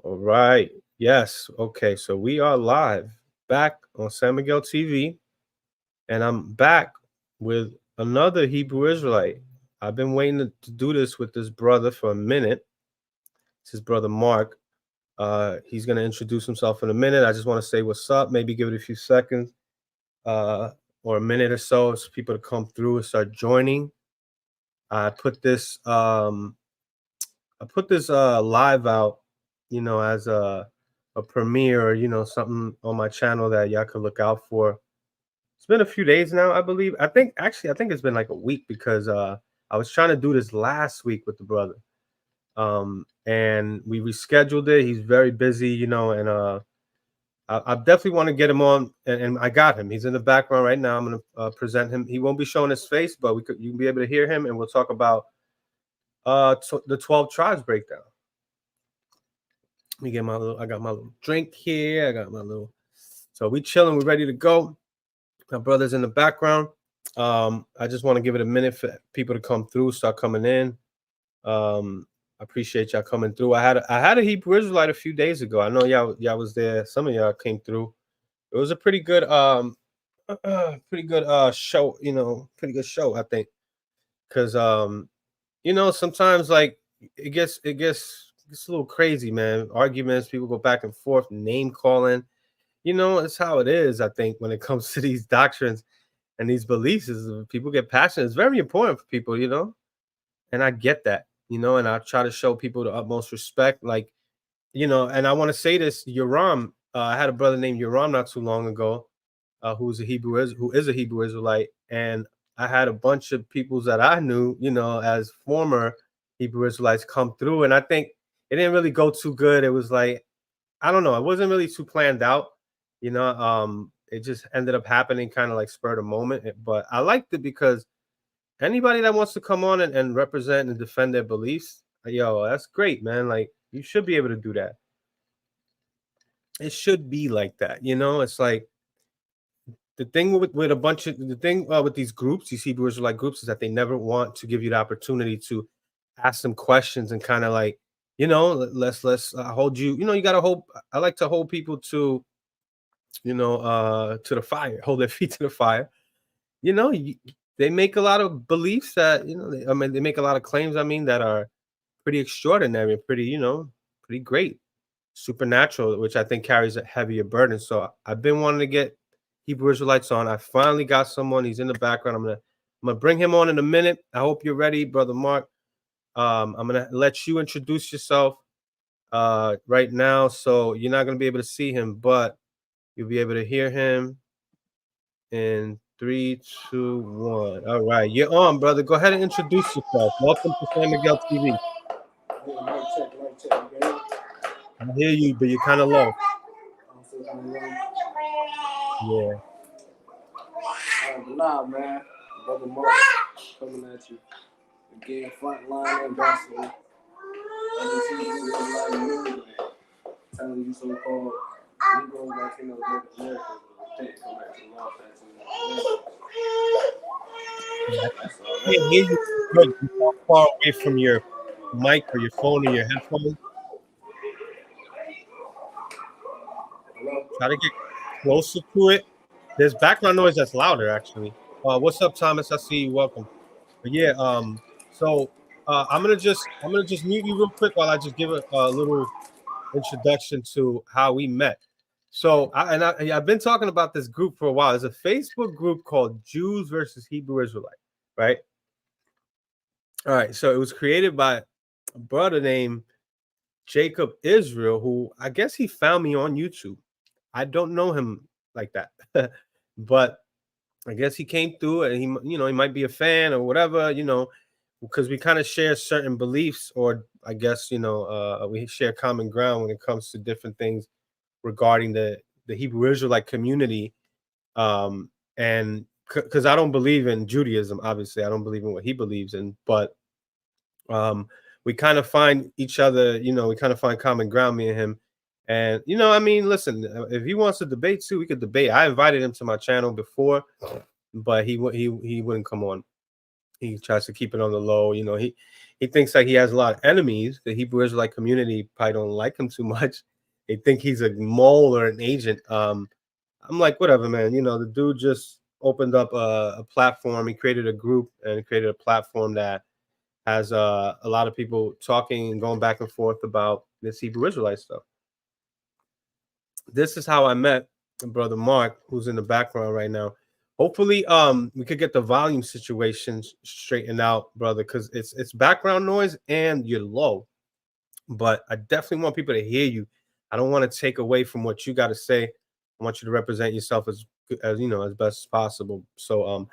All right. Yes. Okay. So we are live back on San Miguel TV, and I'm back with another Hebrew Israelite. I've been waiting to do this with this brother for a minute. It's his brother Mark. He's going to introduce himself in a minute. I just want to say what's up, maybe give it a few seconds uh, or a minute or so for people to come through and start joining. I put this live out, as a premiere, something on my channel that y'all could look out for. It's been a few days now, I believe. I think it's been like a week because I was trying to do this last week with the brother. And we rescheduled it. He's very busy, and I definitely want to get him on, and I got him. He's in the background right now. I'm gonna present him. He won't be showing his face, but you can be able to hear him, and we'll talk about the 12 tribes breakdown. Let me get I got my little drink here. I got my little, so we chilling, we're ready to go. My brother's in the background. I just want to give it a minute for people to come through, start coming in. I appreciate y'all coming through. I had a Hebrew Israelite a few days ago. I know y'all was there. Some of y'all came through. It was a pretty good show, pretty good show, I think. Cause sometimes like it gets a little crazy, man. Arguments, people go back and forth, name calling. It's how it is, I think, when it comes to these doctrines and these beliefs. Is people get passionate. It's very important for people, and I get that, and I try to show people the utmost respect. Like, and I want to say this, Yoram, I had a brother named Yoram not too long ago, who is a Hebrew Israelite, and I had a bunch of people that I knew, as former Hebrew Israelites come through, and I think it didn't really go too good. It was like, I don't know, it wasn't really too planned out, it just ended up happening kind of like spur of the moment. But I liked it because anybody that wants to come on and represent and defend their beliefs, that's great, man. Like, you should be able to do that. It should be like that, it's like the thing with a bunch of with these groups, these Hebrew Israelite groups, is that they never want to give you the opportunity to ask them questions and kind of like, let's hold you. You got to hold. I like to hold people to, to the fire, hold their feet to the fire. They make a lot of beliefs that they make a lot of claims. I mean, that are pretty extraordinary, pretty pretty great, supernatural, which I think carries a heavier burden. So I've been wanting to get Hebrew Israelites on. I finally got someone. He's in the background. I'm gonna bring him on in a minute. I hope you're ready, brother Mark. I'm gonna let you introduce yourself right now. So you're not gonna be able to see him, but you'll be able to hear him in 3, 2, 1. All right, you're on, brother. Go ahead and introduce yourself. Welcome to San Miguel TV. I hear you, but you're kind of low. Yeah. Nah, man. Brother Mark coming at you. Again, frontline ambassador. Telling you so-called Negroes, Latinos, Native Americans can't come back to the law. I can't hear you good. You're far away from your mic or your phone or your headphones. Try to get closer to it. There's background noise that's louder, actually. What's up, Thomas? I see you. Welcome. But yeah, so I'm gonna just mute you real quick while I just give a little introduction to how we met. So I've been talking about this group for a while. There's a Facebook group called Jews versus Hebrew Israelite, right? All right. So it was created by a brother named Jacob Israel, who I guess he found me on YouTube. I don't know him like that, but I guess he came through and he might be a fan or whatever, because we kind of share certain beliefs, or I guess, we share common ground when it comes to different things regarding the Hebrew Israelite community. And because I don't believe in Judaism, obviously, I don't believe in what he believes in, but we kind of find each other, we kind of find common ground, me and him. And, I mean, listen, if he wants to debate too, we could debate. I invited him to my channel before, but he wouldn't come on. He tries to keep it on the low. You know, he thinks like he has a lot of enemies. The Hebrew Israelite community probably don't like him too much. They think he's a mole or an agent. I'm like, whatever, man. You know, the dude just opened up a platform. He created a group and created a platform that has a lot of people talking and going back and forth about this Hebrew Israelite stuff. This is how I met brother Mark, who's in the background right now. Hopefully, we could get the volume situations straightened out, brother, because it's background noise and you're low. But I definitely want people to hear you. I don't want to take away from what you got to say. I want you to represent yourself as you know, as best as possible. So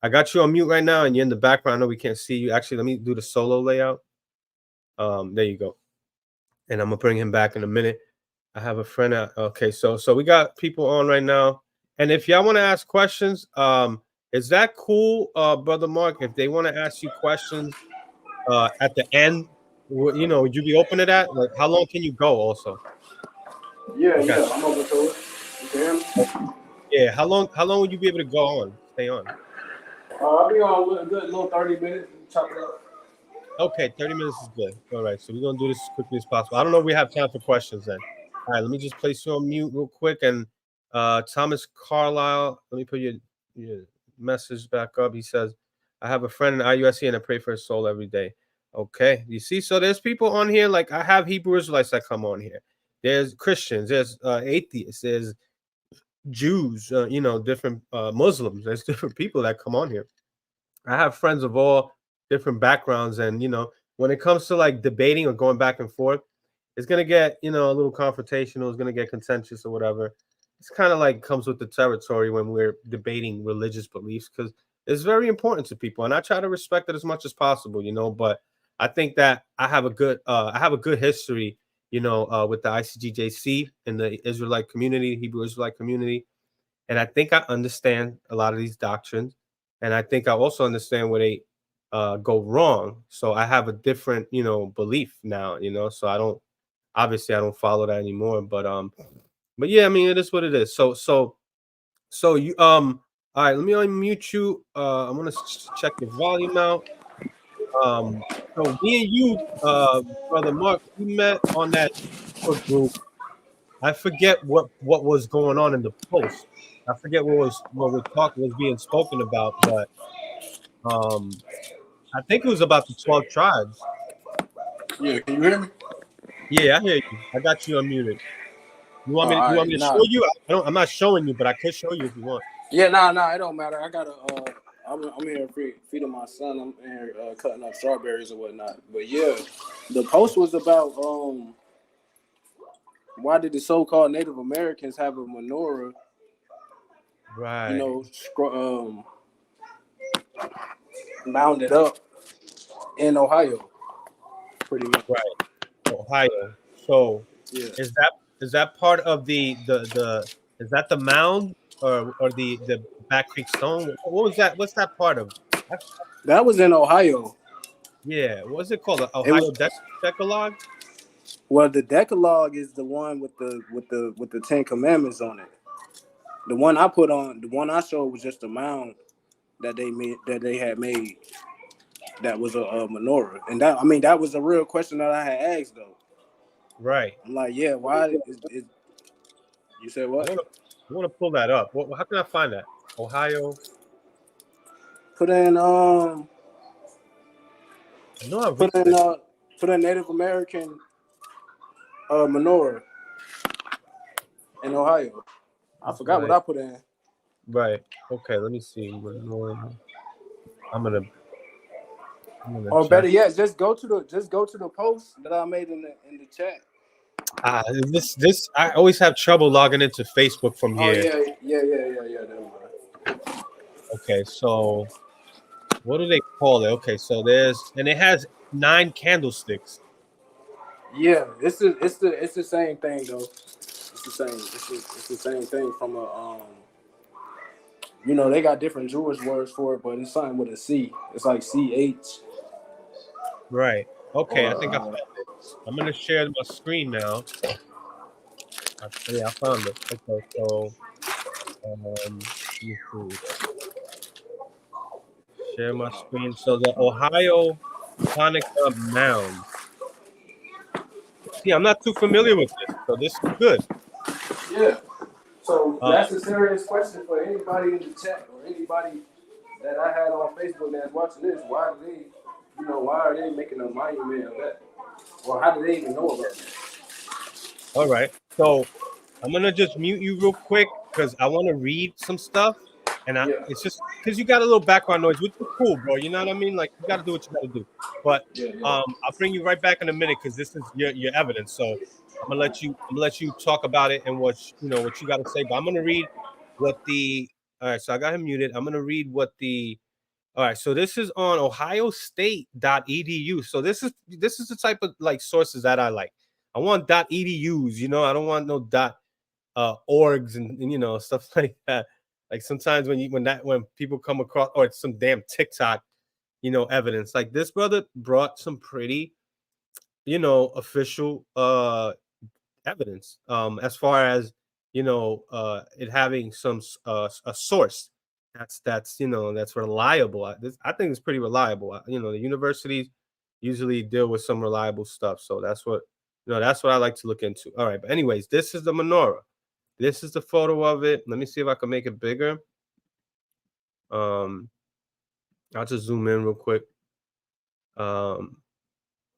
I got you on mute right now and you're in the background. I know we can't see you. Actually, let me do the solo layout. There you go. And I'm gonna bring him back in a minute. I have a friend. Okay, so we got people on right now, and if y'all want to ask questions, is that cool, brother Mark? If they want to ask you questions, at the end, you know, would you be open to that? Like, how long can you go? Also, Yeah, okay, yeah, I'm open to it. You can hear me? yeah. How long would you be able to go on? Stay on? I'll be on a good little 30 minutes. Chop it up. Okay, 30 minutes is good. All right, so we're gonna do this as quickly as possible. I don't know if we have time for questions then. All right, let me just place you on mute real quick. And Thomas Carlisle, let me put your message back up. He says, I have a friend in IUSC and I pray for his soul every day. Okay, you see, so there's people on here, like I have Hebrew Israelites that come on here. There's Christians, there's atheists, there's Jews, you know, different Muslims, there's different people that come on here. I have friends of all different backgrounds, and you know, when it comes to like debating or going back and forth, it's gonna get, you know, a little confrontational. It's gonna get contentious or whatever. It's kind of like comes with the territory when we're debating religious beliefs because it's very important to people, and I try to respect it as much as possible, you know. But I think that I have a good history, you know, with the ICGJC and the Israelite community, Hebrew Israelite community, and I think I understand a lot of these doctrines, and I think I also understand where they go wrong. So I have a different, you know, belief now, you know. So I don't obviously I don't follow that anymore, but yeah, I mean it is what it is. So you all right, let me unmute you. I'm gonna check your volume out. Um, so me and you, brother Mark, we met on that Facebook group. I forget what was going on in the post. I forget what was being spoken about, but um, I think it was about the 12 tribes. Yeah, can you hear me? Yeah, I hear you. I got you unmuted. Oh, all You want right. me to show Nah. you? I'm not showing you, but I could show you if you want. Yeah, nah, it don't matter. I gotta. I'm here feeding my son. I'm here cutting up strawberries or whatnot. But yeah, the post was about why did the so-called Native Americans have a menorah? You Right, know, mounded up in Ohio, pretty much. right. Ohio. So Yeah, is that part of the is that the mound or the Back Creek Stone? What was that? What's that part of? I- that was in Ohio. Yeah, what is it called? The It was Ohio Decalogue? well, the Decalogue is the one with the Ten Commandments on it. The one I showed was just a mound that they had made that was a menorah, and that I mean that was a real question that I had asked though. Right. I'm like, yeah, why is you said I what? want to pull that up. How can I find that? Ohio. Put in I know I put in researched. put in Native American menorah in Ohio. I forgot what Right. I put in. Right. Okay. Let me see. I'm gonna Or check. better yet, just go to the post that I made in the chat. This I always have trouble logging into Facebook from Oh here. yeah. Never mind. Okay. So what do they call it? Okay. So there's and it has 9 candlesticks. Yeah, it's the same thing though. It's the same. It's the same thing from a you know they got different Jewish words for it, but it's something with a C. It's like CH Right. Okay. I or think I found it. I'm gonna share my screen now. Yeah, I found it. Okay. So let me see. Share my screen. So the Ohio Hanukkah mound. See, I'm not too familiar with this, so this is good. Yeah. So Uh, that's a serious question for anybody in the chat or anybody that I had on Facebook that's watching this. Why do they, why are they making a monument of that? Or how do they even know about that? all right. So I'm gonna just mute you real quick because I want to read some stuff, and Yeah. it's just because you got a little background noise, which is cool, bro. You know what I mean? Like you got to do what you got to do. But Yeah, yeah. I'll bring you right back in a minute because this is your evidence. So I'm gonna let you talk about it and what you got to say. But I'm gonna read what the all right. So I got him muted. I'm gonna read what the all right. So this is on ohiostate.edu. So this is the type of like sources that I like. I want .edus. I don't want no orgs and stuff like that. Like sometimes when people come across or it's some damn TikTok evidence, like this brother brought some pretty official evidence as far as it having some a source that's reliable. I think it's pretty reliable. The universities usually deal with some reliable stuff, so that's what I like to look into. All right, but anyways, this is the menorah. This is the photo of it. Let me see if I can make it bigger. Um, I'll just zoom in real quick. Um,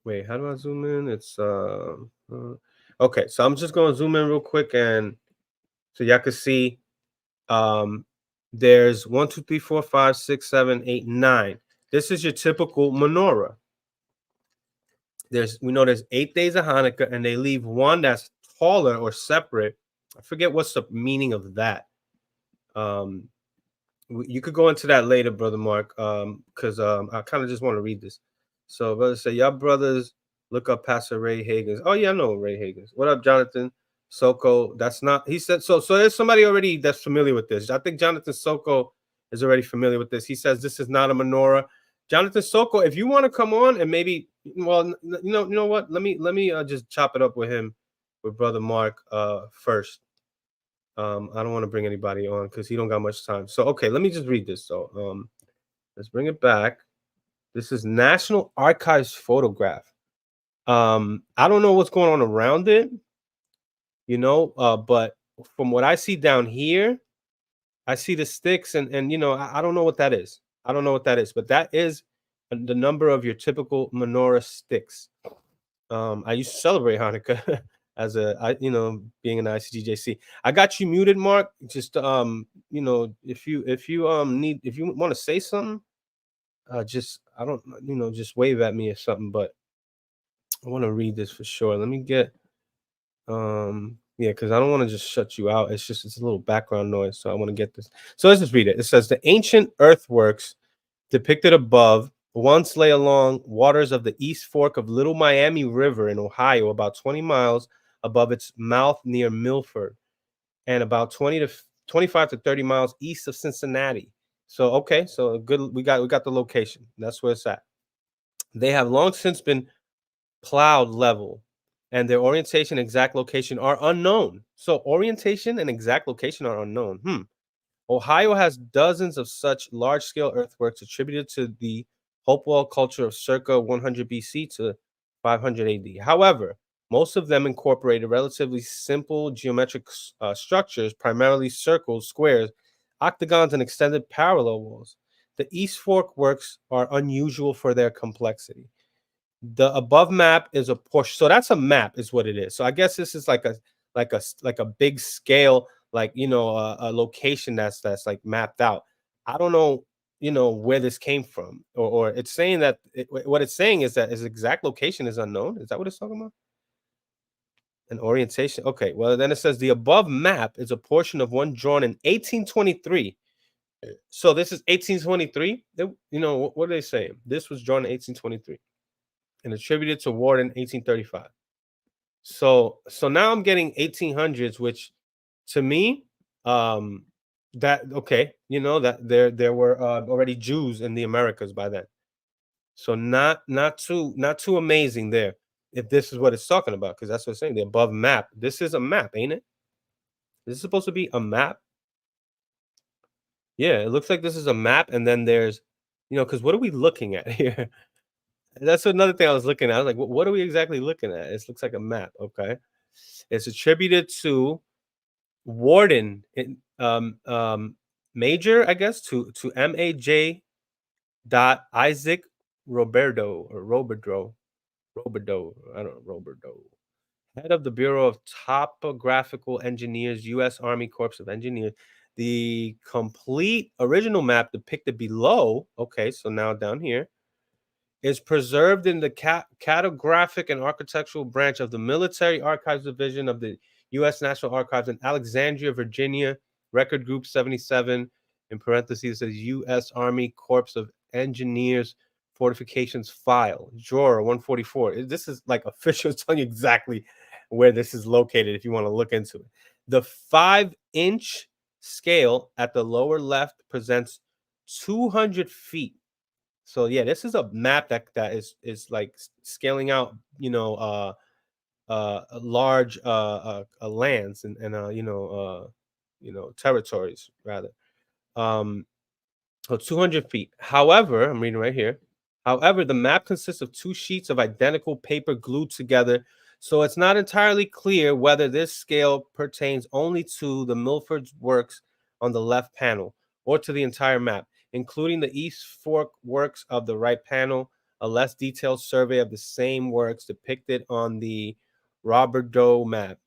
Wait, how do I zoom in? It's okay. So I'm just gonna zoom in real quick, and so y'all can see. Um, there's 1, 2, 3, 4, 5, 6, 7, 8, 9. This is your typical menorah. We know there's 8 days of Hanukkah, and they leave one that's taller or separate. I forget what's the meaning of that. Um, you could go into that later, brother Mark, because I kind of just want to read this. So, brother say, y'all brothers look up Pastor Ray Hagins. Oh yeah, I know Ray Hagins. What up, Jonathan Soko? That's not. He said so. So there's somebody already that's familiar with this. I think Jonathan Soko is already familiar with this. He says this is not a menorah. Jonathan Soko, if you want to come on and maybe, well, you know what? Let me just chop it up with him, with brother Mark first. I don't want to bring anybody on because he don't got much time. So okay, let me just read this. So let's bring it back. This is National Archives photograph. I don't know what's going on around it, but from what I see down here, I see the sticks and I don't know what that is. I don't know what that is, but that is the number of your typical menorah sticks. I used to celebrate Hanukkah being an ICGJC. I got you muted, Mark. Just if you want to say something, just I don't just wave at me or something. But I want to read this for sure. Let me get yeah, because I don't want to just shut you out. It's a little background noise, so I want to get this. So let's just read it. It says the ancient earthworks depicted above once lay along waters of the East Fork of Little Miami River in Ohio, about 20 miles above its mouth near Milford, and about 25 to 30 miles east of Cincinnati. So okay, so good. We got the location. That's where it's at. They have long since been plowed level, and their orientation and exact location are unknown. So orientation and exact location are unknown. Ohio has dozens of such large-scale earthworks attributed to the Hopewell culture of circa 100 BC to 500 AD. However, most of them incorporated relatively simple geometric structures, primarily circles, squares, octagons, and extended parallel walls. The East Fork works are unusual for their complexity. The above map is a portion. So that's a map, is what it is. So I guess this is like a big scale, like a location that's like mapped out. I don't know, where this came from, or it's saying that what it's saying is that its exact location is unknown. Is that what it's talking about? An orientation. Okay, well then it says the above map is a portion of one drawn in 1823. So this is 1823. What are they saying? This was drawn in 1823 and attributed to Ward in 1835. So now I'm getting 1800s, which to me, um, that okay, that there were already Jews in the Americas by then. So not too amazing there. If this is what it's talking about, because that's what it's saying. The above map. This is a map, ain't it? This is supposed to be a map. Yeah, it looks like this is a map, and then there's, because what are we looking at here? That's another thing I was looking at. I was like, what are we exactly looking at? It looks like a map. Okay. It's attributed to Warden Major, I guess, to MAJ Isaac Roberto. I don't know, Roberto. Head of the Bureau of Topographical Engineers, U.S. Army Corps of Engineers. The complete original map depicted below, okay, so now down here, is preserved in the cartographic and architectural branch of the Military Archives Division of the U.S. National Archives in Alexandria, Virginia, Record Group 77, in parentheses, says U.S. Army Corps of Engineers Fortifications File, drawer 144. This is like official. It's telling you exactly where this is located if you want to look into it. The 5-inch scale at the lower left presents 200 feet. So yeah, this is a map that is like scaling out, large lands and territories rather. So 200 feet. However, I'm reading right here. However, the map consists of 2 sheets of identical paper glued together, so it's not entirely clear whether this scale pertains only to the Milford's works on the left panel or to the entire map, including the East Fork works of the right panel. A less detailed survey of the same works depicted on the Roberto map,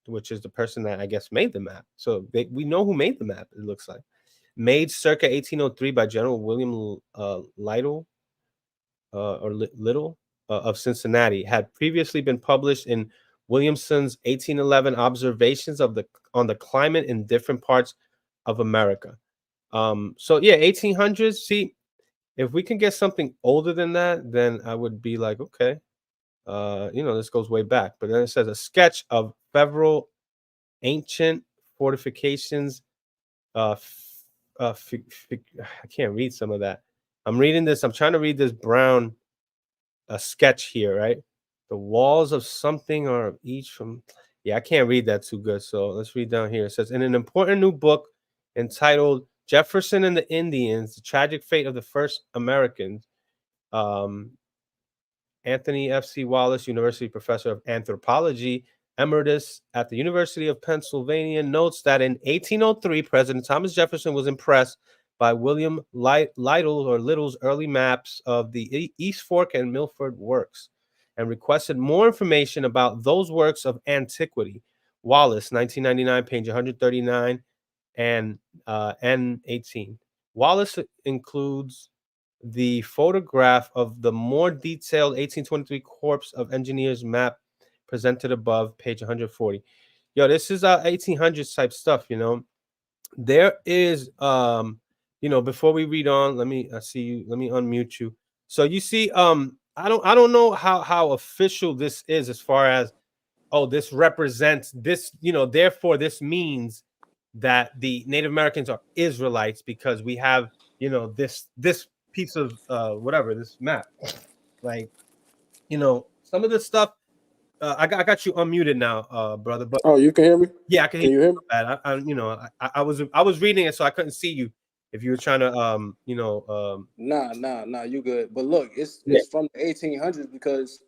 which is the person that I guess made the map. So we know who made the map, it looks like. Made circa 1803 by General William Lytle Little of Cincinnati, had previously been published in Williamson's 1811 Observations on the Climate in Different Parts of America. So yeah, 1800s. See, if we can get something older than that, then I would be like, okay, this goes way back. But then it says a sketch of several ancient fortifications. I can't read some of that. I'm reading this. I'm trying to read this brown sketch here, right? The walls of something are each from. Yeah, I can't read that too good. So let's read down here. It says, in an important new book entitled Jefferson and the Indians: The Tragic Fate of the First Americans, Anthony F.C. Wallace, University Professor of Anthropology, Emeritus at the University of Pennsylvania, notes that in 1803, President Thomas Jefferson was impressed by William Little's early maps of the East Fork and Milford works and requested more information about those works of antiquity. Wallace, 1999, page 139 and N18. Wallace includes the photograph of the more detailed 1823 Corps of Engineers map presented above, page 140. Yo, this is 1800s type stuff, There is before we read on, let me unmute you. So you see, I don't know how official this is as far as, oh, this represents this, therefore this means that the Native Americans are Israelites because we have, this piece of whatever, this map. Like, some of this stuff, I got you unmuted now, brother. But oh, you can hear me? Yeah, I can you hear me? I was reading it, so I couldn't see you if you were trying to Nah, you good. But look, it's yeah. from the 1800s because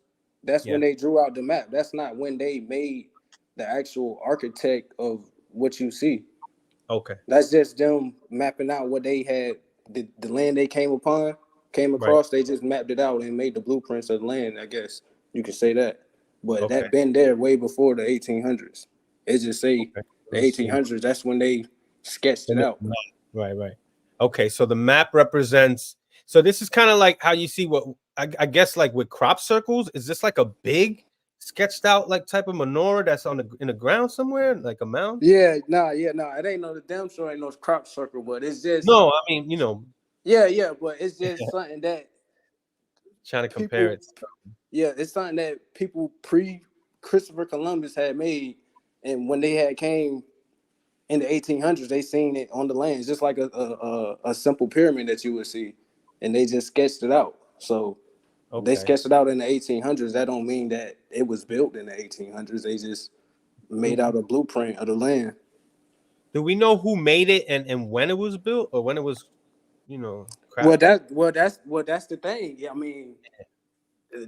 that's when they drew out the map. That's not when they made the actual architect of what you see. Okay. That's just them mapping out what they had, the land they came Right. across. They just mapped it out and made the blueprints of the land. I guess you can say that. But Okay. that been there way before the 1800s. It just say the 1800s. That's when they sketched it out. Right. Okay, so the map represents. So this is kind of like how you see what I guess like with crop circles. Is this like a big sketched out like type of menorah that's in the ground somewhere, like a mound? Yeah. It ain't no, the damn sure ain't no crop circle, but it's just. No, I mean Yeah, but it's just something that trying to compare people. it. Yeah, it's something that people pre Christopher Columbus had made, and when they had came in the 1800s, they seen it on the lands, just like a simple pyramid that you would see, and they just sketched it out. So they sketched it out in the 1800s. That don't mean that it was built in the 1800s. They just made out a blueprint of the land. Do we know who made it and when it was built or when it was, crap. That's the thing. Yeah, I mean,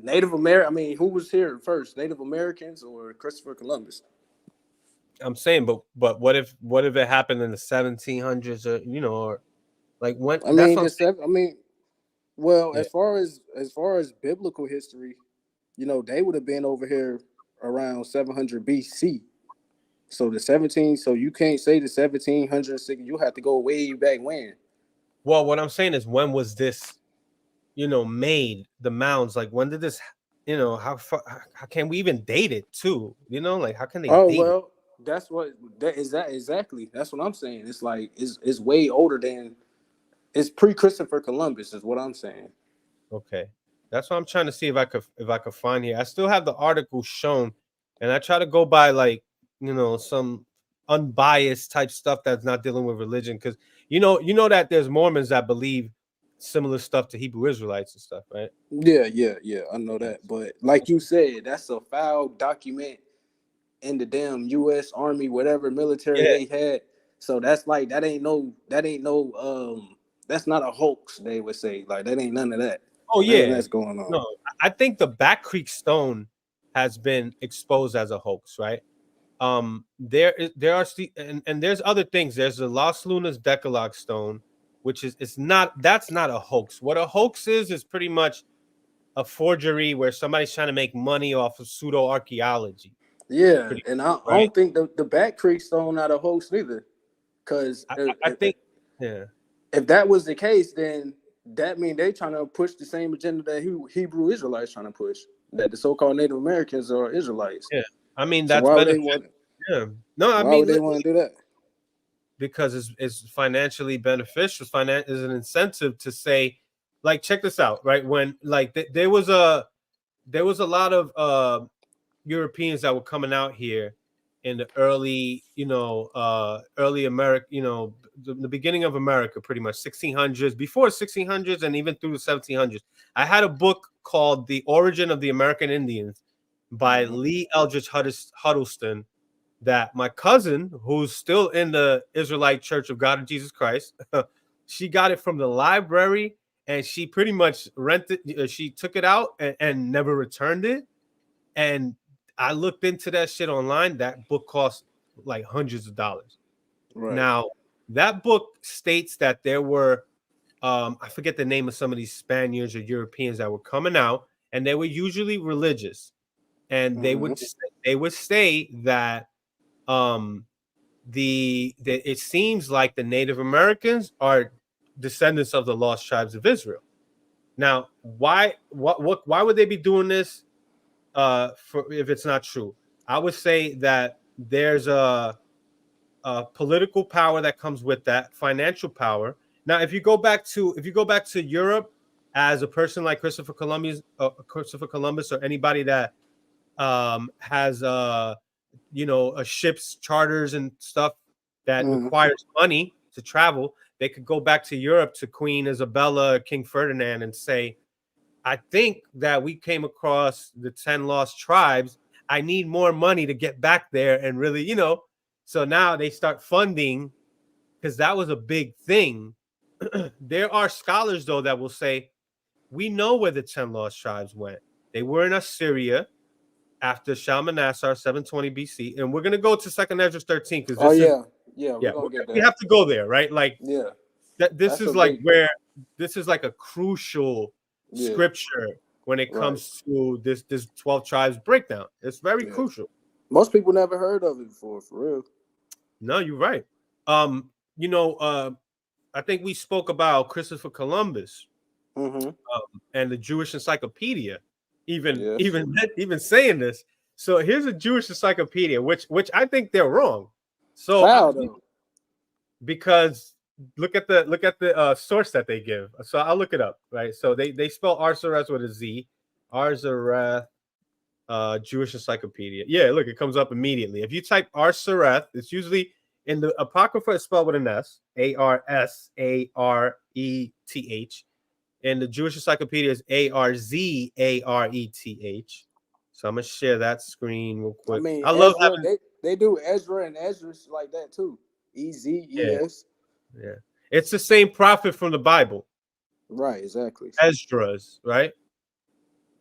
Native American. I mean, who was here first, Native Americans or Christopher Columbus? I'm saying, but what if it happened in the 1700s, or or like when? I That's mean, what I'm saying. I mean, well, Yeah. as far as biblical history, they would have been over here around 700 BC. So so you can't say the 1700s. You have to go way back when. Well, what I'm saying is, when was this, made, the mounds? Like, when did this, how far, how can we even date it too? Like, how can they Oh date it? well, that exactly. That's what I'm saying. It's like it's way older than it's pre Christopher Columbus is what I'm saying. Okay, that's what I'm trying to see if I could find here. I still have the article shown, and I try to go by, like, some unbiased type stuff that's not dealing with religion, because that there's Mormons that believe similar stuff to Hebrew Israelites and stuff, right? Yeah. I know Yeah. that, but like you said, that's a foul document in the damn U.S. Army, whatever military Yeah. they had. So that's like that's not a hoax. They would say like that ain't none of that. Oh None of yeah. that's going on. No, I think the Back Creek Stone has been exposed as a hoax, right? There are and there's other things. There's the Los Lunas Decalogue Stone, which is it's not that's not a hoax. What a hoax is pretty much a forgery where somebody's trying to make money off of pseudo archaeology. Yeah, Pretty and much, I right? don't think the Back Creek Stone not a hoax neither. Because I think, yeah. if that was the case, then that means they trying to push the same agenda that Hebrew Israelites trying to push. That the so-called Native Americans are Israelites. Yeah. I mean, So that's why would they benefit. want? Yeah. No, I Why would mean, they want to do that? because it's financially beneficial. Is an incentive to say, like, check this out, right? When, like, there was a lot of Europeans that were coming out here in the early, early America, the beginning of America, pretty much 1600s, before 1600s, and even through the 1700s. I had a book called The Origin of the American Indians by Lee Eldridge Huddleston, that my cousin, who's still in the Israelite Church of God of Jesus Christ, she got it from the library, and she pretty much rented. She took it out and never returned it. And I looked into that shit online. That book cost like hundreds of dollars. Right. Now, that book states that there were, I forget the name of some of these Spaniards or Europeans that were coming out, and they were usually religious, and they would say that um it seems like the Native Americans are descendants of the lost tribes of Israel. Now, why would they be doing this, for, if it's not true? I would say that there's a political power that comes with that, financial power. Now, if you go back to Europe, as a person like Christopher Columbus, or anybody that has a ship's charters and stuff that requires money to travel, they could go back to Europe, to Queen Isabella, King Ferdinand, and say, I think that we came across the 10 lost tribes. I need more money to get back there, and really, so now they start funding, because that was a big thing. There are scholars, though, that will say, we know where the 10 lost tribes went. They were in Assyria after Shalmaneser, 720 BC. And we're going to go to 2nd Esdras 13, because Oh this is, yeah, we're gonna get we that. have to go there, right? Like, Yeah, this that's a is like big. where this is like a crucial Yeah, scripture when it right. comes to this 12 tribes breakdown. It's very Yeah, crucial. most people never heard of it before, for real. No, you're right. Um, you know, uh, I think we spoke about Christopher Columbus, and the Jewish Encyclopedia, even Yes. even even saying this. So here's a Jewish encyclopedia, which I think they're wrong. So How though? because look at the source that they give. So I'll look it up, right? So they spell Arzareth with a Z, Arzareth, Jewish Encyclopedia. Yeah, look, it comes up immediately. If you type Arzareth, it's usually in the Apocrypha, it's spelled with an S, Arsarethh. And the Jewish Encyclopedia is Arzareth. So I'm gonna share that screen real I quick. mean, I love Ezra. having, They do Ezra and Ezra's like that too. EZES. yeah. It's the same prophet from the Bible. Right, exactly. Esdras, right?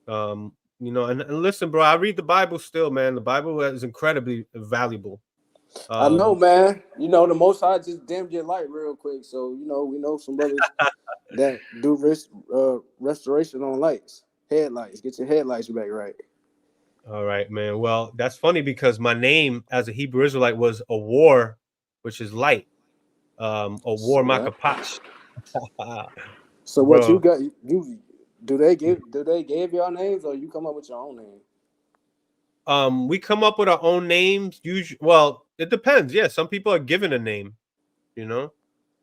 You know, and listen, bro, I read the Bible still, man. The Bible is incredibly valuable. I know, man. You know, the Most High just dimmed your light real quick. So, you know, we know some brothers that do restoration on lights, headlights. Get your headlights back right. All right, man. Well, that's funny because my name as a Hebrew Israelite was a war, which is light. A war So, yeah. makapach. So what you Bro, got? You do they give y'all names or you come up with your own name? we come up with our own names. Usually, well, it depends. Yeah, some people are given a name, you know.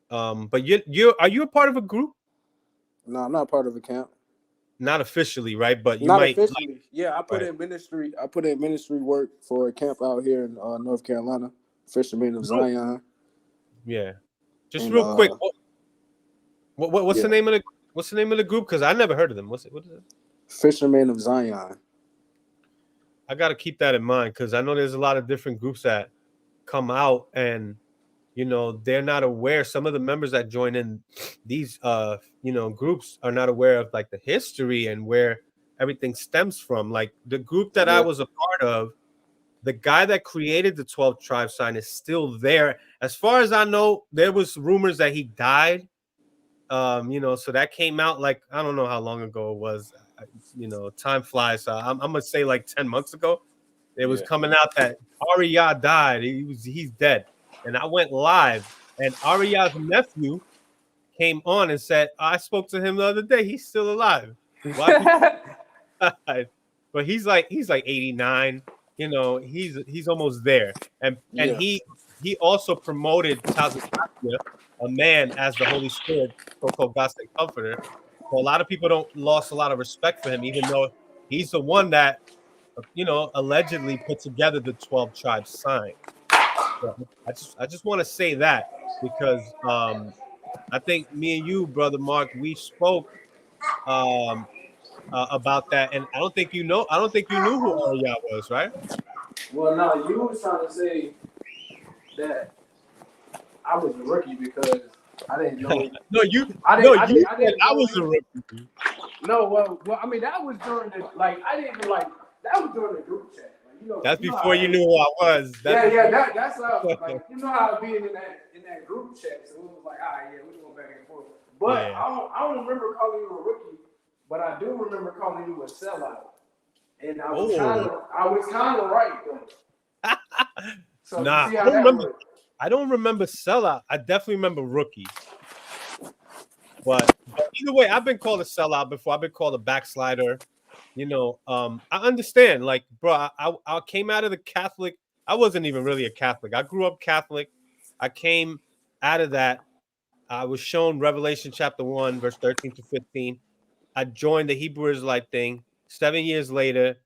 But you are you a part of a group? No, I'm not part of a camp. Not officially, right? But you Not might, officially. Yeah, I put right? in ministry. I put in ministry work for a camp out here in North Carolina, Fishermen of No, Zion, yeah. Just and real quick, what's yeah, the name of the group? Because I never heard of them. What is it? Fishermen of Zion. I got to keep that in mind because I know there's a lot of different groups that come out and you know they're not aware. Some of the members that join in these you know groups are not aware of like the history and where everything stems from. Like the group that I Yeah. was a part of, the guy that created the 12 tribe sign is still there. As far as I know, there was rumors that he died. You know, so that came out like I don't know how long ago it was. You know, time flies. So I'm gonna say like 10 months ago. It was Yeah. coming out that Arya died. He's dead. And I went live, and Arya's nephew came on and said, I spoke to him the other day. He's still alive. Why people died? But he's like 89. You know, he's almost there. And Yeah. he also promoted Tazakaya, a man, as the Holy Spirit, so-called God sent comforter. So a lot of people don't lost a lot of respect for him, even though he's the one that you know, allegedly put together the 12 tribes sign. So I just want to say that because I think me and you, brother Mark, we spoke um, about that, and I don't think you knew who Arya was, right? Well, no, you was trying to say that I was a rookie because I didn't know. No, you I no, didn't. I you didn't. I said didn't I know was a him. rookie. No, well, I mean that was during the like I didn't like that was during the group chat. Like That's you know before how you it is. knew who I was. That's Yeah, before. that's how like you know how it being in that group chat. So it was like, all right, yeah, we're going back and forth. But Yeah. I don't remember calling you a rookie, but I do remember calling you a sellout. And Oh. I was kind of right though. So you Nah, see how that works. I don't remember sellout. I definitely remember rookie. But either way, I've been called a sellout before. I've been called a backslider. You know, I understand. Like, bro, I came out of the Catholic. I wasn't even really a Catholic. I grew up Catholic. I came out of that. I was shown Revelation chapter 1, verse 13 to 15. I joined the Hebrew Israelite thing. 7 years later,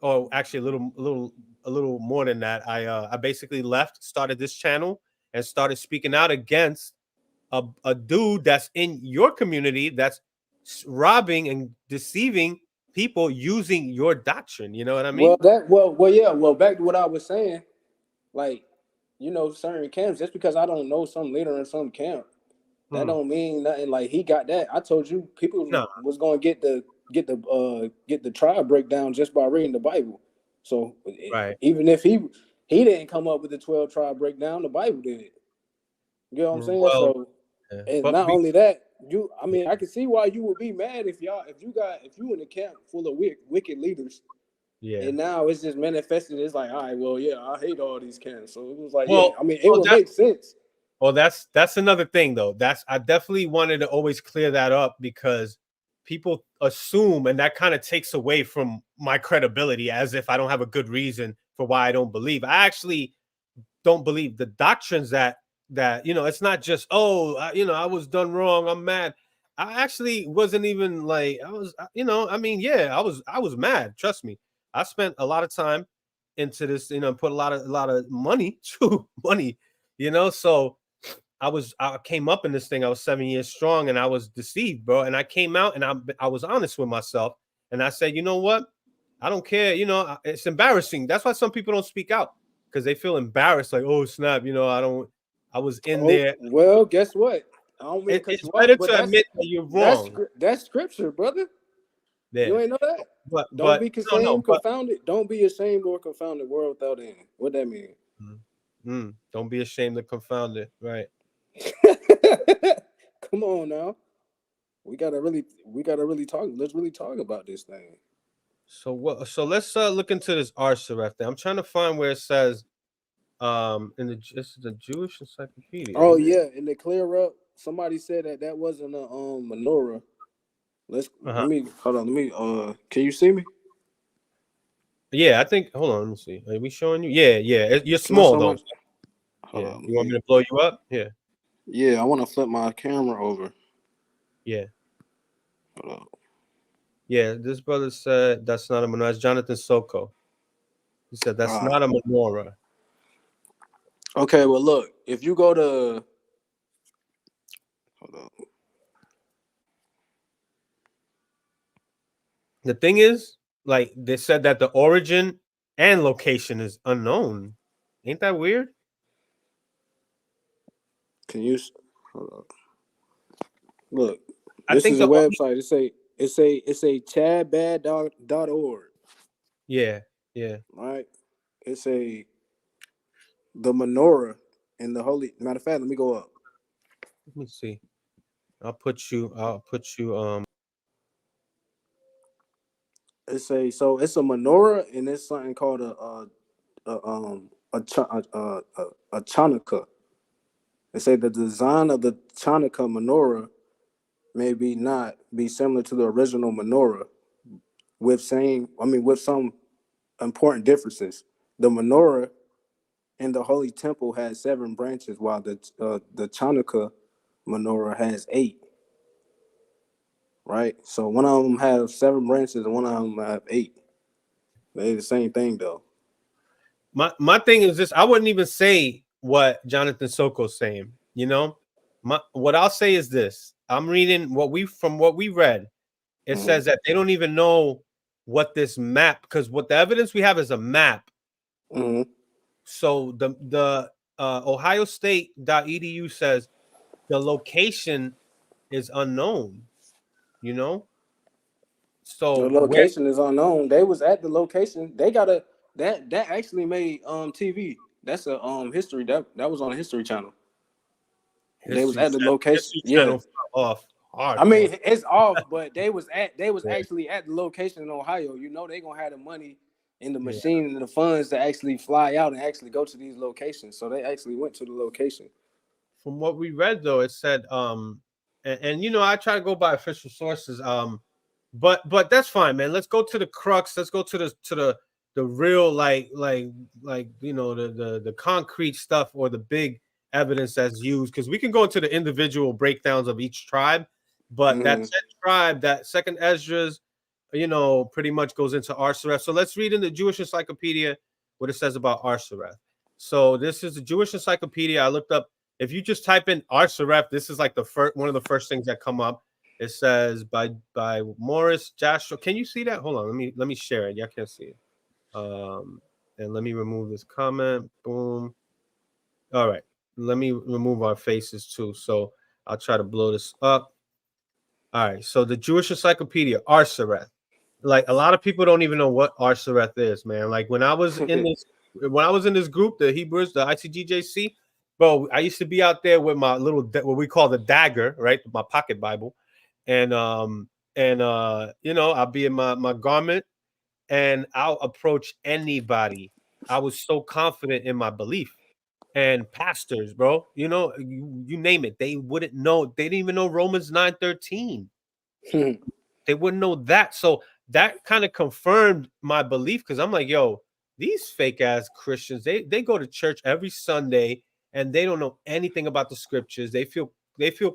or actually a little more than that, I basically left, started this channel, and started speaking out against a dude that's in your community that's robbing and deceiving people using your doctrine. You know what I mean? Yeah. Well, back to what I was saying. Like, certain camps. Just because I don't know some leader in some camp, that Hmm. don't mean nothing. Like he got that. I told you people No, was gonna get the trial breakdown just by reading the Bible. So right. even if he didn't come up with the 12 trial breakdown, the Bible did. You know what I'm saying? Well, So yeah. and But not only that, I mean I can see why you would be mad if you in a camp full of wicked leaders. yeah. And now it's just manifested. It's like, all right, well, yeah, I hate all these camps. So it was like, yeah, Well, I mean, it well, would make sense. that's another thing though. I definitely wanted to always clear that up because people assume, and that kind of takes away from my credibility, as if I don't have a good reason for why I don't believe. I actually don't believe the doctrines that you know. It's not just you know I was done wrong. I'm mad. I actually wasn't even like I was. You know, I mean, yeah, I was mad. Trust me. I spent a lot of time into this. You know, put a lot of money, true money. You know, so I came up in this thing. I was 7 years strong, and I was deceived, bro. And I came out, and I was honest with myself, and I said, you know what? I don't care. You know, it's embarrassing. That's why some people don't speak out because they feel embarrassed. Like, oh snap, you know, I don't. I was in Oh, there. well, guess what? I don't mean to cut It's you better off, but to admit that you're wrong. that's scripture, brother. Yeah, You ain't know that? Don't but be no, but confounded. Don't be ashamed or confounded, world without end. What that mean? don't be ashamed to confound it, right? Come on now. We gotta really talk. Let's really talk about this thing. So what? So let's look into this Arsareth thing. I'm trying to find where it says in this is the Jewish encyclopedia, Oh isn't it? yeah, and to clear up, somebody said that wasn't a menorah. Uh-huh. Let me hold on. Let me can you see me? Yeah, I think. Hold on, let me see. Are we showing you? Yeah, yeah. You're Can I small show though. my hold Yeah. on, let You want me me to blow you up? Yeah. yeah, I wanna flip my camera over. Yeah. Hold on. Yeah. This brother said that's not a menorah. It's Jonathan Soko. He said that's Ah, not a menorah. okay, well look, if you go to hold on. The thing is, like they said that the origin and location is unknown. Ain't that weird? Can you hold on. Look, I this think is a the website. It's a chadbad.org, yeah, yeah. right? It's a the menorah in the holy. Matter of fact, let me go up. Let me see. I'll put you. It's a menorah and it's something called a Chanukah. They say the design of the Chanukah menorah may be not be similar to the original menorah with some important differences. The menorah in the holy temple has 7 branches, while the Chanukah menorah has 8. Right, so one of them have 7 branches and one of them have 8. They the same thing though. My thing is this. I wouldn't even say what Jonathan Soko's saying. You know, what I'll say is this. I'm reading what we read. It Mm-hmm. says that they don't even know what this map, because what the evidence we have is a map. Mm-hmm. So the Ohio State.edu says the location is unknown. You know, The so where location is unknown. They was at the location. They got a that actually made TV. That's a history that was on a History Channel. They was at the location. History Yeah, Channel fell off I hardcore. mean it's off, but they was Yeah, actually at the location in Ohio. You know they gonna have the money and the yeah. machine and the funds to actually fly out and actually go to these locations. So they actually went to the location. From what we read though, it said and you know I try to go by official sources but that's fine, man. Let's go to the crux. Let's go to the real like you know the concrete stuff or the big evidence that's used, because we can go into the individual breakdowns of each tribe, but that Mm-hmm. said tribe, that second Esdras, you know, pretty much goes into Arsareth. So let's read in the Jewish Encyclopedia what it says about Arsareth. So this is the Jewish Encyclopedia. I looked up. If you just type in Arsareth, this is like the first one of the first things that come up. It says by Morris Joshua. Can you see that? Hold on. Let me share it. Y'all can't see it. And let me remove this comment. Boom. All right. Let me remove our faces too. So I'll try to blow this up. All right. So the Jewish Encyclopedia, Arsareth. Like a lot of people don't even know what Arsareth is, man. Like when I was in this group, the Hebrews, the ICGJC, bro, I used to be out there with my little what we call the dagger, right? My pocket Bible. And you know, I'll be in my garment and I'll approach anybody. I was so confident in my belief. And pastors, bro, you know, you name it, they wouldn't know. They didn't even know Romans 9:13. They wouldn't know that. So that kind of confirmed my belief, because I'm like, yo, these fake ass Christians, they go to church every Sunday and they don't know anything about the scriptures. They feel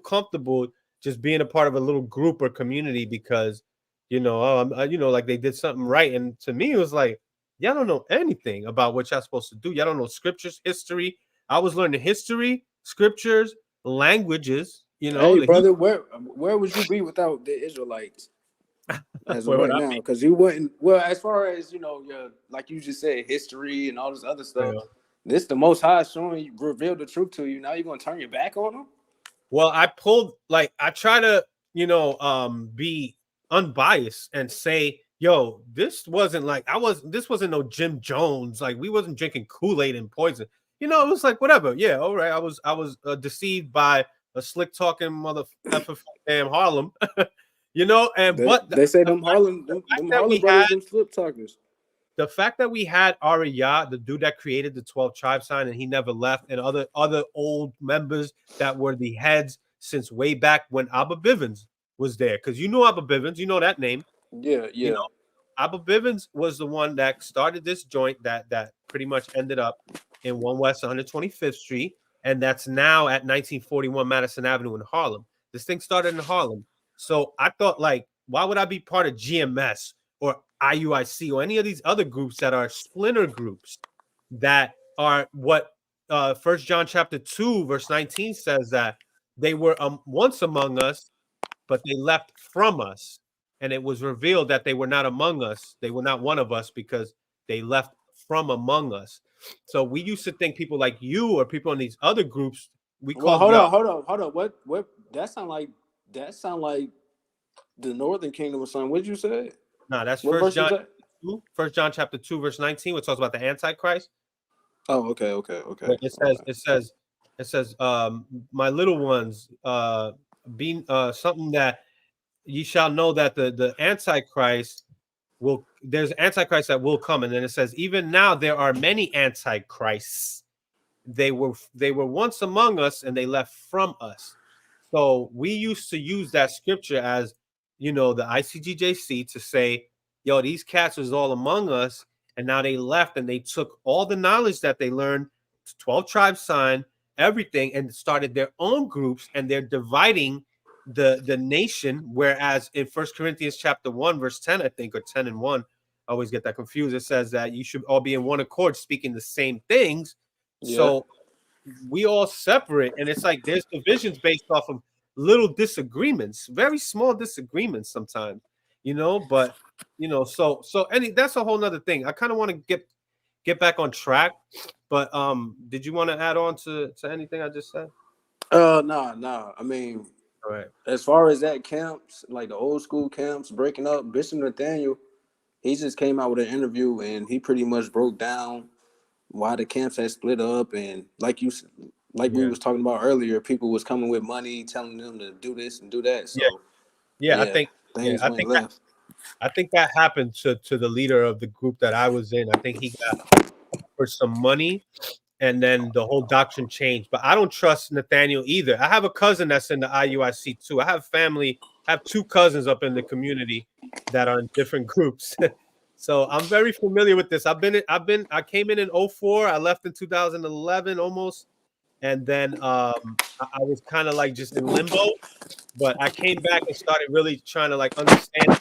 comfortable just being a part of a little group or community because you know, like they did something right. And to me, it was like, y'all don't know anything about what y'all supposed to do. Y'all don't know scriptures, history. I was learning history, scriptures, languages, you know, Hey, the brother, where would you be without the Israelites as of where would right I now? Because you wouldn't. Well, as far as you know, your like you just said, history and all this other be? stuff. This the Most High showing you, revealed the truth to you. Now you're gonna turn your back on them? Well, I pulled like I try to, be unbiased and say, yo, this wasn't like this wasn't no Jim Jones. Like we wasn't drinking Kool-Aid and poison. It was like whatever. Yeah, all right. I was deceived by a slick talking mother effer from damn Harlem. And They but they say the them fact, Harlem the them, fact them that Harlem we had brothers, them slip talkers. the fact that we had Arya, the dude that created the 12 tribe sign, and he never left, and other old members that were the heads since way back when Abba Bivens was there. Because you know Abba Bivens, you know that name. Yeah, You yeah, know, Abba Bivens was the one that started this joint that pretty much ended up in One West 125th Street, and that's now at 1941 Madison Avenue in Harlem. This thing started in Harlem. So I thought, like, why would I be part of GMS or IUIC or any of these other groups that are splinter groups that are what First John chapter 2 verse 19 says, that they were once among us, but they left from us. And it was revealed that they were not among us. They were not one of us because they left from among us. So we used to think people like you or people in these other groups, we Well, called hold y'all. on, hold on, hold on. What? That sound like the Northern Kingdom or something. What did you say? Nah, that's What First verse is John that? 2, 1 John chapter 2, verse 19, which talks about the Antichrist. Oh, okay, okay, okay, Where it says, okay. my little ones, being something that ye shall know that the Antichrist there's Antichrist that will come. And then it says, even now there are many Antichrists. They were once among us and they left from us. So we used to use that scripture as, the ICGJC to say, yo, these cats was all among us, and now they left and they took all the knowledge that they learned, 12 tribes sign, everything, and started their own groups, and they're dividing the nation. Whereas in First Corinthians chapter 1, verse 10, I think, or 10 and 1, I always get that confused. It says that you should all be in one accord, speaking the same things. Yeah. So we all separate, and it's like there's divisions based off of little disagreements, very small disagreements sometimes, but that's a whole nother thing. I kind of want to get back on track, but did you want to add on to anything I just said? Nah. I mean, All right. as far as that camps, like the old school camps breaking up, Bishop Nathaniel, he just came out with an interview and he pretty much broke down why the camps had split up, and like we Yeah. was talking about earlier, people was coming with money, telling them to do this and do that. Yeah. So Yeah. I yeah, think. Yeah. things I went think that. left. I think that happened to the leader of the group that I was in. I think he got for some money, and then the whole doctrine changed. But I don't trust Nathaniel either. I have a cousin that's in the IUIC too. I have family, I have two cousins up in the community that are in different groups. So I'm very familiar with this. I came in 04, I left in 2011 almost, and then I was kind of like just in limbo, but I came back and started really trying to like understand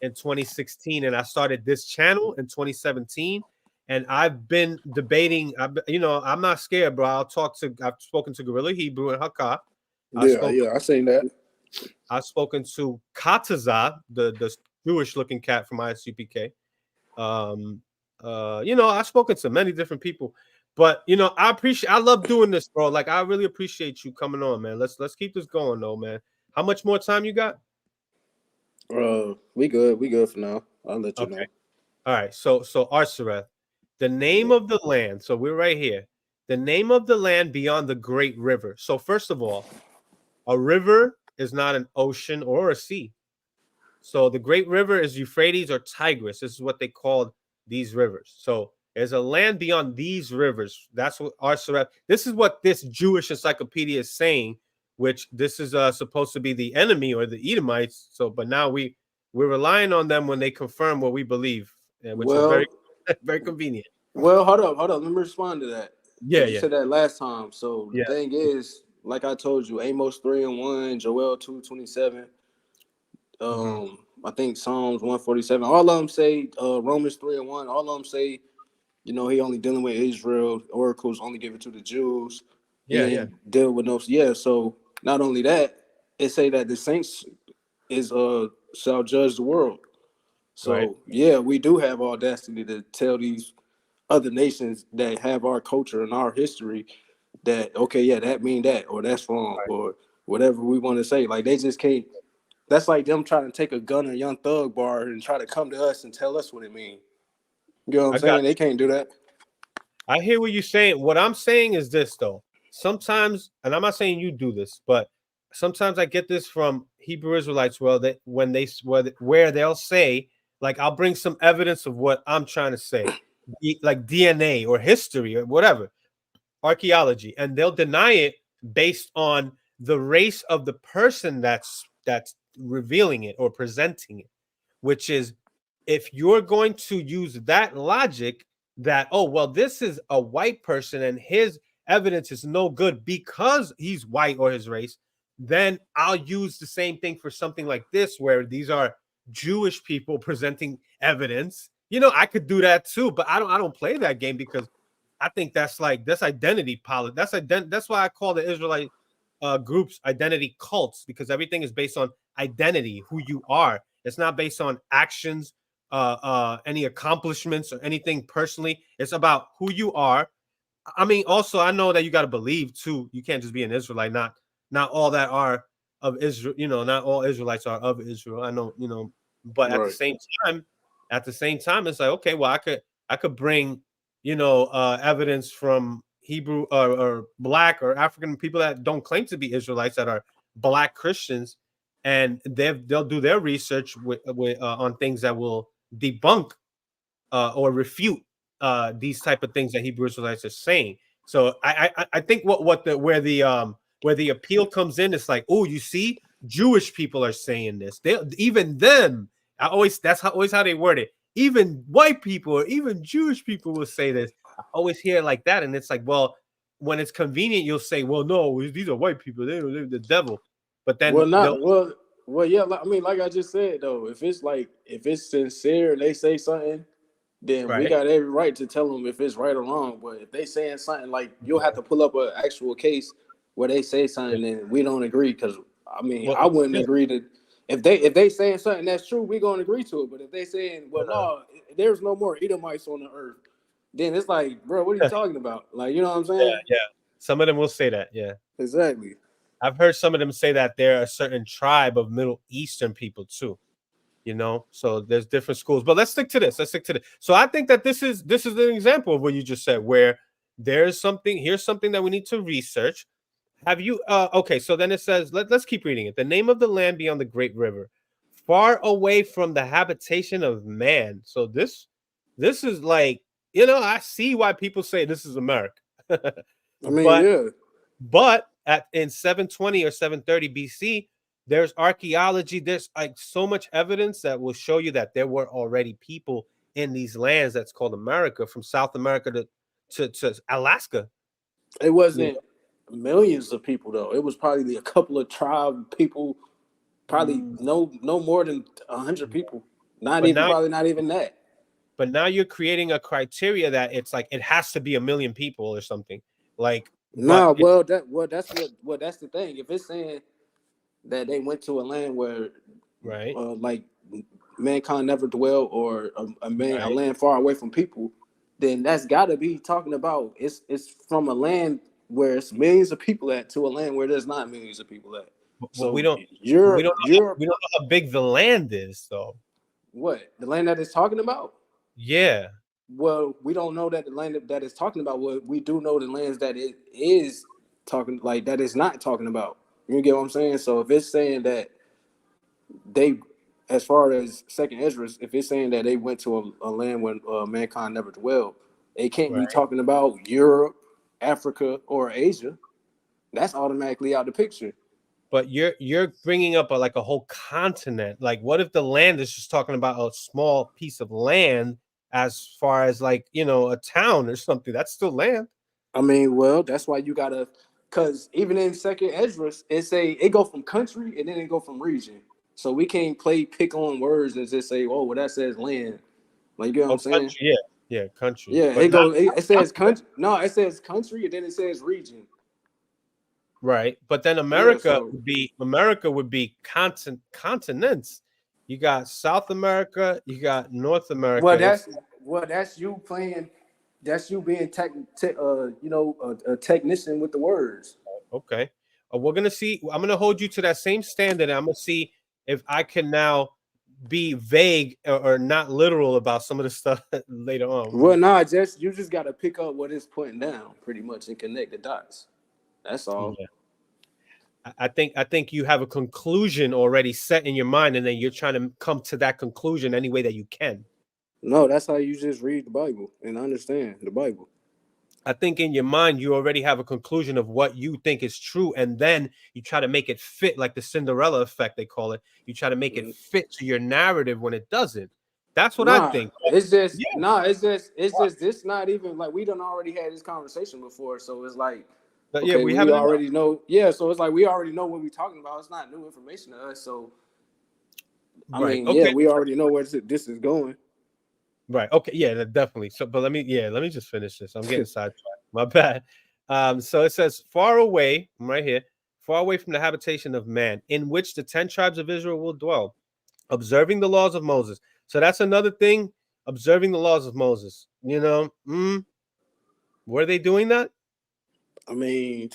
in 2016, and I started this channel in 2017. And I've been debating. I'm not scared, bro. I've spoken to Gorilla Hebrew and Hakka. I've Yeah, spoken. yeah, I seen that. I've spoken to Kataza, the Jewish looking cat from ISUPK. Um, I've spoken to many different people, but I love doing this, bro. Like I really appreciate you coming on, man. Let's keep this going, though, man. How much more time you got? We good. We good for now. I'll let you Okay. know. All right. So Arsareth, the name of the land. So we're right here. The name of the land beyond the great river. So first of all, a river is not an ocean or a sea. So the great river is Euphrates or Tigris. This is what they called these rivers. So there's a land beyond these rivers. That's what Arsareth. This is what this Jewish encyclopedia is saying, which this is supposed to be the enemy or the Edomites. So, but now we're relying on them when they confirm what we believe, which is very Well, very convenient. well, hold up. Let me respond to that Yeah, because you yeah, said that last time. So the yeah. thing is, like I told you, Amos 3:1, Joel 2:27. Mm-hmm. I think Psalms 147. All of them say Romans 3:1. All of them say, he only dealing with Israel. Oracles only given to the Jews. Yeah, He yeah. ain't deal with no. Yeah. So not only that, it say that the saints is shall judge the world. Right. So yeah, we do have audacity to tell these other nations that have our culture and our history that okay, yeah, that mean that, or that's wrong, Right. or whatever we want to say. Like they just can't. That's like them trying to take a gun or Young Thug bar and try to come to us and tell us what it means. You know what I'm I got saying? They can't do that. I hear what you're saying. What I'm saying is this though. Sometimes, and I'm not saying you do this, but sometimes I get this from Hebrew Israelites where they'll say, like, I'll bring some evidence of what I'm trying to say, like DNA or history or whatever, archaeology, and they'll deny it based on the race of the person that's revealing it or presenting it, which is, if you're going to use that logic that, oh well, this is a white person and his evidence is no good because he's white or his race, then I'll use the same thing for something like this where these are Jewish people presenting evidence. I could do that too, but I don't play that game because I think that's identity politics. That's why I call the Israelite groups identity cults, because everything is based on identity, who you are. It's not based on actions, any accomplishments or anything personally. It's about who you are. I mean, also I know that you got to believe too. You can't just be an Israelite. Not all that are of Israel. Not all Israelites are of Israel. I know. But Right. at the same time, it's like, okay, well, I could bring evidence from Hebrew or Black or African people that don't claim to be Israelites, that are Black Christians, and they'll do their research on things that will debunk or refute these type of things that Hebrew Israelites are saying. So I think where the appeal comes in, it's like, oh, you see, Jewish people are saying this. They even them. Always how they word it. Even white people or even Jewish people will say this. I always hear it like that, and it's like, well, when it's convenient, you'll say, well, no, these are white people. They're the devil. But then Well, they'll not well, yeah. I mean, like I just said though, if it's sincere and they say something, then we right. got every right to tell them if it's right or wrong. But if they saying something, like you'll have to pull up an actual case where they say Yeah. something and we don't agree. Because I mean, Well, I wouldn't yeah. agree to if they saying something that's true, we gonna agree to it. But if they saying, well, no, there's no more Edomites on the earth, then it's like, bro, what are you talking about? Like, you know what I'm Yeah, saying? yeah. Some of them will say that. Yeah. Exactly. I've heard some of them say that they're a certain tribe of Middle Eastern people too. So there's different schools. But let's stick to this. So I think that this is an example of what you just said, where here's something that we need to research. Have you okay, so then it says, let's keep reading it. The name of the land beyond the great river, far away from the habitation of man. So this is like, I see why people say this is America. I mean, but yeah. but in 720 or 730 BC, there's archaeology. There's like so much evidence that will show you that there were already people in these lands that's called America, from South America to Alaska. It You wasn't millions of people though. It was probably a couple of tribe people, probably know? no more than 100 people. Not But even now, probably not even that. you're creating a criteria that it's like it has to be a million people or something. Like, but Nah, it, that's the thing. If it's saying that they went to a land where right, like mankind never dwelled, or a right. land far away from people, then that's got to be talking about it's from a land where it's millions of people at to a land where there's not millions of people at. But we So don't you're we don't know how big the land is, though. what the land that it's talking about? Yeah, Well, we don't know that the land that it's talking about. Well, we do know the lands that it is talking, like that it's not talking about. You get what I'm saying? So if it's saying that they, as far as Second Esdras, if it's saying that they went to a land where mankind never dwelled, it can't be right. talking about Europe, Africa, or Asia. That's automatically out the picture. But you're bringing up like a whole continent. Like, what if the land is just talking about a small piece of land, as far as like, a town or something? That's still land. I mean, well, that's why you gotta, cause even in Second Esdras, it go from country and then it go from region. So we can't play pick on words and just say, oh, well, that says land. Like, you know what Oh, I'm saying? country, yeah, yeah, country, Yeah, but it not goes. It says country. No, it says country and then it says region. right. But then Yeah. So America would be continents. You got South America, you got North well, America. It's that's you playing. That's you being a technician with the words. Okay. We're gonna see. I'm gonna hold you to that same standard. I'm gonna see if I can now be vague or not literal about some of the stuff later Well, on. nah, just you just got to pick up what it's putting down, pretty much, and connect the dots. That's all. Yeah. I think you have a conclusion already set in your mind, and then you're trying to come to that conclusion any way that you can. No, that's how you just read the Bible and understand the Bible. I think in your mind you already have a conclusion of what you think is true, and then you try to make it fit, like the Cinderella effect they call it. You try to make it fit to your narrative when it doesn't. That's what I Nah, think. it's just Yeah, nah, it's just this not even like we done already had this conversation before, so it's like but yeah, okay, we have we it enough. already know. Yeah, so it's like we already know what we're talking about. It's not new information to us. So I Right. mean, yeah, Okay. we already know where this is going. Right. Okay. Yeah, definitely. So, but let me just finish this. I'm getting sidetracked. My bad. So it says, far away, I'm right here, far away from the habitation of man, in which the 10 tribes of Israel will dwell, observing the laws of Moses. So that's another thing, observing the laws of Moses. Were they doing that? I mean,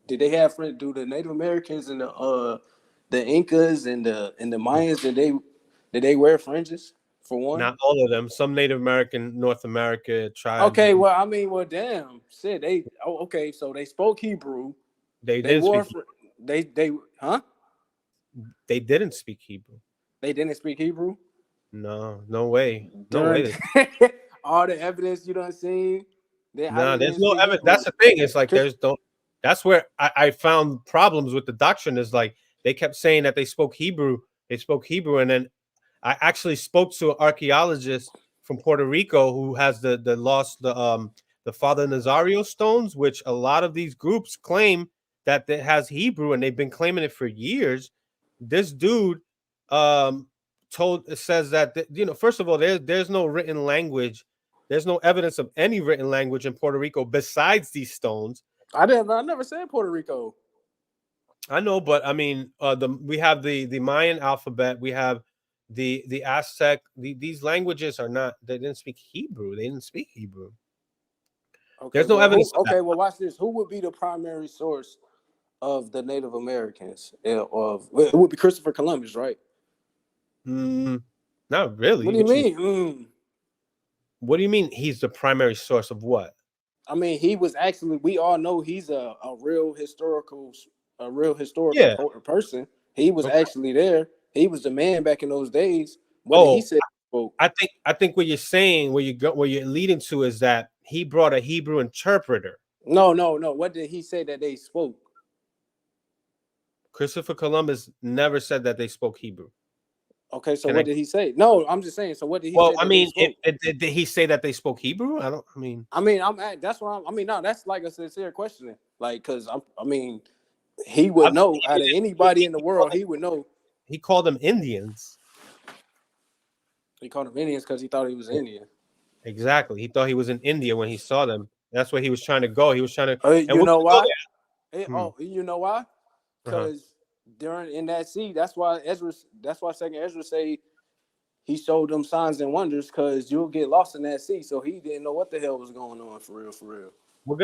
did they have friends? Do the Native Americans and the Incas and the Mayans did they wear fringes for one? Not all of them. Some Native American, North America tribes, Okay, well, I mean, well, damn, shit. Okay, so they spoke Hebrew. they They didn't wore speak. fr- they huh? They didn't speak Hebrew. They didn't speak Hebrew No, no way. No way. during all the evidence you done seen. How No, they there's didn't no speak evidence. Hebrew. That's the thing. It's like Chris- there's don't. That's where I found problems with the doctrine. Is like they kept saying that they spoke Hebrew. They spoke Hebrew, and then I actually spoke to an archaeologist from Puerto Rico who has the lost the Father Nazario stones, which a lot of these groups claim that it has Hebrew, and they've been claiming it for years. This dude um says that first of all, there's no written language, there's no evidence of any written language in Puerto Rico besides these stones. I never said Puerto Rico. I know, but I mean, we have the Mayan alphabet, we have the Aztec. These languages are not. They didn't speak Hebrew. They didn't speak Hebrew. Okay, There's no well, evidence of that. watch this. Who would be the primary source of the Native Americans? It would be Christopher Columbus, right? Not really. What do you What you? mean? What do you mean? He's the primary source of what? I mean, he was actually. We all know he's a real historical Yeah. person. He was Okay. actually there. He was the man back in those days. What did he Oh, say? Well, I think what you're saying, where you're leading to, is that he brought a Hebrew interpreter. no. What did he say that they spoke? Christopher Columbus never said that they spoke Hebrew. Okay, so Can what I? did he say? No, I'm just saying. So what did he Well, say I that they mean, spoke? did he say that they spoke Hebrew? I don't. I mean, That's what I mean. No, that's like a sincere question. Like, cause I mean, he would I, know out of anybody in the world. He would know. he called them Indians. He called them Indians because he thought he was Indian. Exactly. He thought he was in India when he saw them. That's where he was trying to go. He was trying to, and You we're know gonna go why? there. You know why? Uh-huh. Because during in that sea, that's why Second Ezra say he showed them signs and wonders because you'll get lost in that sea. So he didn't know what the hell was going on for real, for real. We're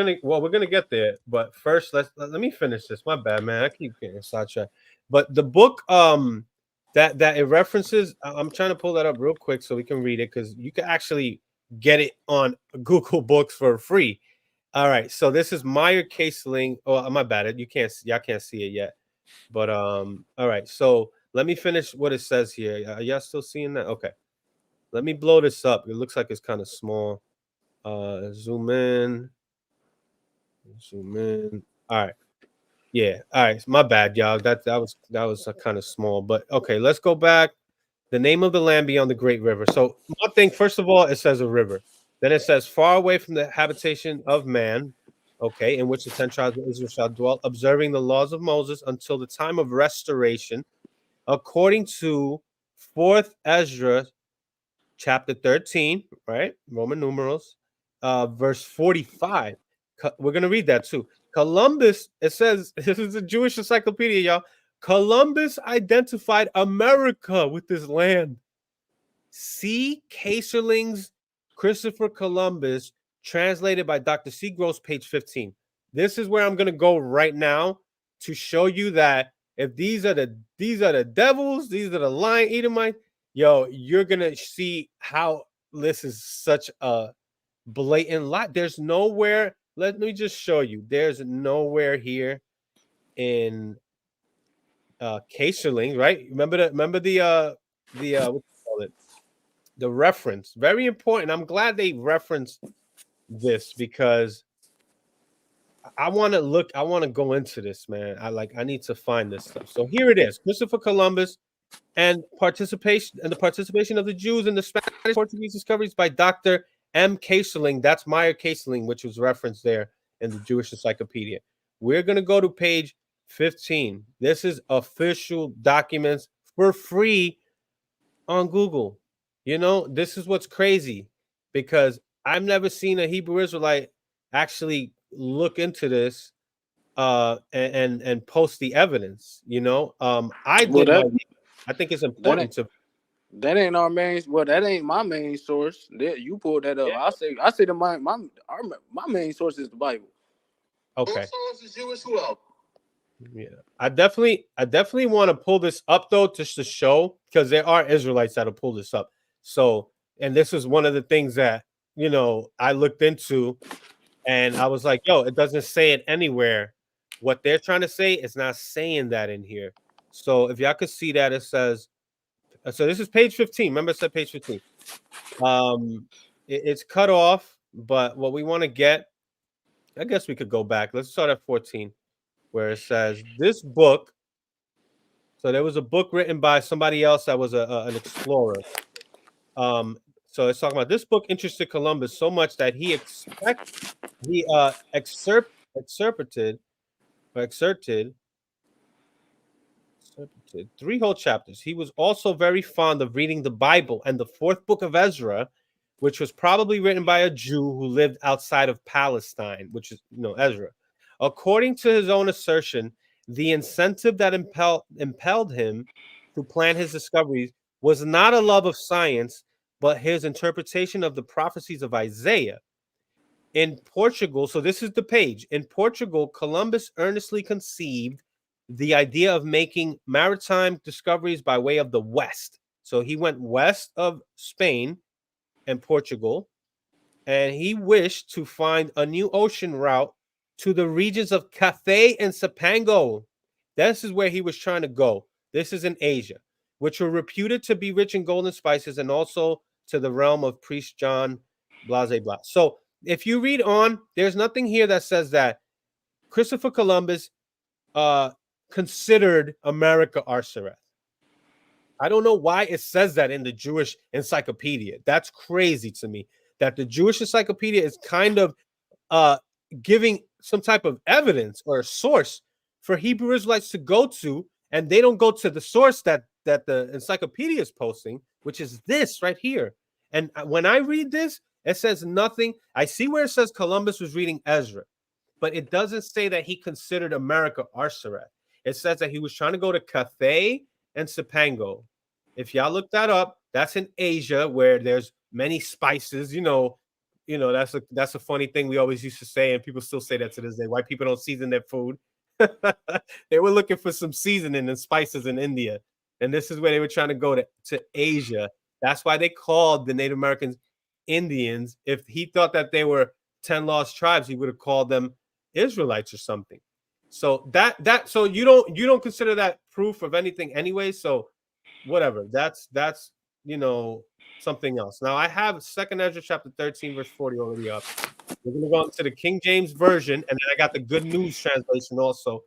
gonna get there, but first let me finish this. My bad, man. I keep getting sidetracked. But the book that it references, I'm trying to pull that up real quick so we can read it, because you can actually get it on Google Books for free. All right, so this is Meyer Kaseling. Oh, my bad. Y'all can't see it yet. But all right, so let me finish what it says here. Are y'all still seeing that? Okay. Let me blow this up. It looks like it's kind of small. Zoom in. Zoom in. All right. Yeah. All right. My bad, y'all. That was kind of small. But okay, let's go back. The name of the land beyond the great river. So one thing, first of all, it says a river. Then it says far away from the habitation of man. Okay, in which the 10 tribes of Israel shall dwell, observing the laws of Moses until the time of restoration, according to fourth Ezra chapter 13, right? Roman numerals, verse 45. We're going to read that too. Columbus, it says, this is a Jewish encyclopedia, y'all. Columbus identified America with this land. See Kaserling's Christopher Columbus, translated by Dr. C. Gross, page 15. This is where I'm going to go right now to show you that if these are the devils, these are the lion Edomites, yo, you're going to see how this is such a blatant lie. There's nowhere, let me just show you. There's nowhere here in Caserling, right? Remember the what do you call it? The reference. Very important. I'm glad they referenced this because I want to go into this, man. I need to find this stuff. So here it is. Christopher Columbus and the participation of the Jews in the Spanish Portuguese discoveries by Dr. M. Caserling. That's Meyer Caserling, which was referenced there in the Jewish Encyclopedia. We're going to go to page 15. This is official documents for free on Google. You know, this is what's crazy because I've never seen a Hebrew Israelite actually look into this and post the evidence. You know, I did my. I think it's important to. That ain't our main. Well, that ain't my main source. That you pulled that up. Yeah. I say my main source is the Bible. Okay. Yeah, I definitely want to pull this up though, just to show because there are Israelites that'll pull this up. So, and this is one of the things that I looked into, and I was like, yo, it doesn't say it anywhere. What they're trying to say is not saying that in here. So if y'all could see that, it says. So this is page 15. Remember, it said page 15. It's cut off, but what we want to get, I guess we could go back. Let's start at 14, where it says this book. So there was a book written by somebody else that was an explorer. So it's talking about this book interested Columbus so much that he excerpted 3 whole chapters. He was also very fond of reading the Bible and the 4th book of Ezra, which was probably written by a Jew who lived outside of Palestine, which is Ezra. According to his own assertion, the incentive that impelled him to plan his discoveries was not a love of science, but his interpretation of the prophecies of Isaiah. In Portugal, so this is the page. In Portugal, Columbus earnestly conceived the idea of making maritime discoveries by way of the west. So he went west of Spain and Portugal, and he wished to find a new ocean route to the regions of Cathay and Cipango. This is where he was trying to go. This is in Asia, which were reputed to be rich in gold and spices, and also to the realm of priest John, blah, blah, blah. So if you read on, there's nothing here that says that Christopher Columbus considered America Arsaret. I don't know why it says that in the Jewish Encyclopedia. That's crazy to me, that the Jewish Encyclopedia is kind of giving some type of evidence or a source for Hebrew Israelites to go to, and they don't go to the source that the encyclopedia is posting, which is this right here. And when I read this, it says nothing. I see where it says Columbus was reading Ezra, but it doesn't say that he considered America Arsaret. It says that he was trying to go to Cathay and Cipango. If y'all look that up, that's in Asia where there's many spices. That's a funny thing we always used to say, and people still say that to this day. White people don't season their food. They were looking for some seasoning and spices in India, and this is where they were trying to go to Asia. That's why they called the Native Americans Indians. If he thought that they were 10 lost tribes, he would have called them Israelites or something. So so you don't consider that proof of anything anyway. So whatever. That's something else. Now I have 2nd Ezra chapter 13 verse 40 already up. We're gonna go into the King James version, and then I got the Good News translation also,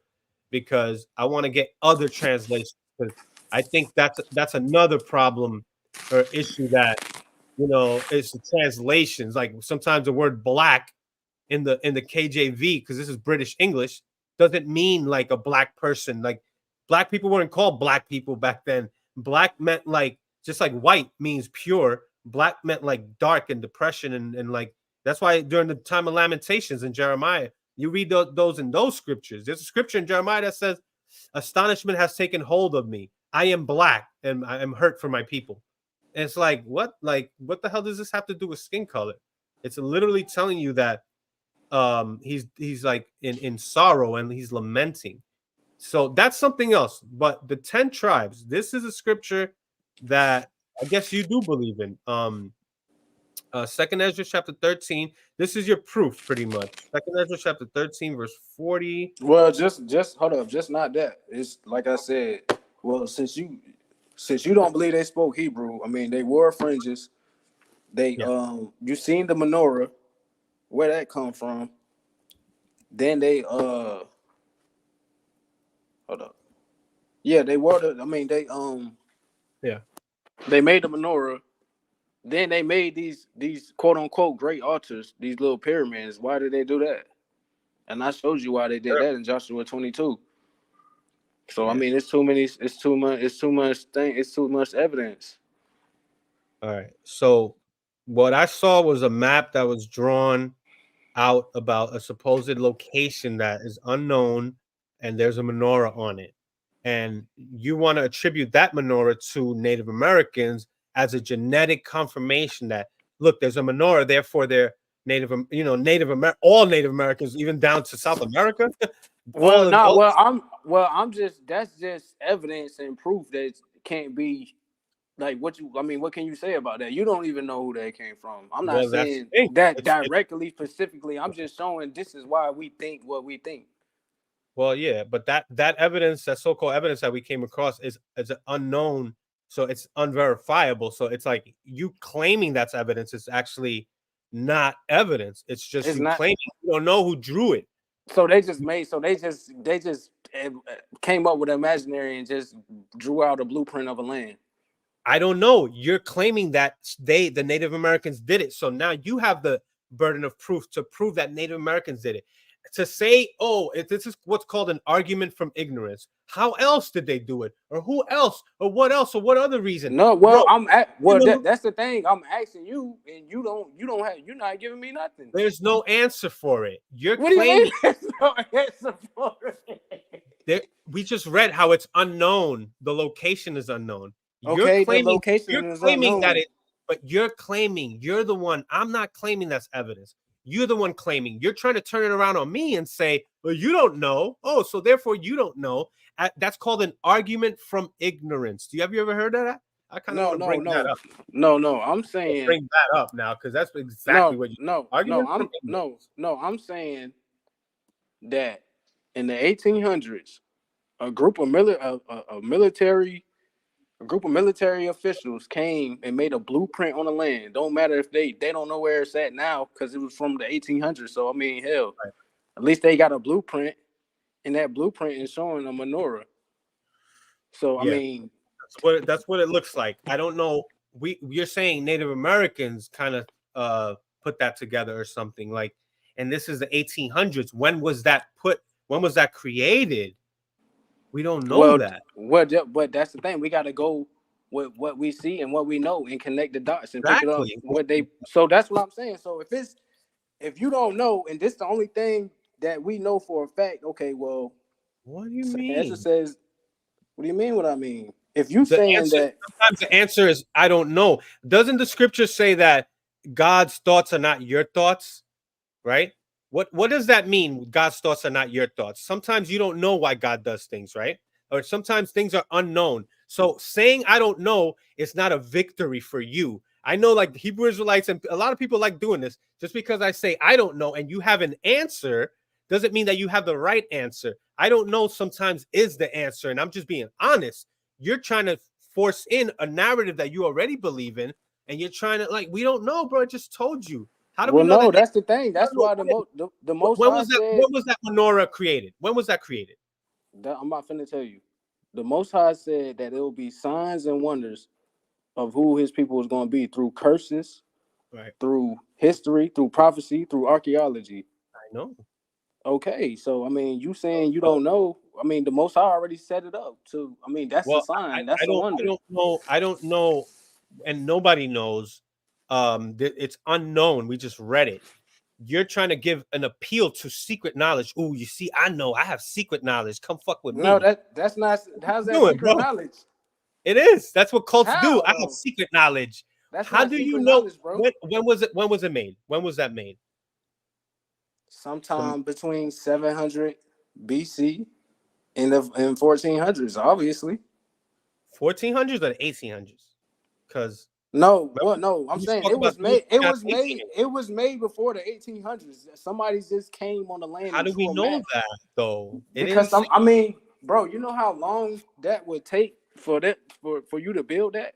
because I want to get other translations, because I think that's another problem or issue that it's the translations. Like sometimes the word black in the KJV, because this is British English, doesn't mean like a black person. Like black people weren't called black people back then. Black meant like just like white means pure. Black meant like dark and depression and like that's why during the time of Lamentations in Jeremiah, you read those in those scriptures. There's a scripture in Jeremiah that says, "Astonishment has taken hold of me. I am black and I am hurt for my people." And it's like, what the hell does this have to do with skin color? It's literally telling you that he's like in sorrow and he's lamenting. So that's something else. But the 10 tribes, this is a scripture that I guess you do believe in. Second Ezra chapter 13. This is your proof, pretty much. Second Ezra chapter 13, verse 40. Well, just hold up, just not that. It's like I said. Well, since you don't believe they spoke Hebrew, I mean they wore fringes. They Yeah. you seen the menorah, where that come from? Then they hold up. Yeah, they wore the. I mean they Yeah. they made the menorah. Then they made these quote unquote great altars, these little pyramids. Why did they do that? And I showed you why they did that in Joshua 22. So Yeah. I mean, it's too many. It's too much. It's too much thing. It's too much evidence. All right. So what I saw was a map that was drawn out about a supposed location that is unknown, and there's a menorah on it. And you want to attribute that menorah to Native Americans as a genetic confirmation that, look, there's a menorah, therefore they're Native, all Native Americans, even down to South America. I'm just that's just evidence and proof that it can't be like what can you say about that? You don't even know who that came from. I'm not Well, that's saying the thing. that directly, specifically. I'm just showing this is why we think what we think. Well, yeah, but that evidence, that so-called evidence that we came across is unknown, so it's unverifiable. So it's like you claiming that's evidence is actually not evidence. It's just It's you not. claiming you don't know who drew it. So they just came up with imaginary and just drew out a blueprint of a land. I don't know. You're claiming that the Native Americans did it. So now you have the burden of proof to prove that Native Americans did it. To say, oh, this is what's called an argument from ignorance. How else did they do it? Or who else? Or what else? Or what other reason? No, well, Bro, that's the thing. I'm asking you, and you're not giving me nothing. There's no answer for it. You're What do you claiming mean there's no answer for it? we just read how it's unknown. The location is unknown. Okay, the location is unknown. That but you're claiming you're the one. I'm not claiming that's evidence. You're the one claiming. You're trying to turn it around on me and say, well, you don't know. Oh, so therefore you don't know. That's called an argument from ignorance. Have you ever heard of that? I kind of want to bring that up. No. I'm saying bring that up now because that's exactly what you. I'm saying that in the 1800s, a group of military officials came and made a blueprint on the land. Don't matter if they don't know where it's at now because it was from the 1800s. So I mean, hell, right. At least they got a blueprint, and that blueprint is showing a menorah. So yeah. I mean, that's what it looks like. I don't know. You're saying Native Americans kind of put that together or something like, and this is the 1800s. When was that created? We don't know that. But that's the thing. We got to go with what we see and what we know and connect the dots and pick it up. So that's what I'm saying. So if you don't know, and this is the only thing that we know for a fact, okay, well, what do you mean? Ezra says, what do you mean? What I mean? If you saying that sometimes the answer is I don't know. Doesn't the scripture say that God's thoughts are not your thoughts? Right? What does that mean? God's thoughts are not your thoughts. Sometimes you don't know why God does things, right? Or sometimes things are unknown. So saying I don't know is not a victory for you. I know like Hebrew Israelites and a lot of people like doing this. Just because I say I don't know and you have an answer doesn't mean that you have the right answer. I don't know sometimes is the answer. And I'm just being honest. You're trying to force in a narrative that you already believe in. And you're trying to we don't know, bro. I just told you. How do we know that's the thing. That's why the most. When was that menorah created? When was that created? I'm about finna tell you. The Most High said that it will be signs and wonders of who His people was going to be through curses, right? Through history, through prophecy, through archaeology. I know. Okay, so I mean, you saying you don't know? I mean, the Most High already set it up. So I mean, that's a sign. That's a wonder. I don't know, and nobody knows. It's unknown. We just read it. You're trying to give an appeal to secret knowledge. Ooh, you see, I know. I have secret knowledge. Come fuck with me. No, that's not. How's that secret knowledge? It is. That's what cults do. How I have though? secret knowledge. That's How not do you secret know knowledge, bro. when was it? When was it made? When was that made? Sometime between 700 BC and the 1400s, obviously. 1400s or 1800s? Because No, well, no, I'm you saying talk it about was Jewish made. It past was made. 1800s. It was made before the 1800s. Somebody just came on the land How and do we drew a know map. that though? It didn't Because say. I mean, bro, you know how long that would take for that for you to build that,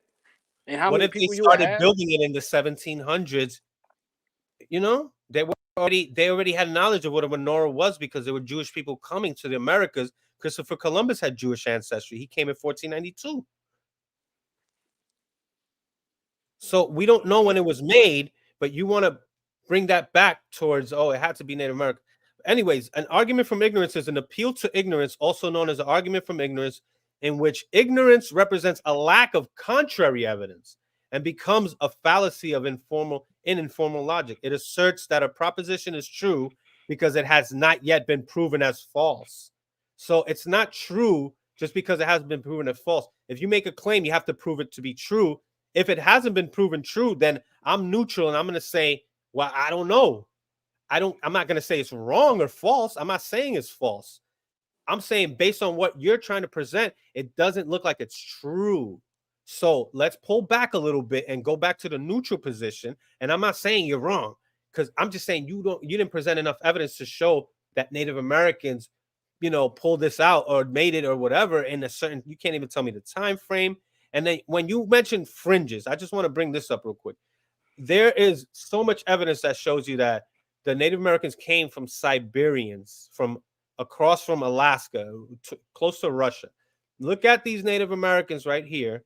and how What many if they people you would started have. building it in the 1700s? You know, they already had knowledge of what a menorah was because there were Jewish people coming to the Americas. Christopher Columbus had Jewish ancestry. He came in 1492. So we don't know when it was made, but you want to bring that back towards, oh, it had to be Native American. Anyways, an argument from ignorance is an appeal to ignorance, also known as an argument from ignorance, in which ignorance represents a lack of contrary evidence and becomes a fallacy of informal logic. It asserts that a proposition is true because it has not yet been proven as false. So it's not true just because it hasn't been proven as false. If you make a claim, you have to prove it to be true. If it hasn't been proven true, then I'm neutral and I'm going to say, well, I don't know. I'm not going to say it's wrong or false. I'm not saying it's false. I'm saying based on what you're trying to present, it doesn't look like it's true. So let's pull back a little bit and go back to the neutral position. And I'm not saying you're wrong, because I'm just saying you didn't present enough evidence to show that Native Americans, pulled this out or made it or whatever in a certain. You can't even tell me the time frame. And then when you mentioned fringes, I just want to bring this up real quick. There is so much evidence that shows you that the Native Americans came from Siberians, from across from Alaska, close to Russia. Look at these Native Americans right here,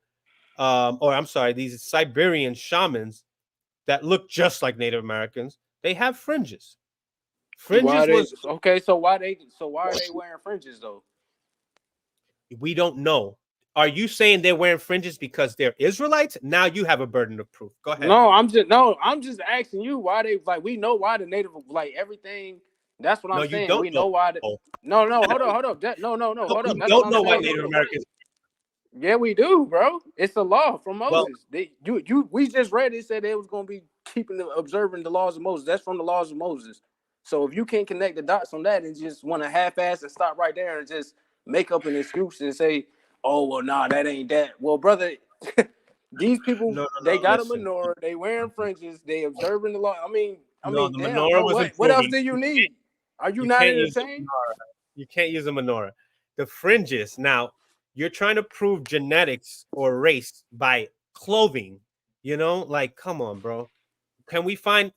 or I'm sorry, these Siberian shamans that look just like Native Americans. They have fringes. Why Fringes they was okay? So why are they wearing fringes though? we don't know. Are you saying they're wearing fringes because they're Israelites? Now you have a burden of proof. Go ahead. No, I'm just asking you why they like. We know why the native like everything. That's what No, I'm you saying. don't We know. know why. No, hold up. No, Hold up. you That's what don't I'm know why saying. Native Americans. Yeah, we do, bro. It's the law from Well, Moses. We just read it. Said they was gonna be observing the laws of Moses. That's from the laws of Moses. So if you can't connect the dots on that and just want to half-ass and stop right there and just make up an excuse and say, "Oh well, nah, that ain't that." Well, brother, these people no. they got a Listen, menorah. They wearing fringes. They observing the law. I no, mean, the damn, menorah bro. was What else improving. do you need? Are you You not can't use the entertained? menorah. You can't use a menorah. The fringes. Now, you're trying to prove genetics or race by clothing. Like, come on, bro. Can we find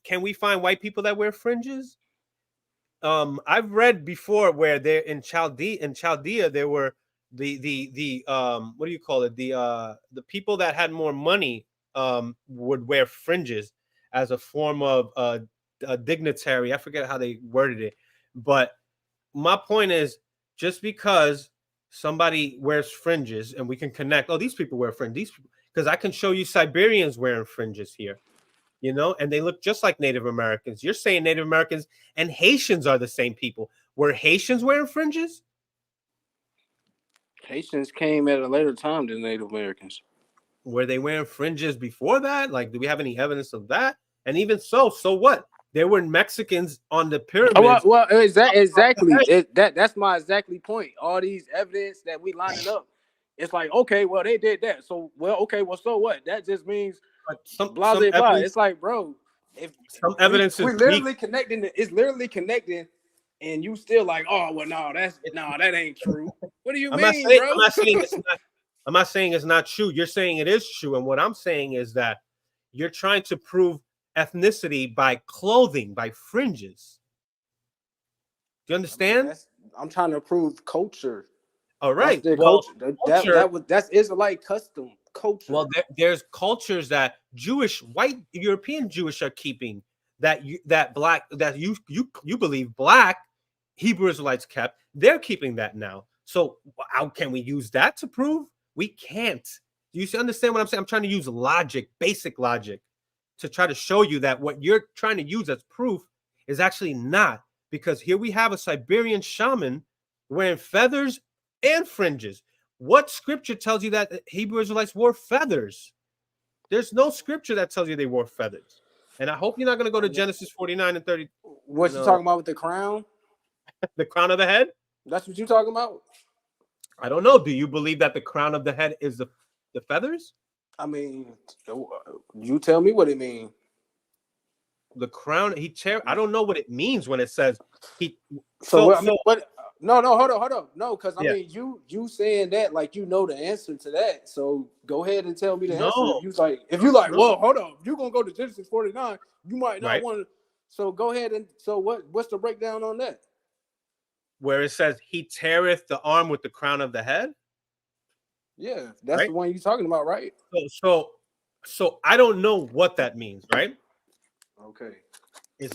white people that wear fringes? I've read before where they're in Chaldea there were the what do you call it, the people that had more money would wear fringes as a form of a dignitary. I forget how they worded it, but my point is, just because somebody wears fringes and we can connect, oh, these people wear fringes, these people, because I can show you Siberians wearing fringes here, and they look just like Native Americans. You're saying Native Americans and Haitians are the same people. Were Haitians wearing fringes? Haitians came at a later time than Native Americans. Were they wearing fringes before that? Like, do we have any evidence of that? And even so what? There were Mexicans on the Well, pyramids. well, exactly. That's my exactly point. All these evidence that we lining up, it's like, okay, well, they did that. So, well, okay, well, so what? That just means But some blah some blah blah. evidence It's like, bro, if some we evidence is we weak. literally connecting, it's literally connecting, and you still like, oh, well, that ain't true. What do you I'm not mean, saying bro? I'm not saying it's not. I'm not saying it's not true. You're saying it is true, and what I'm saying is that you're trying to prove ethnicity by clothing, by fringes. Do you I mean, understand? I'm trying to prove culture. All That's right. their Well, culture. culture. That's Israelite custom culture. Well, there's cultures that white European Jewish are keeping that you believe black Hebrew Israelites kept. They're keeping that now. So how can we use that to prove? We can't. Do you understand what I'm saying? I'm trying to use logic, basic logic, to try to show you that what you're trying to use as proof is actually not. Because here we have a Siberian shaman wearing feathers and fringes. What scripture tells you that Hebrew Israelites wore feathers? There's no scripture that tells you they wore feathers. And I hope you're not going to go to Genesis 49 and 30. What you talking about with the crown? The crown of the head? That's what you talking about? I don't know. Do you believe that the crown of the head is the feathers? I mean, you tell me what it means. The crown, I don't know what it means when it says he. So what? No, hold on. No, because I mean, you saying that like you know the answer to that. So go ahead and tell me the answer. If you like, well, hold on, you're gonna go to Genesis 49. You might not want to. So go ahead and what's the breakdown on that? Where it says he teareth the arm with the crown of the head. Yeah, that's the one you're talking about, right? So I don't know what that means, right? Okay. Is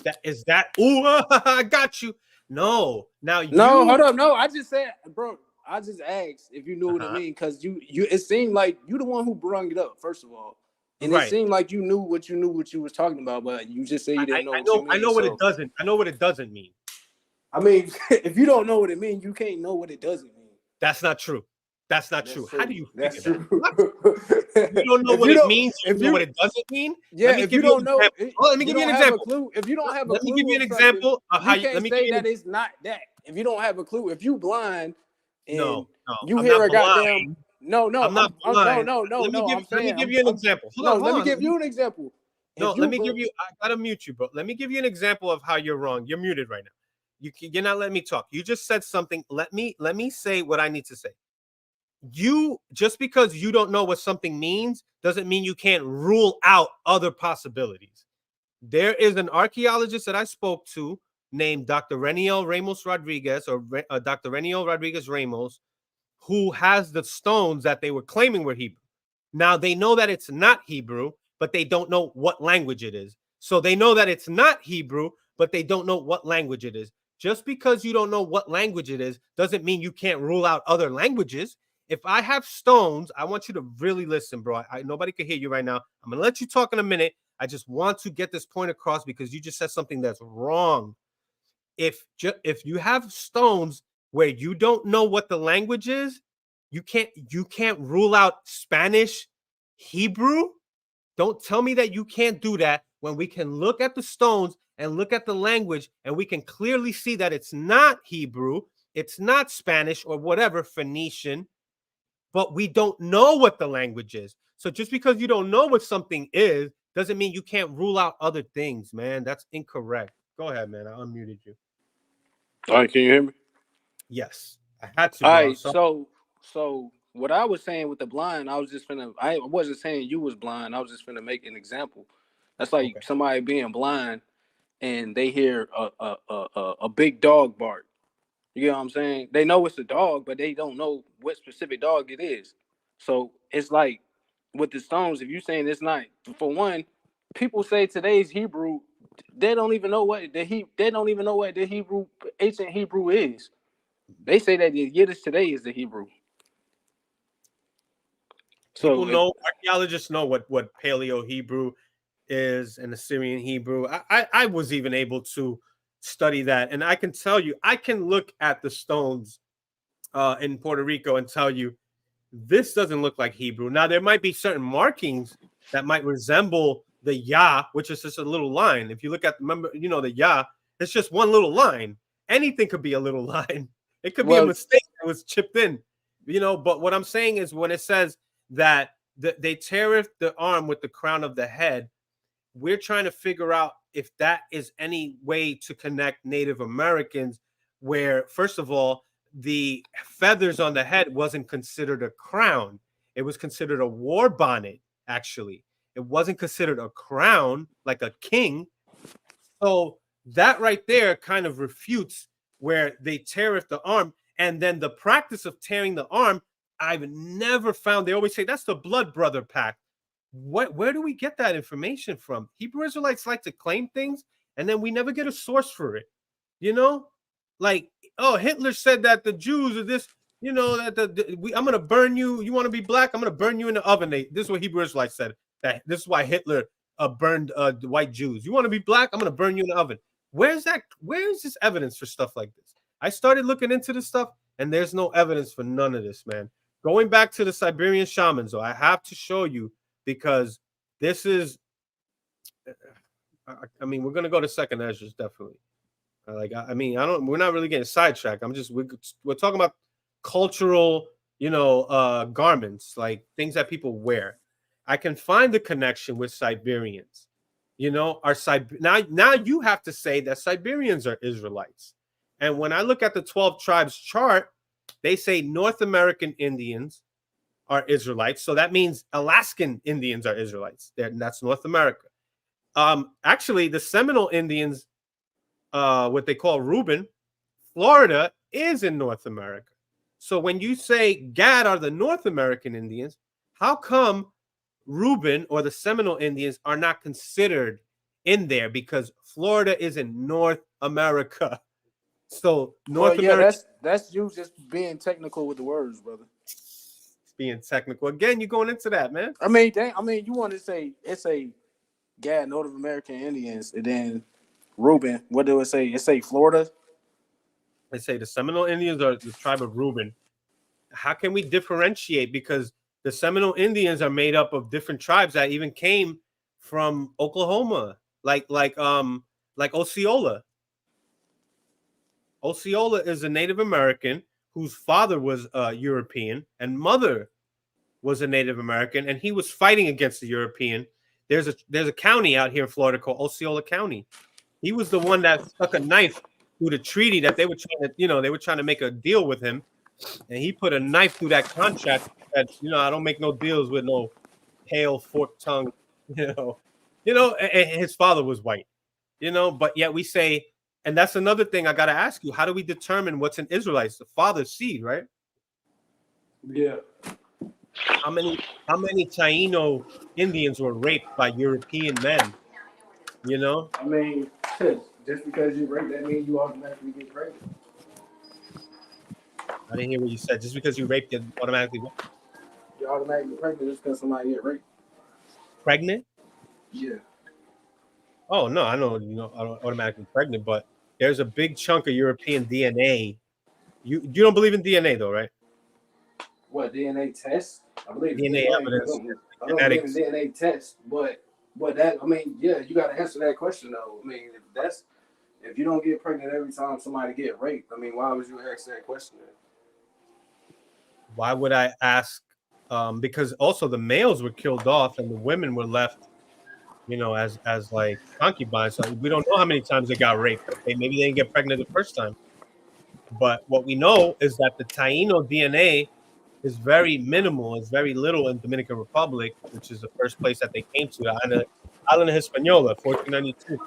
that? Ooh, I got you. No. Now hold up. No, I just said, bro. I just asked if you knew what it mean because you. It seemed like you the one who brought it up first of all, and it seemed like you knew what you was talking about, but you just said you didn't know. I know what it doesn't. I know what it doesn't mean. I mean, if you don't know what it means, you can't know what it doesn't mean. That's not true. That's not true. How do you That's true. That? You don't know what it means. You know what it doesn't mean. Yeah, if you don't know, let me give you an example. If you don't have a clue, let me give you an example of how you can't say that it's not that. If you don't have a clue, if you blind and you I'm hear not a goddamn I'm not blind. No. Let me give you an example. Let me give you an example. No, let me give you. I gotta mute you, bro. Let me give you an example of how you're wrong. You're muted right now. You're not letting me talk. You just said something. Let me say what I need to say. You just because you don't know what something means doesn't mean you can't rule out other possibilities. There is an archaeologist that I spoke to named Dr. Reniel Ramos Rodriguez or Dr. Reniel Rodriguez Ramos, who has the stones that they were claiming were Hebrew. Now they know that it's not Hebrew, but they don't know what language it is. So they know that it's not Hebrew, but they don't know what language it is. Just because you don't know what language it is doesn't mean you can't rule out other languages. If I have stones, I want you to really listen, bro. Nobody can hear you right now. I'm going to let you talk in a minute. I just want to get this point across because you just said something that's wrong. If you have stones where you don't know what the language is, you can't rule out Spanish, Hebrew. Don't tell me that you can't do that when we can look at the stones and look at the language and we can clearly see that it's not Hebrew, it's not Spanish or whatever, Phoenician, but we don't know what the language is. So just because you don't know what something is doesn't mean you can't rule out other things, man. That's incorrect. Go ahead, man. I unmuted you. All right, can you hear me? Yes, I had to. All right, so what I was saying with the blind, I wasn't saying you was blind. I was just finna make an example. That's like somebody being blind and they hear a big dog bark. You know what I'm saying? They know it's a dog, but they don't know what specific dog it is. So it's like with the stones, if you're saying it's not, for one, people say today's Hebrew, they don't even know what the Hebrew, ancient Hebrew is. They say that the Yiddish today is the Hebrew. People know, archaeologists know what Paleo Hebrew is and Assyrian Hebrew. I was even able to study that, and I can tell you, I can look at the stones in Puerto Rico and tell you this doesn't look like Hebrew. Now there might be certain markings that might resemble the Yah, which is just a little line. If you look at, remember, the Yah, it's just one little line. Anything could be a little line. It could be a mistake that was chipped in, But what I'm saying is when it says that they teareth the arm with the crown of the head, we're trying to figure out if that is any way to connect Native Americans, where, first of all, the feathers on the head wasn't considered a crown. It was considered a war bonnet, actually. It wasn't considered a crown like a king. So that right there kind of refutes where they teareth the arm. And then the practice of tearing the arm, I've never found. They always say that's the blood brother pact. Where do we get that information from? Hebrew Israelites like to claim things, and then we never get a source for it. Like, oh, Hitler said that the Jews are this. I'm gonna burn you. You want to be black? I'm gonna burn you in the oven. This is what Hebrew Israelites said. That this is why Hitler burned the white Jews. You want to be black? I'm gonna burn you in the oven. Where's this evidence for stuff like this? I started looking into this stuff, and there's no evidence for none of this, man. going back to the Siberian shamans, though, I have to show you because this is. I mean, we're gonna go to second Esdras definitely. I mean, I don't. We're not really getting sidetracked. We're talking about cultural, garments, like things that people wear. I can find the connection with Siberians. Now you have to say that Siberians are Israelites. And when I look at the 12 tribes chart, they say North American Indians are Israelites. So that means Alaskan Indians are Israelites. That's North America. Actually, the Seminole Indians, what they call Reuben, Florida is in North America. So when you say Gad are the North American Indians, how come Reuben or the Seminole Indians are not considered in there? Because Florida is in North America. So North America. That's you just being technical with the words, brother. Being technical again, you're going into that, man. I mean, you want to say it's a Gad Native American Indians, and then Reuben. What do it say? It say Florida. They say the Seminole Indians are the tribe of Reuben. How can we differentiate? Because the Seminole Indians are made up of different tribes that even came from Oklahoma, like Osceola. Osceola is a Native American whose father was European and mother was a Native American, and he was fighting against the European. There's a county out here in Florida called Osceola County. He was the one that stuck a knife through the treaty that they were trying to make a deal with him, and he put a knife through that contract that I don't make no deals with no pale forked tongue, and his father was white, but yet we say, and that's another thing I got to ask you, how do we determine what's an Israelite? It's the father's seed, right? Yeah. How many Taino Indians were raped by European men? I mean, just because you rape, that means you automatically get pregnant. I didn't hear what you said. Just because you raped, you automatically what? You're automatically pregnant just because somebody get raped. Pregnant? Yeah. Oh no, I know automatically pregnant, but there's a big chunk of European DNA. You don't believe in DNA though, right? What, DNA test? I believe DNA evidence. I don't believe in DNA test, but that, I mean, yeah, you got to answer that question though. I mean, if you don't get pregnant every time somebody get raped, I mean, why would you ask that question then? Why would I ask? Because also the males were killed off and the women were left, as like concubines. So we don't know how many times they got raped. Okay, maybe they didn't get pregnant the first time. But what we know is that the Taino DNA is very minimal. It's very little in Dominican Republic, which is the first place that they came to, the island of Hispaniola, 1492.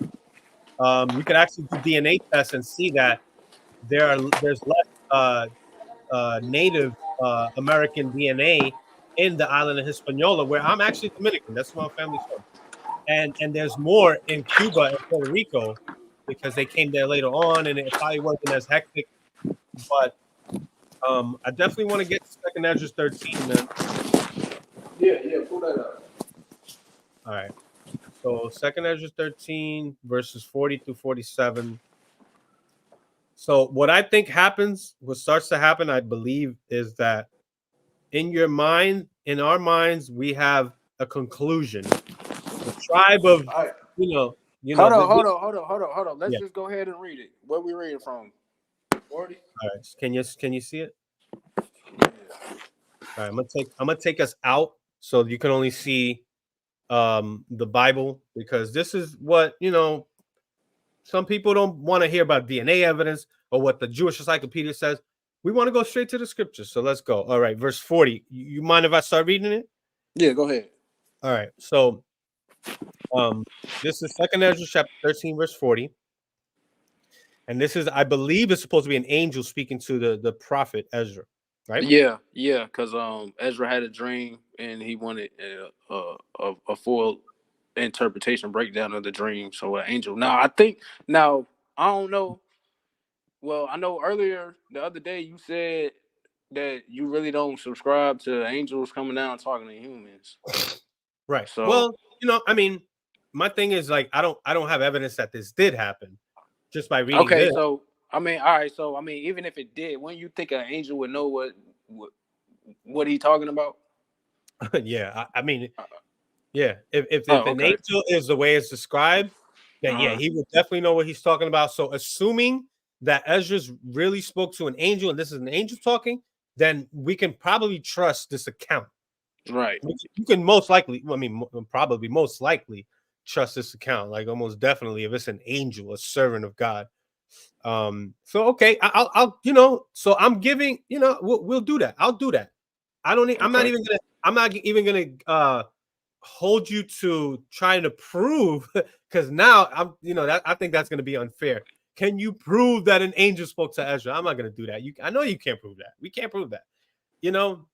You can actually do DNA tests and see that there's less Native American DNA in the island of Hispaniola, where I'm actually Dominican. That's where my family's from. And there's more in Cuba and Puerto Rico because they came there later on, and it probably wasn't as hectic. But I definitely want to get to second Esdras 13, man. Yeah, pull that up. All right. So second Esdras 13, verses 40 through 47. So what I think happens, what starts to happen, I believe, is that in your mind, in our minds, we have a conclusion. The tribe of, right. Hold on. Let's just go ahead and read it. Where we reading from? 40. All right. Can you see it? Yeah. All right. I'm gonna take us out so you can only see the Bible, because this is what some people don't want to hear about DNA evidence or what the Jewish Encyclopedia says. We want to go straight to the scriptures. So let's go. All right, verse 40. You mind if I start reading it? Yeah, go ahead. All right. So this is second Esdras chapter 13, verse 40. And this is, I believe, it's supposed to be an angel speaking to the prophet Ezra, right? Yeah, because Ezra had a dream and he wanted a full interpretation breakdown of the dream. So an angel. Now I don't know. Well, I know earlier the other day you said that you really don't subscribe to angels coming down and talking to humans. Right. So, well, I mean, my thing is, like, I don't have evidence that this did happen just by reading this. So I mean, all right. So I mean, even if it did, when you think an angel would know what he talking about? Yeah, I mean, yeah. If Oh, an okay. angel is the way it's described, then yeah, he would definitely know what he's talking about. So assuming that Esdras really spoke to an angel and this is an angel talking, then we can probably trust this account. Right. You can most likely, I mean, probably most likely trust this account, like almost definitely if it's an angel, a servant of God. So okay, I'll so I'm giving, we'll do that. I'll do that. I don't need, Okay. I'm not even gonna hold you to trying to prove because now that I think that's gonna be unfair. Can you prove that an angel spoke to Ezra? I'm not gonna do that. I know you can't prove that. We can't prove that,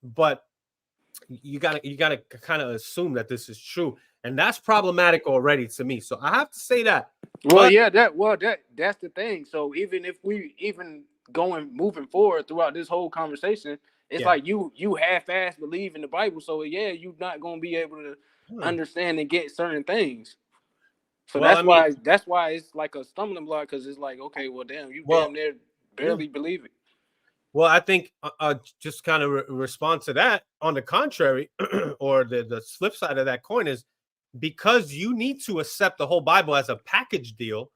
but you gotta kind of assume that this is true, and that's problematic already to me. So I have to say that. Well, But yeah, that's the thing. So even if we moving forward throughout this whole conversation, it's yeah, like you half-ass believe in the Bible. So yeah, you're not gonna be able to understand and get certain things. So well, I mean, that's why it's like a stumbling block, because it's like, okay, well, damn, you well, damn near yeah. barely believe it. Well, I think just kind of respond to that. On the contrary, or the flip side of that coin is because you need to accept the whole Bible as a package deal,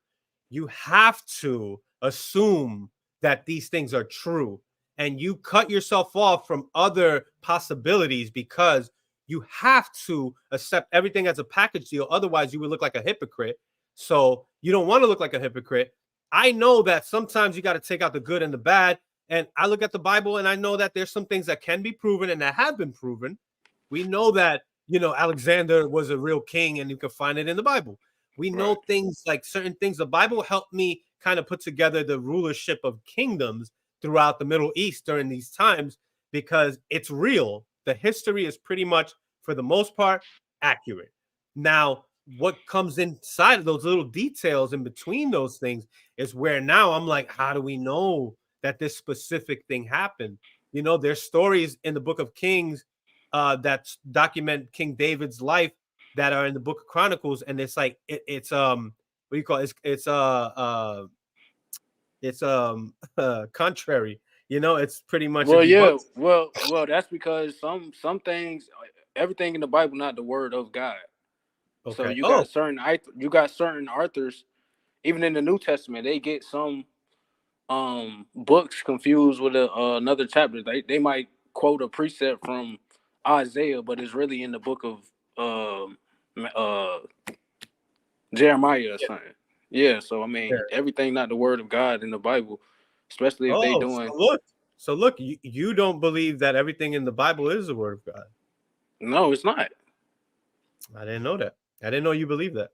you have to assume that these things are true. And you cut yourself off from other possibilities because you have to accept everything as a package deal. Otherwise, you would look like a hypocrite. So you don't want to look like a hypocrite. I know that sometimes you got to take out the good and the bad. And I look at the Bible and I know that there's some things that can be proven and that have been proven. We know that, Alexander was a real king and you can find it in the Bible. We know Right. things like certain things. The Bible helped me kind of put together the rulership of kingdoms throughout the Middle East during these times because it's real. The history is pretty much, for the most part, accurate. Now, what comes inside of those little details in between those things is where now I'm like, how do we know that this specific thing happened? There's stories in the Book of Kings that document King David's life that are in the Book of Chronicles, and it's like it's what do you call it? It's contrary. It's pretty much it Well, yeah. debunks. Well, that's because some things, everything in the Bible, not the word of God. So Okay. Oh, you got certain authors, even in the New Testament, they get some books confused with another chapter. They might quote a precept from Isaiah, but it's really in the book of Jeremiah or yeah, something. Yeah, so I yeah. mean, everything not the word of God in the Bible, especially if they Oh, doing. so look, you don't believe that everything in the Bible is the word of God. No, it's not. I didn't know that. I didn't know you believe that.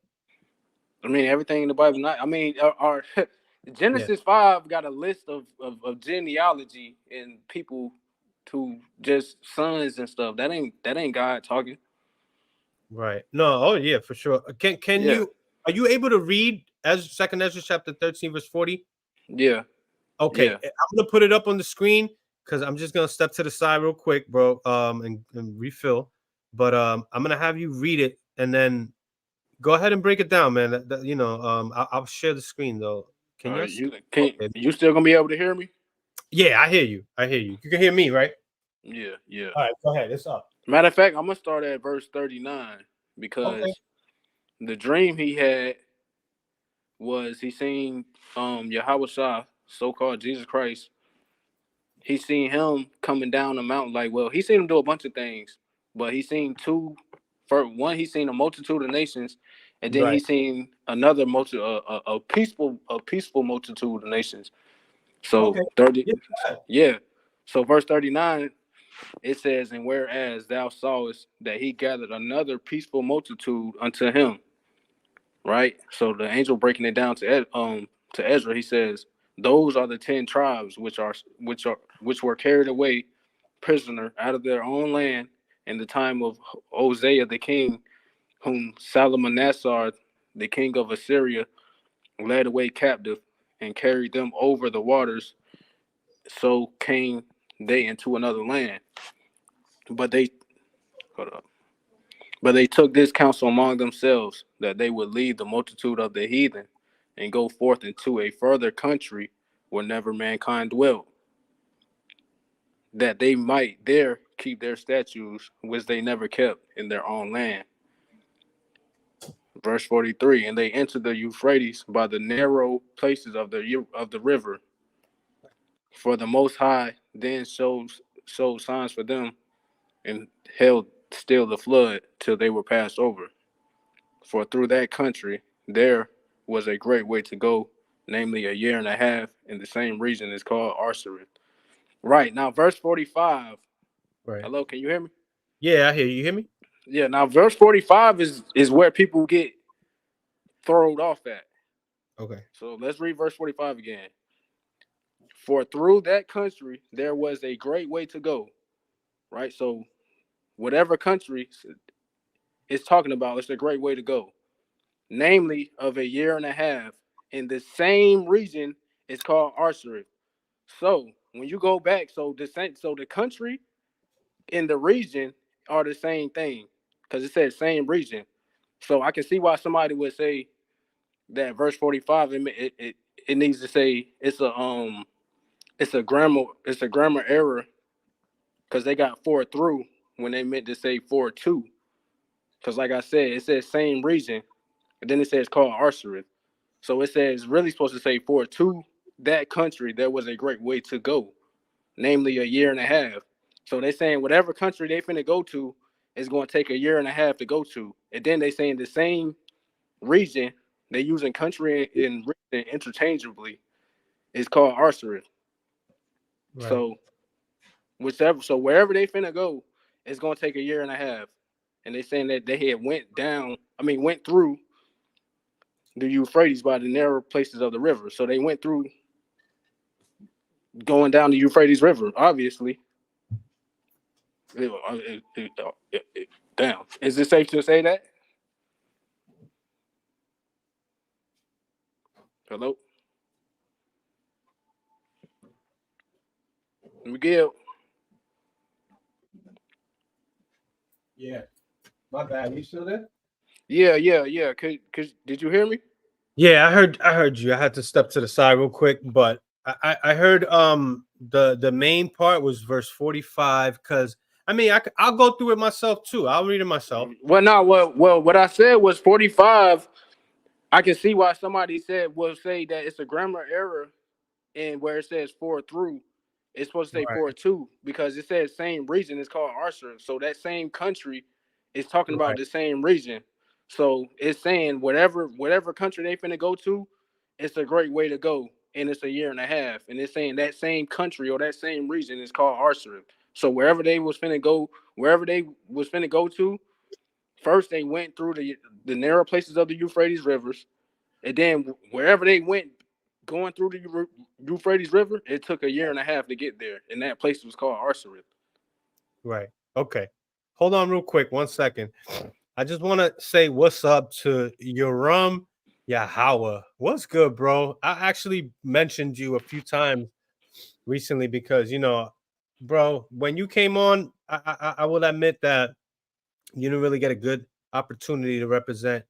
I mean, everything in the Bible not. I mean, our Yeah. Genesis 5 got a list of genealogy and people to just sons and stuff. That ain't God talking. Right. No. Oh, yeah, for sure. Can Yeah, you are you able to read as Second Ezra chapter 13 verse 40? yeah, Okay, yeah. I'm gonna put it up on the screen because I'm just gonna step to the side real quick, bro, and refill. But I'm gonna have you read it and then go ahead and break it down, man. I'll share the screen though. Can you see? Okay. You still gonna be able to hear me? Yeah, I hear you. I hear you. You can hear me, right? Yeah, yeah. All right, go ahead. It's up. Matter of fact, I'm gonna start at verse 39 Okay. because the dream he had was he seen Yahweh Shah, so-called Jesus Christ. He seen him coming down the mountain. Like, well, he seen him do a bunch of things, but he seen two. For one, he seen a multitude of nations, and then he Right. seen another a peaceful multitude of nations. So Okay. 30, Yeah. Go ahead. yeah. So verse 39, it says, "And whereas thou sawest that he gathered another peaceful multitude unto him." Right. So the angel breaking it down to Ezra, he says, "Those are the 10 tribes which were carried away prisoner out of their own land in the time of Hosea the king, whom Salmanassar, the king of Assyria, led away captive and carried them over the waters. So came they into another land. But they hold up. But they took this counsel among themselves that they would leave the multitude of the heathen and go forth into a further country where never mankind dwelt." that they might there keep their statues, which they never kept in their own land. Verse 43, and they entered the Euphrates by the narrow places of the river. For the Most High then showed signs for them and held still the flood till they were passed over. For through that country there was a great way to go, namely a year and a half, in the same region is called Arsarid. Right, now verse 45. Right. Hello, can you hear me? Yeah, I hear you. You hear me? Yeah, now verse 45 is where people get thrown off at. Okay. So let's read verse 45 again. For through that country there was a great way to go. Right? So whatever country it's talking about, it's a great way to go. Namely, of a year and a half. In the same region is called Arsarid. So when you go back, so the country in the region are the same thing. Because it says same region. So I can see why somebody would say that verse 45 it needs to say it's a grammar error because they got 4 through when they meant to say 4-2. Because like I said, it says same region, and then it says called Arsarid. So it says really supposed to say 4-2 that country there was a great way to go, namely a year and a half. So they saying whatever country they finna go to is going to take a year and a half to go to, and then they saying the same region they using country and region interchangeably is called Arsarid. Right. So wherever they finna go, it's gonna take a year and a half. And they saying that they had went through the Euphrates by the narrow places of the river. So they went through going down the Euphrates River, obviously. Damn. Is it safe to say that? Hello? Miguel? Yeah. My bad. You still there? Yeah. Did you hear me? Yeah, I heard you. I had to step to the side real quick, but I heard the main part was verse 45 because I mean I'll go through it myself too. I'll read it myself. What I said was 45. I can see why somebody will say that it's a grammar error and where it says 4 through, it's supposed to say Right. 4-2 because it says same region. It's called Arsarid. So that same country is talking about Right. the same region. So it's saying whatever country they finna go to, it's a great way to go, and it's a year and a half. And it's saying that same country or that same region is called Arsarid. So wherever they was finna go to, first they went through the narrow places of the Euphrates rivers, and then wherever they went going through the Euphrates River, it took a year and a half to get there, and that place was called Arsarid. Right. Okay. Hold on real quick. 1 second. I just want to say what's up to Yoram Yahweh. What's good, bro? I actually mentioned you a few times recently because bro, when you came on, I will admit that you didn't really get a good opportunity to represent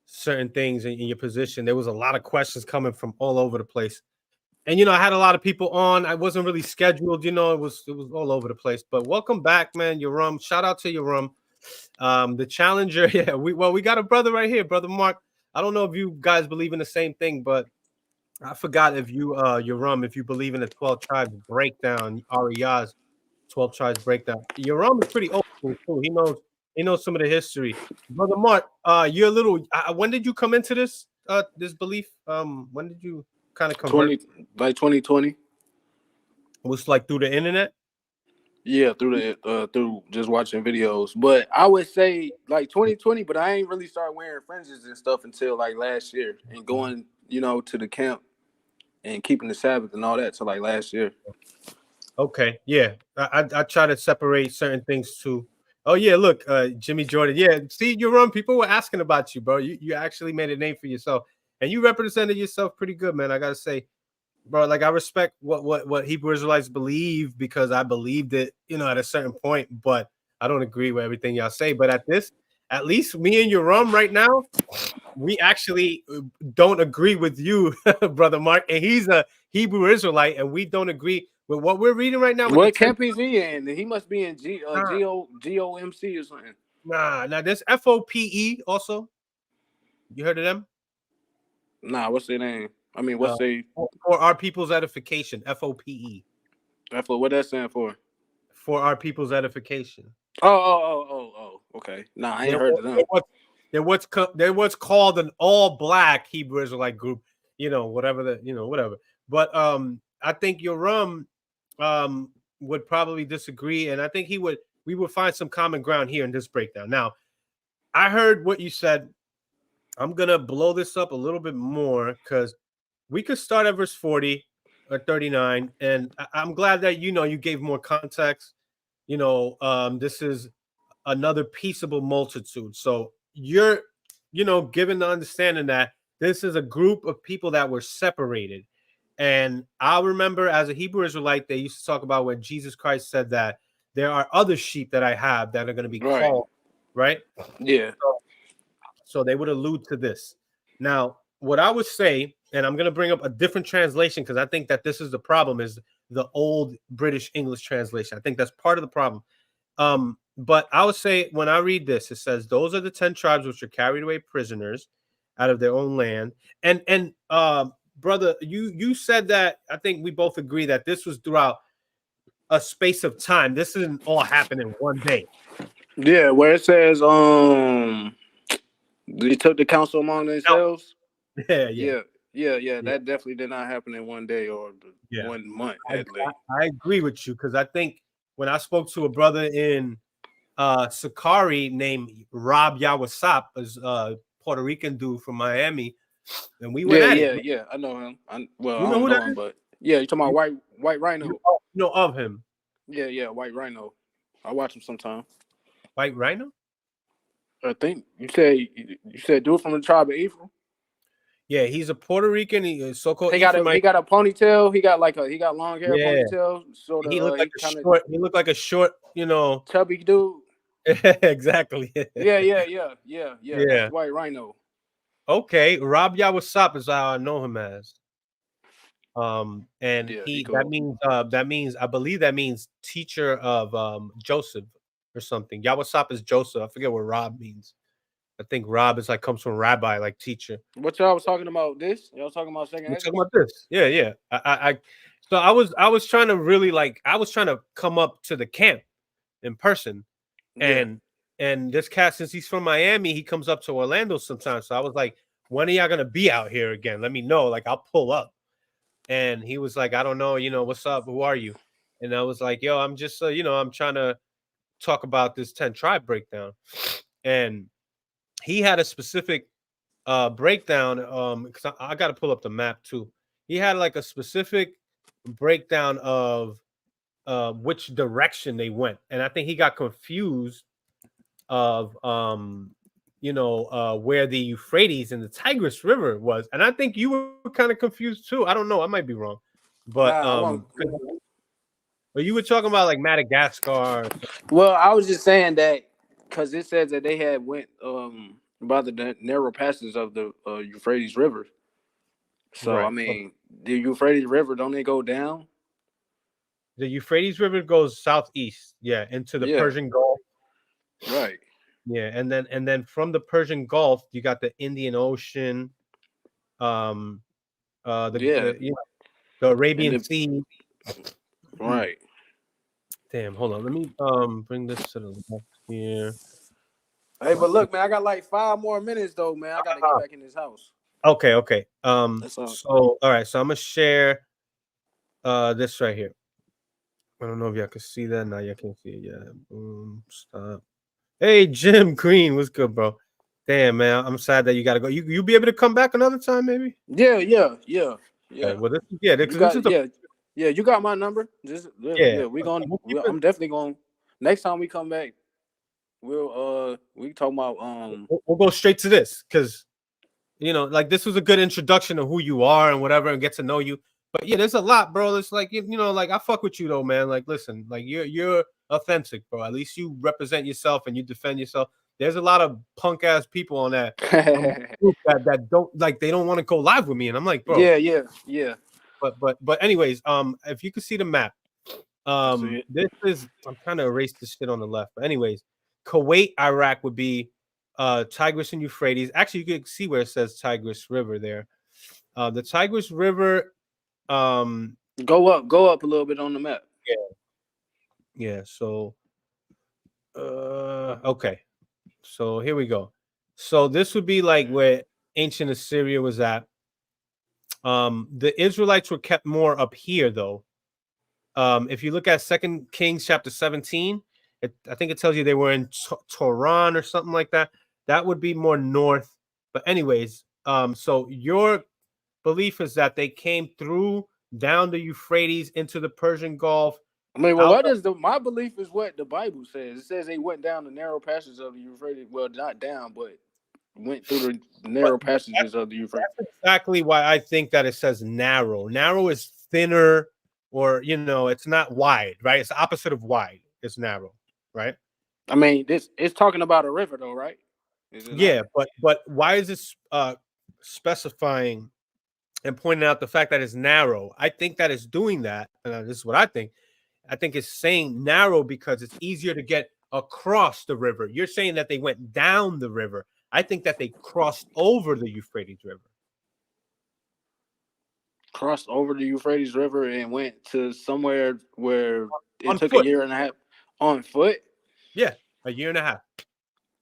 certain things in your position. There was a lot of questions coming from all over the place. And I had a lot of people on. I wasn't really scheduled, it was all over the place. But welcome back, man. Yoram. Shout out to Yoram. The challenger. Yeah, we got a brother right here, brother Mark. I don't know if you guys believe in the same thing, but I forgot if Yoram, if you believe in the 12 tribes breakdown, Ariya's 12 tribes breakdown. Yoram is pretty old school too. He knows some of the history. Brother Mark, you're a little when did you come into this belief? When did you kind of convert? 2020. Was like through the internet? Yeah, through just watching videos. But I would say like 2020, but I ain't really started wearing fringes and stuff until like last year and going, to the camp and keeping the Sabbath and all that till like last year. Okay, yeah. I try to separate certain things too. Oh yeah, look, Jimmy Jordan. Yeah, see, people were asking about you, bro. You actually made a name for yourself, and you represented yourself pretty good, man. I gotta say, bro. Like I respect what Hebrew Israelites believe because I believed it, at a certain point. But I don't agree with everything y'all say. But at least me and Yoram right now, we actually don't agree with you, brother Mark, and he's a Hebrew Israelite, and we don't agree With what we're reading right now, with What the 10, camp is he in? He must be in GOMC or something. now there's FOPE also. You heard of them? Nah, what's their name? I mean, what's they for our people's edification? FOPE. what that stand for? For our people's edification. Oh. Okay. Nah, I ain't heard of them. They're what's called an all-black Hebrew Israelite group. Whatever. But I think Yoram would probably disagree, and I think we would find some common ground here in this breakdown. Now, I heard what you said. I'm gonna blow this up a little bit more because we could start at verse 40 or 39, and I'm glad that you gave more context. This is another peaceable multitude. So you're, given the understanding that this is a group of people that were separated. And I remember as a Hebrew Israelite, they used to talk about when Jesus Christ said that there are other sheep that I have that are going to be called, right? Yeah. So they would allude to this. Now, what I would say, and I'm going to bring up a different translation because I think that this is the problem, is the old British English translation. I think that's part of the problem. But I would say when I read this, it says, those are the 10 tribes which are carried away prisoners out of their own land. And brother, you said that, I think we both agree that this was throughout a space of time. This didn't all happen in one day. Yeah, where it says they took the counsel among themselves. Yeah. That definitely did not happen in one day or 1 month. I agree with you because I think when I spoke to a brother in Sakari named Rob Yawasap, is a Puerto Rican dude from Miami, and we went at it. Yeah, I know him. I know don't know him, but yeah, you talking about White Rhino? You know of him? Yeah, White Rhino. I watch him sometime. White Rhino? I think you said dude from the tribe of Ephraim. Yeah, he's a Puerto Rican. He so-called. He got a ponytail. He got long hair ponytail. Sort of. He looked like he looked like a short, chubby dude. Exactly. Yeah. That's White Rhino. Okay, Rob Yawasap is how I know him as. And that means I believe that means teacher of Joseph or something. Yawasap is Joseph. I forget what Rob means. I think Rob is comes from rabbi, like teacher. What y'all was talking about? Y'all was talking about second. We're talking about this. Yeah. So I was trying to really I was trying to come up to the camp in person, and this cat, since he's from Miami, he comes up to Orlando sometimes. So I was like, when are y'all gonna be out here again? Let me know. I'll pull up. And he was like, I don't know. What's up? Who are you? And I was like, yo, I'm just I'm trying to talk about this 10 tribe breakdown. And he had a specific breakdown, because I got to pull up the map too. He had a specific breakdown of which direction they went, and I think he got confused of where the Euphrates and the Tigris River was, and I think you were kind of confused too. I don't know, I might be wrong, but but you were talking about Madagascar. Well, I was just saying that because it says that they had went by the narrow passages of the Euphrates River. So right. I mean, the Euphrates River, don't they go down? The Euphrates River goes southeast, into the Persian Gulf. Right. Yeah, and then from the Persian Gulf, you got the Indian Ocean, the Arabian Sea. Right. Damn, hold on. Let me bring this to the left here. Hey, but look, man, I got 5 more minutes though, man. I gotta get back in this house. Okay. So all right, so I'm gonna share this right here. I don't know if y'all can see that. No, y'all can't see it yet. Boom, stop. Hey, Jim Green, what's good, bro? Damn, man, I'm sad that you gotta go. You be able to come back another time, maybe? Yeah. Okay, well, you got my number. I'm definitely going. Next time we come back, we talk about We'll go straight to this because this was a good introduction of who you are and whatever, and get to know you. But yeah, there's a lot, bro. It's I fuck with you though, man. Listen, you're authentic, bro. At least you represent yourself and you defend yourself. There's a lot of punk ass people on that group that don't they don't want to go live with me, and I'm like, bro. Yeah. But anyways, if you could see the map, See it. This is, I'm trying to erase this shit on the left. But anyways, Kuwait, Iraq would be Tigris and Euphrates. Actually, you can see where it says Tigris River there. The Tigris River, Go up a little bit on the map. yeah. So, okay. So here we go. So this would be like where ancient Assyria was at. The Israelites were kept more up here, though. If you look at 2 Kings chapter 17, I think it tells you they were in Toran or something like that. That would be more north. But anyways, so your belief is that they came through down the Euphrates into the Persian Gulf. I mean, well, what is my belief is what the Bible says. It says they went down the narrow passages of the Euphrates. Well, not down, but went through the narrow passages of the Euphrates. That's exactly why I think that it says narrow. Narrow is thinner, or it's not wide, right? It's the opposite of wide. It's narrow, right? I mean, it's talking about a river, though, right? Yeah, but why is this specifying and pointing out the fact that it's narrow? I think that it's doing that, and this is what I think. I think it's saying narrow because it's easier to get across the river. You're saying that they went down the river. I think that they crossed over the Euphrates River. Crossed over the Euphrates River and went to somewhere where it took foot. a year and a half on foot. Yeah, a year and a half.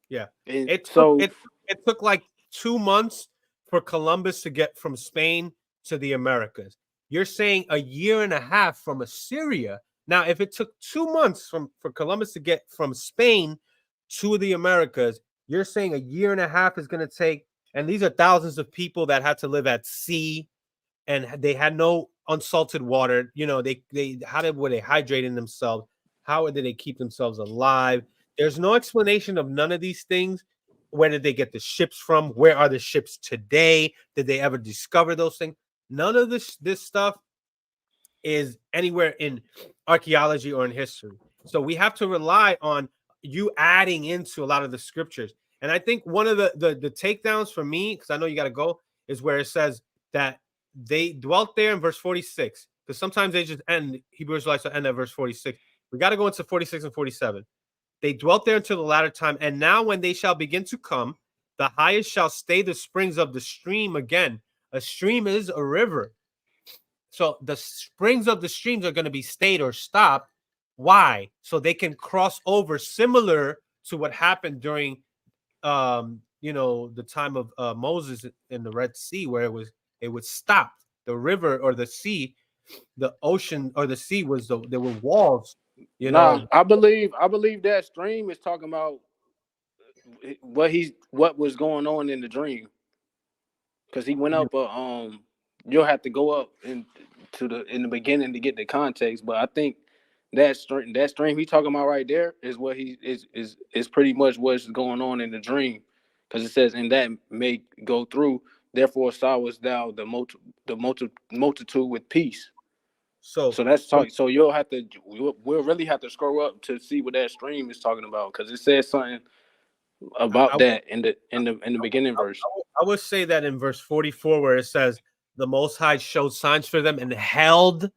Yeah, and it took like 2 months for Columbus to get from Spain to the Americas. You're saying a year and a half from Assyria. Now, if it took 2 months for Columbus to get from Spain to the Americas, you're saying a year and a half is going to take, and these are thousands of people that had to live at sea, and they had no unsalted water. Were they hydrating themselves? How did they keep themselves alive? There's no explanation of none of these things. Where did they get the ships from? Where are the ships today? Did they ever discover those things? None of this stuff is anywhere in archaeology or in history. So we have to rely on you adding into a lot of the scriptures. And I think one of the takedowns for me, because I know you got to go, is where it says that they dwelt there in verse 46. Because sometimes they just end, Hebrew Israelites will end at verse 46. We got to go into 46 and 47. They dwelt there until the latter time. And now when they shall begin to come, the highest shall stay the springs of the stream again. A stream is a river. So the springs of the streams are going to be stayed or stopped. Why? So they can cross over, similar to what happened during, the time of Moses in the Red Sea, where it would stop. The river or the sea, the ocean or the sea there were walls. I believe that stream is talking about what was going on in the dream, because he went up. You'll have to go up in the beginning to get the context, but I think that stream he talking about right there is what he is pretty much what's going on in the dream, because it says, "And that may go through. Therefore, sawest thou the multitude with peace." So that's talking. So we'll really have to scroll up to see what that stream is talking about, because it says something about that in the beginning verse. I would say that in verse 44, where it says the Most High showed signs for them and held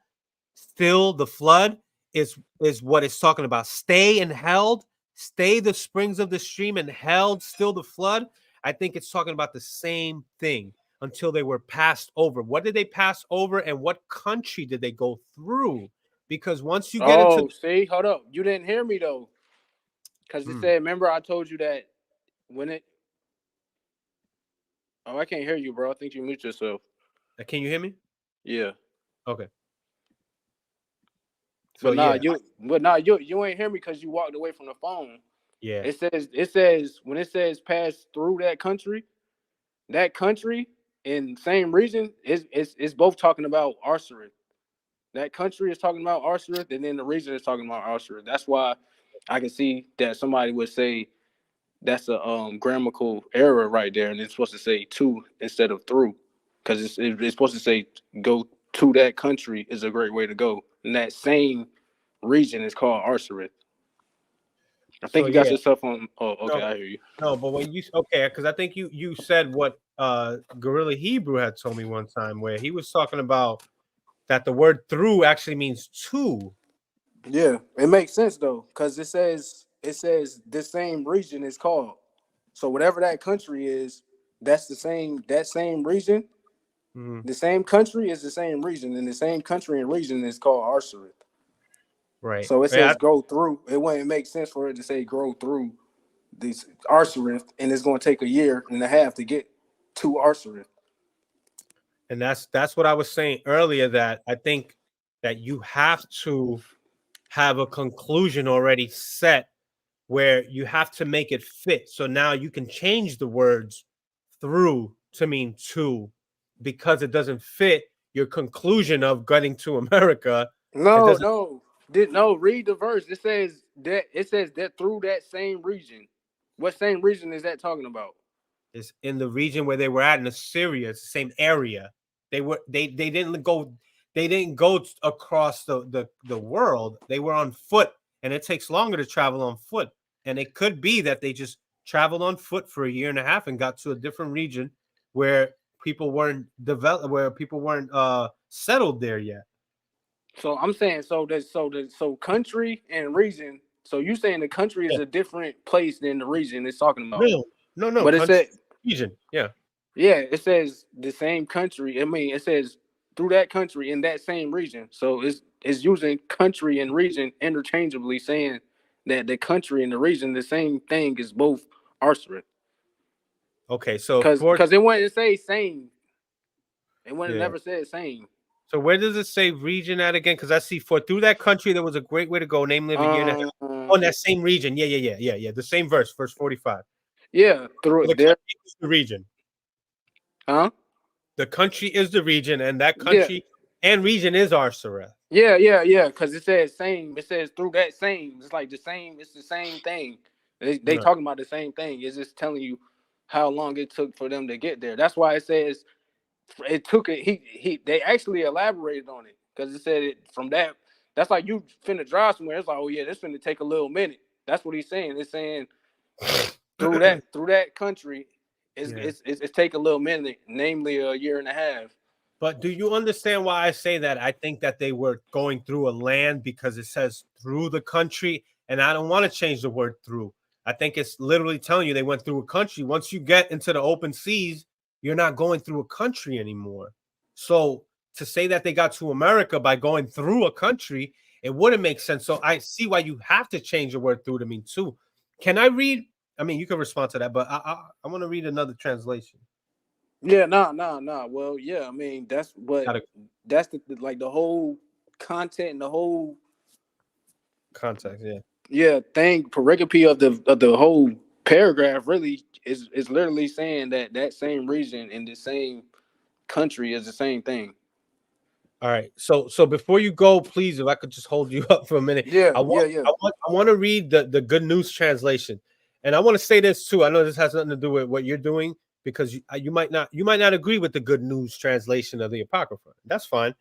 still the flood, is what it's talking about. Stay and held, stay the springs of the stream and held still the flood. I think it's talking about the same thing until they were passed over. What did they pass over, and what country did they go through? Because once you get hold up, you didn't hear me though, because it said, remember I told you that when it. Oh, I can't hear you, bro. I think you mute yourself. Can you hear me? Yeah. Okay. So you ain't hear me because you walked away from the phone. Yeah. It says when it says pass through that country in same region, it's both talking about Arsareth. That country is talking about Arsareth, and then the region is talking about Arsareth. That's why I can see that somebody would say that's a grammatical error right there, and it's supposed to say to instead of through, because it's supposed to say go to that country is a great way to go, and that same region is called Arsareth. I think you got yourself on. Oh, okay, I hear you. No, but when because I think you said what Gorilla Hebrew had told me one time, where he was talking about that the word through actually means to. Yeah, it makes sense though, because it says the same region is called. So whatever that country is, that's that same region. Mhm. The same country is the same region, and the same country and region is called Arsarit. Right. So it Yeah. says go through. It wouldn't make sense for it to say go through this Arsarit, and it's going to take a year and a half to get to Arsarit. And that's what I was saying earlier, that I think that you have to have a conclusion already set where you have to make it fit. So now you can change the words through to mean to, because it doesn't fit your conclusion of getting to America. It No, doesn't. no, no. Read the verse. It says that through that same region. What same region is that talking about? It's in the region where they were at in Assyria. It's the same area. They didn't go, across the world. They were on foot, and it takes longer to travel on foot. And it could be that they just traveled on foot for a year and a half and got to a different region where people weren't developed, where people weren't settled there yet. So I'm saying so country and region. So you saying the country is Yeah. a different place than the region it's talking about. No, no, no. But it Country said region. Yeah. yeah, it says the same country. I mean, it says through that country in that same region. So it's using country and region interchangeably, saying that the country and the region the same thing is both Arsarit. Okay. So Cause for because it wouldn't say same. It wouldn't yeah. never said same. So where does it say region at again? Because I see for through that country there was a great way to go, namely of a year and a half. Oh, in that same region. Yeah, yeah, yeah, yeah, yeah. The same verse, verse 45. Yeah, through The there. country is the region. Huh? The country is the region, and that Yeah. country and region is Arsaret. Yeah. Because it says same. It says through that same. It's like the same. It's the same thing. They No. talking about the same thing. It's just telling you how long it took for them to get there. That's why it says it took it. He. They actually elaborated on it because it said it from that. That's like you finna drive somewhere. It's like, oh yeah, this finna take a little minute. That's what he's saying. It's saying through that country, it's Yeah. it's it's, it's take a little minute, namely a year and a half. But do you understand why I say that? I think that they were going through a land because it says through the country, and I don't want to change the word through. I think it's literally telling you they went through a country. Once you get into the open seas, you're not going through a country anymore. So to say that they got to America by going through a country, it wouldn't make sense. So I see why you have to change the word through to mean too. Can I read? I mean, you can respond to that, but I want to read another translation. Yeah, nah. Well, yeah, I mean Got a that's like the whole content and the whole context, yeah. pericope of the whole paragraph really is literally saying that that same region in the same country is the same thing. All right. So before you go, please, if I could just hold you up for a minute, Yeah, yeah. I want to read the Good News translation, and I want to say this too. I know this has nothing to do with what you're doing because you might not agree with the Good News translation of the Apocrypha. That's fine.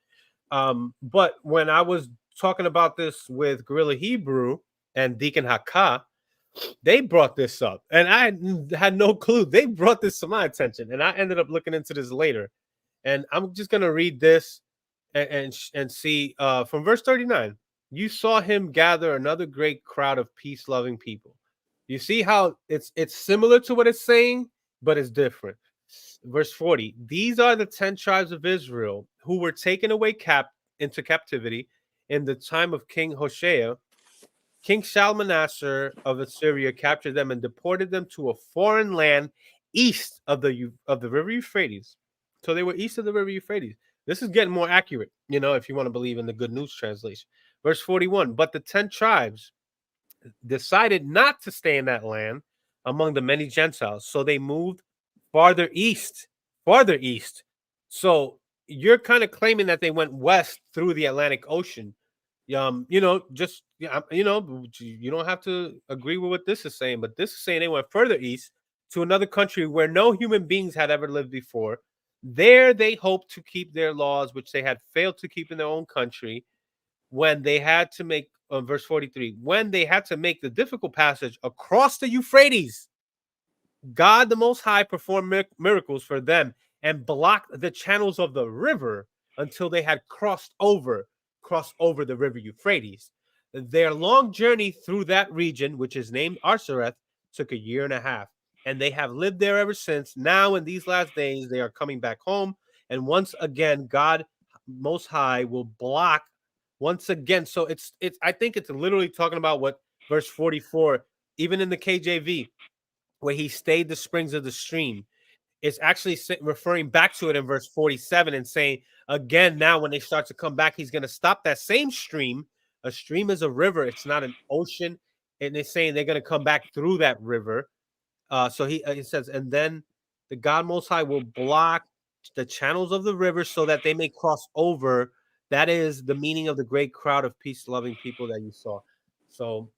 But when I was talking about this with Gorilla Hebrew and Deacon Haka, they brought this up, and I had no clue. They brought this to my attention, and I ended up looking into this later. And I'm just gonna read this and see from verse 39. You saw him gather another great crowd of peace-loving people. You see how it's similar to what it's saying, but it's different. Verse 40. These are the 10 tribes of Israel who were taken away into captivity in the time of King Hoshea. King Shalmaneser of Assyria captured them and deported them to a foreign land east of the river Euphrates. So they were east of the river Euphrates. This is getting more accurate, if you want to believe in the Good News translation. Verse 41, but the 10 tribes decided not to stay in that land among the many Gentiles. So they moved farther east, farther east. So you're kind of claiming that they went west through the Atlantic Ocean. Just you don't have to agree with what this is saying, but this is saying they went further east to another country where no human beings had ever lived before. There they hoped to keep their laws, which they had failed to keep in their own country when they had to make, verse 43, when they had to make the difficult passage across the Euphrates. God the Most High performed miracles for them and blocked the channels of the river until they had crossed over the river Euphrates. Their long journey through that region, which is named Arsareth, took 1.5 years, and they have lived there ever since. Now, in these last days, they are coming back home, and once again, God Most High will block once again. So it's I think it's literally talking about what verse 44, even in the KJV, where he stayed the springs of the stream. It's actually referring back to it in verse 47 and saying, again, now when they start to come back, he's going to stop that same stream. A stream is a river, it's not an ocean. And they're saying they're going to come back through that river. So he says, and then the God Most High will block the channels of the river so that they may cross over. That is the meaning of the great crowd of peace-loving people that you saw. So,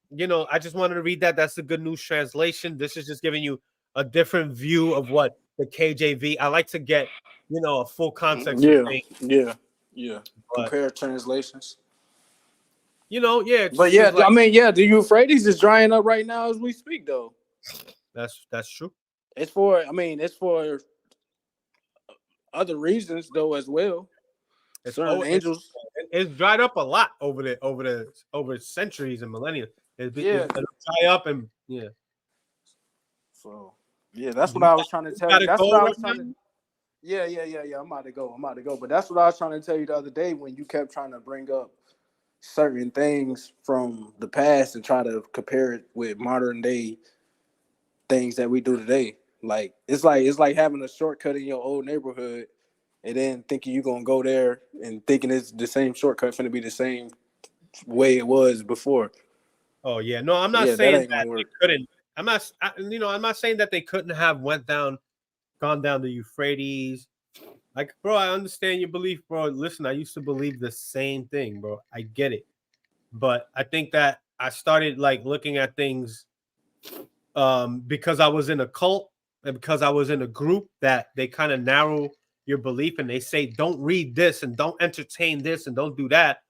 I just wanted to read that. That's the Good News Translation. This is just giving you a different view of what the KJV. I like to get, a full context of things. Yeah. But, compare translations. Yeah. But yeah, like, I mean, yeah, the Euphrates is drying up right now as we speak, though. That's true. It's for other reasons though as well. Certain angels. It's dried up a lot over centuries and millennia. It'll dry up and yeah. So yeah, that's what I was trying to tell you. That's what I was trying to. Yeah. I'm about to go. But that's what I was trying to tell you the other day when you kept trying to bring up certain things from the past and try to compare it with modern day things that we do today. Like it's like having a shortcut in your old neighborhood and then thinking you're gonna go there and thinking it's the same shortcut gonna be the same way it was before. Oh yeah, no, I'm not saying that they couldn't. I'm not saying that they couldn't have gone down the Euphrates. Like, bro, I understand your belief, bro. Listen, I used to believe the same thing, bro. I get it, but I think that I started like looking at things because I was in a cult and because I was in a group that they kind of narrow your belief and they say don't read this and don't entertain this and don't do that.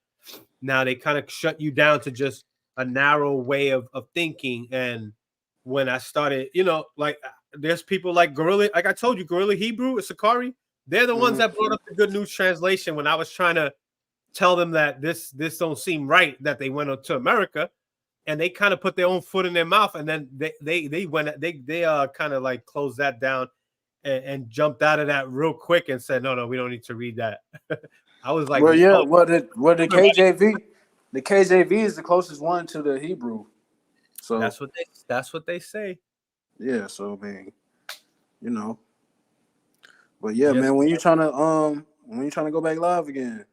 Now they kind of shut you down to just a narrow way of thinking. And when I started, like there's people like Gorilla, like I told you, Gorilla Hebrew, Sakari, they're the ones that brought up the Good News Translation when I was trying to tell them that this don't seem right that they went to America, and they kind of put their own foot in their mouth, and then they kind of like closed that down and jumped out of that real quick and said, no, we don't need to read that. I was like, well, yeah, the KJV is the closest one to the Hebrew. So that's what they say. Yeah, so I mean, but yeah, man, when you trying to go back live again?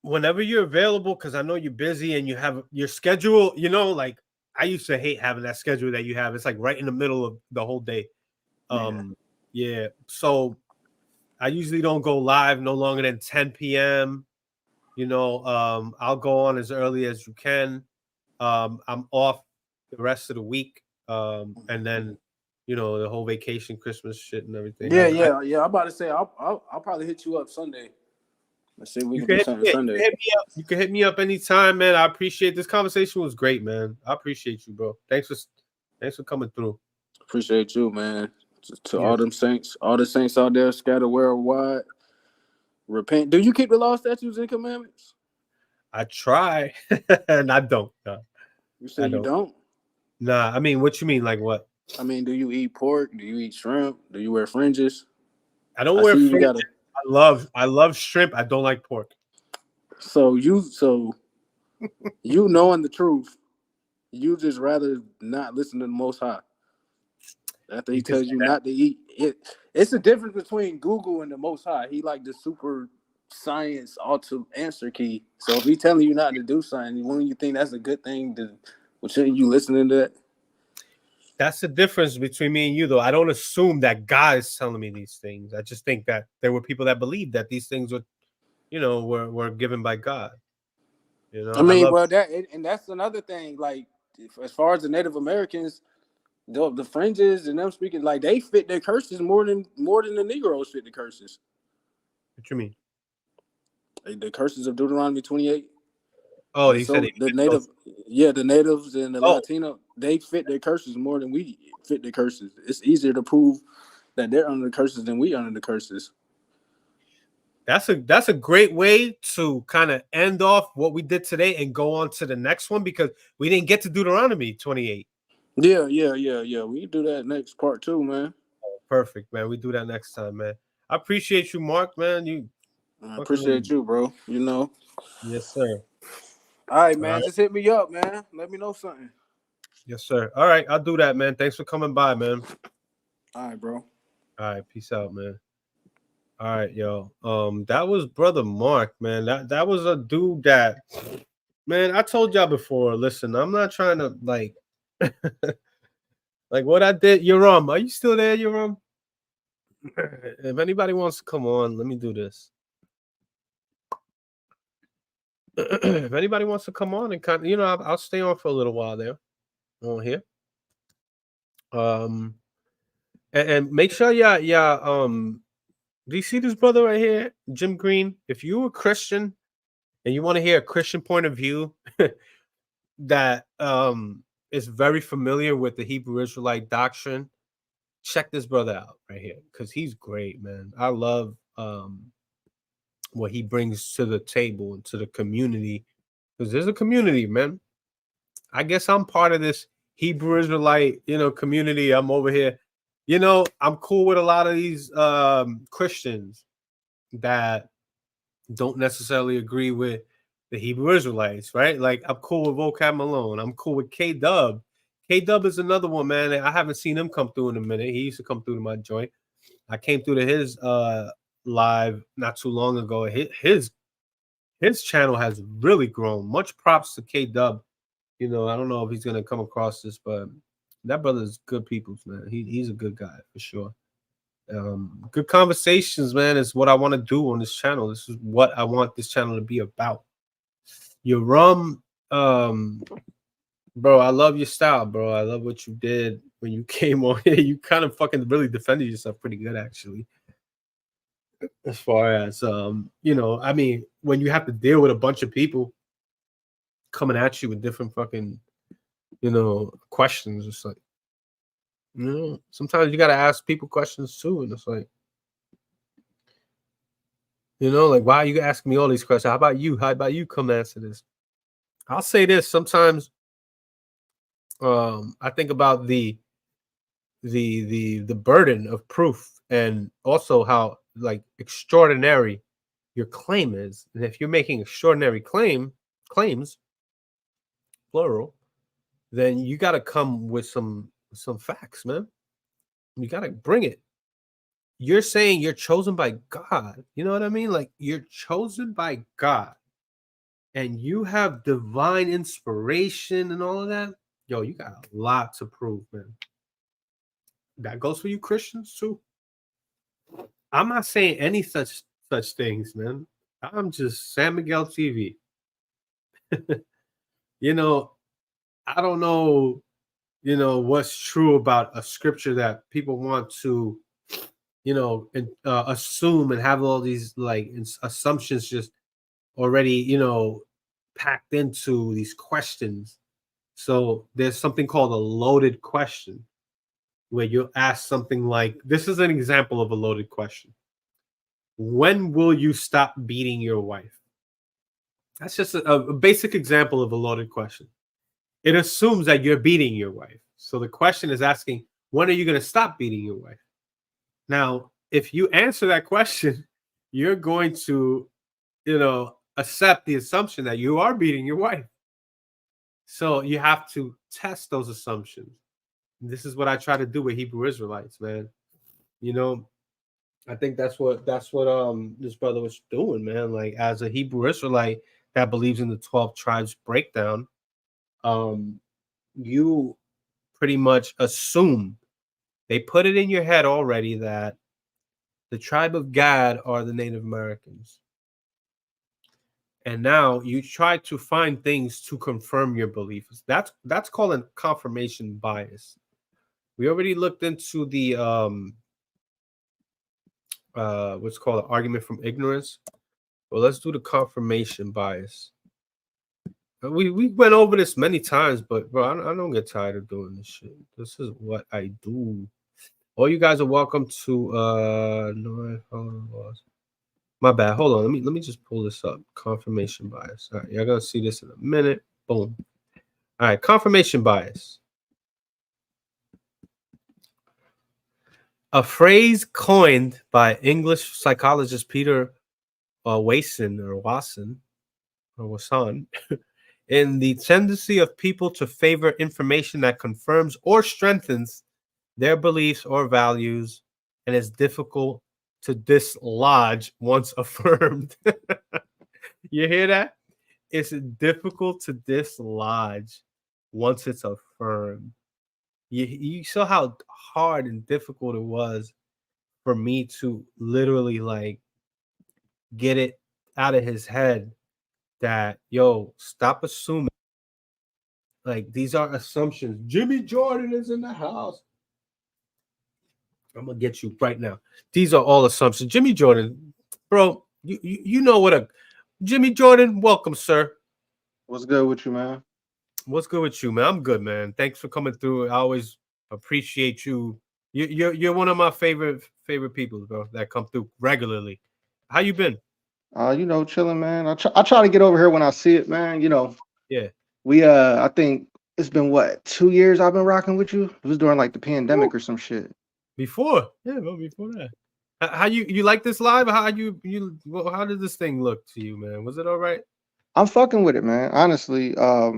Whenever you're available, because I know you're busy and you have your schedule, like I used to hate having that schedule that you have. It's like right in the middle of the whole day. Yeah. So I usually don't go live no longer than 10 p.m. I'll go on as early as you can. I'm off the rest of the week. And then, the whole vacation, Christmas shit and everything. Yeah. I'm about to say I'll probably hit you up Sunday. Let's see if we can do something Sunday. You can hit me up anytime, man. I appreciate this conversation. Was great, man. I appreciate you, bro. Thanks for coming through. Appreciate you, man. To all them saints, all the saints out there scattered worldwide. Repent. Do you keep the law, statutes, and commandments? I try, and I don't. No. You say you don't? Nah, I mean, what you mean? Like what? I mean, do you eat pork? Do you eat shrimp? Do you wear fringes? I don't wear fringes. I love shrimp. I don't like pork. So knowing the truth, you just rather not listen to the Most High. After he tells you not to eat it. It's the difference between Google and the Most High. He like the super science auto answer key. So if he's telling you not to do something, when you think that's a good thing, shouldn't you listening to that? That's the difference between me and you, though. I don't assume that God is telling me these things. I just think that there were people that believed that these things were, were given by God. I mean, that's another thing. Like, as far as the Native Americans, the fringes and them speaking, like they fit their curses more than the Negroes fit the curses. What you mean? The curses of Deuteronomy 28. Oh, you said the natives and the Latino, they fit their curses more than we fit their curses. It's easier to prove that they're under the curses than we under the curses. That's a great way to kind of end off what we did today and go on to the next one, because we didn't get to Deuteronomy 28. Yeah. We can do that next part too, man. Perfect, man. We do that next time, man. I appreciate you, Mark, man. You I appreciate fucking you, bro. You know. yes, sir. All right, All man. right. Just hit me up, man. Let me know something. Yes, sir. All right, I'll do that, man. Thanks for coming by, man. All right, bro. All right, peace out, man. All right, yo. That was brother Mark, man. That was a dude that, man, I told y'all before. Listen, I'm not trying to like like what I did. Yoram, are you still there, Yoram? If anybody wants to come on, let me do this. If anybody wants to come on and kind of, I'll stay on for a little while there on here. And make sure do you see this brother right here, Jim Green? If you're a Christian and you want to hear a Christian point of view that is very familiar with the Hebrew Israelite doctrine, check this brother out right here, because he's great, man. I love what he brings to the table and to the community, because there's a community, man. I guess I'm part of this Hebrew Israelite, community. I'm over here. I'm cool with a lot of these Christians that don't necessarily agree with the Hebrew Israelites, right? Like, I'm cool with Vocab Malone. I'm cool with K Dub. K Dub is another one, man. I haven't seen him come through in a minute. He used to come through to my joint. I came through to his live not too long ago. His channel has really grown. Much props to K Dub. I don't know if he's gonna come across this, but that brother's good people's, man. He's a good guy for sure. Good conversations, man, is what I want to do on this channel. This is what I want this channel to be about. Your bro, I love your style, bro. I love what you did when you came on here. You kind of fucking really defended yourself pretty good, actually. As far as I mean, when you have to deal with a bunch of people coming at you with different fucking, questions, it's like, sometimes you gotta ask people questions too, and it's like, like, why are you asking me all these questions? How about you? How about you come answer this? I'll say this. Sometimes I think about the burden of proof, and also how like extraordinary your claim is. And if you're making extraordinary claims, plural, then you got to come with some facts, man. You got to bring it. You're saying you're chosen by God. You know what I mean? Like, you're chosen by God and you have divine inspiration and all of that. Yo, you got a lot to prove, man. That goes for you Christians too. I'm not saying any such things, man. I'm just San Miguel TV. I don't know, what's true about a scripture that people want to, assume and have all these like assumptions just already, packed into these questions. So there's something called a loaded question, where you ask something like, this is an example of a loaded question. When will you stop beating your wife? That's just a basic example of a loaded question. It assumes that you're beating your wife. So the question is asking, when are you going to stop beating your wife? Now, if you answer that question, you're going to, accept the assumption that you are beating your wife. So you have to test those assumptions. This is what I try to do with Hebrew Israelites, man. I think that's what this brother was doing, man. Like, as a Hebrew Israelite that believes in the 12 tribes breakdown, you pretty much assume, they put it in your head already, that the tribe of Gad are the Native Americans. And now you try to find things to confirm your beliefs. That's called a confirmation bias. We already looked into the what's called an argument from ignorance. Well, let's do the confirmation bias. We went over this many times, but bro, I don't get tired of doing this shit. This is what I do. All you guys are welcome to no, My bad. Hold on. Let me just pull this up. Confirmation bias. All right, y'all gonna see this in a minute. Boom. All right, confirmation bias. A phrase coined by English psychologist Peter Wasson or Wasson or Wasson in the tendency of people to favor information that confirms or strengthens their beliefs or values and is difficult to dislodge once affirmed. You hear that? It's difficult to dislodge once it's affirmed. You saw how hard and difficult it was for me to literally like get it out of his head that yo, stop assuming. Like these are assumptions. Jimmy Jordan is in the house. I'm gonna get you right now. These are all assumptions. Jimmy Jordan, bro, you know what a Jimmy Jordan, welcome, sir. What's good with you, man? What's good with you, man? I'm good, man. Thanks for coming through. I always appreciate you. You're one of my favorite people, bro, that come through regularly. How you been? Chilling, man. I try to get over here when I see it, man. Yeah. We I think it's been what 2 years I've been rocking with you. It was during like the pandemic or some shit. Before, yeah, bro, before that. How you like this live? How how did this thing look to you, man? Was it all right? I'm fucking with it, man. Honestly, I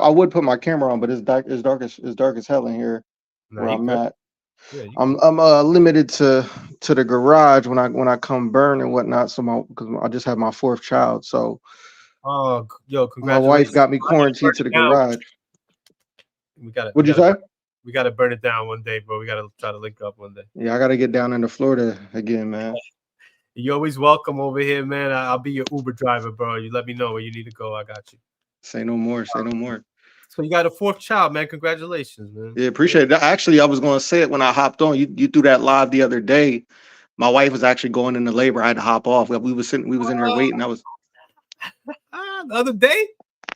would put my camera on, but it's dark as hell in here No, where you I'm good. at. Yeah, you I'm good. I'm limited to the garage when I come burn and whatnot. So because I just have my fourth child, so Oh, yo, my wife congratulations. got me I gotta burn quarantined to it the down. garage. We gotta we What'd you gotta say? burn, we gotta burn it down one day, bro. We gotta try to link up one day. Yeah, I got to get down into Florida again, man. You're always welcome over here, man. I'll be your Uber driver, bro. You let me know where you need to go. I got you. Say no more. Say no more. So you got a fourth child, man. Congratulations, man. Yeah, appreciate it. Actually, I was going to say it when I hopped on. You threw that live the other day. My wife was actually going into labor. I had to hop off. We was in here waiting. The other day?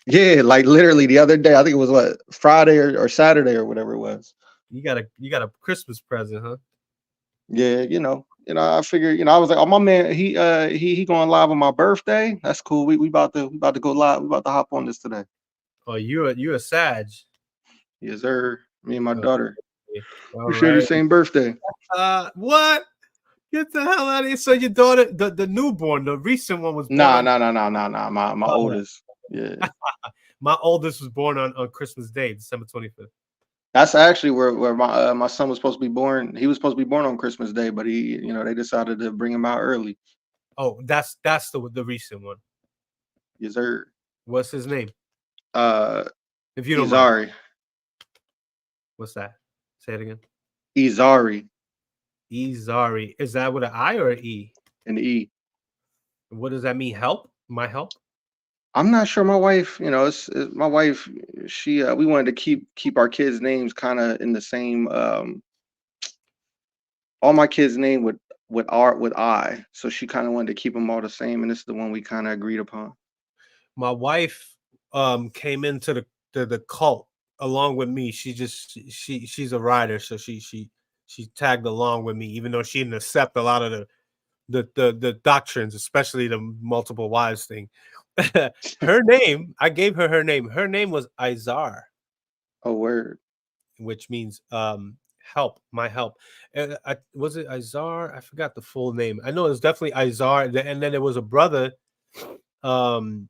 Yeah, like literally the other day. I think it was what Friday or Saturday or whatever it was. You got a Christmas present, huh? Yeah, I figured, I was like, oh my man, he going live on my birthday. That's cool. We about to go live. We about to hop on this today. Oh, you a Sag. Yes, sir. Me and my Okay. daughter. All We share the right. same birthday. What? Get the hell out of here. So your daughter, the newborn, the recent one was born Nah. on My oldest. Yeah. my oldest was born on Christmas Day, December 25th. That's actually where my son was supposed to be born. He was supposed to be born on Christmas Day, but they decided to bring him out early. Oh, that's the recent one. Yes, sir. What's his name? Uh, If you don't mind. Izari. What's that? Say it again. Izari. Izari. Is that with an I or an E? An E. What does that mean? Help? My help? I'm not sure. My wife, it's my wife. She we wanted to keep our kids' names kind of in the same. All my kids' name with I, so she kind of wanted to keep them all the same, and this is the one we kind of agreed upon. My wife came into the cult along with me. She's a rider, so she tagged along with me, even though she didn't accept a lot of the doctrines, especially the multiple wives thing. Her name, I gave her name. Her name was Izar, Oh, word. which means help, my help. Was it Izar? I forgot the full name. I know it's definitely Izar, and then there was a brother um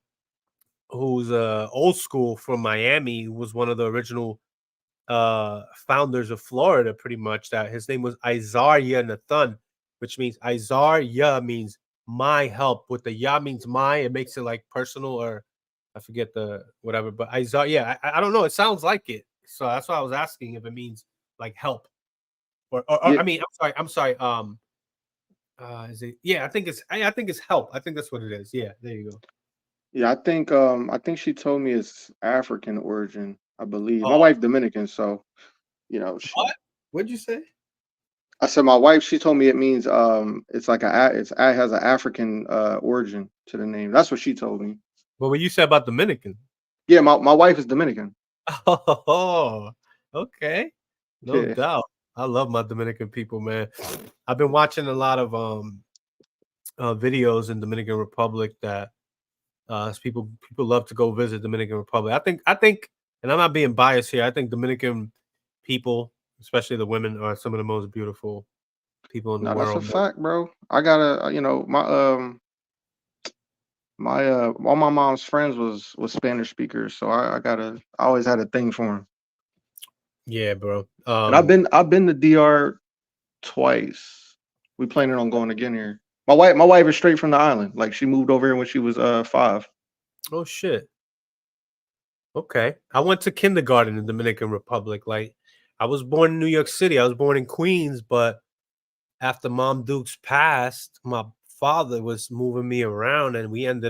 who's old school from Miami, who was one of the original founders of Florida, pretty much. That his name was Isaiah Nathan, which means Isaiah means my help. With the ya means my, it makes it like personal, or I forget the whatever. But Isaiah, yeah, I don't know. It sounds like it, so that's why I was asking if it means like help, or Yeah, I mean, I'm sorry. Is it? Yeah, I think it's help. I think that's what it is. Yeah, there you go. yeah. I think she told me it's African origin. I believe my Oh, wife Dominican, so she. what? What'd you say? I said my wife. She told me it means it's like it has an African origin to the name. That's what she told me. But what you said about Dominican? Yeah, my wife is Dominican. Oh, okay. No Yeah. doubt. I love my Dominican people, man. I've been watching a lot of videos in Dominican Republic that people love to go visit Dominican Republic. I think, and I'm not being biased here. I think Dominican people, especially the women, are some of the most beautiful people in the No, that's a world. fact, bro. I gotta, all my mom's friends was Spanish speakers, so I always had a thing for them. Yeah, bro. And I've been to DR twice. We planning on going again here. My wife is straight from the island. Like she moved over here when she was 5. Oh shit. Okay. I went to kindergarten in Dominican Republic. Like, I was born in New York City. I was born in Queens, but after Mom Dukes passed, my father was moving me around, and me and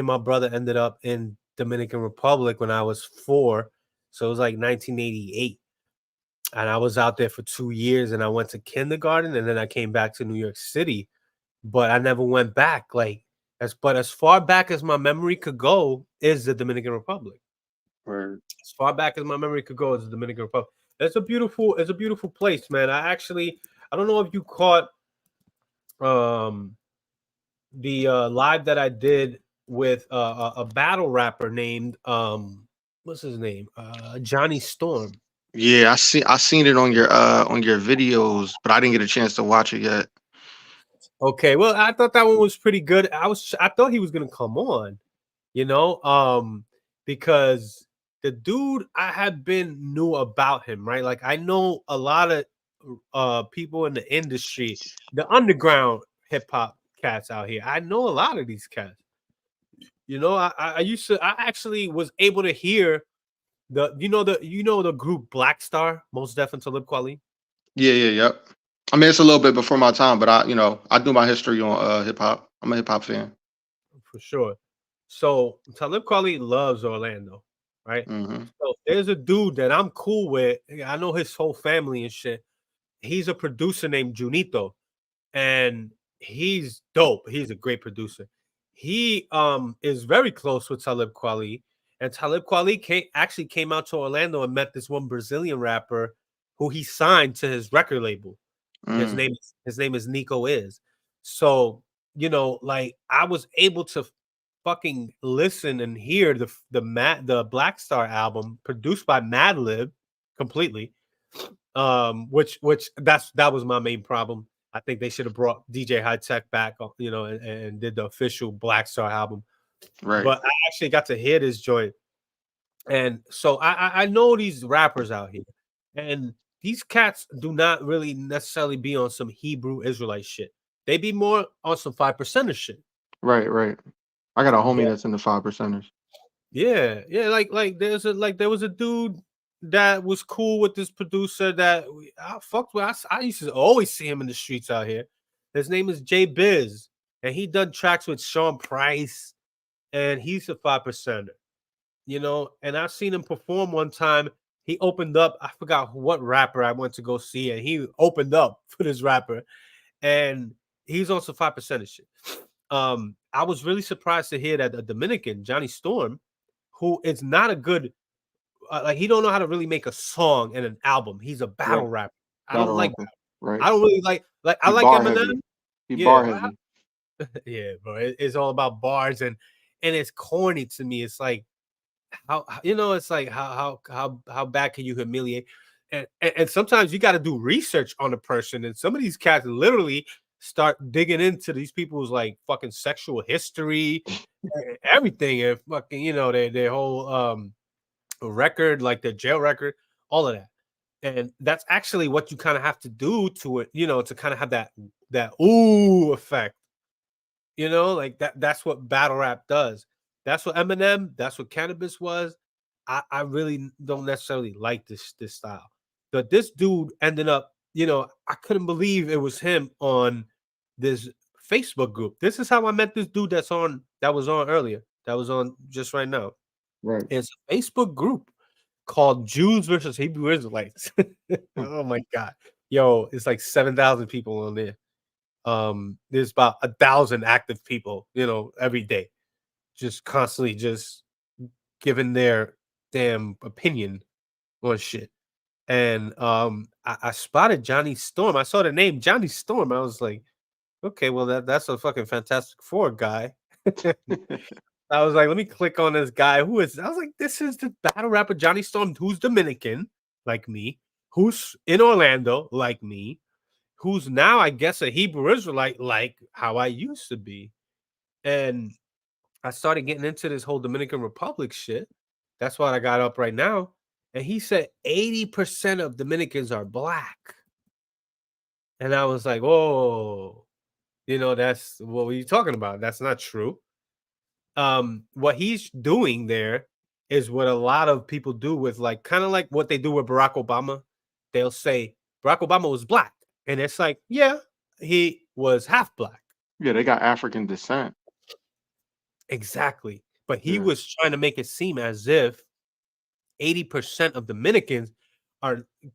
my brother ended up in Dominican Republic when I was 4. So it was like 1988. And I was out there for 2 years, and I went to kindergarten, and then I came back to New York City, but I never went back. Like, as far back as my memory could go is the Dominican Republic. Where As far back as my memory could go is the Dominican Republic. It's a beautiful place, man. I don't know if you caught um the live that I did with a battle rapper named what's his name? Johnny Storm. Yeah, I seen it on your videos, but I didn't get a chance to watch it yet. Okay, well, I thought that one was pretty good. I thought he was gonna come on, you know, because the dude I had been knew about him, right? Like, I know a lot of people in the industry, the underground hip hop cats out here. I know a lot of these cats. You know, I actually was able to hear the group Black Star, Most Def and Talib Kweli. Yep. I mean, it's a little bit before my time, but I do my history on hip hop. I'm a hip hop fan. For sure. So Talib Kweli loves Orlando, right? Hmm. So there's a dude that I'm cool with. I know his whole family and shit. He's a producer named Junito, and he's dope. He's a great producer. He is very close with Talib Kweli, and Talib Kweli actually came out to Orlando and met this one Brazilian rapper who he signed to his record label. Mm. His name is Nico Is. So, like, I was able to fucking listen and hear the Black Star album produced by Madlib completely. Which that was my main problem. I think they should have brought DJ High Tech back, and did the official Black Star album. Right. But I actually got to hear this joint, and so I know these rappers out here, and these cats do not really necessarily be on some Hebrew Israelite shit. They be more on some 5% shit. Right. I got a homie But that's in the 5%ers. yeah, like there was a dude that was cool with this producer that I fucked with. I used to always see him in the streets out here. His name is Jay Biz, and he done tracks with Sean Price, and he's a 5%er. And I've seen him perform one time. He opened up, I forgot what rapper I went to go see, and he opened up for this rapper, and he's on some 5% shit. I was really surprised to hear that a Dominican, Johnny Storm, who is not a good, like, he don't know how to really make a song and an album. He's a battle Right. rapper. I don't Battle like rapper. that. Right. I don't really like I He like bar heavy. Eminem. He bar Yeah, heavy. yeah, bro. It's all about bars, and it's corny to me. It's like, it's like how bad can you humiliate? And sometimes you got to do research on a person, and some of these cats literally start digging into these people's like fucking sexual history, everything, and fucking their whole record, like their jail record, all of that. And that's actually what you kind of have to do to it, to kind of have that ooh effect. Like that's what battle rap does. That's what Eminem, that's what cannabis was. I really don't necessarily like this style. But this dude ended up, I couldn't believe it was him on this Facebook group. This is how I met this dude that was on earlier, that was on just right now. Right. It's a Facebook group called Jews versus Hebrew Israelites. Hmm. Oh my god. Yo, it's like 7,000 people on there. There's about 1,000 active people, every day, just constantly just giving their damn opinion on shit. And I spotted Johnny Storm. I saw the name Johnny Storm. I was like, Okay, well that's a fucking Fantastic Four guy. I was like, let me click on this guy. Who is? I was like, this is the battle rapper Johnny Storm, who's Dominican, like me, who's in Orlando, like me, who's now, I guess, a Hebrew Israelite, like how I used to be. And I started getting into this whole Dominican Republic shit. That's what I got up right now. And he said 80% of Dominicans are black. And I was like, oh, that's what were you talking about? That's not true. What he's doing there is what a lot of people do with like kind of like what they do with Barack Obama. They'll say Barack Obama was black, and it's like, yeah, he was half black. Yeah, they got African descent. Exactly. But he Yeah. was trying to make it seem as if 80% of Dominicans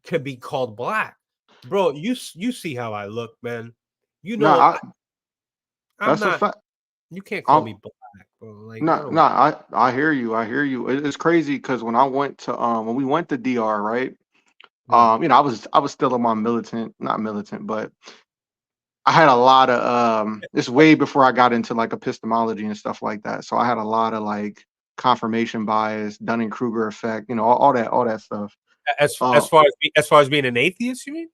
can be called black. Bro, you see how I look, man. You No, know, I'm that's a not, fact. you can't call me black, bro. Like, I No, don't. no, I hear you. I hear you. It's crazy because when I went to when we went to DR, right? Yeah. I was still in my not militant, but I had a lot of it's way before I got into like epistemology and stuff like that. So I had a lot of like confirmation bias, Dunning-Kruger effect, all that stuff. As Uh, as far as being an atheist, you mean?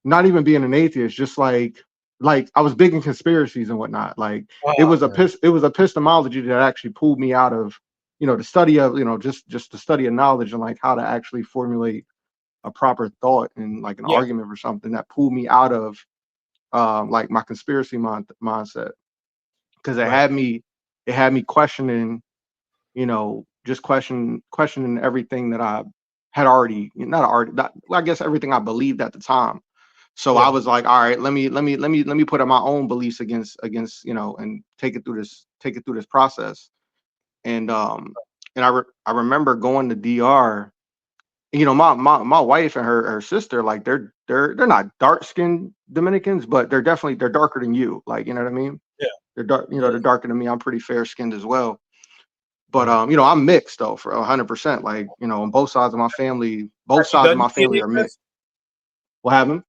Not even being an atheist, just like I was big in conspiracies and whatnot. Like Oh man. it was epistemology that actually pulled me out of, the study of, just the study of knowledge and like how to actually formulate a proper thought and like an Yeah. argument for something that pulled me out of like my conspiracy mindset. Because Right. it had me questioning, just questioning everything that I had already, I guess everything I believed at the time. So I Yeah. was like, all right, let me put up my own beliefs against, and take it through this process. And I remember going to DR. My wife and her sister, like they're not dark skinned Dominicans, but they're darker than you. Like, you know what I mean? Yeah. They're dark, Yeah. they're darker than me. I'm pretty fair skinned as well. But Right. I'm mixed though for 100%. Like, on both sides of my family, Have both you sides of done my your family DNA are mixed. test? What happened?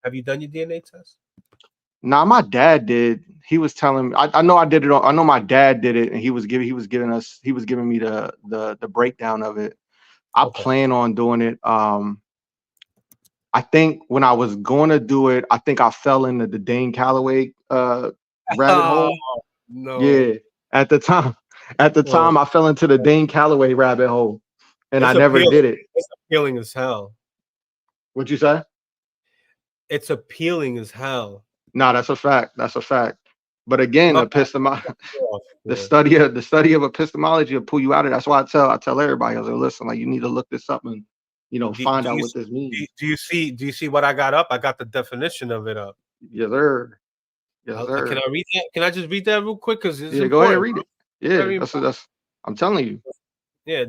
Have you done your DNA test? Nah, my dad did. He was telling me. I know I did it. I know my dad did it, and he was giving me the breakdown of it. I Okay. plan on doing it. I think when I was going to do it, I think I fell into the Dane Calloway rabbit Oh hole. no. Yeah, at the time, Oh, I fell into the Dane Calloway rabbit hole, and I it's never appealing. did it. It's appealing as hell. What'd you say? It's appealing as hell. No, that's a fact. That's a fact. But again, My bad. Yeah. the study of epistemology will pull you out of it. That's why I tell everybody, I was like, listen, like you need to look this up and find Do out you what this means. do you see what I got up? I got the definition of it up. Yes, sir. Yes, Can sir. I read that? Can I just read that real quick? Because it's Yeah, go ahead and important. read it. It's Yeah, very important. that's I'm telling you. Yeah,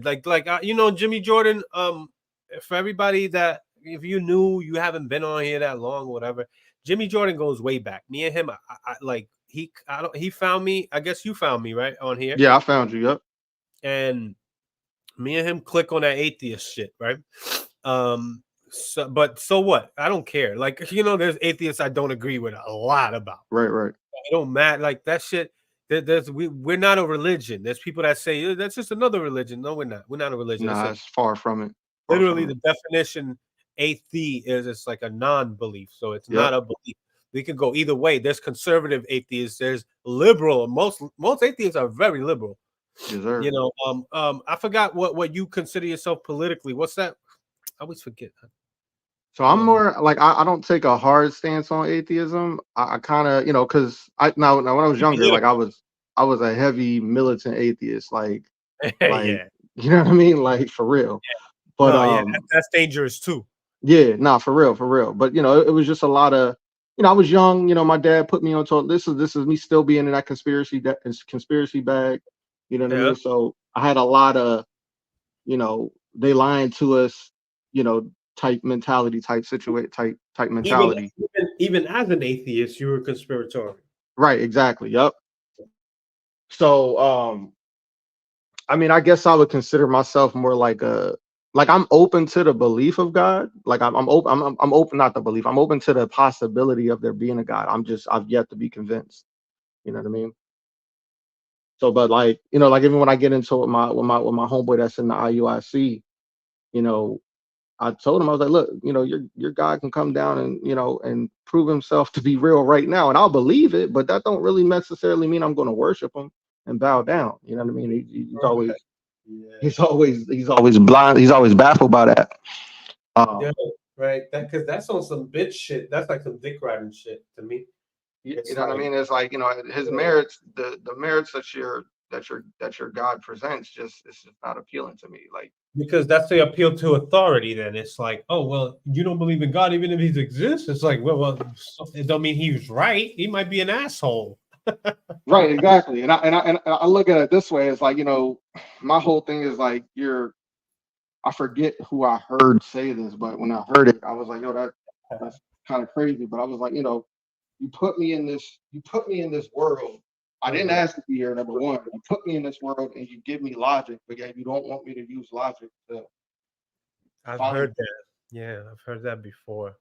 Jimmy Jordan. For everybody that if you knew you haven't been on here that long, whatever. Jimmy Jordan goes way back. Me and him, he found me. I guess you found me right on here, Yeah, I found you. Yep. and me and him click on that atheist shit, right? So what? I don't care. Like there's atheists I don't agree with a lot about. Right, right. It don't matter. Like that shit. We're not a religion. There's people that say that's just another religion. No, we're not. We're not a religion. Nah, it's far from it. Far Literally from the it. definition athe is it's like a non-belief. So it's Yep. not a belief. We can go either way. There's conservative atheists. There's liberal. Most atheists are very liberal. Yes, sir. I forgot what you consider yourself politically. What's that? I always forget. So I'm more like I don't take a hard stance on atheism. I kind of because now when I was younger, like I was a heavy militant atheist, like Yeah. you know what I mean, like for real. But No, yeah, that's dangerous too. yeah, nah, for real, for real. But it was just a lot of I was young. My dad put me on to this is me still being in that conspiracy bag. You know what I Yeah. mean? So I had a lot of they lying to us, type mentality, type Even mentality. even as an atheist, you were conspiratorial. Right, exactly. Yep. So I mean, I guess I would consider myself more like like I'm open to the belief of God. Like I'm open. I'm open, not the belief. I'm open to the possibility of there being a God. I've yet to be convinced. You know what I mean? So, but like, you know, like even when I get into it with my homeboy that's in the IUIC, you know, I told him, I was like, look, you know, your God can come down and, you know, and prove himself to be real right now, and I'll believe it, but that don't really necessarily mean I'm going to worship him and bow down. You know what I mean? He's always Yeah. he's always blind. He's always baffled by that. Yeah, right. That because that's on some bitch shit. That's like some dick riding shit to me. You It's know what I like, mean? It's like, you know, his yeah. merits, the merits that your God presents, just it's just not appealing to me. Like, Because that's the appeal to authority. Then it's like, oh well, you don't believe in God even if He exists. It's like, well, it don't mean He was right. He might be an asshole. right, exactly. And I look at it this way. It's like, you know, my whole thing is like I forget who I heard say this, but when I heard it, I was like, yo, that's kind of crazy. But I was like, you know, you put me in this world. I didn't ask to be here, number one. You put me in this world and you give me logic, but yet you don't want me to use logic to I've find. heard that. Yeah, I've heard that before.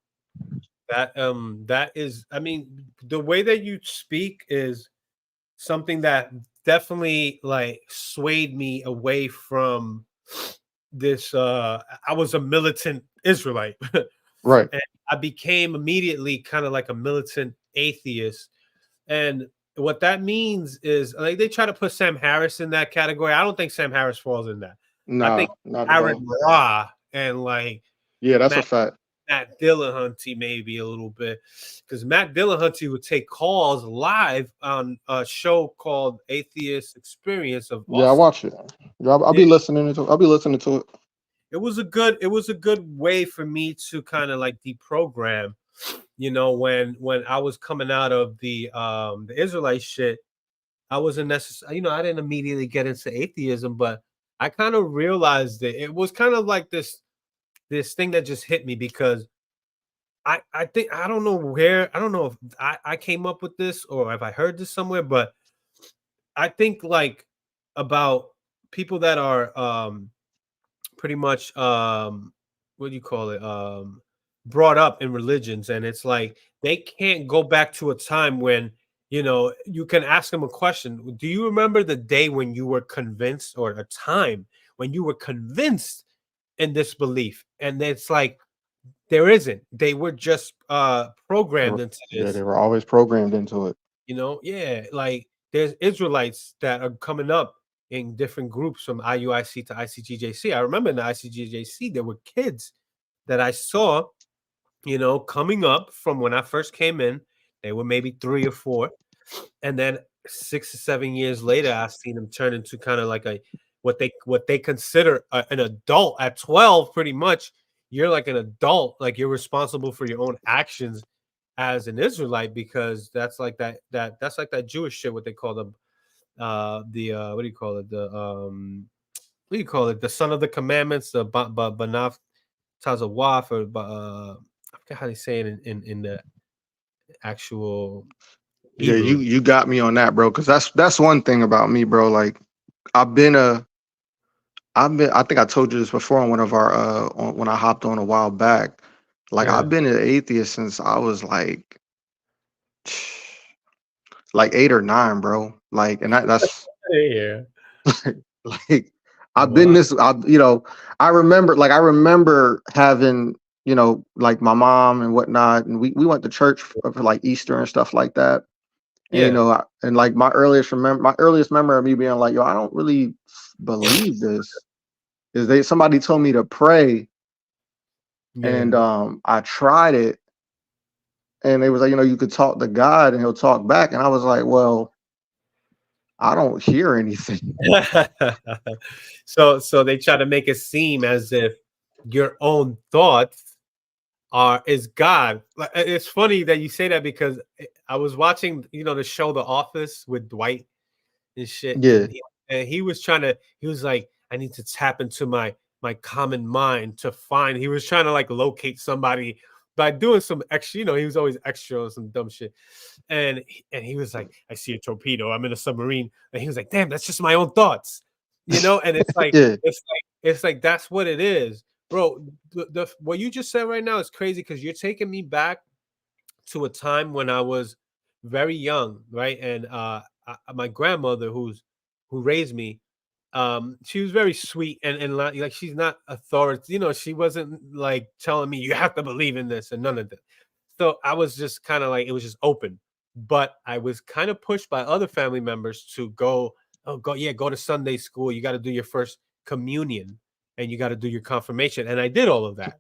That is, I mean, the way that you speak is something that definitely like swayed me away from this. I was a militant Israelite. Right. And I became immediately kind of like a militant atheist. And what that means is like they try to put Sam Harris in that category. I don't think Sam Harris falls in that. I think Nah, not at Aaron all. Ra and like Yeah, that's a Matt fact. Matt Dillahunty maybe a little bit, because Matt Dillahunty would take calls live on a show called Atheist Experience of Yeah, I Austin. watch it. Yeah, I'll Yeah, be listening to. I'll be listening to it. it was a good way for me to kind of like deprogram, when I was coming out of the Israelite shit. I wasn't necessarily, I didn't immediately get into atheism, but I kind of realized that it was kind of like this thing that just hit me because I think I don't know where, I don't know if I came up with this or if I heard this somewhere, but I think like about people that are pretty much what do you call it, brought up in religions, and it's like they can't go back to a time when you can ask them a question. Do you remember the day when you were convinced, or a time when you were convinced in this belief? And it's like there isn't. They were just programmed into Yeah, they this. were always programmed into it. Yeah, like there's Israelites that are coming up in different groups from IUIC to ICGJC. I remember in the ICGJC, there were kids that I saw, coming up from when I first came in. They were maybe 3 or 4. And then 6 or 7 years later, I've seen them turn into kind of like what they consider an adult at 12, pretty much. You're like an adult, like you're responsible for your own actions as an Israelite, because that's like that Jewish shit, what they call them, the what do you call it, the what do you call it, the son of the commandments, the Banav Tazawaf, or I forget how they say it in the actual Yeah, Hebrew. you got me on that, bro. Because that's one thing about me, bro. Like I've been a I think I told you this before on one of our when I hopped on a while back. Like Yeah. I've been an atheist since I was like 8 or 9, bro. Like, and that's Yeah. like I've been Wow. this. I remember having, like my mom and whatnot, and we went to church for like Easter and stuff like that. And Yeah. and like my earliest memory of me being like, yo, I don't really believe this. Is somebody told me to pray, and Yeah. I tried it, and they was like, you could talk to God and he'll talk back, and I was like, well, I don't hear anything. So they try to make it seem as if your own thoughts is God. Like, it's funny that you say that, because I was watching, the show The Office with Dwight and shit, Yeah, and he was he was like, I need to tap into my common mind to find. He was trying to like locate somebody by doing some extra. He was always extra or some dumb shit. And he was like, I see a torpedo. I'm in a submarine. And he was like, damn, that's just my own thoughts. And it's like yeah, It's like that's what it is, bro. The what you just said right now is crazy because you're taking me back to a time when I was very young, right? And my grandmother, who raised me, she was very sweet and like she's not authority, she wasn't like telling me you have to believe in this and none of that. So I was just kind of like it was just open, but I was kind of pushed by other family members to go, oh, go to Sunday school. You got to do your first communion and you got to do your confirmation, and I did all of that,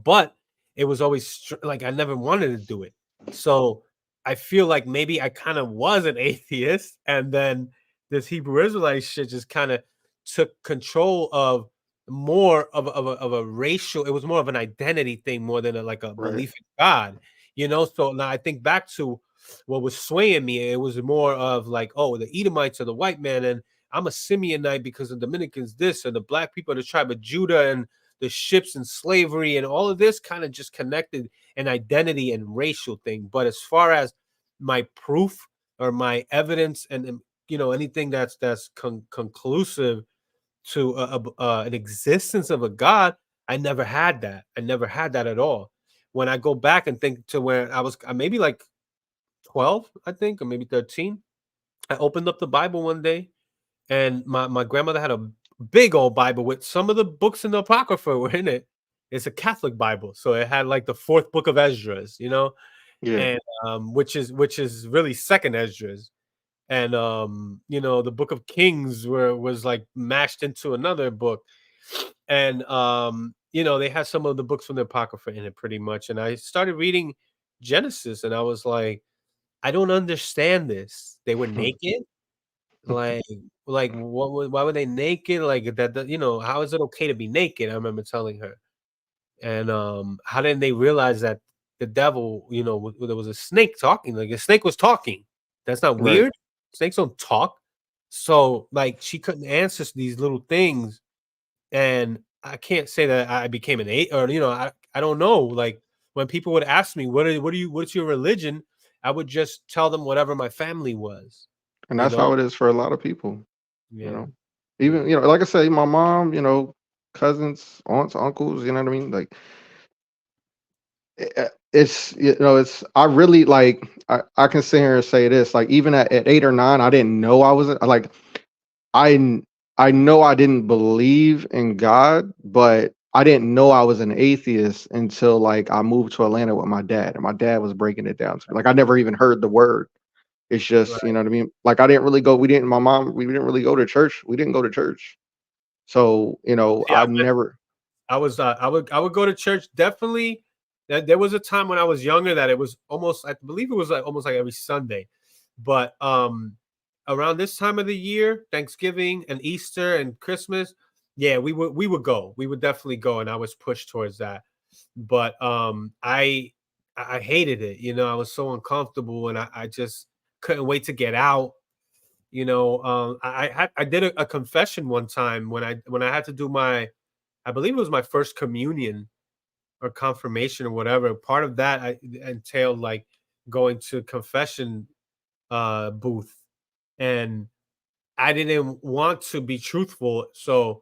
but it was always like I never wanted to do it. So I feel like maybe I kind of was an atheist, and then this Hebrew Israelite shit just kind of took control of more of a racial. It was more of an identity thing more than like a Right. belief in God, So now I think back to what was swaying me. It was more of like, oh, the Edomites are the white man, and I'm a Simeonite because the Dominicans this, and the black people are the tribe of Judah, and the ships and slavery and all of this kind of just connected an identity and racial thing. But as far as my proof or my evidence and anything that's conclusive to an existence of a God, I never had that. I never had that at all. When I go back and think to where I was, maybe like 12, I think, or maybe 13, I opened up the Bible one day, and my grandmother had a big old Bible with some of the books in the Apocrypha were in it. It's a Catholic Bible, so it had like the fourth book of Esdras, Yeah. and which is really second Esdras, and the book of Kings was like mashed into another book, and they had some of the books from the Apocrypha in it pretty much, and I started reading Genesis, and I was like, I don't understand this. They were naked. Like why were they naked? Like that, how is it okay to be naked? I remember telling her. And how didn't they realize that the devil, there was a snake talking, like a snake was talking. That's not Right. weird. Snakes don't talk. So like she couldn't answer these little things. And I can't say that I became an eight or I don't know. Like when people would ask me, what's your religion? I would just tell them whatever my family was, And you that's know? how it is for a lot of people, you Yeah. know. Yeah. Even, like I say, my mom, cousins, aunts, uncles, you know what I mean? Like it's I really like I can sit here and say this, like even at 8 or 9, I didn't know I wasn't like I I know I didn't believe in God, but I didn't know I was an atheist until like I moved to Atlanta with my dad, and my dad was breaking it down to me. Like I never even heard the word. It's just, you Right. know what I mean? Like I didn't really go, we didn't really go to church. We didn't go to church. So, Yeah, I never I would go to church definitely. There was a time when I was younger that it was almost, I believe it was like almost like every Sunday. But around this time of the year, Thanksgiving and Easter and Christmas, yeah, we would go. We would definitely go, and I was pushed towards that. But I hated it, I was so uncomfortable, and I just couldn't wait to get out. I did a confession one time when I had to do my, I believe it was my first communion or confirmation or whatever. Part of that entailed like going to confession booth, and I didn't want to be truthful, so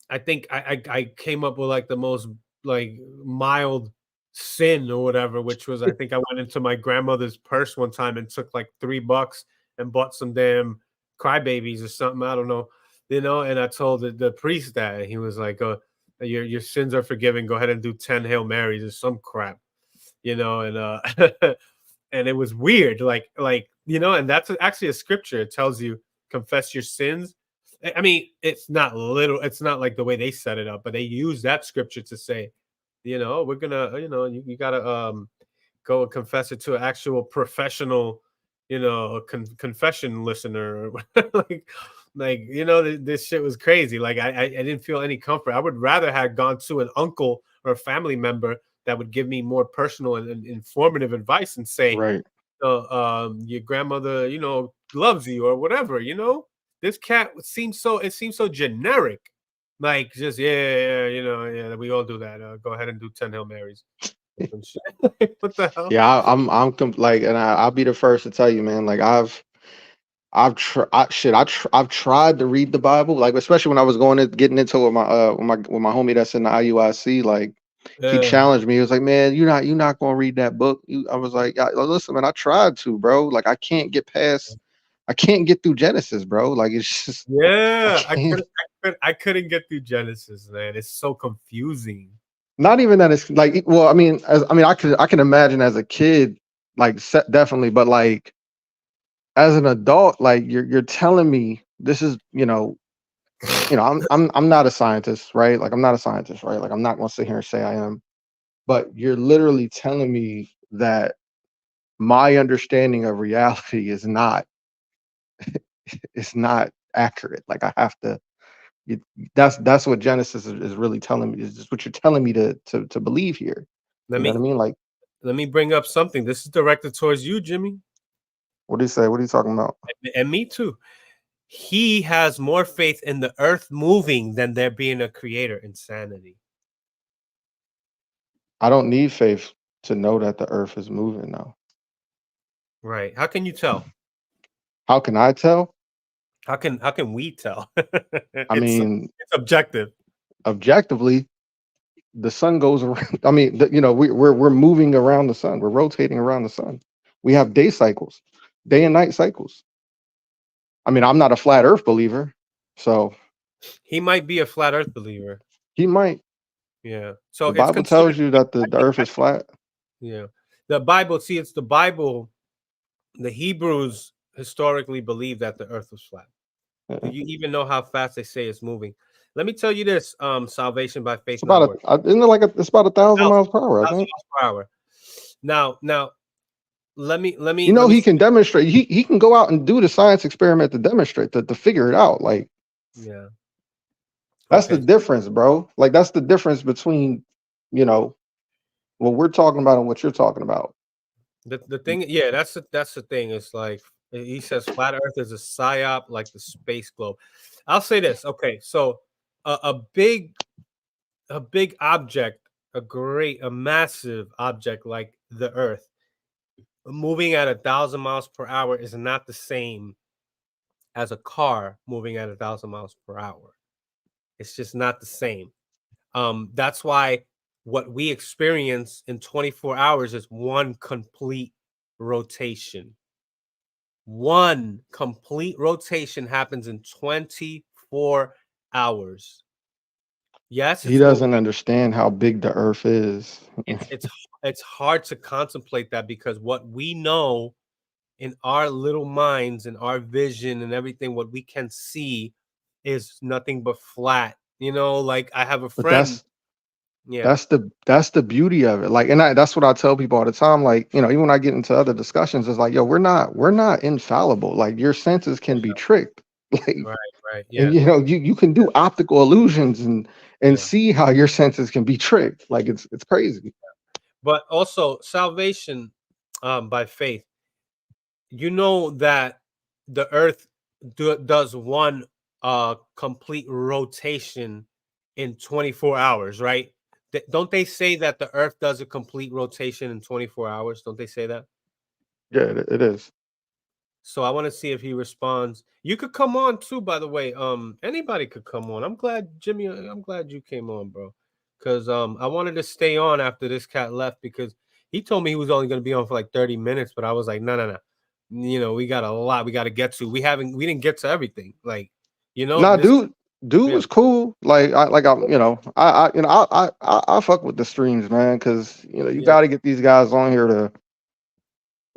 I think I came up with like the most like mild sin or whatever, which was I think I went into my grandmother's purse one time and took like $3 and bought some damn crybabies or something. I don't know, and I told the priest that, and he was like, your sins are forgiven. Go ahead and do 10 Hail Marys or some crap, and and it was weird, and that's actually a scripture. It tells you confess your sins. I mean, it's not little. It's not like the way they set it up, but they use that scripture to say, we're gonna, you gotta go and confess it to an actual professional, confession listener. like, this shit was crazy. Like, I didn't feel any comfort. I would rather have gone to an uncle or a family member that would give me more personal and informative advice and say, right. your grandmother, loves you or whatever. This cat seems so generic. Like just yeah, we all do that. Go ahead and do 10 Hail Marys. Or some shit. What the hell? Yeah, I'm like, and I'll be the first to tell you, man, like I've tried to read the Bible, like especially when I was getting into it with my homie that's in the IUIC. Like he challenged me. He was like, "Man, you're not gonna read that book." I was like, "Listen, man, I tried to, bro. Like I can't get through Genesis, bro. Like it's just Yeah, I can't." I couldn't get through Genesis, man. It's so confusing. Not even that it's like, well, I mean, I can imagine as a kid, like definitely, but like as an adult, like you're telling me this is, I'm not a scientist, right? Like I'm not a scientist, right? Like I'm not gonna sit here and say I am, but you're literally telling me that my understanding of reality is not accurate. Like I have to. You, that's what Genesis is really telling me. Is just what you're telling me to believe here. Let You know what I me mean? Like, let me bring up something. This is directed towards you, Jimmy, what do you say? What are you talking about? and me too. He has more faith in the earth moving than there being a creator. Insanity. I don't need faith to know that the earth is moving now. Right. How can you tell? How can I tell? How can we tell? I mean, it's objective. objectively, the sun goes around. I mean, we're moving around the sun. We're rotating around the sun. We have day cycles, day and night cycles. I mean, I'm not a flat earth believer, so He might be a flat earth believer. he might. Yeah. So The it's Bible considered. tells you that the earth is flat. Yeah. The Bible, see, it's the Bible. The Hebrews historically believed that the earth was flat. Do Yeah. you even know how fast they say it's moving? Let me tell you this, Salvation by It's Faith about Network. isn't it like it's about 1,000 miles per hour, I 1,000 think. miles per hour. Now, let me He can demonstrate. He can go out and do the science experiment to demonstrate to figure it out. Like yeah. that's the Okay. difference, bro. Like that's the difference between, you know, what we're talking about and what you're talking about. The thing, yeah, that's the thing. It's like he says flat earth is a psyop like the space globe. I'll say this. Okay, so a big object, a massive object like the earth moving at 1,000 miles per hour is not the same as a car moving at 1,000 miles per hour. It's just not the same. That's why what we experience in 24 hours is one complete rotation. One complete rotation happens in 24 hours. Yes, He it's moving. doesn't understand how big the earth is. It's hard to contemplate that because what we know in our little minds and our vision and everything, what we can see is nothing but flat. Like I have a But friend. Yeah, that's the beauty of it. Like, and that's what I tell people all the time. Like, even when I get into other discussions, it's like, yo, we're not infallible. Like, your senses can be tricked. Like, right, right. and Yeah, you can do optical illusions and yeah. see how your senses can be tricked. Like, it's crazy. But also salvation by faith. You know that the earth does one complete rotation in 24 hours, right? Don't they say that the earth does a complete rotation in 24 hours? Don't they say that? Yeah, it is. So I want to see if he responds. You could come on too, by the way. Anybody could come on. I'm glad, Jimmy. I'm glad you came on, bro. Because I wanted to stay on after this cat left because he told me he was only going to be on for like 30 minutes, but I was like, no, no, no. We got a lot we got to get to. We didn't get to everything. Like, Nah, this. dude Yeah, was cool. Like I fuck with the streams, man, because you yeah. got to get these guys on here to.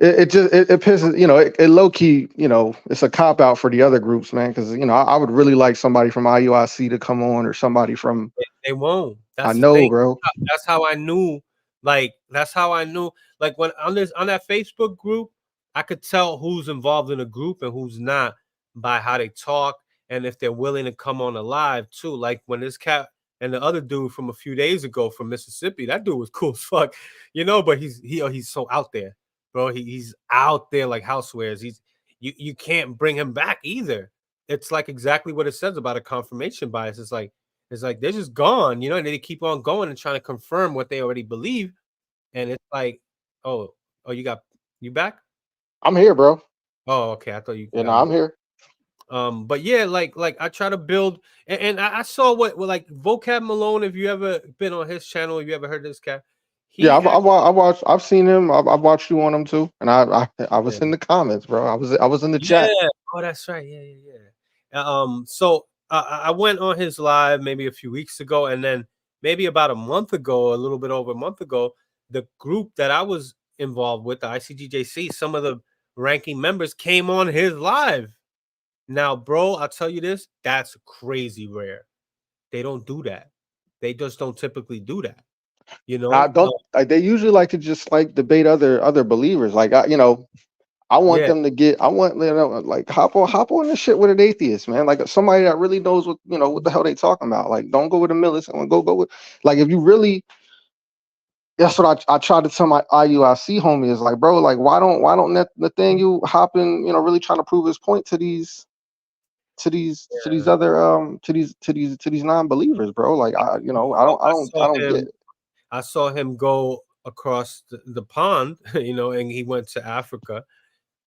It pisses, it low key, it's a cop out for the other groups, man, because I would really like somebody from IUIC to come on or somebody from. They won't. I That's the know, thing. bro. That's how I knew. Like that's how I knew. Like when on that Facebook group, I could tell who's involved in a group and who's not by how they talk and if they're willing to come on a live too. Like when this cat and the other dude from a few days ago from Mississippi, that dude was cool as fuck, But he's so out there, bro. He's out there like housewares. You can't bring him back either. It's like exactly what it says about a confirmation bias. It's like they're just gone, and they keep on going and trying to confirm what they already believe. And it's like, oh, you back? I'm here, bro. Oh, okay. I thought you You know, got I'm out. here. But yeah, like I try to build, and I saw what like Vocab Malone. If you ever been on his channel, if you ever heard this cat, Yeah, he actually, I watched. I've seen him. I've watched you on him too, and I was yeah. in the comments, bro. I was in the chat. Yeah. Oh, that's right. Yeah, yeah, yeah. So I went on his live maybe a few weeks ago, and then maybe about a month ago, a little bit over a month ago, the group that I was involved with, the ICGJC, some of the ranking members came on his live. Now, bro, I'll tell you this, that's crazy rare. They don't do that. They just don't typically do that. You I know? don't. They usually like to just like debate other believers. Like I want Yeah, them to get. I want like hop on this shit with an atheist, man. Like somebody that really knows what the hell they talking about. Like don't go with a militant. Go with like if you really. That's what I try to tell my IUIC homie is like, bro, like why don't Nathaniel hop in, really trying to prove his point to these yeah. other to these non-believers, bro. Like I don't get it. I saw him go across the pond, and he went to Africa,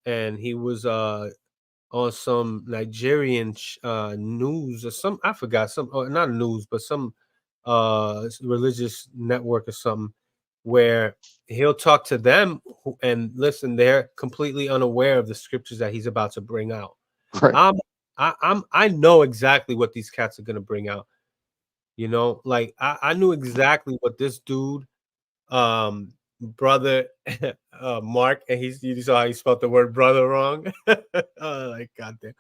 and he was on some Nigerian news or some, I forgot, some, not news, but some religious network or something, where he'll talk to them and listen, they're completely unaware of the scriptures that he's about to bring out. Right. I'm I know exactly what these cats are gonna bring out. Like I knew exactly what this dude, brother, Mark, and you saw how he spelled the word brother wrong. Oh, like goddamn,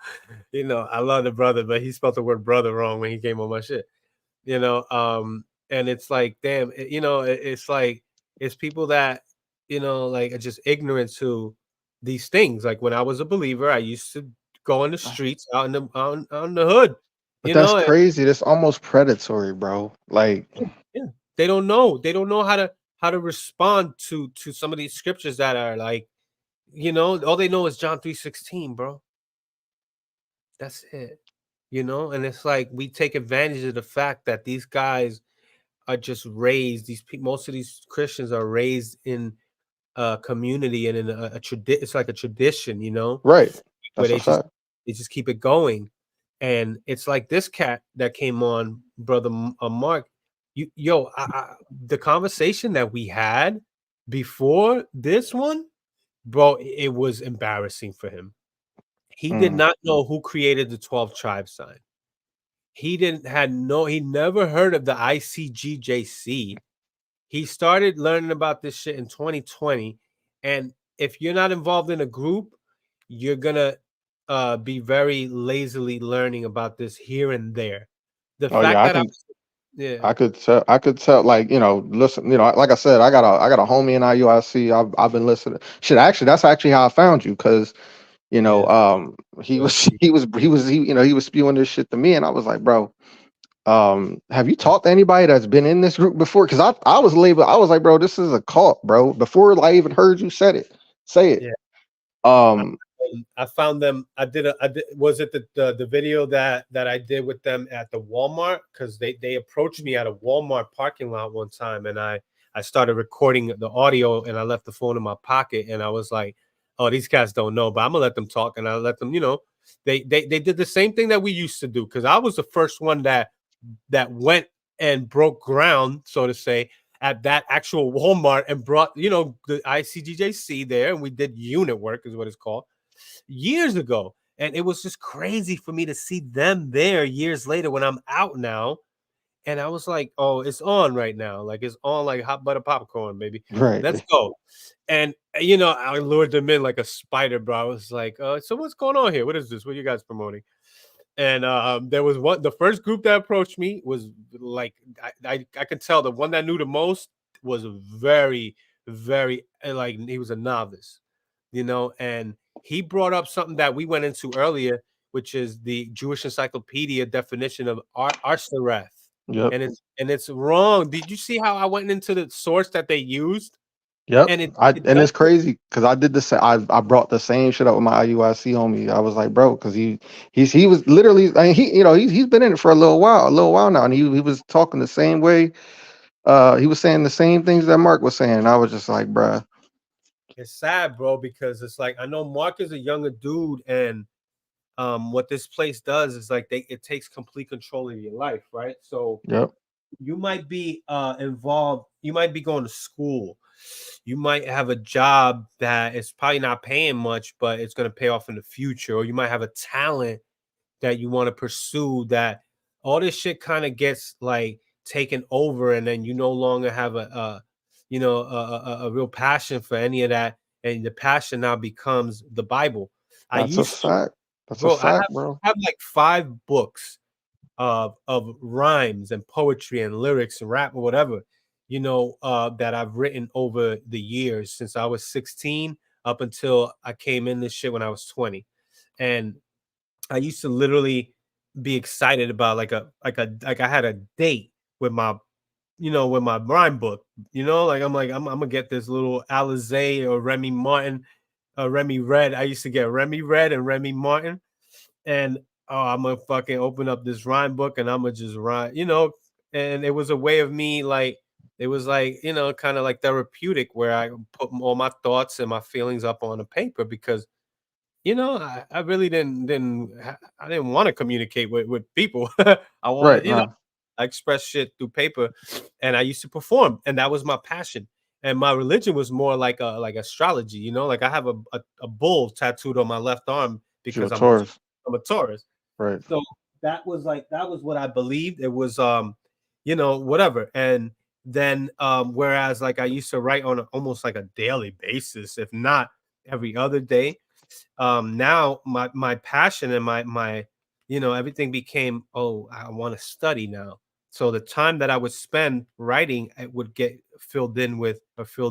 I love the brother, but he spelled the word brother wrong when he came on my shit. And it's like, damn, it's like it's people that like are just ignorant to these things. Like when I was a believer, I used to go on the streets out in the on the hood, But that's and crazy. That's almost predatory, bro. Like, yeah, they don't know. They don't know how to respond to some of these scriptures that are like, all they know is John 3:16, bro. That's it. And it's like we take advantage of the fact that these guys are just raised. Most of these Christians are raised in a community and in a tradition. It's like a tradition, right. where That's a fact. they just keep it going. And it's like this cat that came on, brother Mark. The conversation that we had before this one, bro, it was embarrassing for him. He did Mm. not know who created the 12 tribe sign. He never heard of the ICGJC. He started learning about this shit in 2020. And if you're not involved in a group, you're gonna be very lazily learning about this here and there. The Oh yeah, fact that yeah, I could tell, like, listen, like I said, I got a homie in IUIC. I've been listening. Shit, actually, that's actually how I found you, because yeah, he yeah, was he was spewing this shit to me, and I was like, bro, have you talked to anybody that's been in this group before? Because I was labeled, I was like, bro, this is a cult, bro. Before I even heard you say it. yeah. I, Um, I found them. I did. Was it the video that I did with them at the Walmart? Because they approached me at a Walmart parking lot one time, and I started recording the audio, and I left the phone in my pocket, and I was like, "Oh, these guys don't know," but I'm gonna let them talk, and I let them. They did the same thing that we used to do, because I was the first one that went and broke ground, so to say, at that actual Walmart and brought the ICGJC there, and we did unit work, is what it's called, years ago. And it was just crazy for me to see them there years later when I'm out now. And I was like, oh, it's on right now. Like it's on like hot butter popcorn, baby. Let's right. go. And I lured them in like a spider, bro. I was like, so what's going on here? What is this? What are you guys promoting? And there was the first group that approached me was like, I could tell the one that knew the most was very, very, like, he was a novice, and he brought up something that we went into earlier, which is the Jewish Encyclopedia definition of Arsareth. Yep. And it's wrong. Did you see how I went into the source that they used? Yep. And it And it's doesn't. crazy because I did the same. I brought the same shit up with my IUIC homie. I was like, bro, because he was literally, I mean, he's been in it for a little while now, and he was talking the same way. He was saying the same things that Mark was saying, and I was just like, bruh, It's sad, bro, because it's like I know Mark is a younger dude, and what this place does is like it takes complete control of your life, right? So Yep. you might be involved, you might be going to school, you might have a job that is probably not paying much, but it's going to pay off in the future, or you might have a talent that you want to pursue, that all this shit kind of gets like taken over, and then you no longer have a you know a real passion for any of that, and the passion now becomes the Bible. I That's a used to, fact. That's a bro, fact, bro. I have like 5 books of rhymes and poetry and lyrics and rap or whatever, that I've written over the years since I was 16 up until I came in this shit when I was 20. And I used to literally be excited about like I had a date with my with my rhyme book. I'm gonna get this little Alizé or Remy Martin, Remy Red. I used to get Remy Red and Remy Martin, and I'm gonna fucking open up this rhyme book and I'm gonna just rhyme, and it was a way of me, like, it was like, kind of like therapeutic, where I put all my thoughts and my feelings up on a paper, because I really I didn't want to communicate with people. I Right. wanted, Nah. I express shit through paper, and I used to perform, and that was my passion. And my religion was more like astrology, like I have a bull tattooed on my left arm You because a Taurus. I'm a Taurus. Right. So that was what I believed. It was whatever. And then whereas like I used to write on almost like a daily basis, if not every other day. Now my passion and my everything became, oh, I want to study now. So the time that I would spend writing, it would get filled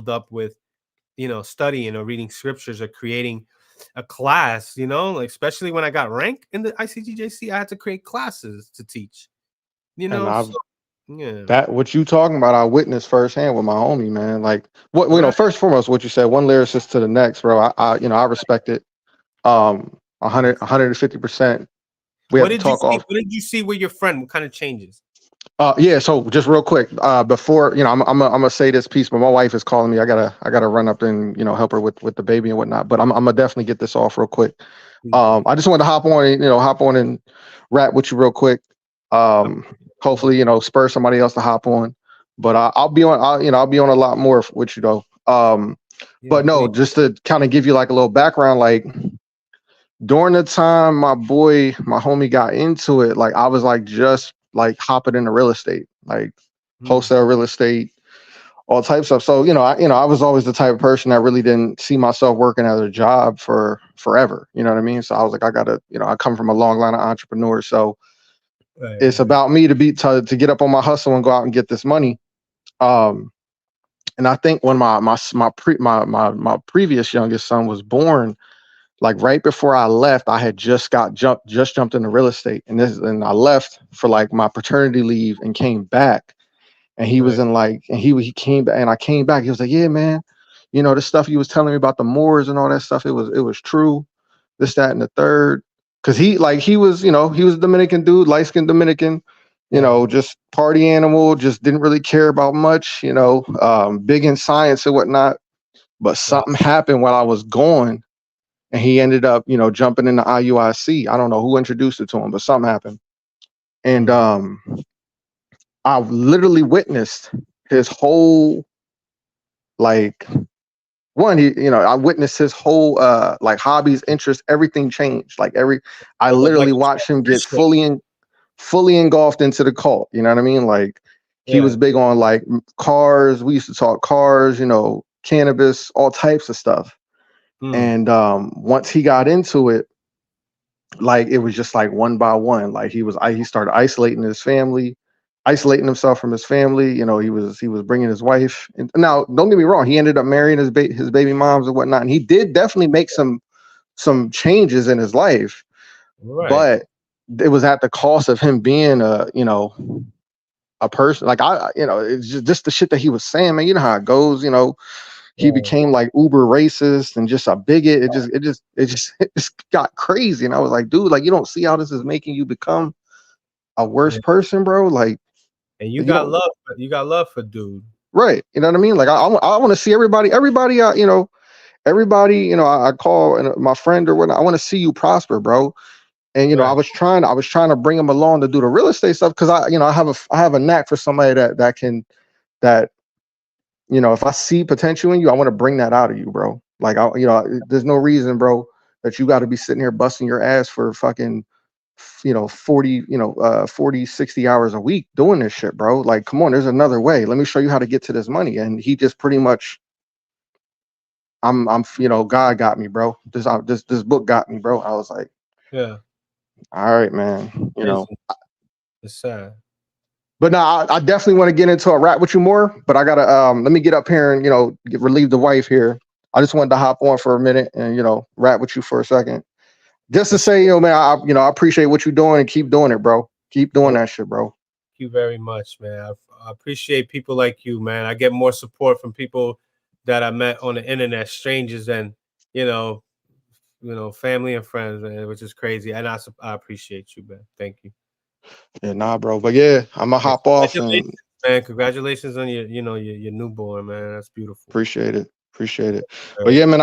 up with studying or reading scriptures or creating a class, like, especially when I got rank in the ICGJC, I had to create classes to teach, And so I've yeah. that what you talking about, I witnessed firsthand with my homie, man. Like what Right. first and foremost, what you said, one lyricist to the next, bro. I respect it. 150%. We What have to did you talk see? off. What did you see with your friend? What kind of changes? Yeah, so just real quick, before I'm gonna say this piece, but my wife is calling me. I gotta run up and help her with the baby and whatnot. But I'm gonna definitely get this off real quick. Please do. I just wanted to hop on and rap with you real quick. Hopefully, spur somebody else to hop on. But I'll be on. I'll be on a lot more with you though. Yeah, But no, please. just to kind of give you like a little background, like during the time my homie got into it, like I was like just like hopping into real estate, like Mm, wholesale real estate, all types of. So I was always the type of person that really didn't see myself working at a job for forever. You know what I mean? So I was like, I gotta, I come from a long line of entrepreneurs, so right, it's right. about me to get up on my hustle and go out and get this money. Um, and I think when my previous youngest son was born, like right before I left, I had just jumped into real estate, and I left for like my paternity leave and came back, and he was Right. in like, and he came back, and I came back. He was like, yeah, man, the stuff you was telling me about the Moors and all that stuff, it was true, this, that, and the third. Cause he was, he was a Dominican dude, light skinned Dominican, Yeah. just party animal, just didn't really care about much, big in science and whatnot. But Right. something happened while I was gone, and he ended up, jumping into IUIC. I don't know who introduced it to him, but something happened. And Mm, I literally witnessed his whole, like, I witnessed his whole like hobbies, interests, everything changed. I it was like literally a watched him get transition. fully engulfed into the cult. You know what I mean? Like he was Yeah. big on like cars. We used to talk cars, cannabis, all types of stuff. Mm, And once he got into it, like it was just like one by one. Like he started isolating himself from his family. He was bringing his wife. And now, don't get me wrong, he ended up marrying his baby moms and whatnot, and he did definitely make some changes in his life, right. but it was at the cost of him being a person. Like it's just the shit that he was saying, man. You know how it goes. He Right. became like uber racist and just a bigot. It just got crazy. And I was like, dude, like you don't see how this is making you become a worse Yeah. person, bro. Like And you don't, you got love for dude. right? You know what I mean? Like I want to see everybody, everybody, you know, I call and my friend or whatnot, I want to see you prosper, bro. And you know, Right. I was trying to bring him along to do the real estate stuff because I have a knack for somebody that you know, if I see potential in you, I want to bring that out of you, bro. Like, there's no reason, bro, that you got to be sitting here busting your ass for fucking, 40, 60 hours a week doing this shit, bro. Like, come on, there's another way. Let me show you how to get to this money. And he just pretty much, God got me, bro. This book got me, bro. I was like, Yeah. all right, man, Crazy. It's sad. But now I definitely want to get into a rap with you more. But I gotta let me get up here and relieve the wife here. I just wanted to hop on for a minute and rap with you for a second, just to say, man, I appreciate what you're doing and keep doing it, bro. Keep doing that shit, bro. Thank you very much, man. I appreciate people like you, man. I get more support from people that I met on the internet, strangers, and you know, family and friends, man, which is crazy. And I appreciate you, man. Thank you. Yeah, nah, bro. But yeah, I'm gonna hop off and man. Congratulations on your newborn, man. That's beautiful. Appreciate it. But yeah, man,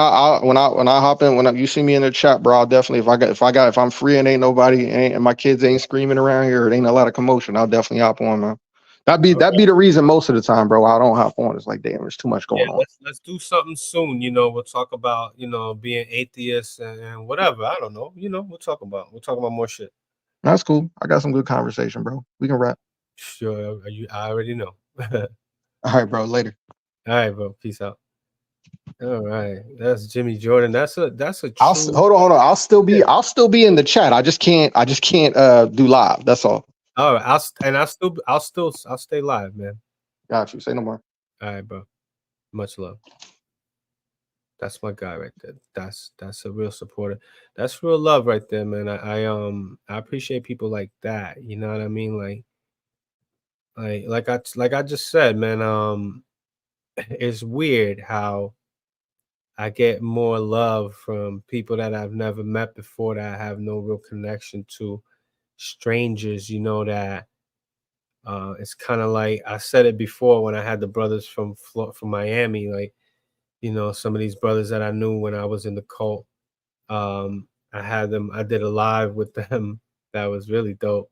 when I hop in, you see me in the chat, bro, I'll definitely if I'm free and ain't nobody and my kids ain't screaming around here, it ain't a lot of commotion, I'll definitely hop on, man. That'd be the reason most of the time, bro. I don't hop on. It's like, damn, there's too much going on. Let's do something soon. We'll talk about being atheists and whatever. I don't know. We'll talk about more shit. That's cool. I got some good conversation, bro. We can wrap. Sure. I already know. All right, bro. Later. All right, bro. Peace out. All right, that's Jimmy Jordan. That's a true. Hold on. I'll still be in the chat. I just can't do live. That's all. All right, I'll stay live, man. Got you. Say no more. All right, bro. Much love. That's my guy right there. That's a real supporter. That's real love right there, man. I appreciate people like that. You know what I mean? Like I just said, man. It's weird how I get more love from people that I've never met before, that I have no real connection to, strangers, that it's kind of like I said it before when I had the brothers from Miami, like, some of these brothers that I knew when I was in the cult. I did a live with them that was really dope.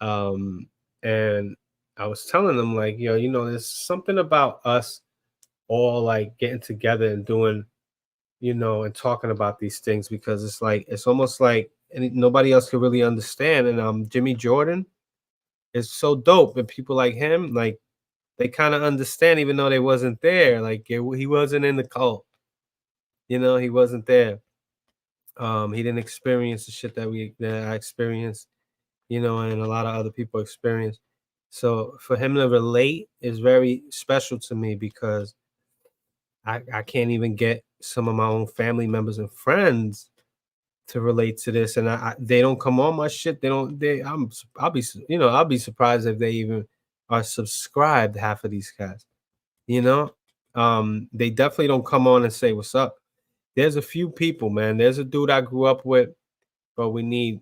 And I was telling them, like, there's something about us all like getting together and doing, and talking about these things, because it's almost like nobody else could really understand. And Jimmy Jordan is so dope, and people like him, like, they kind of understand, even though they wasn't there. Like, he wasn't in the cult, he wasn't there. He didn't experience the shit that I experienced, and a lot of other people experience. So for him to relate is very special to me, because I can't even get some of my own family members and friends to relate to this, and they don't come on my shit. They don't. I'll be surprised if they even are subscribed. Half of these guys, they definitely don't come on and say what's up. There's a few people, man. There's a dude I grew up with, but we in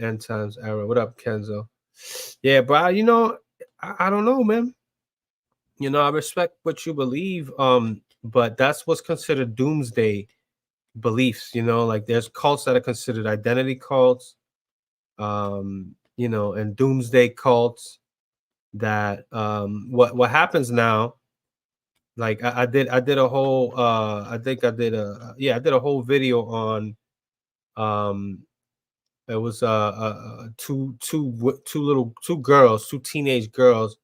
end times era. What up, Kenzo? Yeah, bro. I don't know, man. I respect what you believe. But that's what's considered doomsday beliefs. Like, there's cults that are considered identity cults, and doomsday cults. That what happens now? Like, I did a whole I think I did a whole video on it was two teenage girls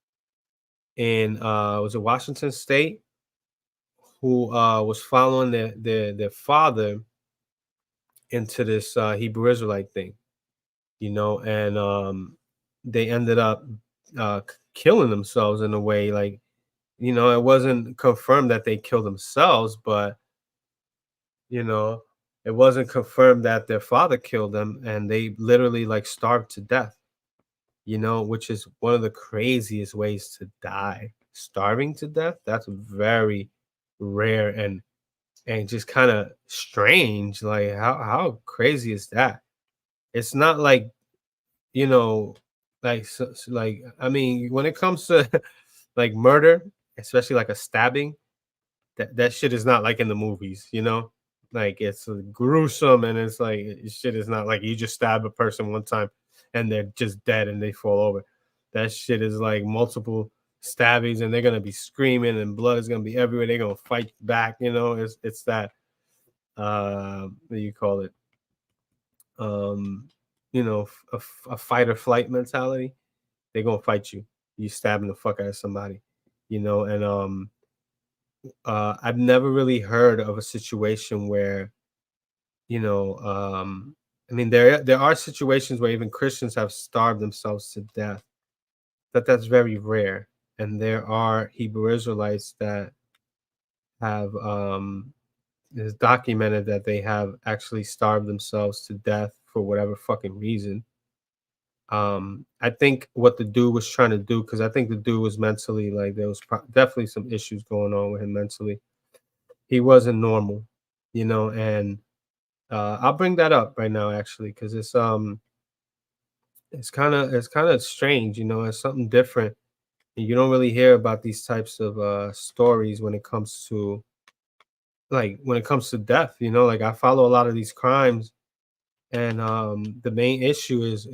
in was it Washington State, who was following their father into this Hebrew Israelite thing, and they ended up killing themselves in a way. Like, it wasn't confirmed that they killed themselves, but it wasn't confirmed that their father killed them, and they literally like starved to death, which is one of the craziest ways to die. Starving to death, that's very rare and just kind of strange. Like, how crazy is that? It's not like, I mean, when it comes to like murder, especially like a stabbing, that shit is not like in the movies, you know? Like it's gruesome, and it's like shit is not like you just stab a person one time and they're just dead and they fall over. That shit is like multiple stabbings, and they're gonna be screaming and blood is gonna be everywhere. They're gonna fight back, you know. It's that what do you call it? Um, you know, a fight or flight mentality. They're gonna fight you. You stabbing the fuck out of somebody, you know, and I've never really heard of a situation where, you know, I mean, there are situations where even Christians have starved themselves to death, but that's very rare. And there are Hebrew Israelites that have it's documented that they have actually starved themselves to death for whatever fucking reason. I think what the dude was trying to do, because I think the dude was mentally like there was definitely some issues going on with him mentally. He wasn't normal, you know, and I'll bring that up right now actually because it's kind of strange, you know. It's something different. And you don't really hear about these types of stories when it comes to death, you know. Like I follow a lot of these crimes, and the main issue is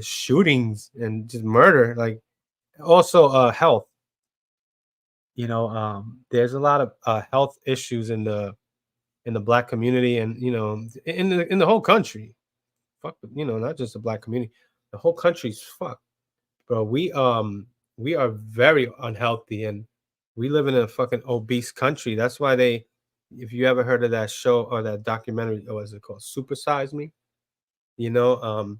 shootings and just murder. Like also health, you know. There's a lot of health issues in the black community, and you know, in the whole country. Fuck, you know, not just the black community. The whole country's fucked, bro. We are very unhealthy, and we live in a fucking obese country. That's why they, if you ever heard of that show or that documentary, what is it called, Super Size Me? You know,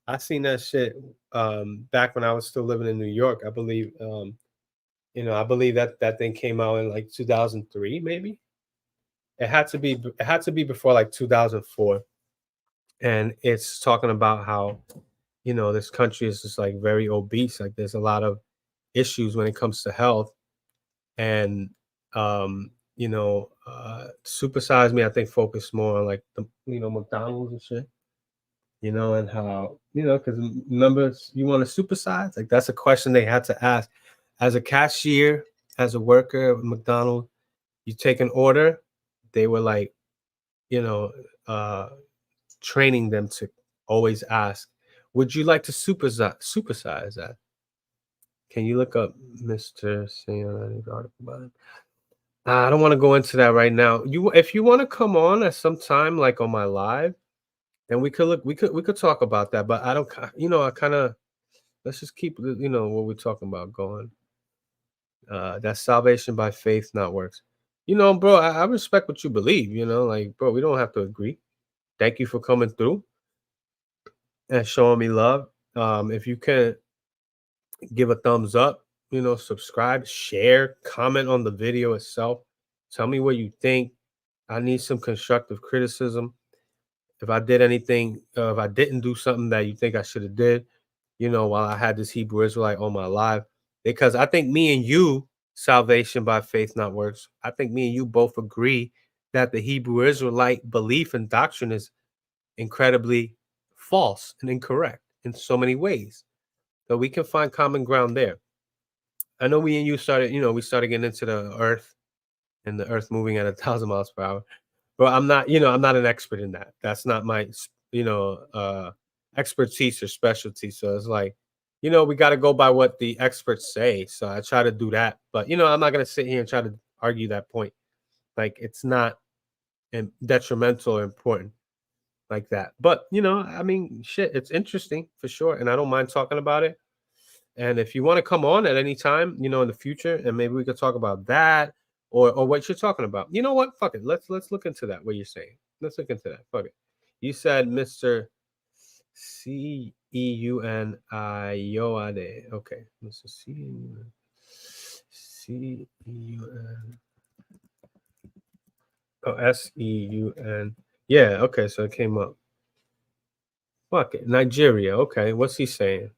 I seen that shit back when I was still living in New York. I believe, you know, I believe that that thing came out in like 2003, maybe. It had to be before like 2004, and it's talking about how, you know, this country is just like very obese. Like there's a lot of issues when it comes to health, and you know, Supersize Me, I think, focused more on like the, you know, McDonald's and shit, you know, and how, you know, because remember, you want to supersize? Like that's a question they had to ask as a cashier, as a worker at McDonald's. You take an order, they were like, you know, uh training them to always ask, would you like to supersize that? Can you look up Mr. Sayana's article about it? I don't want to go into that right now. You, if you want to come on at some time, like on my live, then we could look. We could talk about that. But I don't. You know, I kind of, let's just keep you know what we're talking about going. That's salvation by faith, not works. You know, bro. I respect what you believe. You know, like, bro, we don't have to agree. Thank you for coming through and showing me love. If you can give a thumbs up, you know, subscribe, share, comment on the video itself. Tell me what you think. I need some constructive criticism. If I did anything, if I didn't do something that you think I should have did, you know, while I had this Hebrew Israelite on my live, because I think me and you, salvation by faith, not works. I think me and you both agree that the Hebrew Israelite belief and doctrine is incredibly false and incorrect in so many ways. So we can find common ground there. I know we and you started, you know, we started getting into the earth and the earth moving at 1,000 miles per hour. But I'm not, you know, I'm not an expert in that. That's not my, you know, expertise or specialty. So it's like, you know, we got to go by what the experts say. So I try to do that. But, you know, I'm not going to sit here and try to argue that point. Like it's not detrimental or important like that. But, you know, I mean, shit, it's interesting for sure. And I don't mind talking about it. And if you want to come on at any time, you know, in the future, and maybe we could talk about that or what you're talking about. You know what? Fuck it. Let's look into that. What you're saying. Let's look into that. Fuck it. You said Mr. Ceuniade. Okay. Mr. Ceun. Oh, Seun. Yeah, okay, so it came up. Fuck it. Nigeria. Okay. What's he saying?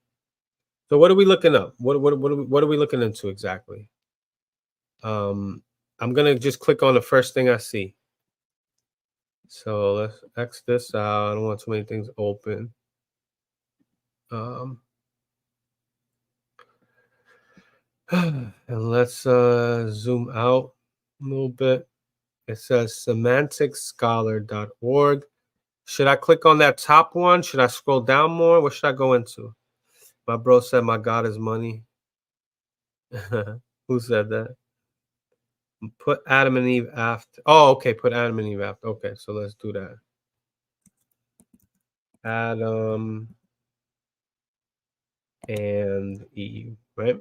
So what are we looking up? What are we looking into exactly? I'm gonna just click on the first thing I see. So let's X this out. I don't want too many things open. Um, and let's zoom out. a little bit. It says semanticscholar.org. Should I click on that top one? Should I scroll down more? What should I go into? My bro said my God is money. Who said that? Put Adam and Eve after. Oh, okay. Put Adam and Eve after. Okay, so let's do that. Adam and Eve, right?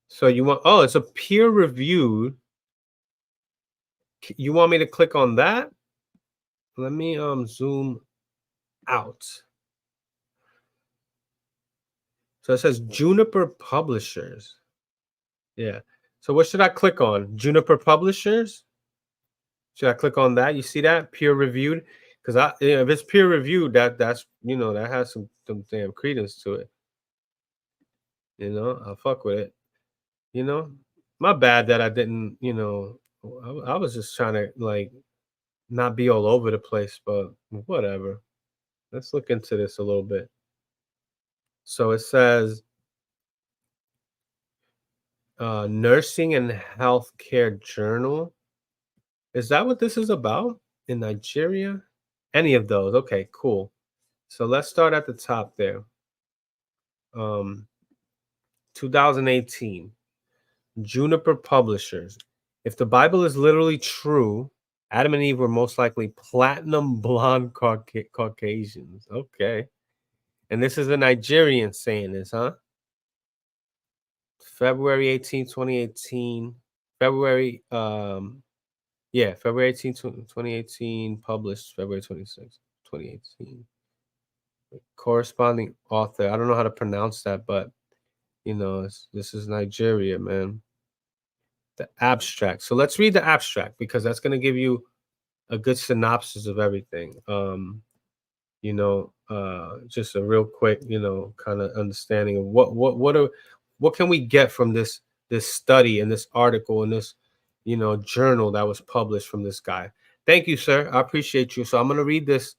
So you want, oh, it's a peer reviewed. You want me to click on that? Let me zoom out. So it says Juniper Publishers. Yeah. So what should I click on? Juniper Publishers? Should I click on that? You see that? Peer reviewed? Because if it's peer reviewed, that's that has some damn credence to it. I'll fuck with it. My bad that I didn't, I was just trying to like not be all over the place, but whatever. Let's look into this a little bit. So it says Nursing and Healthcare Journal. Is that what this is about in Nigeria? Any of those? Okay, cool. So let's start at the top there. 2018, Juniper Publishers. If the Bible is literally true, Adam and Eve were most likely platinum blonde Caucasians. Okay. And this is a Nigerian saying this, huh? February 18, 2018. February, February 18, 2018, published February 26, 2018. Corresponding author. I don't know how to pronounce that, but this is Nigeria, man. The abstract. So let's read the abstract because that's going to give you a good synopsis of everything. Just a real quick, kind of understanding of what can we get from this study and this article and this, journal that was published from this guy. Thank you, sir. I appreciate you. So I'm going to read this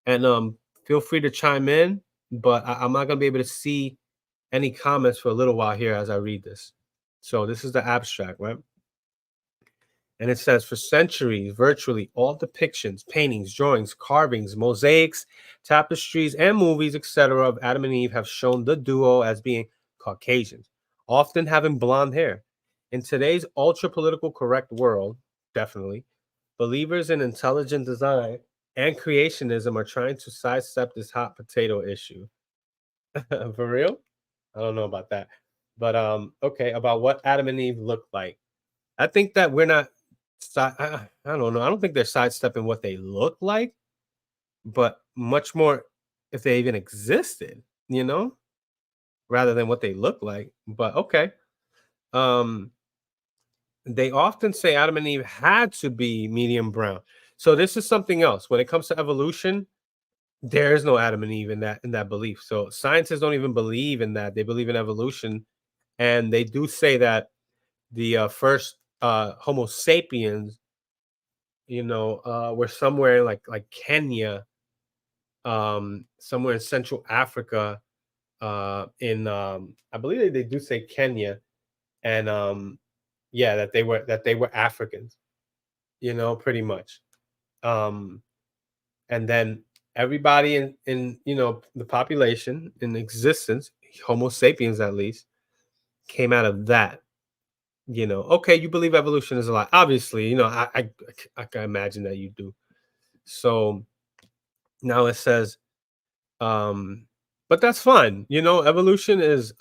and feel free to chime in, but I'm not going to be able to see any comments for a little while here as I read this. So this is the abstract, right? And it says, for centuries, virtually all depictions, paintings, drawings, carvings, mosaics, tapestries, and movies, etc., of Adam and Eve have shown the duo as being Caucasians, often having blonde hair. In today's ultra-political correct world, definitely, believers in intelligent design and creationism are trying to sidestep this hot potato issue. For real? I don't know about that. But okay, about what Adam and Eve look like. I think that we're not I don't know. I don't think they're sidestepping what they look like, but much more if they even existed, rather than what they look like. But okay. Um, they often say Adam and Eve had to be medium brown. So this is something else. When it comes to evolution, there is no Adam and Eve in that belief. So scientists don't even believe in that. They believe in evolution, and they do say that the first Homo sapiens we're somewhere like Kenya, somewhere in Central Africa, in I believe they do say Kenya, and that they were Africans, pretty much. And then everybody in the population in existence, Homo sapiens at least, came out of that. Okay, you believe evolution is a lie. Obviously, I can imagine that you do. So now it says, but that's fine. Evolution is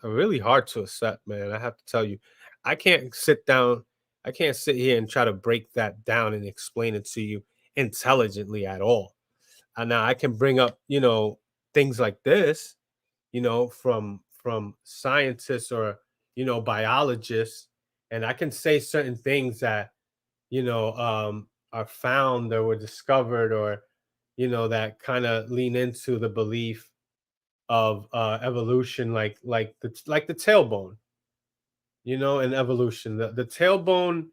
really hard to accept, man. I have to tell you, I can't sit here and try to break that down and explain it to you intelligently at all. And now I can bring up, things like this, from scientists or biologists, and I can say certain things that are found or were discovered, or that kind of lean into the belief of evolution, like the tailbone, in evolution, the tailbone,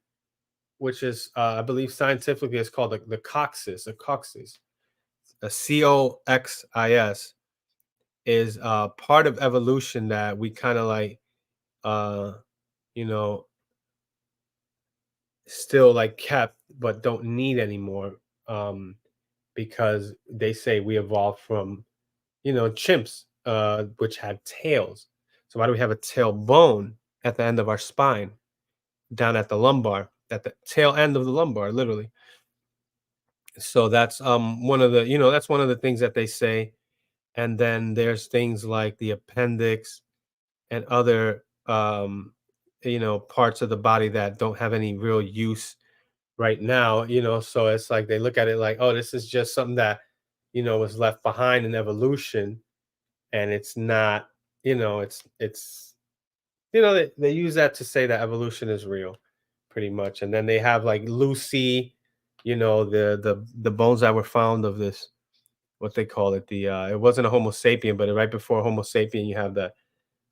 which is I believe scientifically is called the coccyx, a coxis, is part of evolution that we kind of like uh you know still like kept but don't need anymore, because they say we evolved from, chimps, which had tails. So why do we have a tailbone at the end of our spine, down at the lumbar, at the tail end of the lumbar, literally? So that's one of the, that's one of the things that they say. And then there's things like the appendix and other parts of the body that don't have any real use right now, so it's like they look at it like, oh, this is just something that was left behind in evolution, and it's not, it's they use that to say that evolution is real, pretty much. And then they have like Lucy, the bones that were found of this, what they call it, the it wasn't a Homo sapien, but right before Homo sapien, you have the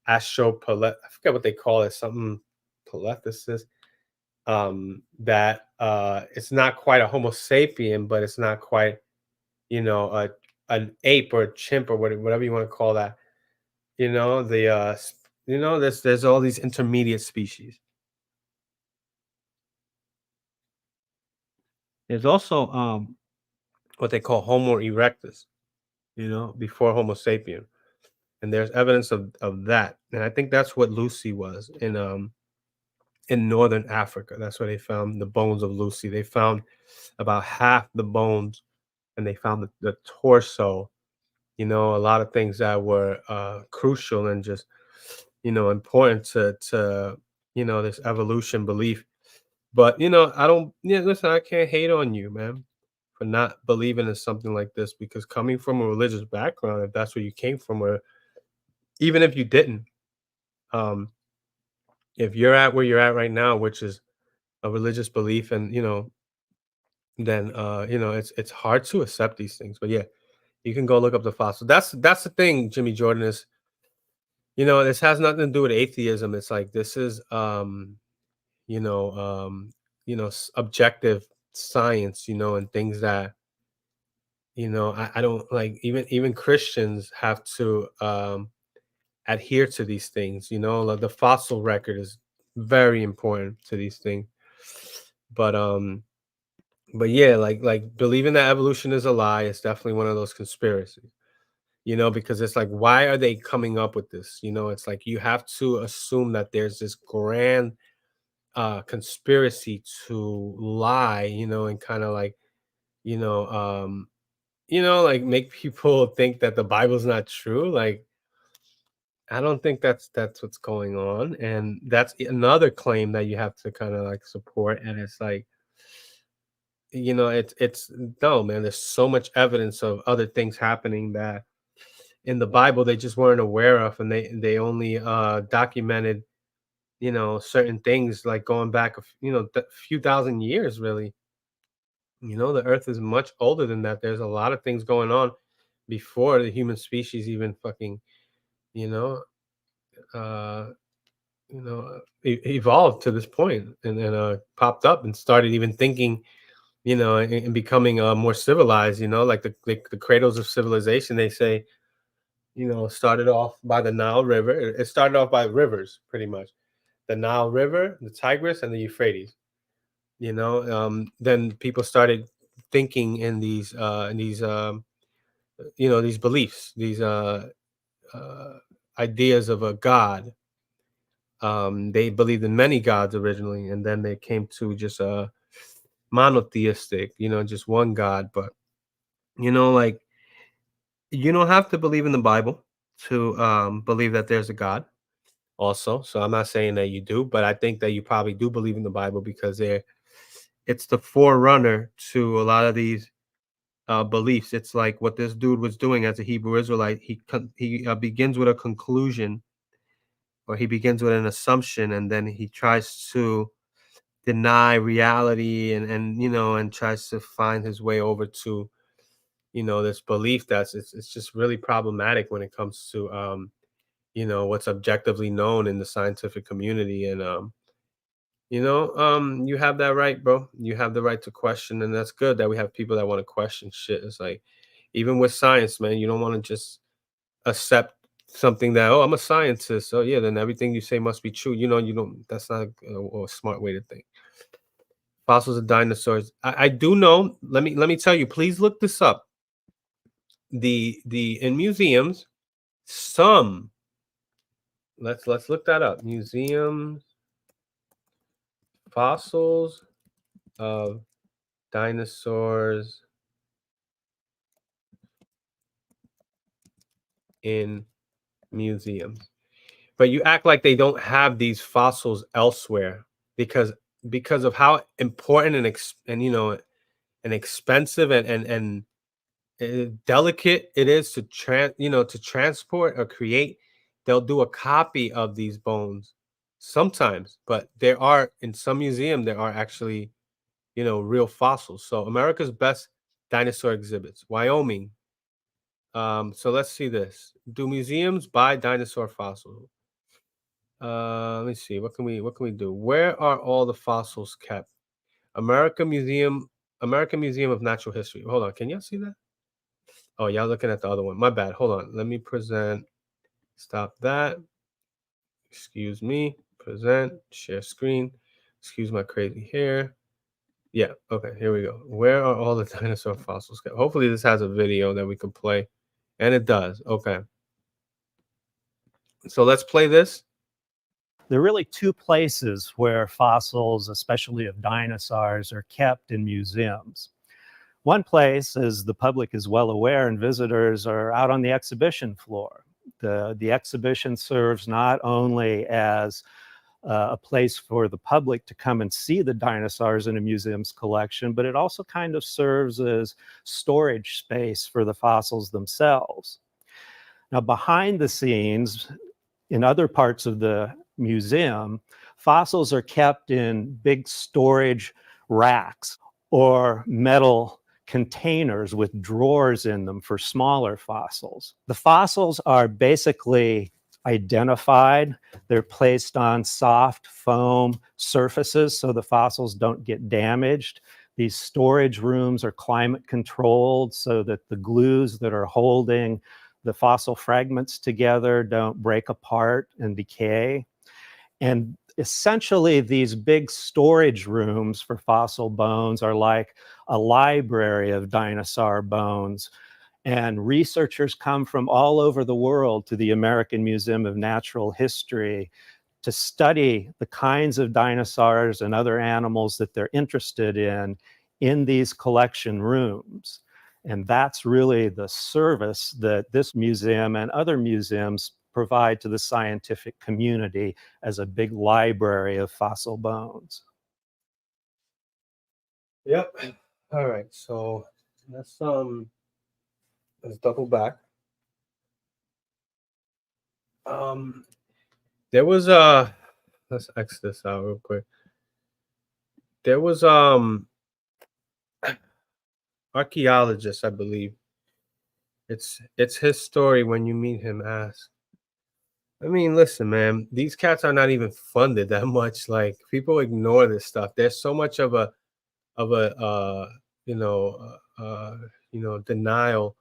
Astropale, I forget what they call it, something Palethesis, that it's not quite a Homo sapien, but it's not quite, a an ape or a chimp or whatever you want to call that. The there's all these intermediate species. There's also what they call Homo erectus, before Homo sapien. And there's evidence of that. And I think that's what Lucy was in northern Africa. That's where they found the bones of Lucy. They found about half the bones, and they found the torso, a lot of things that were crucial and just, important to this evolution belief. But I don't, yeah, listen, I can't hate on you, man, for not believing in something like this, because coming from a religious background, if that's where you came from, or even if you didn't, um, if you're at where you're at right now, which is a religious belief, and then it's hard to accept these things. But yeah, you can go look up the fossil. That's the thing, Jimmy Jordan, is, this has nothing to do with atheism. It's like, this is you know objective science, and things that, I don't like. Even Christians have to adhere to these things. Like the fossil record is very important to these things. But yeah, like believing that evolution is a lie is definitely one of those conspiracies. Because it's like, why are they coming up with this? It's like, you have to assume that there's this grand conspiracy to lie, and kind of like, you know, um, like make people think that the Bible's not true. Like, I don't think that's what's going on. And that's another claim that you have to kind of like support. And it's like, it's no, man, there's so much evidence of other things happening that in the Bible they just weren't aware of, and they only documented, certain things, like going back few thousand years, really. The earth is much older than that. There's a lot of things going on before the human species even fucking, you know uh evolved to this point, and then popped up and started even thinking, and becoming more civilized, like the cradles of civilization, they say, started off by the Nile River. It started off by rivers, pretty much. The Nile River, the Tigris, and the Euphrates. Then people started thinking in these these beliefs, these uh, ideas of a god. They believed in many gods originally, and then they came to just a monotheistic, just one god. But like, you don't have to believe in the Bible to believe that there's a God. Also, so I'm not saying that you do, but I think that you probably do believe in the Bible, because it's the forerunner to a lot of these beliefs. It's like what this dude was doing as a Hebrew Israelite. He begins with a conclusion, or he begins with an assumption, and then he tries to deny reality, and tries to find his way over to this belief that's it's just really problematic when it comes to what's objectively known in the scientific community. And you have that right, bro. You have the right to question, and that's good that we have people that want to question shit. It's like, even with science, man, you don't want to just accept something that, oh, I'm a scientist, so yeah, then everything you say must be true. You don't, that's not a smart way to think. Fossils of dinosaurs. I do know. Let me tell you. Please look this up. The in museums, some. Let's look that up. Museums, fossils of dinosaurs in museums. But you act like they don't have these fossils elsewhere because of how important and you know and expensive and delicate it is to to transport or create. They'll do a copy of these bones sometimes, but there are in some museum there are actually real fossils. So America's best dinosaur exhibits, Wyoming. So let's see this. Do museums buy dinosaur fossils? Let me see. What can we do? Where are all the fossils kept? American Museum of Natural History. Hold on. Can y'all see that? Oh, y'all looking at the other one. My bad. Hold on. Let me present. Stop that. Excuse me. Present. Share screen. Excuse my crazy hair. Yeah. Okay. Here we go. Where are all the dinosaur fossils kept? Hopefully this has a video that we can play. And it does. Okay. So let's play this. There are really two places where fossils, especially of dinosaurs, are kept in museums. One place, as the public is well aware and visitors, are out on the exhibition floor. The exhibition serves not only as a place for the public to come and see the dinosaurs in a museum's collection, but it also kind of serves as storage space for the fossils themselves. Now, behind the scenes, in other parts of the museum, fossils are kept in big storage racks or metal containers with drawers in them for smaller fossils. The fossils are basically identified. They're placed on soft foam surfaces so the fossils don't get damaged. These storage rooms are climate controlled so that the glues that are holding the fossil fragments together don't break apart and decay. And essentially, these big storage rooms for fossil bones are like a library of dinosaur bones. And researchers come from all over the world to the American Museum of Natural History to study the kinds of dinosaurs and other animals that they're interested in these collection rooms. And that's really the service that this museum and other museums provide to the scientific community as a big library of fossil bones. Yep. All right. So let's double back. There was let's X this out real quick. There was archaeologist, I believe. It's his story when you meet him. Ask. I mean, listen, man. These cats are not even funded that much. Like people ignore this stuff. There's so much of a denial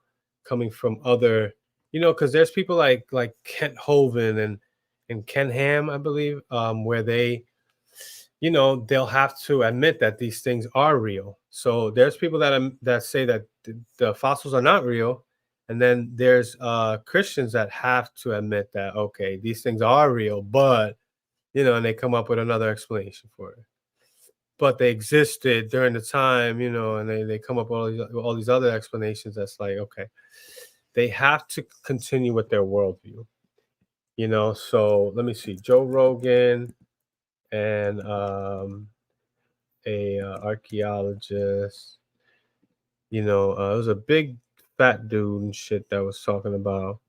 coming from other, because there's people like Kent Hovind and Ken Ham, I believe, where they, they'll have to admit that these things are real. So there's people that say that the fossils are not real, and then there's Christians that have to admit that okay, these things are real, but and they come up with another explanation for it. But they existed during the time, and they come up with all these other explanations. That's like, okay, they have to continue with their worldview, So let me see, Joe Rogan and a archaeologist, it was a big fat dude and shit that was talking about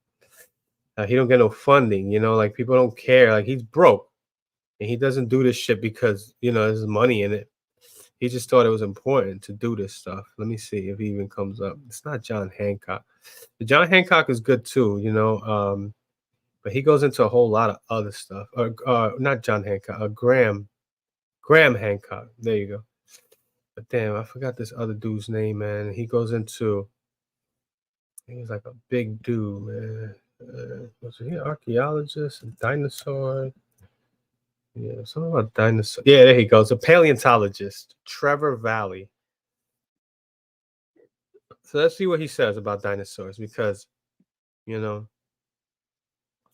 he don't get no funding, like people don't care, like he's broke and he doesn't do this shit because there's money in it. He just thought it was important to do this stuff. Let me see if he even comes up. It's not John Hancock. But John Hancock is good too, but he goes into a whole lot of other stuff. Not John Hancock, Graham Hancock. There you go. But damn, I forgot this other dude's name, man. He goes into, he's like a big dude, man. Was he an archaeologist, a dinosaur? Yeah, something about dinosaurs. Yeah, there he goes. A paleontologist, Trevor Valley. So let's see what he says about dinosaurs, because you know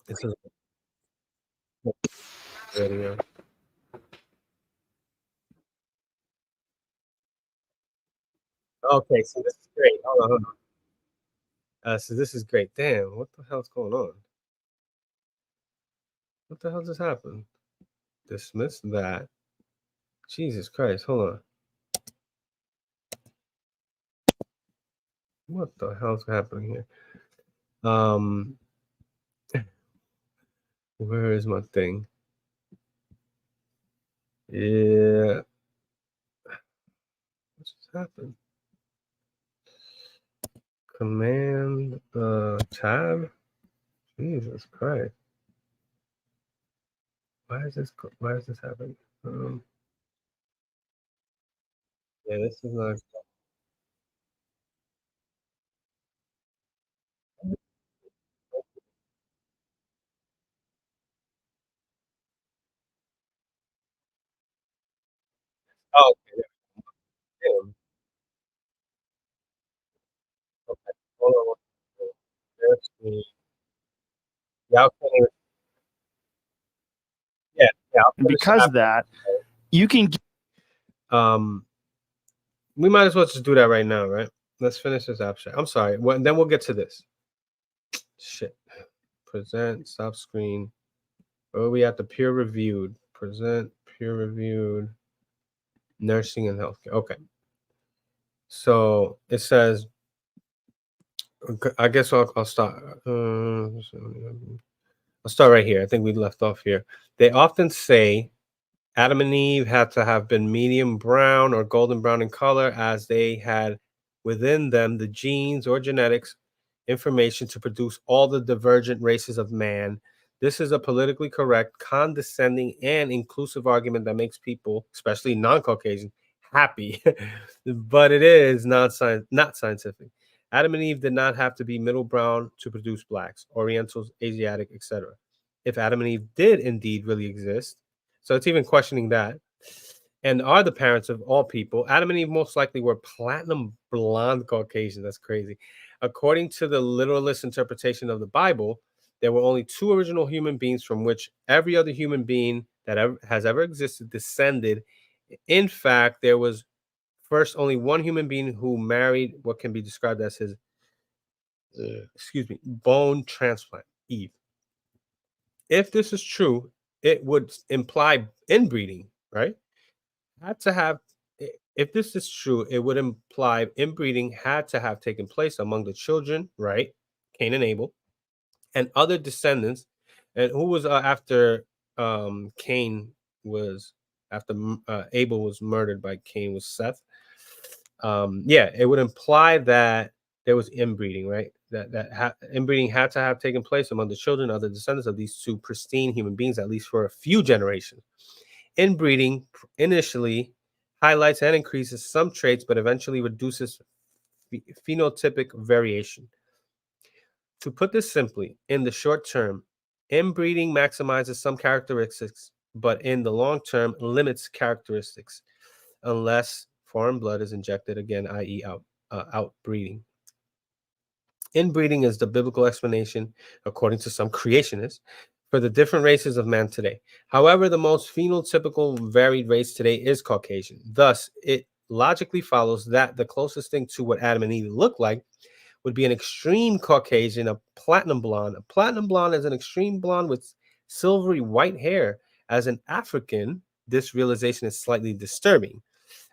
this is a video. Okay, so this is great. Hold on, hold on. So this is great. Damn, what the hell's going on? What the hell just happened? Dismiss that. Jesus Christ, hold on. What the hell's happening here? Where is my thing? Yeah. What just happened? Command tab. Jesus Christ. Why is this happening? Yeah, this is not. Oh, okay. Damn. Okay. Hold on. There's the, yeah, okay. Yeah, yeah. I'll And finish the because app. of that, you can We might as well just do that right now, right? Let's finish this abstract. I'm sorry. Then we'll get to this. Shit. Present, stop screen. Where are we at? The peer reviewed. Present, peer reviewed. Nursing and healthcare. Okay. So it says, I guess I'll start. I'll start right here. I think we left off here. They often say Adam and Eve had to have been medium brown or golden brown in color, as they had within them the genes or genetics information to produce all the divergent races of man. This is a politically correct, condescending, and inclusive argument that makes people, especially non-Caucasian, happy, but it is not scientific. Adam and Eve did not have to be middle brown to produce blacks, Orientals, Asiatic, etc. If Adam and Eve did indeed really exist, so it's even questioning that, and are the parents of all people, Adam and Eve most likely were platinum blonde Caucasian. That's crazy. According to the literalist interpretation of the Bible, there were only two original human beings from which every other human being that has ever existed descended. In fact, there was first only one human being who married what can be described as his, bone transplant, Eve. If this is true, it would imply inbreeding, right? Had to have, if this is true, it would imply inbreeding had to have taken place among the children, right? Cain and Abel, and other descendants. And who was after Cain was after Abel was murdered by Cain was Seth. Yeah, it would imply that there was inbreeding, right? That inbreeding had to have taken place among the children, other descendants of these two pristine human beings, at least for a few generations. Inbreeding initially highlights and increases some traits, but eventually reduces phenotypic variation. To put this simply, in the short term, inbreeding maximizes some characteristics, but in the long term limits characteristics unless foreign blood is injected again, i.e., outbreeding. Inbreeding is the biblical explanation, according to some creationists, for the different races of man today. However, the most phenotypical varied race today is Caucasian. Thus, it logically follows that the closest thing to what Adam and Eve look like would be an extreme Caucasian, a platinum blonde. A platinum blonde is an extreme blonde with silvery white hair. As an African, this realization is slightly disturbing.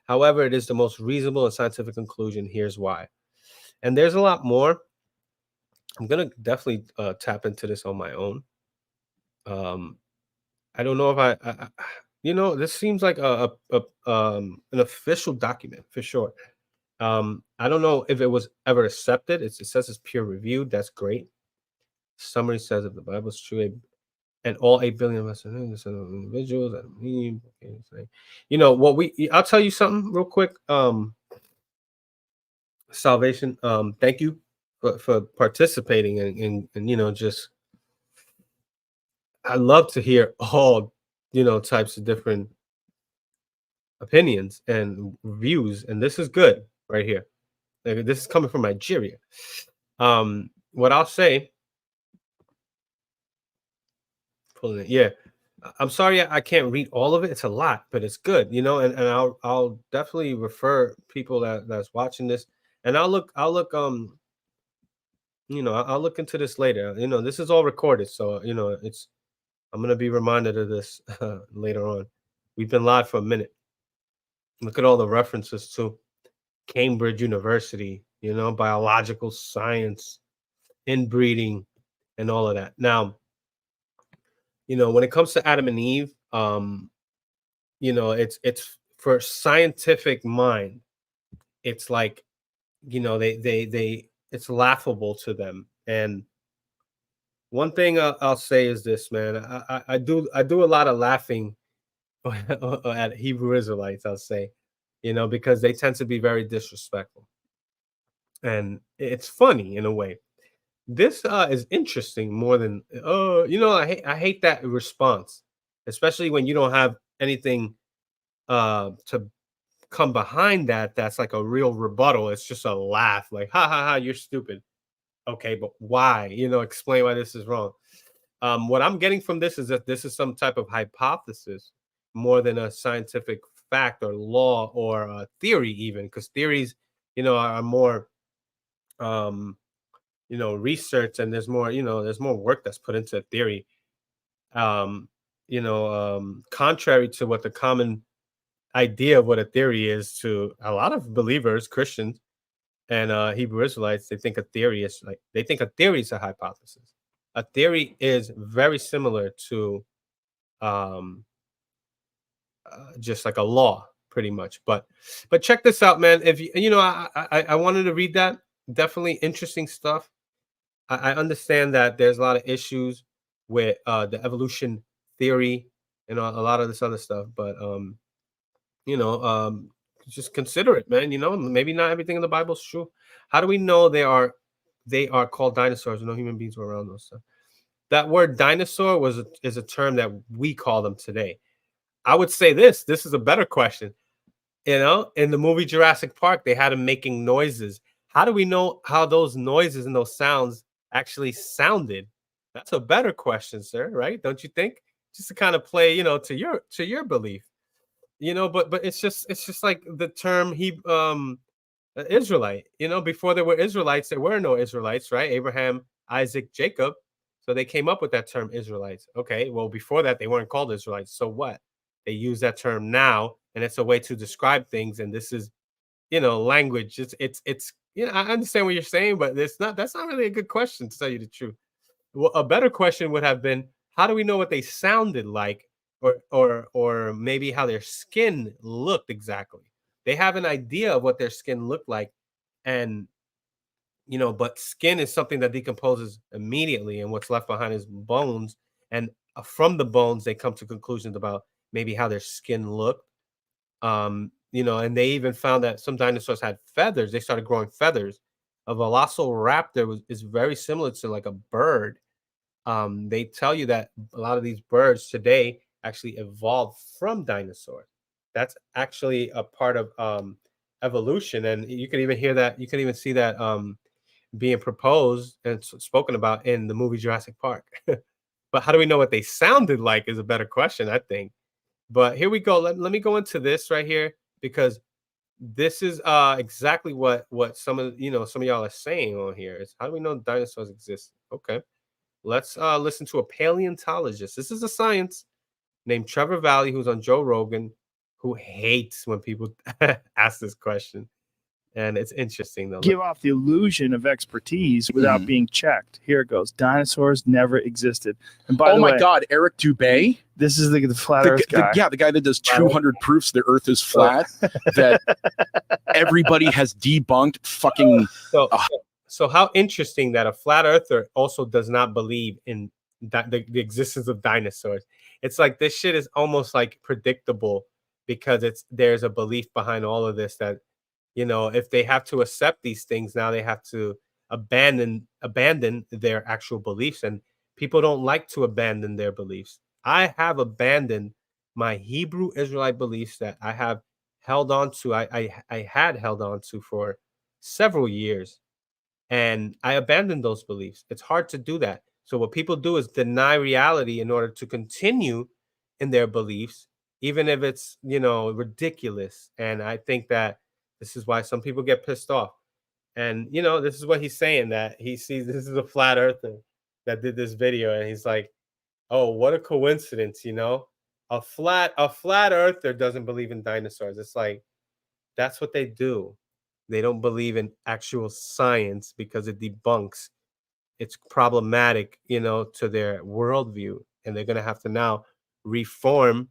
However, it is the most reasonable and scientific conclusion. Here's why. And there's a lot more. I'm gonna definitely tap into this on my own. I don't know if this seems like an official document for sure. I don't know if it was ever accepted. It says it's peer reviewed. That's great. Summary says if the Bible is true, and all 8 billion of us are individuals, I'll tell you something real quick. Salvation. Thank you for participating and just I love to hear all types of different opinions and views, and this is good right here. Like, this is coming from Nigeria. What I'll say, pulling it, yeah. I'm sorry I can't read all of it. It's a lot, but it's good, and I'll definitely refer people that's watching this, and I'll look I'll look into this later. This is all recorded, so it's I'm gonna be reminded of this later on. We've been live for a minute. Look at all the references to Cambridge University, biological science, inbreeding, and all of that. Now, when it comes to Adam and Eve, it's for scientific mind, it's like, they it's laughable to them. And one thing I'll say is this, man. I do a lot of laughing at Hebrew Israelites, I'll say, because they tend to be very disrespectful. And it's funny in a way. This is interesting more than I hate that response, especially when you don't have anything to come behind that's like a real rebuttal. It's just a laugh, like, ha ha ha, you're stupid. Okay, but why? Explain why this is wrong. What I'm getting from this is that this is some type of hypothesis more than a scientific fact or law or a theory, even, because theories, are more research, and there's more work that's put into a theory. Contrary to what the common idea of what a theory is to a lot of believers, Christians, and Hebrew Israelites, they think a theory is a hypothesis. A theory is very similar to um, just like a law, pretty much. But check this out, man. If I wanted to read that. Definitely interesting stuff. I understand that there's a lot of issues with the evolution theory and a lot of this other stuff, but you know, um, just consider it, man. Maybe not everything in the Bible is true. How do we know they are called dinosaurs? No human beings were around those stuff. That word dinosaur is a term that we call them today. I would say this is a better question. In the movie Jurassic Park, they had them making noises. How do we know how those noises and those sounds actually sounded? That's a better question, sir, right? Don't you think? Just to kind of play, to your belief. But it's just like the term Israelite. Before there were Israelites, there were no Israelites, right? Abraham, Isaac, Jacob. So they came up with that term Israelites. Okay, well, before that, they weren't called Israelites. So what? They use that term now, and it's a way to describe things. And this is, language. It's. I understand what you're saying, but that's not really a good question, to tell you the truth. Well, a better question would have been, how do we know what they sounded like, or maybe how their skin looked exactly? They have an idea of what their skin looked like, and but skin is something that decomposes immediately, and what's left behind is bones. And from the bones, they come to conclusions about maybe how their skin looked. And they even found that some dinosaurs had feathers. They started growing feathers. A velociraptor is very similar to like a bird. They tell you that a lot of these birds today actually evolved from dinosaurs. That's actually a part of evolution, and you can even hear that. You can even see that being proposed and spoken about in the movie Jurassic Park. But how do we know what they sounded like is a better question, I think. But here we go. Let me go into this right here, because this is exactly what some of y'all are saying on here. Is how do we know dinosaurs exist? Okay. Let's listen to a paleontologist. This is a science named Trevor Valley, who's on Joe Rogan, who hates when people ask this question. And it's interesting, though. Give off the illusion of expertise without being checked. Here it goes. Dinosaurs never existed. And by the way, God, Eric Dubay. This is the flat Earth guy. Yeah, the guy that does 200 proofs the Earth is flat. That everybody has debunked. Fucking. So how interesting that a flat earther also does not believe in the existence of dinosaurs. It's like this shit is almost like predictable, because there's a belief behind all of this that, if they have to accept these things, now they have to abandon their actual beliefs, and people don't like to abandon their beliefs. I have abandoned my Hebrew Israelite beliefs that I have held on to. I had held on to for several years, and I abandoned those beliefs. It's hard to do that. So what people do is deny reality in order to continue in their beliefs, even if it's, ridiculous. And I think that this is why some people get pissed off. And this is what he's saying, that he sees this is a flat earther that did this video, and he's like, "Oh, what a coincidence, a flat earther doesn't believe in dinosaurs." It's like that's what they do. They don't believe in actual science because it debunks. It's problematic, to their worldview, and they're gonna have to now reform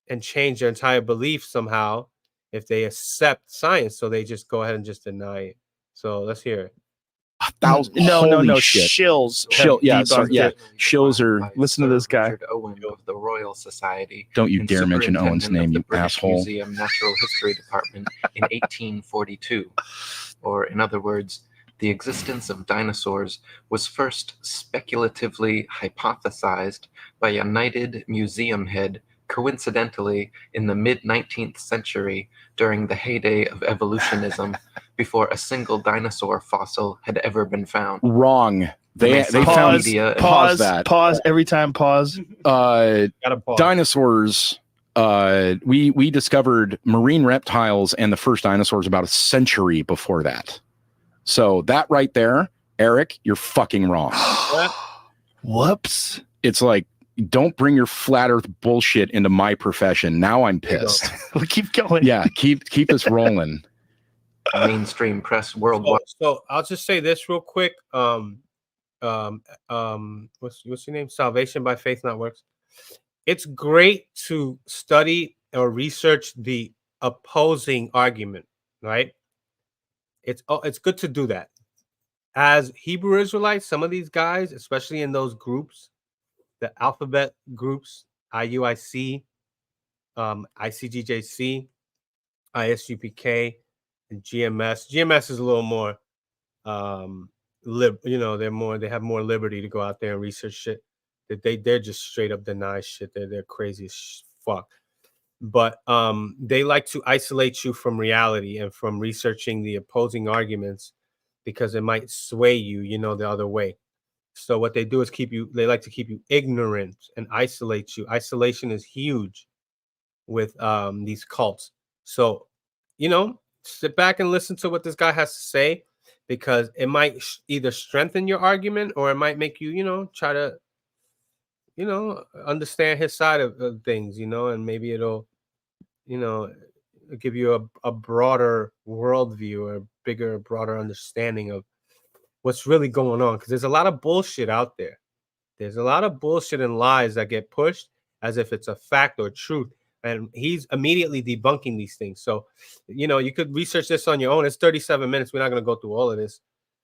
and change their entire belief somehow if they accept science. So they just go ahead and just deny it. So let's hear it. No. Holy shit. Shills. Shill, yeah, debunked sorry, yeah. it. Shills are. Listen to this guy. Richard Owen of the Royal Society. Don't you and dare mention Owen's superintendent name, of the you British asshole. Museum Natural History Department in 1842. Or, in other words, the existence of dinosaurs was first speculatively hypothesized by a knighted museum head, coincidentally in the mid-19th century during the heyday of evolutionism, before a single dinosaur fossil had ever been found. Wrong. They found Pause. media and pause that. Pause. Every time. Pause. Gotta pause. Dinosaurs. We discovered marine reptiles and the first dinosaurs about a century before that. So that right there, Eric, you're fucking wrong. Whoops. It's like, don't bring your flat earth bullshit into my profession. Now I'm pissed. We'll keep going. Yeah, keep this rolling. mainstream press worldwide. So I'll just say this real quick. What's your name? Salvation by Faith, Not Works. It's great to study or research the opposing argument, right? It's good to do that. As Hebrew Israelites, some of these guys, especially in those groups, the alphabet groups, IUIC, ICGJC, ISUPK, and GMS. GMS is a little more they have more liberty to go out there and research shit. That they're just straight up deny shit. They're crazy as fuck. But they like to isolate you from reality and from researching the opposing arguments because it might sway you, the other way. So what they do is they like to keep you ignorant and isolate you. Isolation is huge with these cults. So, sit back and listen to what this guy has to say, because it might either strengthen your argument or it might make you, try to, understand his side of things, and maybe it'll, give you a broader worldview or bigger, broader understanding of what's really going on. Because there's a lot of bullshit out there. There's a lot of bullshit and lies that get pushed as if it's a fact or truth. And he's immediately debunking these things. So, you could research this on your own. It's 37 minutes. We're not going to go through all of this.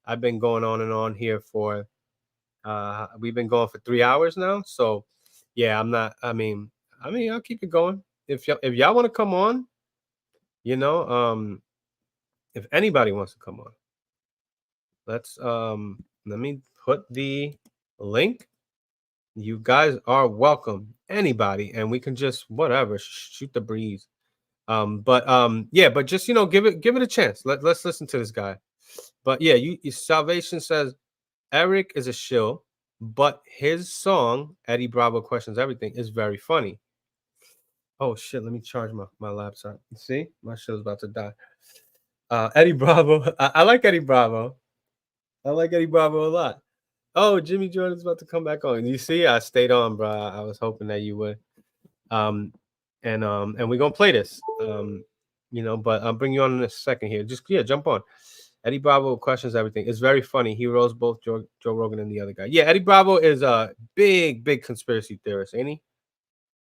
I've been going on and on here for, we've been going for 3 hours now. So, yeah, I'll keep it going. If y'all want to come on, if anybody wants to come on, let me put the link. You guys are welcome, anybody, and we can just whatever shoot the breeze. But just give it a chance. Let's listen to this guy. But yeah, Salvation says Eric is a shill, but his song Eddie Bravo Questions Everything is very funny. Oh shit, let me charge my laptop. You see, my show's about to die. Eddie Bravo. I like Eddie Bravo. I like Eddie Bravo a lot. Oh, Jimmy Jordan's about to come back on. You see, I stayed on, bro. I was hoping that you would. And we're gonna play this. But I'll bring you on in a second here. Just jump on. Eddie Bravo Questions Everything. It's very funny. He roast both Joe Rogan and the other guy. Yeah, Eddie Bravo is a big conspiracy theorist, ain't he?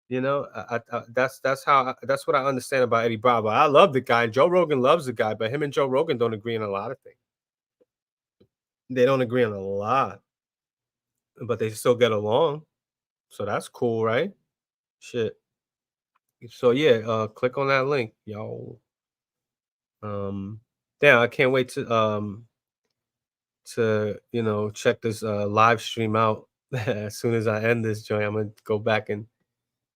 That's what I understand about Eddie Bravo. I love the guy. Joe Rogan loves the guy, but him and Joe Rogan don't agree on a lot of things. They don't agree on a lot, but they still get along. So that's cool, right? Shit. So yeah, click on that link, y'all. Yeah, I can't wait to check this live stream out. As soon as I end this joint, I'm gonna go back and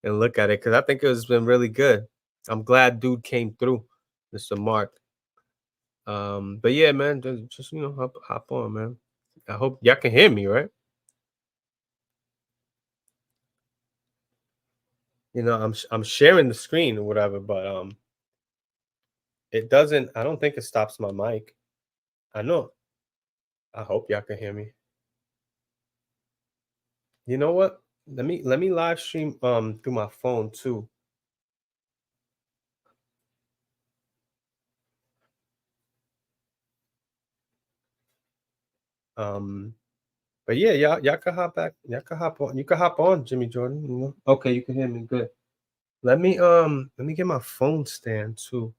and look at it, because I think it's been really good. I'm glad dude came through, Mr. Mark. But yeah, man, just you know, hop on, man. I hope y'all can hear me, right? You know, I'm sharing the screen or whatever, but it doesn't. I don't think it stops my mic. I know. I hope y'all can hear me. You know what? Let me live stream through my phone too. But yeah, y'all can hop back. Y'all can hop on. You can hop on, Jimmy Jordan. You know? Okay, you can hear me good. Let me get my phone stand too,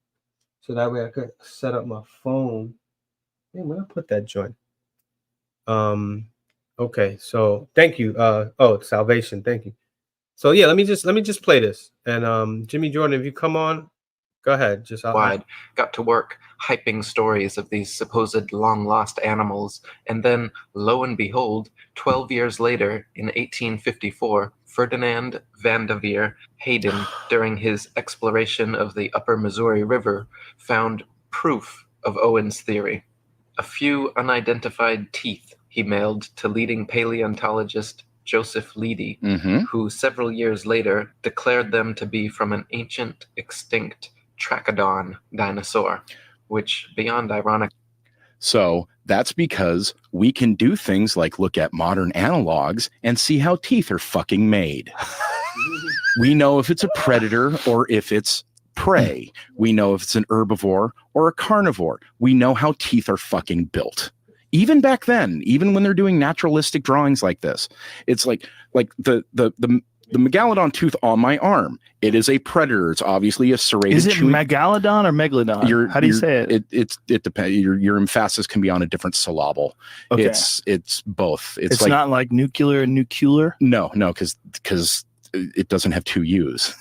so that way I could set up my phone. Hey, where I put that joint? Okay, so thank you. Oh, salvation, thank you. So yeah, let me just play this. And Jimmy Jordan, if you come on, go ahead. Just Wide got to work hyping stories of these supposed long-lost animals, and then, lo and behold, 12 years later, in 1854, Ferdinand van der Veer Hayden, during his exploration of the upper Missouri River, found proof of Owen's theory. A few unidentified teeth he mailed to leading paleontologist Joseph Leidy, who several years later declared them to be from an ancient, extinct Trachodon dinosaur, which, beyond ironic. So that's because we can do things like look at modern analogs and see how teeth are fucking made. We know if it's a predator or if it's prey. We know if it's an herbivore or a carnivore. We know how teeth are fucking built. Even back then, even when they're doing naturalistic drawings like this, it's like the megalodon tooth on my arm. It is a predator. It's obviously a serrated. Is it megalodon or megalodon? How do you say it? It depends. Your emphasis can be on a different syllable. Okay. It's both. It's like, not like nuclear and nuclear. No, because it doesn't have two U's.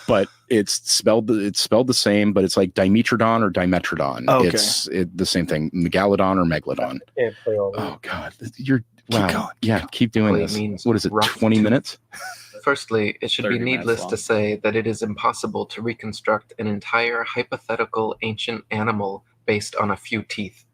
But it's spelled the same, but it's like Dimetrodon or Dimetrodon. Okay. It's the same thing. Megalodon or Megalodon. Can't play all Oh God, you're keep going. Yeah, keep doing this. What is it? 20 minutes? Firstly, it should be needless to say that it is impossible to reconstruct an entire hypothetical ancient animal based on a few teeth.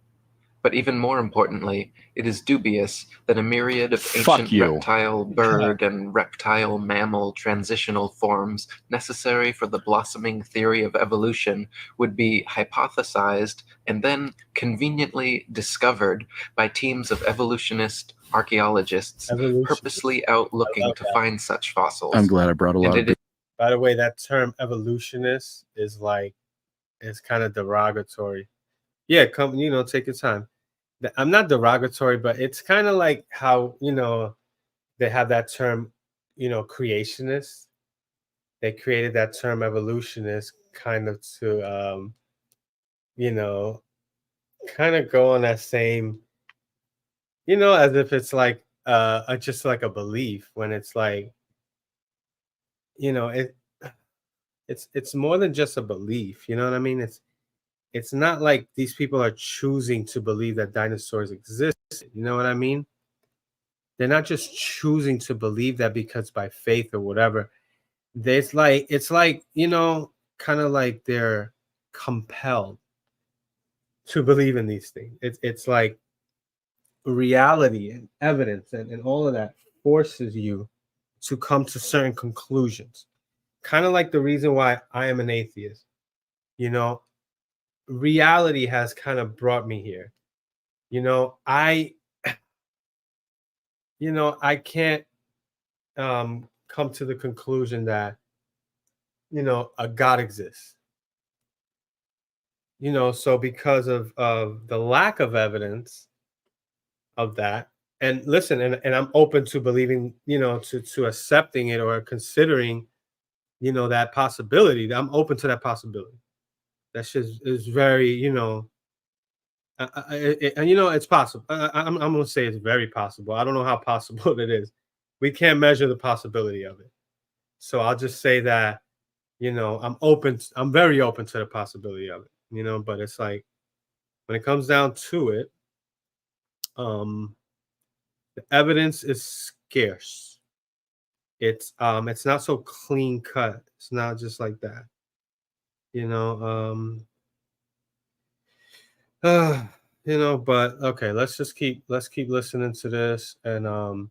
But even more importantly, it is dubious that a myriad of ancient reptile, bird, and reptile mammal transitional forms necessary for the blossoming theory of evolution would be hypothesized and then conveniently discovered by teams of evolutionist archaeologists purposely out looking to find such fossils. I'm glad I brought a lot of. By the way, that term evolutionist is kind of derogatory. Yeah, come, take your time. I'm not derogatory, but it's kind of like how, they have that term, creationist. They created that term evolutionist kind of to, kind of go on that same, as if it's like just like a belief, when it's like, it's more than just a belief. You know what I mean? It's not like these people are choosing to believe that dinosaurs exist. You know what I mean? They're not just choosing to believe that because by faith or whatever. It's like, kind of like they're compelled to believe in these things. It's like reality and evidence and all of that forces you to come to certain conclusions. Kind of like the reason why I am an atheist. Reality has kind of brought me here. I can't come to the conclusion that a God exists. So because of the lack of evidence of that, and listen, and I'm open to believing, to accepting it or considering, that possibility. I'm open to that possibility. That shit is very, and it's possible. I'm gonna say it's very possible. I don't know how possible it is. We can't measure the possibility of it. So I'll just say that, I'm open. I'm very open to the possibility of it. But it's like, when it comes down to it, the evidence is scarce. it's not so clean cut. It's not just like that, you know. You know, but okay, let's keep listening to this, and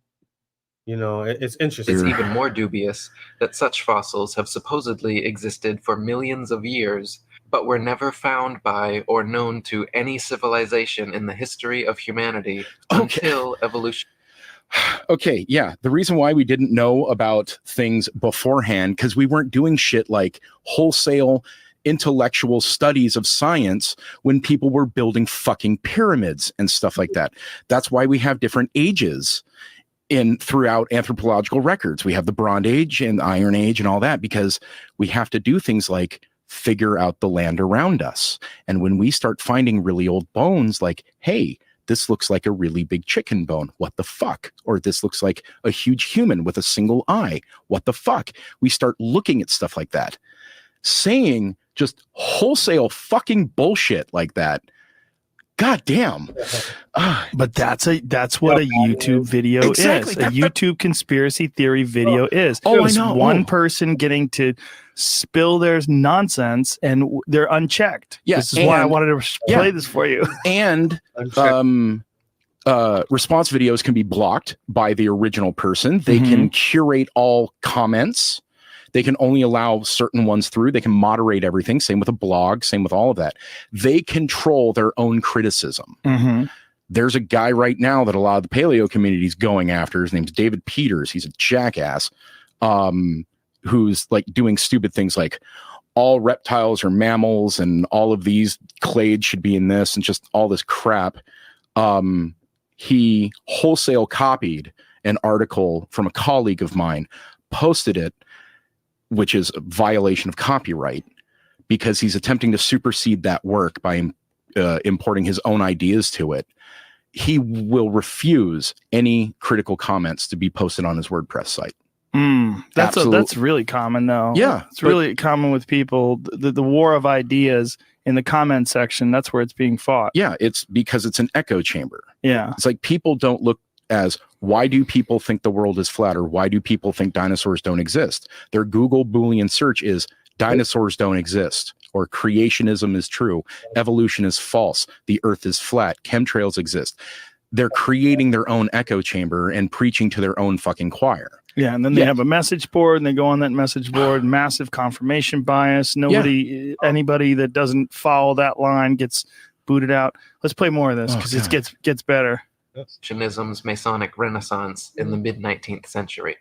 you know, it's interesting. It's even more dubious that such fossils have supposedly existed for millions of years, but were never found by or known to any civilization in the history of humanity until evolution. Okay, yeah. The reason why we didn't know about things beforehand, because we weren't doing shit like wholesale intellectual studies of science when people were building fucking pyramids and stuff like that. That's why we have different ages throughout anthropological records. We have the Bronze Age and Iron Age and all that, because we have to do things like figure out the land around us. And when we start finding really old bones, like, hey, this looks like a really big chicken bone. What the fuck? Or this looks like a huge human with a single eye. What the fuck? We start looking at stuff like that. Saying just wholesale fucking bullshit like that. God damn. But that's what a YouTube video Exactly. is. A YouTube conspiracy theory video is. Oh, I It's know. one person getting to spill their nonsense and they're unchecked. Yeah, This is why I wanted to play this for you. And response videos can be blocked by the original person. They can curate all comments. They can only allow certain ones through. They can moderate everything. Same with a blog. Same with all of that. They control their own criticism. There's a guy right now that a lot of the paleo community is going after. His name's David Peters. He's a jackass who's like doing stupid things like all reptiles are mammals and all of these clades should be in this and just all this crap. He wholesale copied an article from a colleague of mine, posted it, which is a violation of copyright, because he's attempting to supersede that work by importing his own ideas to it. He will refuse any critical comments to be posted on his WordPress site. That's really common though. Yeah, it's really common with people. The war of ideas in the comment section, that's where it's being fought. Yeah, it's because it's an echo chamber. Yeah. It's like people don't look as, why do people think the world is flat, or why do people think dinosaurs don't exist? Their Google Boolean search is dinosaurs don't exist, or creationism is true, evolution is false, the earth is flat, chemtrails exist. They're creating their own echo chamber and preaching to their own fucking choir. Yeah, and then they have a message board, and they go on that message board. Massive confirmation bias. Anybody that doesn't follow that line gets booted out. Let's play more of this because it gets better. Creationism's Masonic Renaissance in the mid-19th century.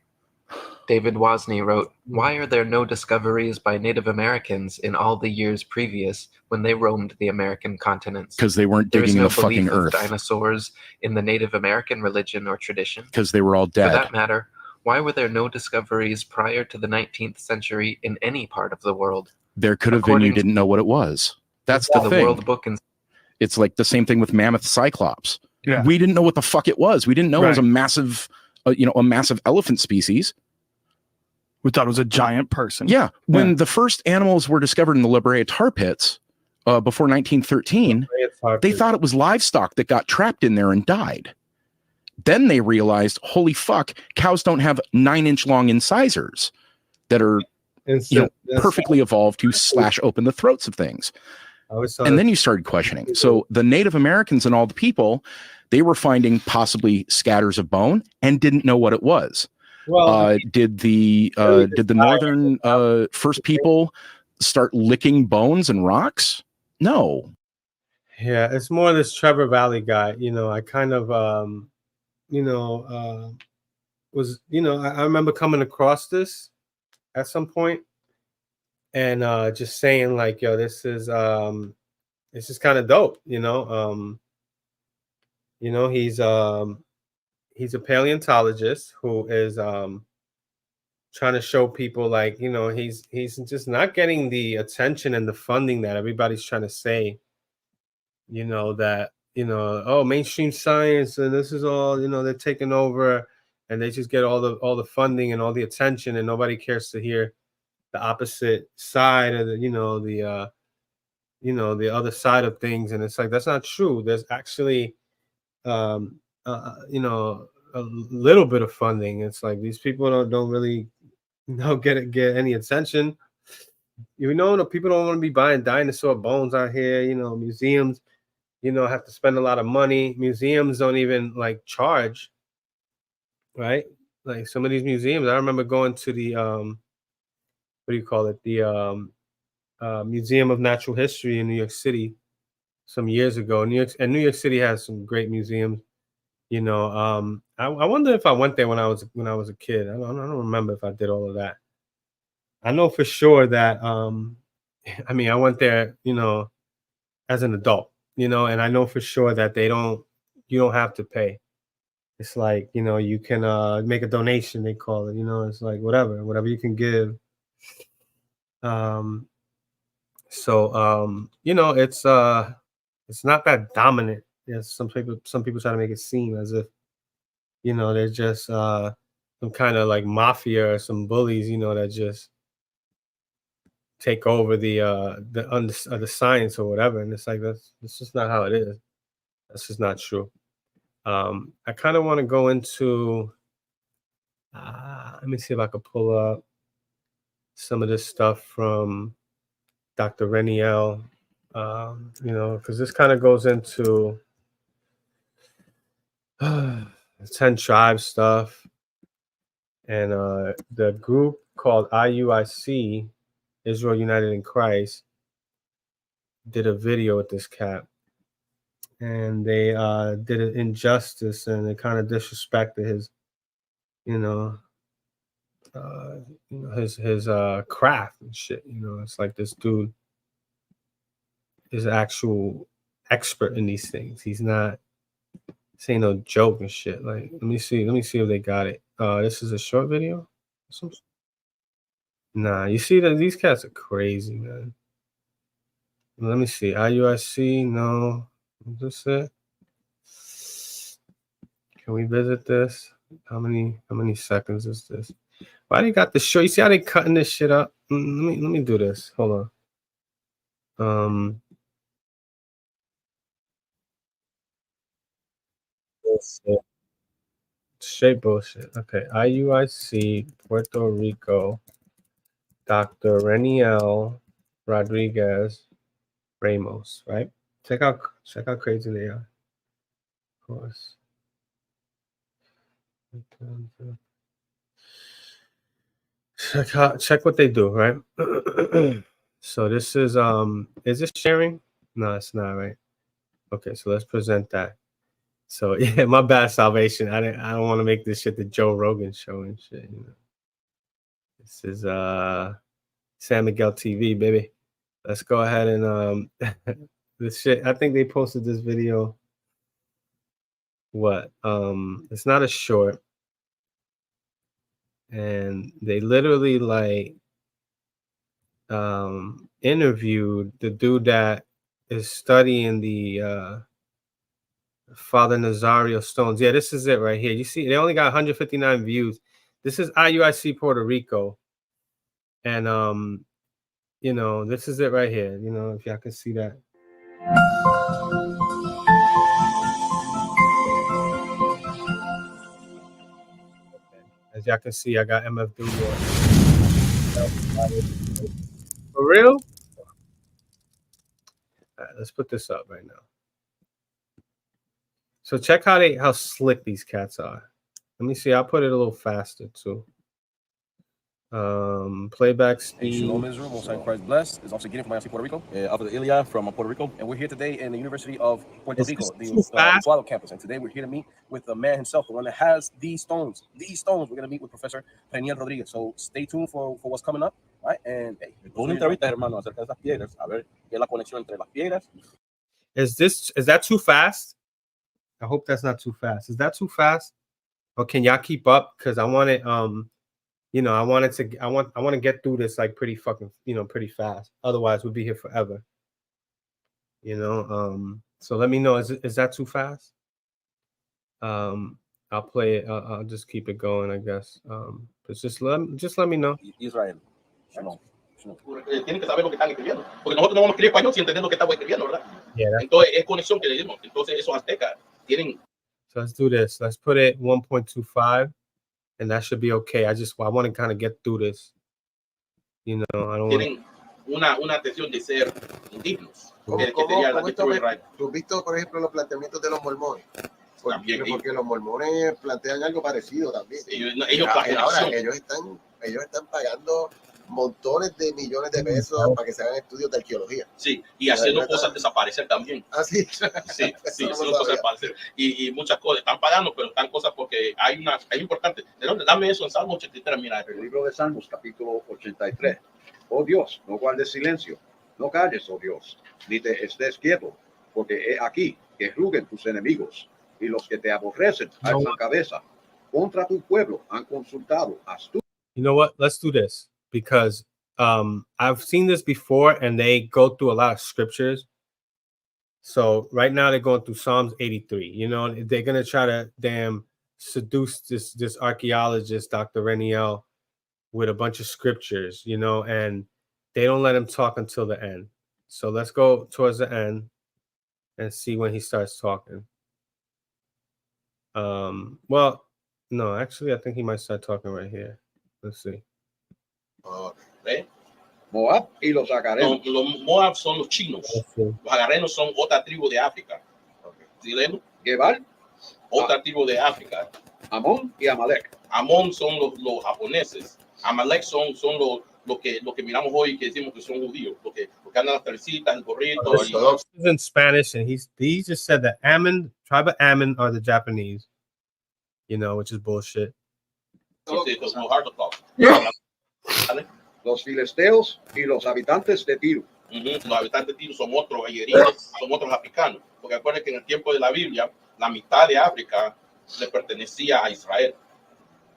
David Wozni wrote, "Why are there no discoveries by Native Americans in all the years previous when they roamed the American continents? Because they weren't There is digging no the fucking belief of earth. dinosaurs in the Native American religion or tradition. Because they were all For dead. that matter, why were there no discoveries prior to the 19th century in any part of the world? There could have been, According you didn't know what it was. That's the the thing. World Book and It's like the same thing with mammoth cyclops. Yeah. We didn't know what the fuck it was. We didn't know it was a massive, a massive elephant species. We thought it was a giant person. Yeah. When the first animals were discovered in the La Brea tar pits before 1913, they thought it was livestock that got trapped in there and died. Then they realized, holy fuck, cows don't have 9-inch long incisors that are perfectly evolved to slash open the throats of things. And then you started questioning. So the Native Americans and all the people, they were finding possibly scatters of bone and didn't know what it was. Well, did the northern first people start licking bones and rocks? No. Yeah, it's more this Trevor Valley guy. I kind of was I remember coming across this at some point and just saying like, yo, this is kind of dope. He's a paleontologist who is trying to show people like, he's just not getting the attention and the funding that everybody's trying to say, that, oh, mainstream science and this is all, they're taking over and they just get all the funding and all the attention and nobody cares to hear the opposite side of the other side of things. And it's like, that's not true. There's actually a little bit of funding. It's like these people don't really get any attention. You know, people don't want to be buying dinosaur bones out here. You know, museums, you know, have to spend a lot of money. Museums don't even like charge, right? Like some of these museums, I remember going to the what do you call it? The Museum of Natural History in New York City some years ago. New York City has some great museums. You know, I wonder if I went there when I was a kid. I don't remember if I did all of that. I know for sure that I mean I went there, you know, as an adult, you know, and I know for sure that you don't have to pay. It's like, you know, you can make a donation, they call it, you know, it's like whatever you can give. Um you know, it's not that dominant. Yes, some people try to make it seem as if, you know, they're just some kind of like mafia or some bullies, you know, that just take over the science or whatever. And it's like that's just not how it is. That's just not true. I kind of want to go into let me see if I could pull up some of this stuff from Dr. Reniel, you know, because this kind of goes into 10 tribes stuff. And the group called IUIC, Israel United in Christ, did a video with this cat. And they did an injustice and they kind of disrespected his, you know, his craft and shit. You know, it's like this dude is an actual expert in these things. He's not. This ain't no joke and shit. Like, let me see if they got it. This is a short video. Nah, you see that these cats are crazy, man. Let me see. IUIC, no. Is this it? Can we visit this? How many seconds is this? Why they got the show? You see how they cutting this shit up? Let me do this. Hold on. Bullshit. Straight bullshit. Okay. IUIC, Puerto Rico, Dr. Reniel Rodriguez Ramos, right? Check out how crazy they are. Of course. Check what they do, right? So this is this sharing? No, it's not, right? Okay, so let's present that. So yeah, my bad, Salvation. I don't want to make this shit the Joe Rogan show and shit, you know. This is San Miguel TV, baby. Let's go ahead and this shit. I think they posted this video. What? It's not a short. And they literally like interviewed the dude that is studying the Father Nazario Stones. Yeah, this is it right here. You see, they only got 159 views. This is IUIC Puerto Rico. And you know, this is it right here. You know, if y'all can see that. As y'all can see, I got MF Doom. For real? All right, let's put this up right now. So check how slick these cats are. Let me see. I'll put it a little faster too. Playback speed. Hey, Shalom Israel, Most High Christ bless. Is Officer Gideon from IC Puerto Rico. Officer Ilya from Puerto Rico. And we're here today in the University of Puerto Rico, the Utuado campus. And today we're here to meet with the man himself, the one that has these stones. These stones. We're going to meet with Professor Reniel Rodriguez. So stay tuned for what's coming up. Right? And hey, una entrevista, hermano, acerca de esas piedras. A ver qué es la conexión entre las piedras. Is that too fast? I hope that's not too fast. Is that too fast? Or can y'all keep up? Because I want it you know, I want to get through this like pretty fucking, you know, pretty fast. Otherwise, we'll be here forever. You know, so let me know. Is that too fast? I'll play it. I'll just keep it going, I guess. But just let me know. Israel. Shalom. Tienen que saber lo que están escribiendo, porque nosotros no vamos a escribir español sin entender lo que estamos escribiendo, ¿verdad? Yeah, entonces es conexión que le dimos. Entonces esos aztecas tienen So let's do this. Let's put it 1.25, and that should be okay. I want to kind of get through this. You know, I don't want. Tienen una atención de ser indignos. ¿Cómo tú has visto, por ejemplo, los planteamientos de los mormones? Porque los mormones plantean algo parecido también. Ellos están pagando montones de millones de pesos para que se hagan estudios de arqueología. Sí, y haciendo cosas desaparecer también. Ah, sí. Sí, haciendo cosas desaparecer. Y muchas cosas están pagando, pero están cosas porque hay importante. Dame eso en Salmo 83, mira. El libro de Salmos, capítulo 83. Oh Dios, no guardes silencio, no calles, oh Dios, ni te estés quieto, porque he aquí que ruguen tus enemigos, y los que te aborrecen alzan cabeza. Contra tu pueblo han consultado astucia. You know what? Let's do this, because I've seen this before, and they go through a lot of scriptures. So right now they're going through Psalms 83. You know, they're gonna try to seduce this archaeologist, Dr. Reniel, with a bunch of scriptures, you know, and they don't let him talk until the end. So let's go towards the end and see when he starts talking. Well, no, actually, I think he might start talking right here. Let's see. Moab y los agarenos. Los Moab son los chinos. Los agarenos son otra tribu de África. ¿Chileno? Gebal, otra tribu de África. Amón y Amalek. Amón son los japoneses. Amalek son los que miramos hoy que decimos que son judíos, los que andan las tercitas, el gorrito. This is in Spanish, and he just said that tribe of Ammon are the Japanese, you know, which is bullshit. Los filisteos y los habitantes de Tiro. Los habitantes de Tiro son otros ayerinos, son otros africanos, porque acuérdense que en el tiempo de la Biblia, la mitad de África le pertenecía a Israel.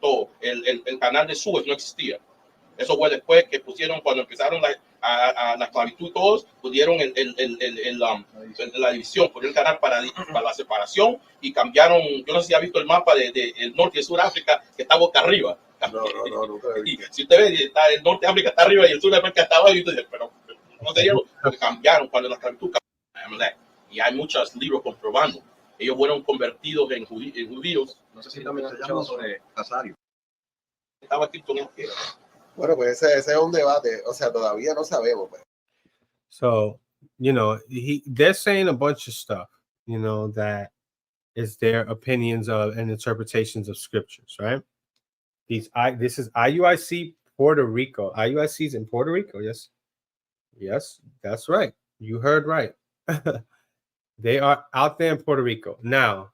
Todo, el canal de Suez no existía. Eso fue después que pusieron, cuando empezaron la esclavitud, todos pusieron la división, pusieron el canal para la separación y cambiaron. Yo no sé si ha visto el mapa de el norte y Suráfrica, que está boca arriba. No, y si usted ve, el norte de África está arriba y el sur de África está abajo, y usted dice, pero no sería lo que cambiaron cuando la esclavitud cambió. Y hay muchos libros comprobando. Ellos fueron convertidos en judíos. No sé si también se llama sobre Casario. Estaba escrito en el que. Bueno, pues ese es un debate. O sea, todavía no sabemos. Pues. So, you know, they're saying a bunch of stuff, you know, that is their opinions of and interpretations of scriptures, right? This is IUIC Puerto Rico. IUIC's in Puerto Rico. Yes, that's right. You heard right. They are out there in Puerto Rico. Now,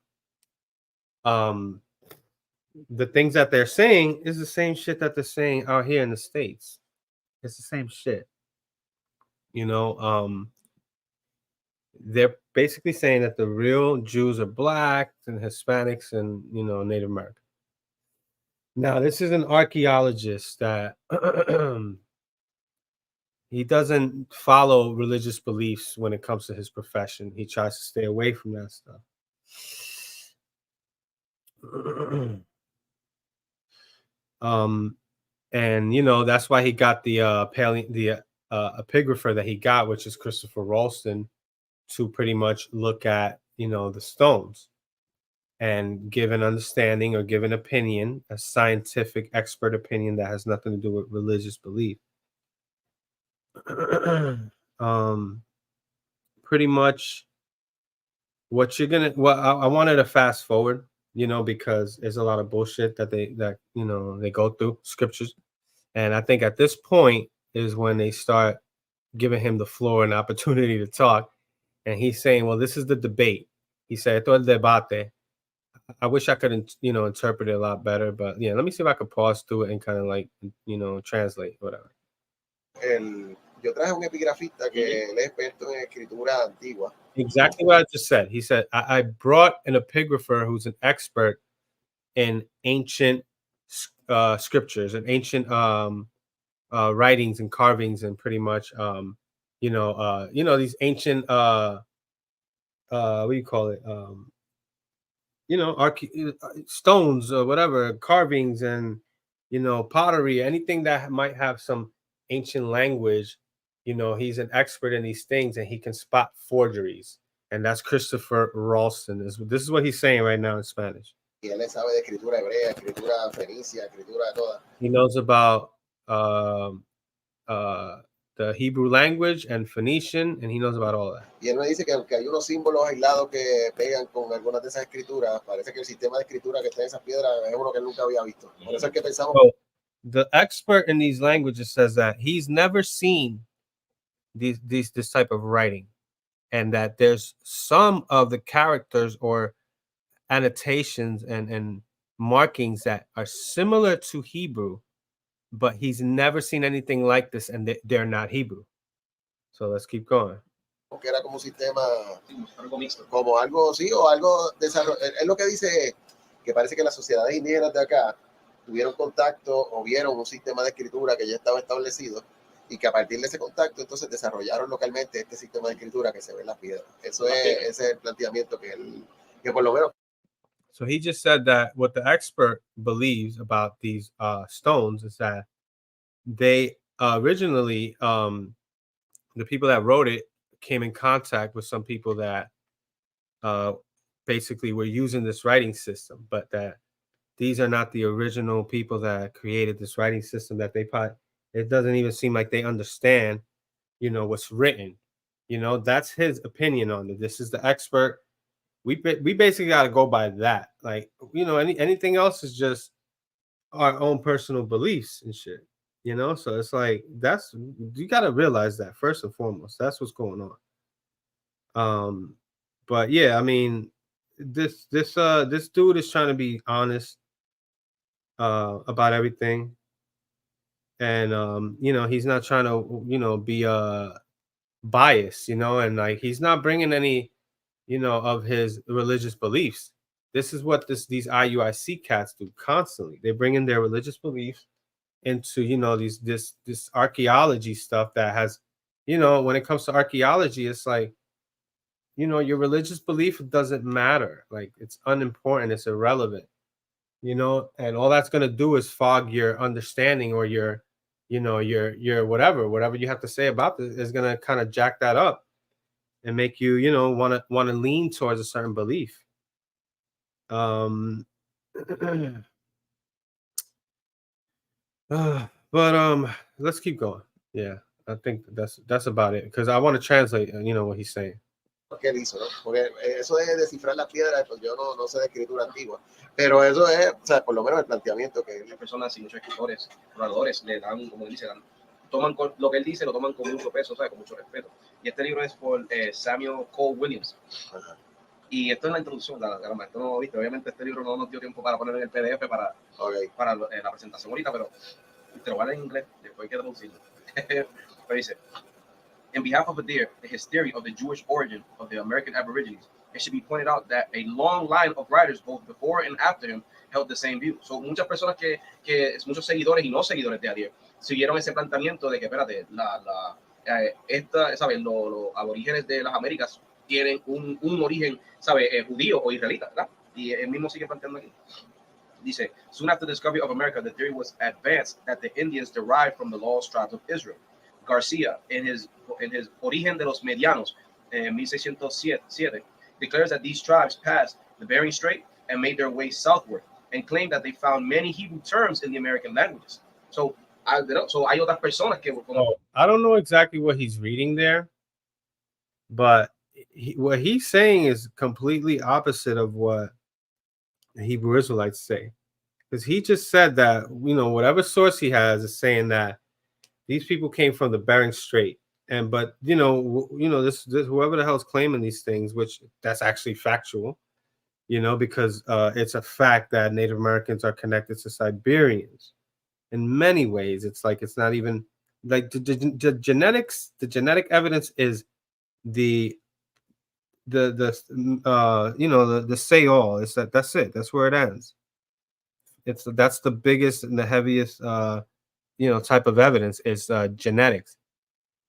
the things that they're saying is the same shit that they're saying out here in the States. It's the same shit. You know, they're basically saying that the real Jews are blacks and Hispanics and, you know, Native American. Now, this is an archaeologist that he doesn't follow religious beliefs when it comes to his profession. He tries to stay away from that stuff. And you know, that's why he got the epigrapher that he got, which is Christopher Ralston, to pretty much look at, you know, the stones and give an understanding or give an opinion, a scientific expert opinion that has nothing to do with religious belief. Pretty much what you're gonna, I wanted to fast forward, you know, because there's a lot of bullshit that you know, they go through scriptures. And I think at this point is when they start giving him the floor and opportunity to talk. And he's saying, well, this is the debate. He said, todo el debate. I wish I could, you know, interpret it a lot better, but yeah, let me see if I could pause through it and kind of like, you know, translate, whatever. Yo traje un epigrafista que él es experto en escritura antigua. Exactly what I just said. He said, I brought an epigrapher who's an expert in ancient scriptures and ancient writings and carvings and pretty much, you know, these ancient, what do you call it? You know, stones or whatever, carvings and, you know, pottery, anything that might have some ancient language. You know, he's an expert in these things and he can spot forgeries. And that's Christopher Ralston. This is what he's saying right now in Spanish. Y él sabe de escritura hebrea, escritura fenicia, escritura toda. He knows about the Hebrew language and Phoenician, and he knows about all that. Y él me dice que aunque hay unos símbolos aislados que pegan con algunas de esas escrituras, parece que el sistema de escritura que está en esas piedras es uno que él nunca había visto. Por eso es que pensamos. So, the expert in these languages says that he's never seen this type of writing, and that there's some of the characters or annotations and markings that are similar to Hebrew, but he's never seen anything like this, and they're not Hebrew. So let's keep going. Que era como un sistema, como algo, sí, o algo desarrollado. Es lo que dice que parece que las sociedades indígenas de acá tuvieron contacto o vieron un sistema de escritura que ya estaba establecido y que a partir de ese contacto entonces desarrollaron localmente este sistema de escritura que se ve en las piedras. Ese es el planteamiento que por lo menos. So he just said that what the expert believes about these stones is that they originally, the people that wrote it came in contact with some people that basically were using this writing system, but that these are not the original people that created this writing system, that they probably, it doesn't even seem like they understand, what's written. That's his opinion on it. This is the expert. We basically got to go by that. Like, anything else is just our own personal beliefs and shit, So it's like, you got to realize that first and foremost. That's what's going on. But yeah, I mean, this dude is trying to be honest about everything, and he's not trying to be biased, and like he's not bringing any of his religious beliefs. This is what these IUIC cats do constantly. They bring in their religious beliefs into this archaeology stuff that has, when it comes to archaeology, it's like, your religious belief doesn't matter. Like, it's unimportant, it's irrelevant, and all that's going to do is fog your understanding, or your whatever you have to say about this is going to kind of jack that up and make you, want to lean towards a certain belief. But let's keep going. Yeah, I think that's about it, because I want to translate, what he's saying. Que él hizo, ¿no? Porque eso de descifrar las piedras, pues yo no sé de escritura antigua, pero eso es, o sea, por lo menos el planteamiento que las personas y muchos escritores, oradores, le dan, como dice, toman lo que él dice, lo toman con mucho peso, ¿sabes? Con mucho respeto. Y este libro es por Samuel Cole Williams. Ajá. Y esto es la introducción, caramba, esto no lo viste. Obviamente este libro no nos dio tiempo para poner en el PDF para la presentación ahorita, pero te lo voy a leer en inglés, después hay que traducirlo. Pero dice: in behalf of his theory of the Jewish origin of the American Aborigines, it should be pointed out that a long line of writers, both before and after him, held the same view. So, muchas personas muchos seguidores y no seguidores de Ariel, siguieron ese planteamiento de que, espérate, ¿sabes? Los aborígenes de las Américas tienen un origen, ¿sabes? Judío o israelita, ¿verdad? Y él mismo sigue planteando aquí. Dice: soon after the discovery of America, the theory was advanced that the Indians derived from the lost tribes of Israel. Garcia, in his Origen de los Medianos, 1607, declares that these tribes passed the Bering Strait and made their way southward, and claimed that they found many Hebrew terms in the American languages. So hay otras personas que... I don't know exactly what he's reading there, but what he's saying is completely opposite of what the Hebrew Israelites say. Because he just said that, whatever source he has is saying that these people came from the Bering Strait, but this whoever the hell is claiming these things, which that's actually factual, because it's a fact that Native Americans are connected to Siberians in many ways. It's like, it's not even like the genetics. The genetic evidence is the say all. It's that's it. That's where it ends. That's the biggest and the heaviest type of evidence is genetics,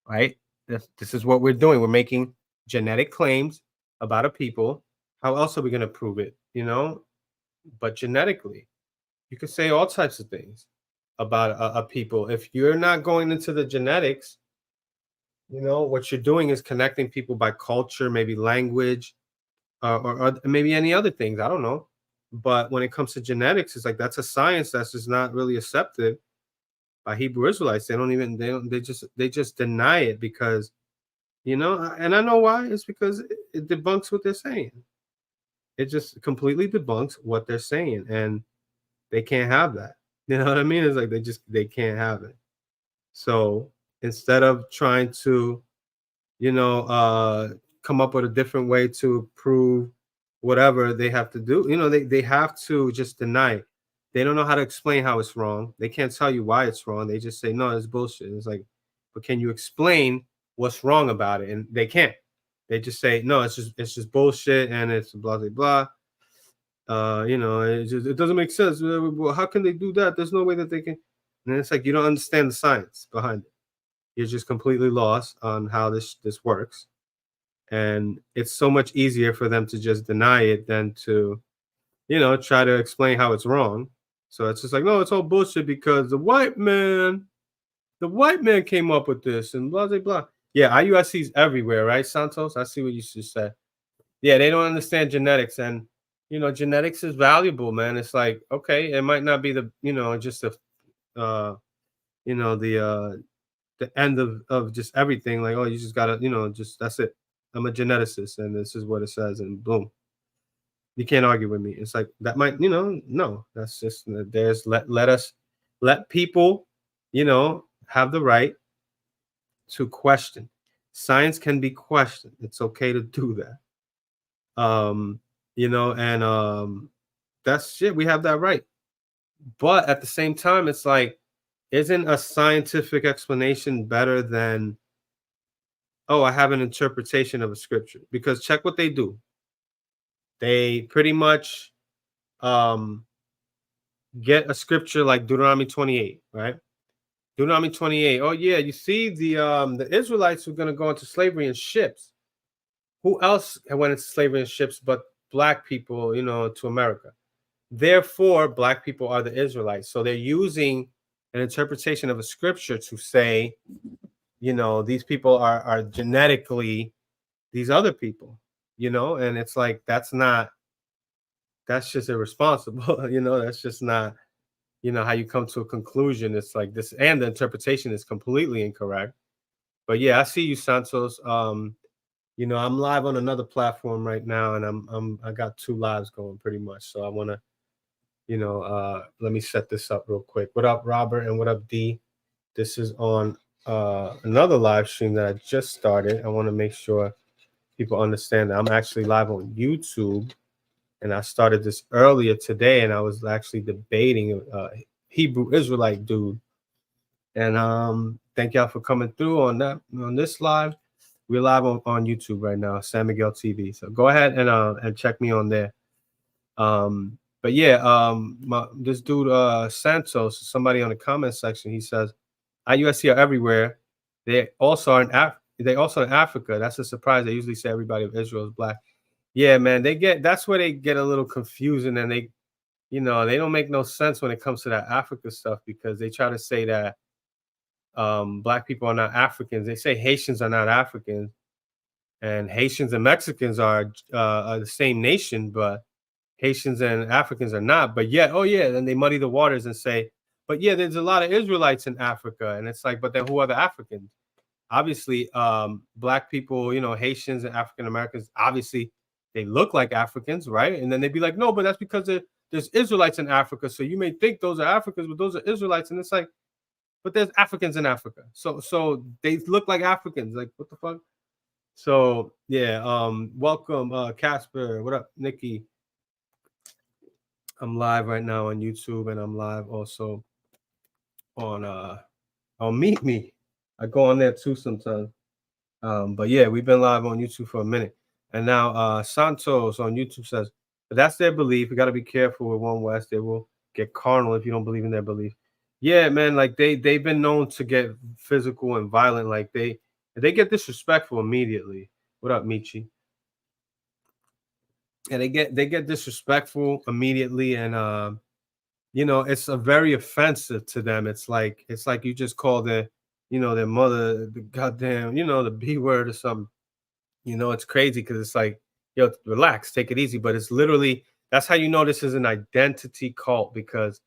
right? This is what we're doing. We're making genetic claims about a people. How else are we going to prove it? But genetically, you could say all types of things about a people. If you're not going into the genetics, You know, what you're doing is connecting people by culture, maybe language, or maybe any other things. I don't know. But when it comes to genetics, it's like that's a science that's just not really accepted by Hebrew Israelites. They just deny it because, you know, and I know why. It's because it debunks what they're saying. It just completely debunks what they're saying, and they can't have that. You know what I mean? It's like they can't have it. So instead of trying to, you know, come up with a different way to prove whatever they have to do, you know, they have to just deny it. They don't know how to explain how it's wrong. They can't tell you why it's wrong. They just say, no, it's bullshit. It's like, but can you explain what's wrong about it? And they can't. They just say, no, it's just bullshit and it's blah blah blah. You know, it doesn't make sense. Well, how can they do that? There's no way that they can. And it's like you don't understand the science behind it. You're just completely lost on how this works. And it's so much easier for them to just deny it than to, you know, try to explain how it's wrong. So it's just like, no, it's all bullshit because the white man came up with this and blah blah blah. Yeah, IUIC's everywhere, right, Santos? I see what you just said. Yeah, they don't understand genetics, and you know, genetics is valuable, man. It's like, okay, it might not be the, you know, just the you know, the end of just everything. Like, oh, you just gotta, you know, just that's it. I'm a geneticist, and this is what it says, and boom. You can't argue with me. It's like that might, you know, no, that's just there's let people, you know, have the right to question. Science can be questioned. It's okay to do that. You know, and that's shit. We have that right. But at the same time, it's like, isn't a scientific explanation better than, oh, I have an interpretation of a scripture? Because check what they do. They pretty much get a scripture like Deuteronomy 28, right? Deuteronomy 28. Oh yeah, you see the Israelites were going to go into slavery in ships. Who else went into slavery in ships but black people, you know, to America? Therefore, black people are the Israelites. So they're using an interpretation of a scripture to say, you know, these people are genetically these other people, you know, and it's like that's just irresponsible. You know, that's just not, you know, how you come to a conclusion. It's like this, and the interpretation is completely incorrect. But yeah, I see you, Santos. You know, I'm live on another platform right now, and I got 2 lives going pretty much. So I want to, you know, let me set this up real quick. What up, Robert, and what up, D? This is on another live stream that I just started. I want to make sure people understand that I'm actually live on YouTube, and I started this earlier today, and I was actually debating Hebrew Israelite dude. And thank y'all for coming through on this live. We're live on YouTube right now, San Miguel TV. So go ahead and check me on there. But yeah, this dude Santos, somebody on the comment section, he says IUSC are everywhere. They also are in Africa. That's a surprise. They usually say everybody of Israel is black. Yeah, man, that's where they get a little confusing, and they, you know, they don't make no sense when it comes to that Africa stuff, because they try to say that black people are not Africans. They say Haitians are not Africans, and Haitians and Mexicans are the same nation, but Haitians and Africans are not. But yet, oh yeah, then they muddy the waters and say, but yeah, there's a lot of Israelites in Africa, and it's like, but then who are the Africans? Obviously, black people, you know, Haitians and African Americans, obviously they look like Africans, right? And then they'd be like, no, but that's because there's Israelites in Africa, so you may think those are Africans, but those are Israelites. And it's like, but there's Africans in Africa, so they look like Africans. Like, what the fuck? So yeah, welcome, Casper. What up, Nikki? I'm live right now on YouTube, and I'm live also on Meet Me. I go on there too sometimes. But yeah, we've been live on YouTube for a minute. And now Santos on YouTube says, but that's their belief. We got to be careful with One West. They will get carnal if you don't believe in their belief. Yeah, man, like they've been known to get physical and violent. Like they get disrespectful immediately. What up, Michi? And they get disrespectful immediately, and you know, it's a very offensive to them. It's like you just call you know, their mother, the goddamn, you know, the B word or something. You know, it's crazy because it's like, yo, relax, take it easy. But it's literally, that's how you know this is an identity cult, because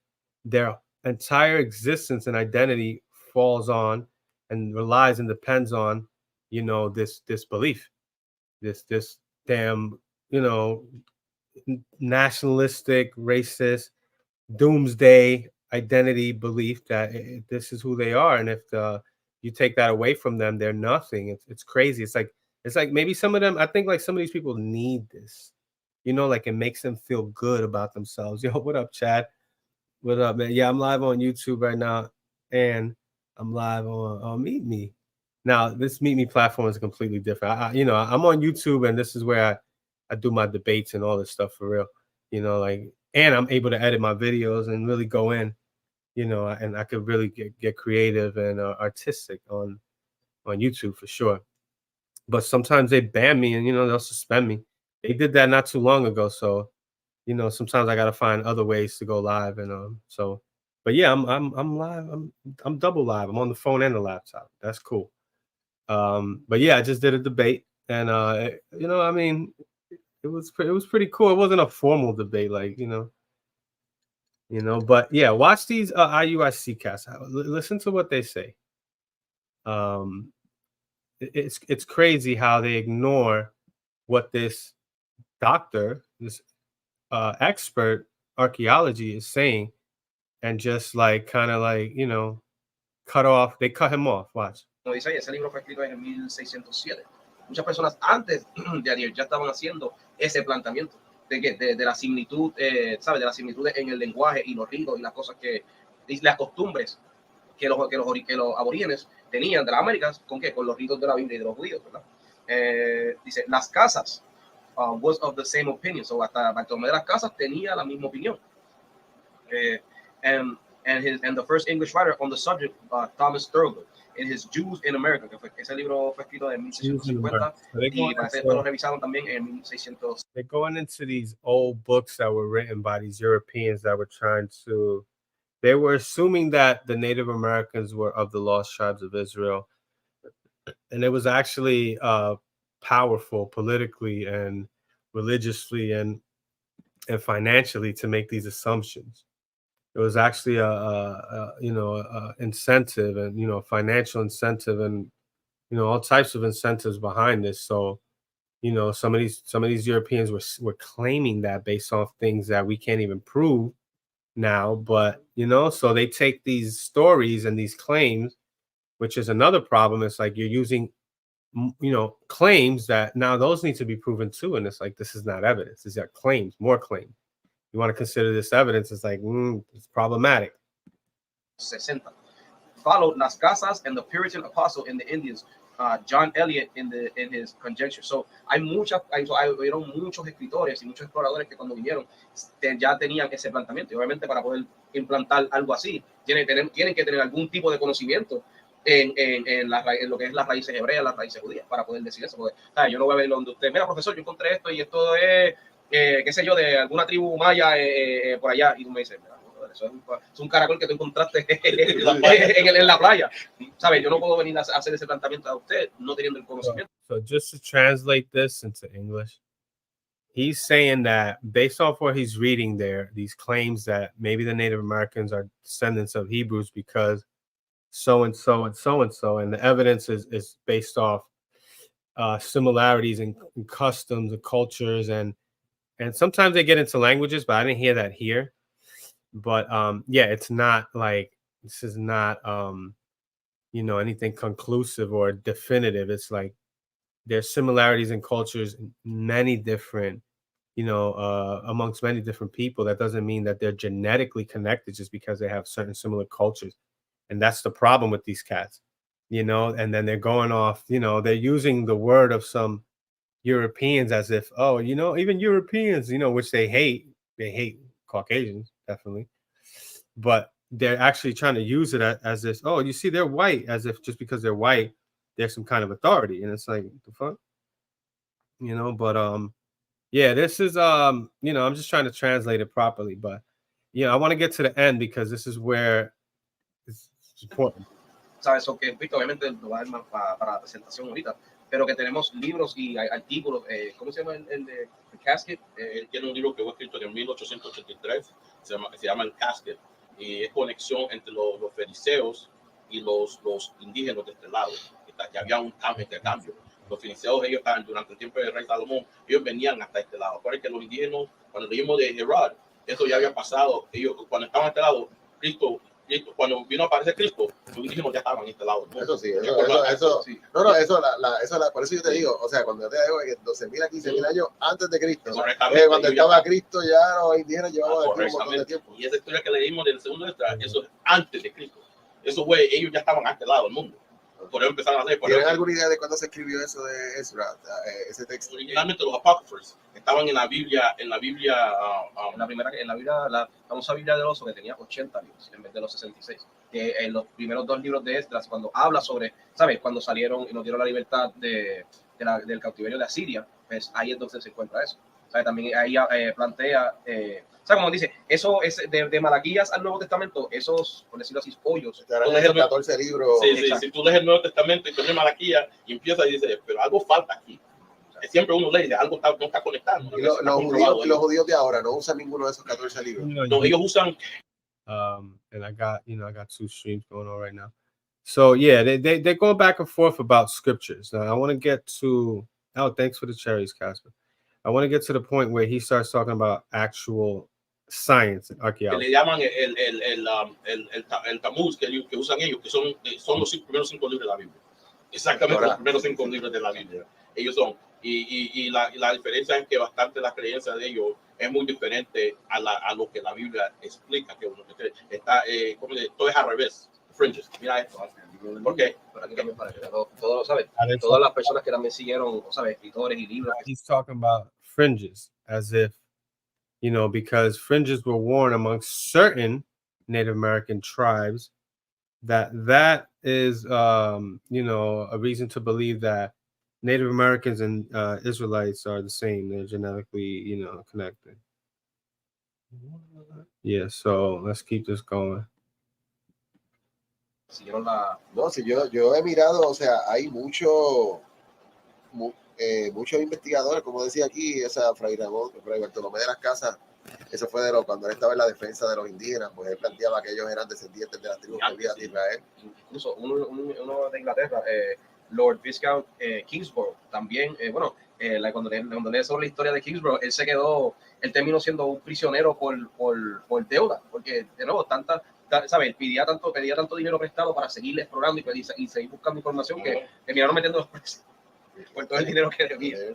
their entire existence and identity falls on and relies and depends on, you know, this belief, this damn, you know, nationalistic, racist, doomsday identity belief that this is who they are, and if you take that away from them, they're nothing. It's crazy. It's like maybe some of them. I think like some of these people need this, you know, like it makes them feel good about themselves. Yo, what up, Chad? What up, man? Yeah, I'm live on YouTube right now, and I'm live on Meet Me. Now, this Meet Me platform is completely different. You know, I'm on YouTube, and this is where I do my debates and all this stuff for real. You know, like, and I'm able to edit my videos and really go in. You know, and I could really get creative and artistic on YouTube for sure. But sometimes they ban me, and you know they'll suspend me. They did that not too long ago, so you know, sometimes I gotta find other ways to go live, and so. But yeah, I'm live. I'm double live. I'm on the phone and the laptop. That's cool. But yeah, I just did a debate, and you know, I mean, it was pretty cool. It wasn't a formal debate, like you know. But yeah, watch these IUIC casts. Listen to what they say. It's crazy how they ignore what this doctor, this expert archaeology is saying, and just like kind of like, you know, they cut him off. Watch. Como dice ahí, ese libro fue escrito en el 1607. Muchas personas antes de Ariel ya estaban haciendo ese planteamiento de la similitud, ¿sabes? De la similitud en el lenguaje y los ritos y las cosas y las costumbres que los aborígenes tenían de las Américas, ¿con qué? Con los ritos de la Biblia y de los judíos, ¿verdad? Dice, las casas was of the same opinion. So hasta Bartolomé de las Casas tenía la misma opinión. And the first English writer on the subject, Thomas Thurgood, in his Jews in America, que ese libro fue escrito en 1650 y parece que lo revisaron también en 1600. They're going into these old books that were written by these Europeans that were trying to, they were assuming that the Native Americans were of the lost tribes of Israel. And it was actually powerful politically and religiously and financially to make these assumptions. It was actually a you know, a incentive, and you know, financial incentive, and you know, all types of incentives behind this. So you know, some of these Europeans were claiming that based off things that we can't even prove now. But you know, so they take these stories and these claims, which is another problem. It's like you're using, you know, claims that now those need to be proven too, and it's like this is not evidence. These are claims, more claims. You want to consider this evidence? It's like it's problematic. 60 followed Las Casas and the Puritan apostle in the Indians, John Eliot in his conjecture. So hubieron muchos escritores y muchos exploradores que cuando vinieron ya tenían ese planteamiento. Y obviamente para poder implantar algo así tienen que tener algún tipo de conocimiento en lo que es las raíces hebreas, las raíces judías, para poder decir eso. Porque, yo no voy a ver donde usted, mira, profesor, yo encontré esto y esto es, qué sé yo, de alguna tribu maya por allá, y tú me dices, mira, eso es un caracol que tú encontraste en la playa. ¿Sabes? Yo no puedo venir a hacer ese planteamiento a usted no teniendo el conocimiento. So just to translate this into English, he's saying that based off what he's reading there, these claims that maybe the Native Americans are descendants of Hebrews because so and so and so and so, and the evidence is based off similarities in customs and cultures, and sometimes they get into languages, but I didn't hear that here. But yeah, it's not like, this is not you know, anything conclusive or definitive. It's like there's similarities in cultures, many different, you know, amongst many different people. That doesn't mean that they're genetically connected just because they have certain similar cultures. And that's the problem with these cats, you know. And then they're going off, you know, they're using the word of some Europeans as if, oh, you know, even Europeans, you know, which they hate Caucasians, definitely. But they're actually trying to use it as this, oh, you see, they're white, as if just because they're white, there's some kind of authority. And it's like, the fuck? You know, but yeah, this is you know, I'm just trying to translate it properly. But yeah, I want to get to the end because this is where it's important. ¿sabes? So que, Víctor, obviamente lo va a dar para la presentación ahorita, pero que tenemos libros y artículos, ¿cómo se llama el de Cashapp? Él tiene un libro que fue escrito en 1883, se llama El Cashapp, y es conexión entre los fariseos y los indígenas de este lado. Ya había un intercambio. Los filisteos, ellos estaban durante el tiempo del rey Salomón, ellos venían hasta este lado. Acuérdense que los indígenas, cuando leímos de Herod, eso ya había pasado. Ellos, cuando estaban a este lado, Cristo, cuando vino a aparecer Cristo, los indígenas ya estaban a este lado, ¿no? Eso sí, Sí. Por eso yo te digo, o sea, cuando yo te digo que 12.000 a 15.000 años antes de Cristo, cuando ellos estaba Cristo ya los indígenas llevaban aquí un montón de tiempo. Y esa historia que leímos del segundo Esdras, eso es antes de Cristo. Eso fue, ellos ya estaban a este lado del mundo. Por eso empezaron a leer. ¿Tienen alguna idea de cuándo se escribió eso de Esdras, ese texto? Originalmente los apócrifos estaban en la Biblia, la famosa Biblia del oso, que tenía 80 libros en vez de los 66. Que en los primeros 2 libros de Esdras, cuando habla sobre, ¿sabes? Cuando salieron y nos dieron la libertad del cautiverio de Asiria, pues ahí es donde se encuentra eso. ¿Sabes? También ahí plantea, o sea, como dice, eso es de Malaquías al Nuevo Testamento, esos, por decirlo así, pollos. Esos 14 libros. Sí, si tú lees el Nuevo Testamento y pones Malaquías y empiezas y dices, pero algo falta aquí. Siempre uno lee y dice, algo no está conectando. Y los judíos de ahora no usan ninguno de esos 14 libros. No, ellos usan. And I got 2 streams going on right now. So yeah, they go back and forth about scriptures. Now I want to get to, thanks for the cherries, Casper. I want to get to the point where he starts talking about actual science and archaeology. Que le llaman el Talmud que usan ellos, que son los primeros 5 libros de la Biblia. Exactamente, los primeros 5 libros de la Biblia. Ellos son. Y la diferencia es que bastante la creencia de ellos es muy diferente a lo que la Biblia explica. Que uno está, todo es al revés. Fringes. Mira esto. ¿Por qué? Para que también, para que todos saben. Todas las personas que también siguieron, ¿sabes? Escritores y libros. He's talking about fringes as if, because fringes were worn amongst certain Native American tribes, that is, a reason to believe that Native Americans and Israelites are the same. They're genetically, connected. Yeah, so let's keep this going. No, si yo he mirado, o sea, hay muchos investigadores, como decía aquí, Fray Bartolomé de las Casas, eso fue cuando él estaba en la defensa de los indígenas, pues él planteaba que ellos eran descendientes de las tribus perdidas de Israel. Incluso uno de Inglaterra, Lord Viscount Kingsborough, también, cuando lees sobre la historia de Kingsborough, él terminó siendo un prisionero por deuda, porque de nuevo, ¿sabes? Pedía tanto dinero prestado para seguir explorando y seguir buscando información que terminaron metiendo los presos por todo el dinero que debía. Lee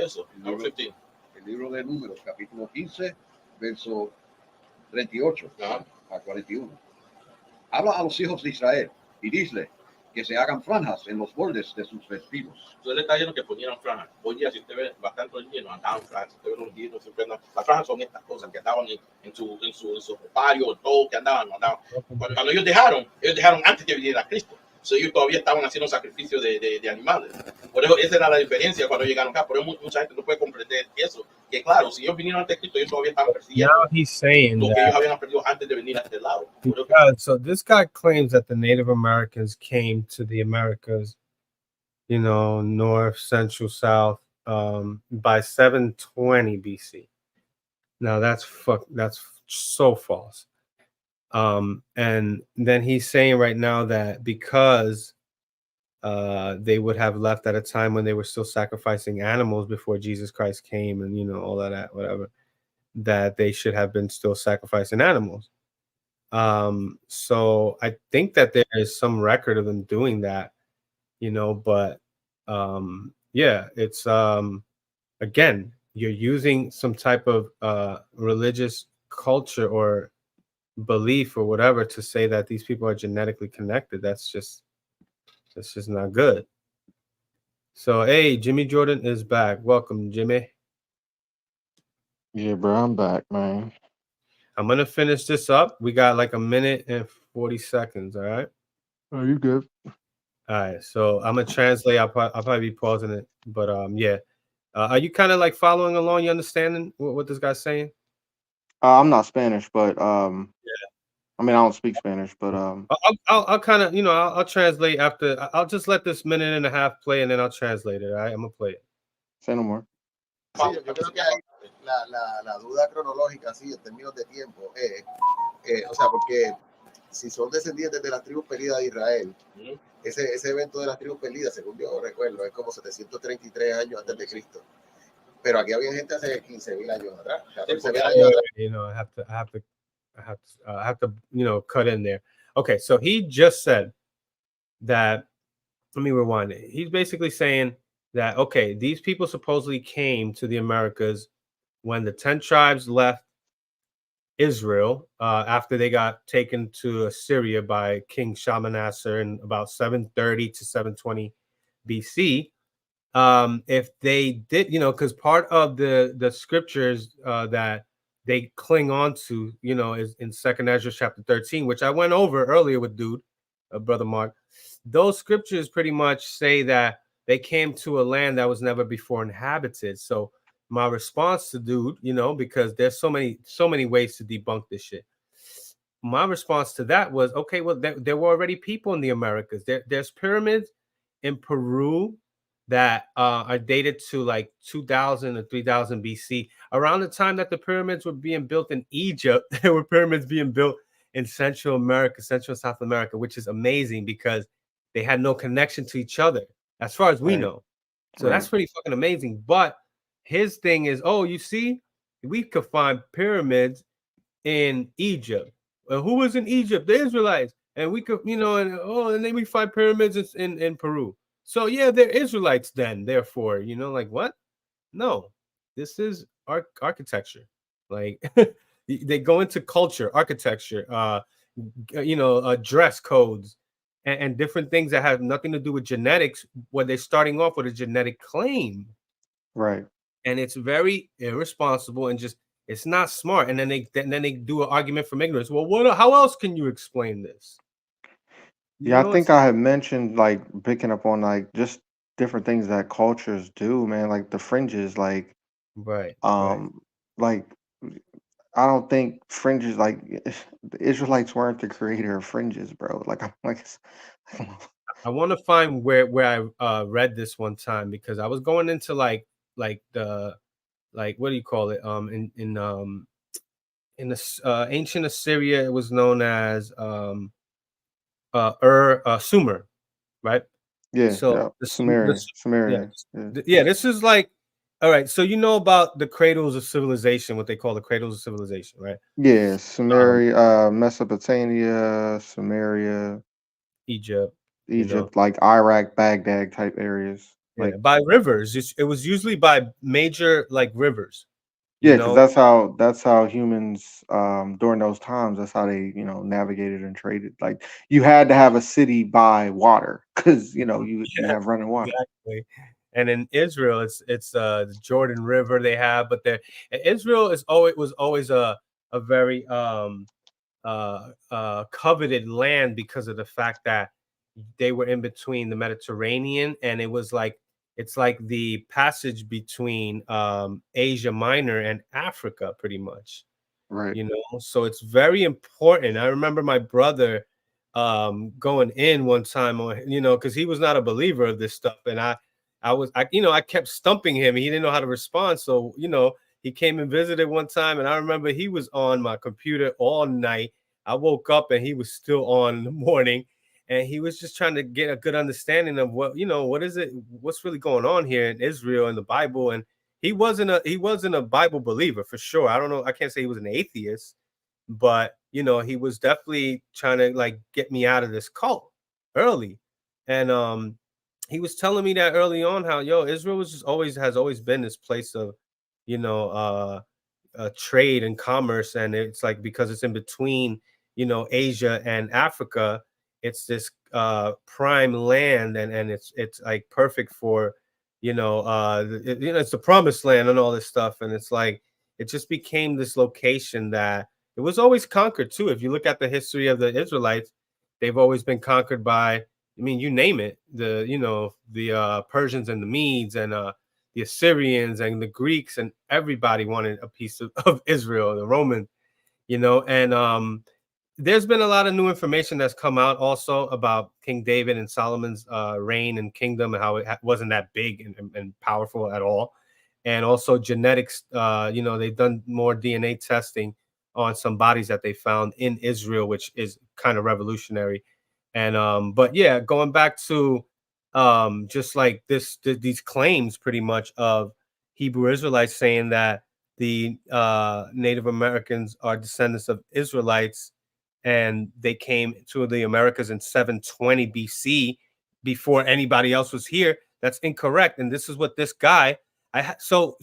eso. El libro de Números, capítulo 15, verso 38 a 41. Habla a los hijos de Israel y dile que se hagan franjas en los bordes de sus vestidos. Entonces le está diciendo que ponieran franjas. Hoy día, si usted ve bastante los indígenas, andaban franjas. Si usted ve los indígenas, siempre andaban. Las franjas son estas cosas que andaban en su ropario, todo que andaban. Cuando ellos dejaron antes que viniera Cristo. So, ellos todavía estaban haciendo sacrificio de animales. Por eso esa era la diferencia cuando llegaron acá. Por eso mucha gente no puede comprender eso. Que claro, si ellos vinieron antes de Cristo, ellos todavía estaban persiguiendo Now he's saying lo que ellos habían aprendido antes de venir a este lado. So this guy claims that the Native Americans came to the Americas, north, central, south, by 720 BC. Now that's so false. And then he's saying right now that because they would have left at a time when they were still sacrificing animals before Jesus Christ came, and all of that, whatever, that they should have been still sacrificing animals. So I think that there is some record of them doing that, but yeah, it's again, you're using some type of religious culture or belief or whatever to say that these people are genetically connected. That's just not good. So hey, Jimmy Jordan is back. Welcome, Jimmy. Yeah, bro, I'm back, man. I'm gonna finish this up. We got like 1 minute and 40 seconds. All right. Oh, you good? All right. So I'm gonna translate. I'll probably be pausing it, but yeah. Are you kind of like following along? You understanding what this guy's saying? I'm not Spanish, but yeah. I mean, I don't speak Spanish, but I'll kind of, I'll translate after. I'll just let this minute and a half play, and then I'll translate it. All right, I'm gonna play it. say no more. Sí, yo creo que hay la duda cronológica, sí, en términos de tiempo, o sea, porque si son descendientes de las tribus perdidas de Israel, ese evento de las tribus perdidas, según yo recuerdo, es como 733 años antes de Cristo. Pero aquí había gente hace 15,000 años atrás, 14,000 años atrás. I have to, cut in there. Okay, so he just said that. Let me rewind it. He's basically saying that, okay, these people supposedly came to the Americas when the 10 tribes left Israel after they got taken to Assyria by King Shalmaneser in about 730 to 720 BC. If they did, because part of the scriptures that they cling on to, is in 2nd Ezra chapter 13, which I went over earlier with Brother Mark. Those scriptures pretty much say that they came to a land that was never before inhabited. So my response to dude, because there's so many ways to debunk this shit. My response to that was, okay, well, there were already people in the Americas. There's pyramids in Peru that are dated to like 2000 or 3000 BC. Around the time that the pyramids were being built in Egypt, there were pyramids being built in Central America, Central and South America, which is amazing because they had no connection to each other, as far as we know. So that's pretty fucking amazing. But his thing is, oh, you see, we could find pyramids in Egypt. Who was in Egypt? The Israelites. And we could, and then we find pyramids in Peru. So yeah, they're Israelites then, therefore, like what? No, this is architecture. Like they go into culture, architecture, dress codes and different things that have nothing to do with genetics when they're starting off with a genetic claim. Right. And it's very irresponsible and just it's not smart. And then they do an argument from ignorance. Well, how else can you explain this? Yeah, I think I had mentioned like picking up on like just different things that cultures do, man, like the fringes, like right. Like I don't think fringes like the Israelites weren't the creator of fringes, bro. Like I'm like I want to find where I read this one time because I was going into like the what do you call it? In the ancient Assyria, it was known as Sumer, right? Yeah, So Sumerian. Yeah, this is like all right. So you know about the cradles of civilization, what they call the cradles of civilization, right? Yeah, Sumeria, Mesopotamia, Sumeria, Egypt, like Iraq, Baghdad type areas. Yeah, Like by rivers. It was usually by major like rivers. Yeah, because that's how humans during those times, that's how they, navigated and traded. Like you had to have a city by water because you have running water. Exactly. And in Israel, it's the Jordan River they have, but Israel was always a very coveted land because of the fact that they were in between the Mediterranean, and it's like the passage between Asia Minor and Africa, pretty much. Right. So it's very important. I remember my brother going in one time on, because he was not a believer of this stuff, and I kept stumping him. He didn't know how to respond, so he came and visited one time, and I remember he was on my computer all night. I woke up and he was still on in the morning. And he was just trying to get a good understanding of what's really going on here in Israel and the Bible. And he wasn't a Bible believer for sure. I don't know. I can't say he was an atheist, but he was definitely trying to like get me out of this cult early. And he was telling me that early on how Israel has always been this place of trade and commerce, and it's like because it's in between Asia and Africa. It's this prime land, and it's like perfect for it's the promised land and all this stuff. And it's like it just became this location that it was always conquered too. If you look at the history of the Israelites, they've always been conquered by, I mean, you name it, the Persians and the Medes and the Assyrians and the Greeks, and everybody wanted a piece of Israel, the Romans, and there's been a lot of new information that's come out also about King David and Solomon's reign and kingdom, and how it wasn't that big and powerful at all. And also genetics, they've done more DNA testing on some bodies that they found in Israel, which is kind of revolutionary. And but yeah, going back to just like these claims pretty much of Hebrew Israelites saying that the Native Americans are descendants of Israelites, and they came to the Americas in 720 BC before anybody else was here. That's incorrect. And this is what this guy, so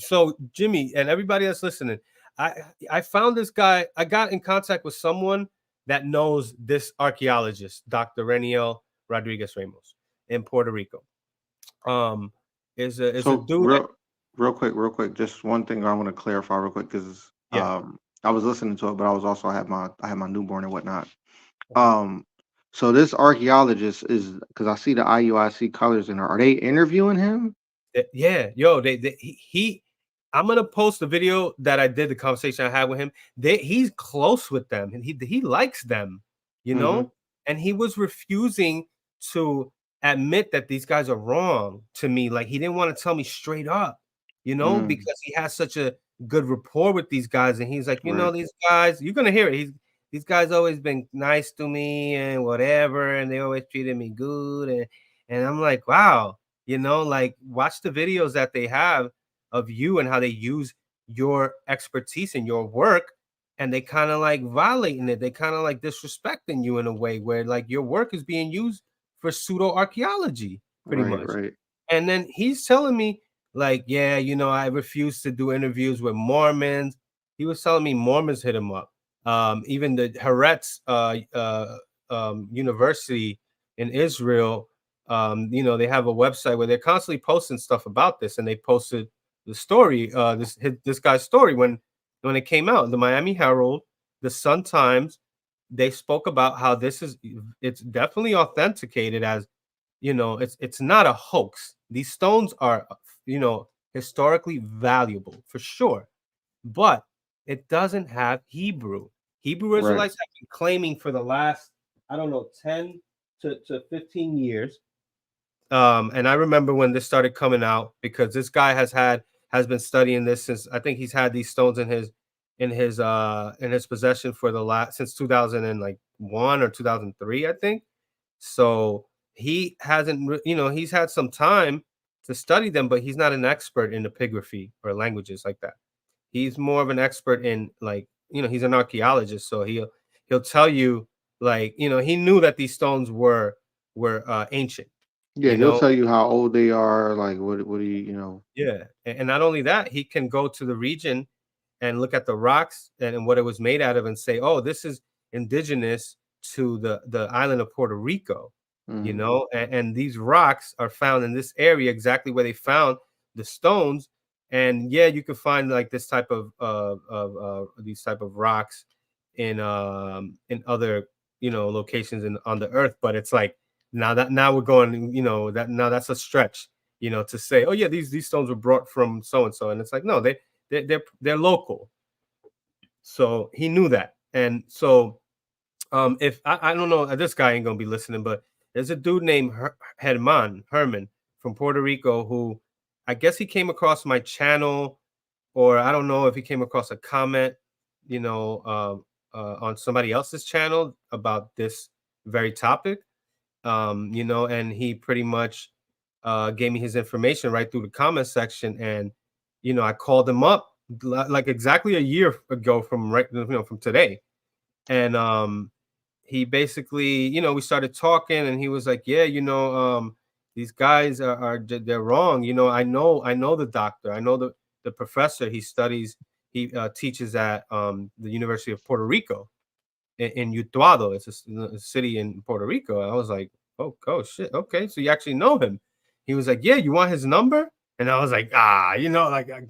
Jimmy and everybody that's listening, I found this guy. I got in contact with someone that knows this archaeologist, Dr. Reniel Rodriguez Ramos in Puerto Rico. Is a dude. Real quick, just one thing I want to clarify real quick, because I was listening to it, but I was also I had my newborn and whatnot. So this archaeologist is, because I see the IUIC colors in her. Are they interviewing him? Yeah, yo, I'm gonna post the video that I did, the conversation I had with him. He's close with them, and he likes them, and he was refusing to admit that these guys are wrong to me. Like, he didn't want to tell me straight up, because he has such a good rapport with these guys, and he's like, these guys, you're gonna hear it. These guys always been nice to me and whatever, and they always treated me good, and I'm like, wow, like, watch the videos that they have of you and how they use your expertise and your work, and they kind of like violating it. They kind of like disrespecting you in a way where like your work is being used for pseudo archaeology, pretty much. Right. And then he's telling me like, yeah, I refuse to do interviews with Mormons. He was telling me Mormons hit him up. Even the Haaretz University in Israel, they have a website where they're constantly posting stuff about this, and they posted the story, this guy's story when it came out. The Miami Herald, the Sun Times, they spoke about how it's definitely authenticated as, it's not a hoax. These stones are, historically valuable for sure, but it doesn't have Hebrew. Hebrew Israelites have been claiming for the last, I don't know, 10 to 15 years. And I remember when this started coming out, because this guy has been studying this since, I think he's had these stones in his possession for since 2001 or 2003, I think. So he hasn't, he's had some time to study them, but he's not an expert in epigraphy or languages like that. He's more of an expert in, like, he's an archaeologist, so he'll tell you, like, he knew that these stones were ancient. Yeah, he'll tell you how old they are, like what do you. Yeah, and not only that, he can go to the region and look at the rocks and what it was made out of, and say, oh, this is indigenous to the island of Puerto Rico. And these rocks are found in this area, exactly where they found the stones. And yeah, you can find like this type of these type of rocks in other locations on the earth, but it's like, now we're going, that's a stretch, to say, oh yeah, these stones were brought from so and so, and it's like, no, they're local. So he knew that. And so if I don't know, this guy ain't gonna be listening, but there's a dude named Herman from Puerto Rico who, I guess he came across my channel, or I don't know if he came across a comment, on somebody else's channel about this very topic. And he pretty much gave me his information right through the comment section, and I called him up like exactly a year ago from today, and he basically, we started talking, and he was like, yeah, these guys they're wrong. I know the doctor, I know the professor. He teaches at the University of Puerto Rico in Utuado. It's a city in Puerto Rico. I was like, oh shit, okay, so you actually know him. He was like, yeah, you want his number? And I was like,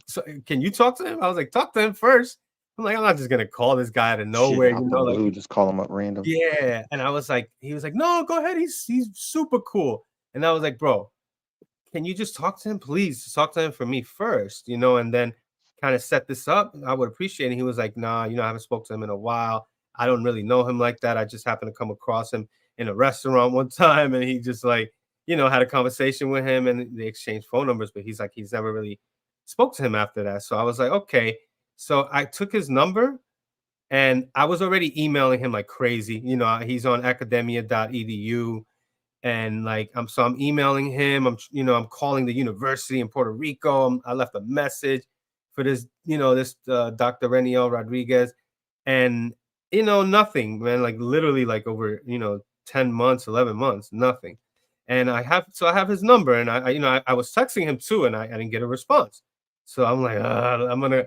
so, can you talk to him? I was like, talk to him first. I'm like, I'm not just gonna call this guy out of nowhere, like, just call him up random. Yeah. And I was like, he was like, no, go ahead, he's super cool. And I was like, bro, can you just talk to him, please? Just talk to him for me first, and then kind of set this up. I would appreciate it. He was like, nah, I haven't spoke to him in a while. I don't really know him like that. I just happened to come across him in a restaurant one time, and he just like, had a conversation with him, and they exchanged phone numbers, but he's like, he's never really spoke to him after that. So I was like, okay. So I took his number, and I was already emailing him like crazy. He's on academia.edu, and like I'm emailing him. I'm calling the university in Puerto Rico. I left a message for this Dr. Reniel Rodriguez, and nothing, man. Like literally like over 10 months, 11 months, nothing. And I have his number, and I was texting him too, and I didn't get a response. So I'm like, I'm gonna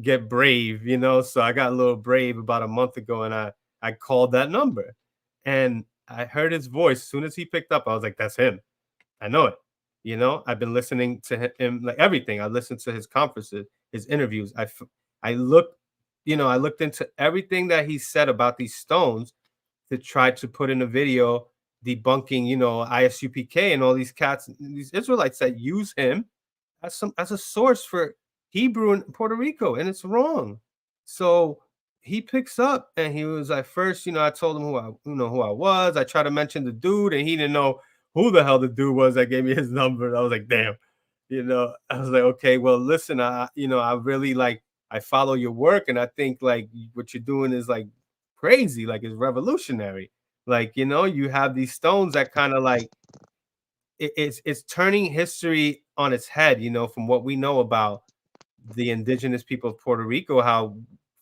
get brave, so I got a little brave about a month ago, and I called that number, and I heard his voice. As soon as he picked up, I was like, that's him. I know it. I've been listening to him, like everything. I listened to his conferences, his interviews. I looked into everything that he said about these stones to try to put in a video debunking, ISUPK and all these cats, these Israelites that use him as a source for Hebrew in Puerto Rico, and it's wrong. So he picks up, and he was like, first, I told him who I was. I tried to mention the dude, and he didn't know who the hell the dude was that gave me his number. I was like, damn, I was like, okay, well, listen, I really like, I follow your work, and I think like what you're doing is like crazy, like it's revolutionary. Like, you have these stones that kind of like, it's turning history on its head, from what we know about the indigenous people of Puerto Rico. How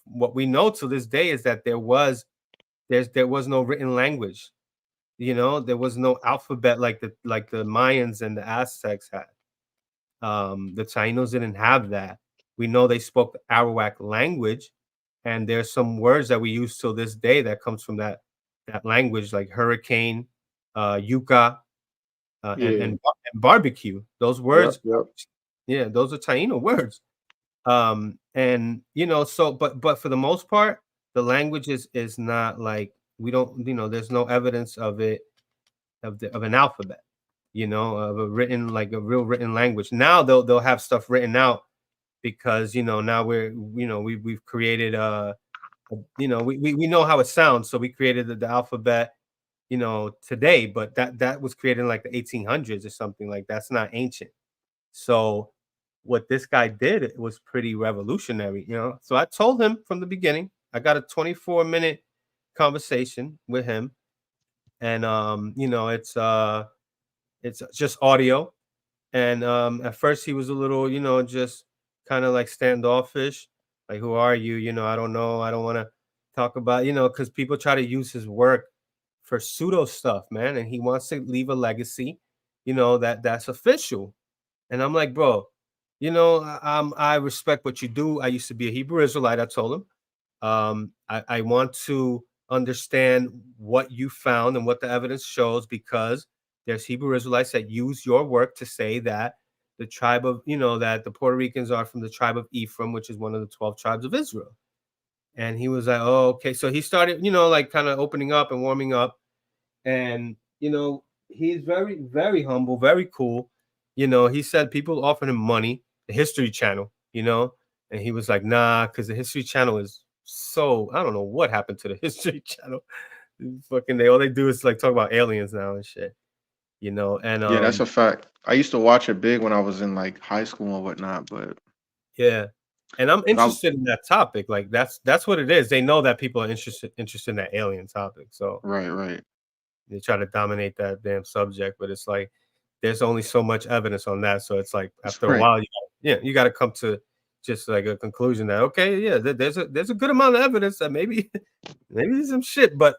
what we know to this day is that there was no written language. There was no alphabet like the Mayans and the Aztecs had. The Tainos didn't have that. We know they spoke the Arawak language, and there's some words that we use till this day that comes from that language, like hurricane, yucca, and barbecue. Those words, yeah, those are Taino words. And so but for the most part, the language is not like, we don't, there's no evidence of it, of an alphabet, of a written, like a real written language. Now they'll have stuff written out, because now we've created we know how it sounds, so we created the alphabet today, but that was created in like the 1800s or something. Like, that's not ancient. So what this guy did, it was pretty revolutionary. So I told him from the beginning. I got a 24-minute conversation with him, and it's just audio. And at first he was a little just kind of like standoffish, like, who are you? I don't know, I don't want to talk about, because people try to use his work for pseudo stuff, man, and he wants to leave a legacy, that's official. And I'm like, bro, I respect what you do. I used to be a Hebrew Israelite. I told him, I want to understand what you found and what the evidence shows, because there's Hebrew Israelites that use your work to say that the tribe of, that the Puerto Ricans are from the tribe of Ephraim, which is one of the 12 tribes of Israel. And he was like, oh, okay. So he started, like kind of opening up and warming up. And, he's very, very humble, very cool. He said people offered him money, the History Channel, and he was like, nah, because the History Channel is so, I don't know what happened to the History Channel. Fucking, all they do is like talk about aliens now and shit, and Yeah, that's a fact. I used to watch it big when I was in like high school and whatnot, but yeah. And I'm interested in that topic. Like, that's what it is. They know that people are interested in that alien topic. So right. they try to dominate that damn subject, but it's like there's only so much evidence on that. So it's like after a while, you got to come to just like a conclusion that, okay, yeah, there's a good amount of evidence that maybe there's some shit, but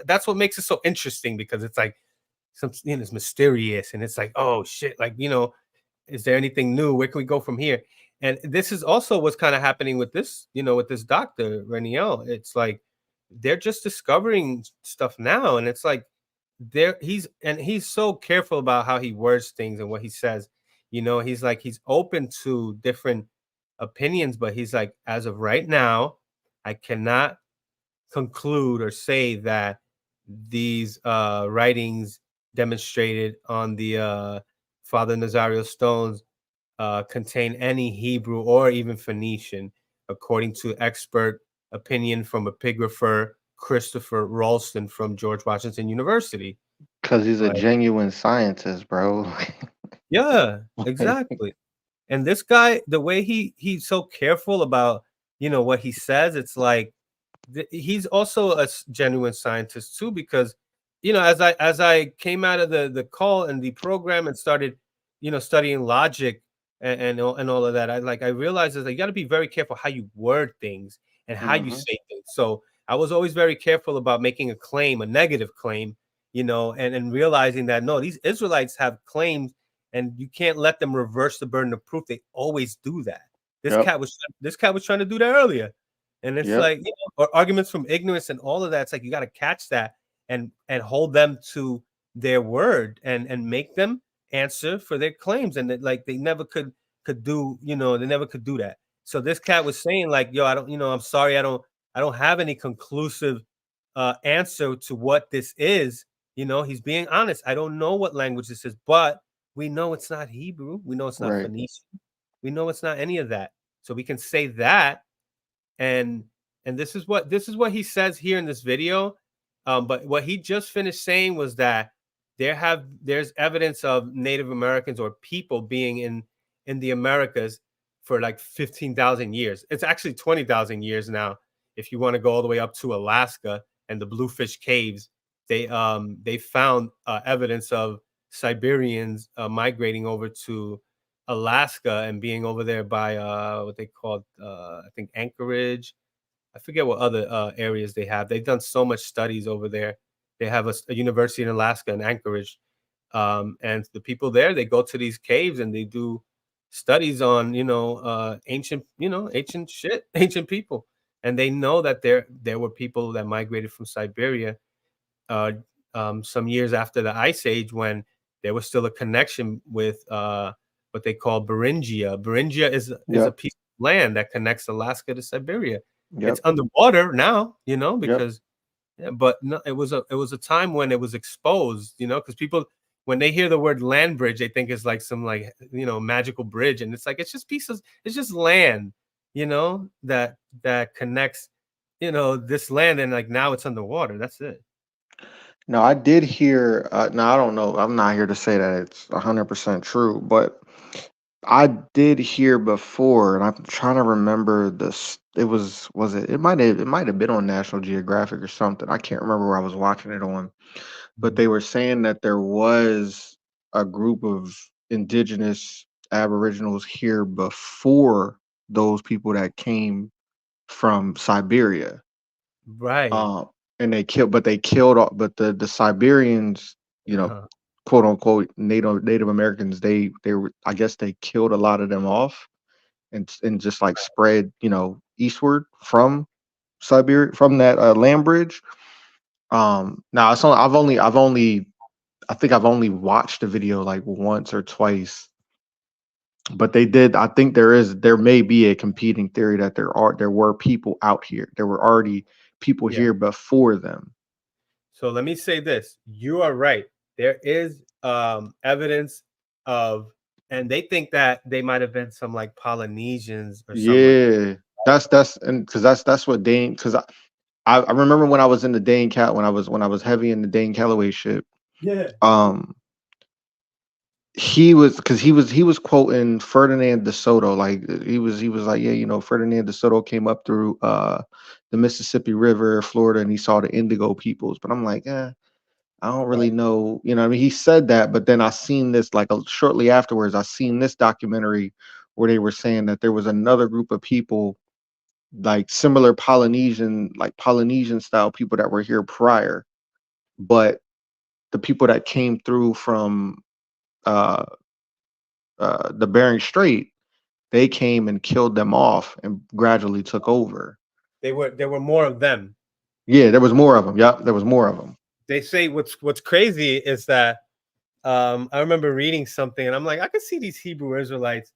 that's what makes it so interesting, because it's like it's mysterious, and it's like, oh shit, like, is there anything new? Where can we go from here? And this is also what's kind of happening with this, with this Dr. Reniel. It's like they're just discovering stuff now, and it's like he's so careful about how he words things and what he says. He's like, he's open to different opinions, but he's like, as of right now, I cannot conclude or say that these writings demonstrated on the Father Nazario stones contain any Hebrew or even Phoenician, according to expert opinion from epigrapher Christopher Ralston from George Washington University. Because he's a Like, genuine scientist, bro. yeah, exactly. And this guy, the way he's so careful about, you know, what he says, it's like he's also a genuine scientist too, because, you know, as I came out of the call and the program and started, you know, studying logic and all of that, I realized that you got to be very careful how you word things and how you say things. So I was always very careful about making a claim, a negative claim, you know, and realizing that no, these Israelites have claims and you can't let them reverse the burden of proof. They always do that. This cat was trying to do that earlier. And it's like, you know, or arguments from ignorance and all of that. It's like you got to catch that and hold them to their word and make them answer for their claims. And that, like, they never could do, you know, they never could do that. So this cat was saying, like, yo, I don't, you know, I'm sorry, I don't have any conclusive answer to what this is. You know, he's being honest. I don't know what language this is, but we know it's not Hebrew. We know it's not Phoenician. We know it's not any of that. So we can say that. And this is what he says here in this video. But what he just finished saying was that there's evidence of Native Americans or people being in the Americas for like 15,000 years. It's actually 20,000 years now. If you want to go all the way up to Alaska and the Bluefish Caves, they found evidence of Siberians migrating over to Alaska and being over there by what they called I think Anchorage. I forget what other areas they have. They've done so much studies over there. They have a university in Alaska in Anchorage, and the people there, they go to these caves and they do studies on, you know, ancient shit, ancient people, and they know that there were people that migrated from Siberia some years after the Ice Age, when there was still a connection with what they call Beringia. Beringia is a piece of land that connects Alaska to Siberia. It's underwater now, you know, because but no, it was a time when it was exposed, you know, because people, when they hear the word land bridge, they think it's like some, like, you know, magical bridge, and it's like it's just land, you know, that connects, you know, this land, and like now it's underwater. That's it. No, I did hear. Now I don't know. I'm not here to say that it's 100% true, but I did hear before, and I'm trying to remember this. It was it? It might have been on National Geographic or something. I can't remember where I was watching it on, but they were saying that there was a group of indigenous aboriginals here before those people that came from Siberia. Right. And they killed all, but the Siberians, you know, quote unquote Native Americans, they were, I guess they killed a lot of them off and just like spread, you know, eastward from Siberia, from that land bridge. Now it's only I think I've only watched the video like once or twice, but I think there may be a competing theory that there were people out here. There were already people here before them. So let me say this. You are right. There is evidence of, and they think that they might have been some like Polynesians or something. Yeah. That's and that's what Dane, because I remember when I was in the Dane Cat when I was heavy in the Dane Calloway shit. Yeah. He was quoting Ferdinand de Soto, like he was like, yeah, you know, Ferdinand de Soto came up through the Mississippi River, Florida, and he saw the Indigo peoples. But I'm like, I don't really know, you know. I mean, he said that, but then I seen this like shortly afterwards. I seen this documentary where they were saying that there was another group of people, like similar Polynesian style people that were here prior, but the people that came through from the Bering Strait, they came and killed them off and gradually took over. There were more of them. Yeah, there was more of them. Yep, there was more of them. They say what's crazy is that I remember reading something and I'm like, I could see these Hebrew Israelites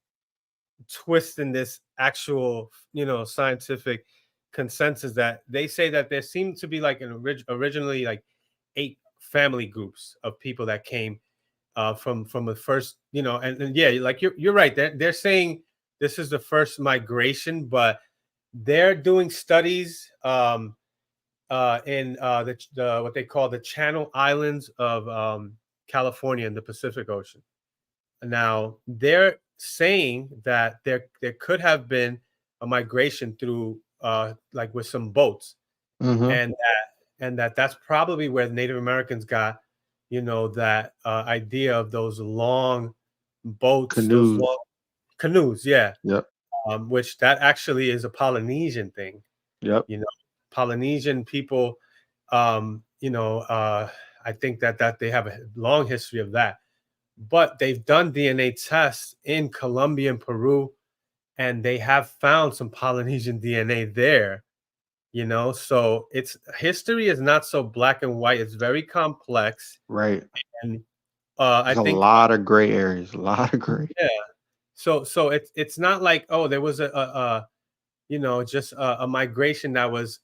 twisting this actual, you know, scientific consensus, that they say that there seemed to be like originally like 8 family groups of people that came from the first, you know, and yeah, like you're right. They're saying this is the first migration, but they're doing studies in the what they call the Channel Islands of California in the Pacific Ocean. Now they're saying that there could have been a migration through like with some boats, Mm-hmm. and that's probably where the Native Americans got, that idea of those long boats, those Canoes. long canoes, yeah. Yep. Which that actually is a Polynesian thing. Yep. Polynesian people, I think that they have a long history of that. But they've done DNA tests in Colombia and Peru, and they have found some Polynesian DNA there. So it's history is not so black and white. It's very complex, Right. and I There's a think lot of gray areas. A lot of gray. yeah. So it's not like, oh, there was just a migration that was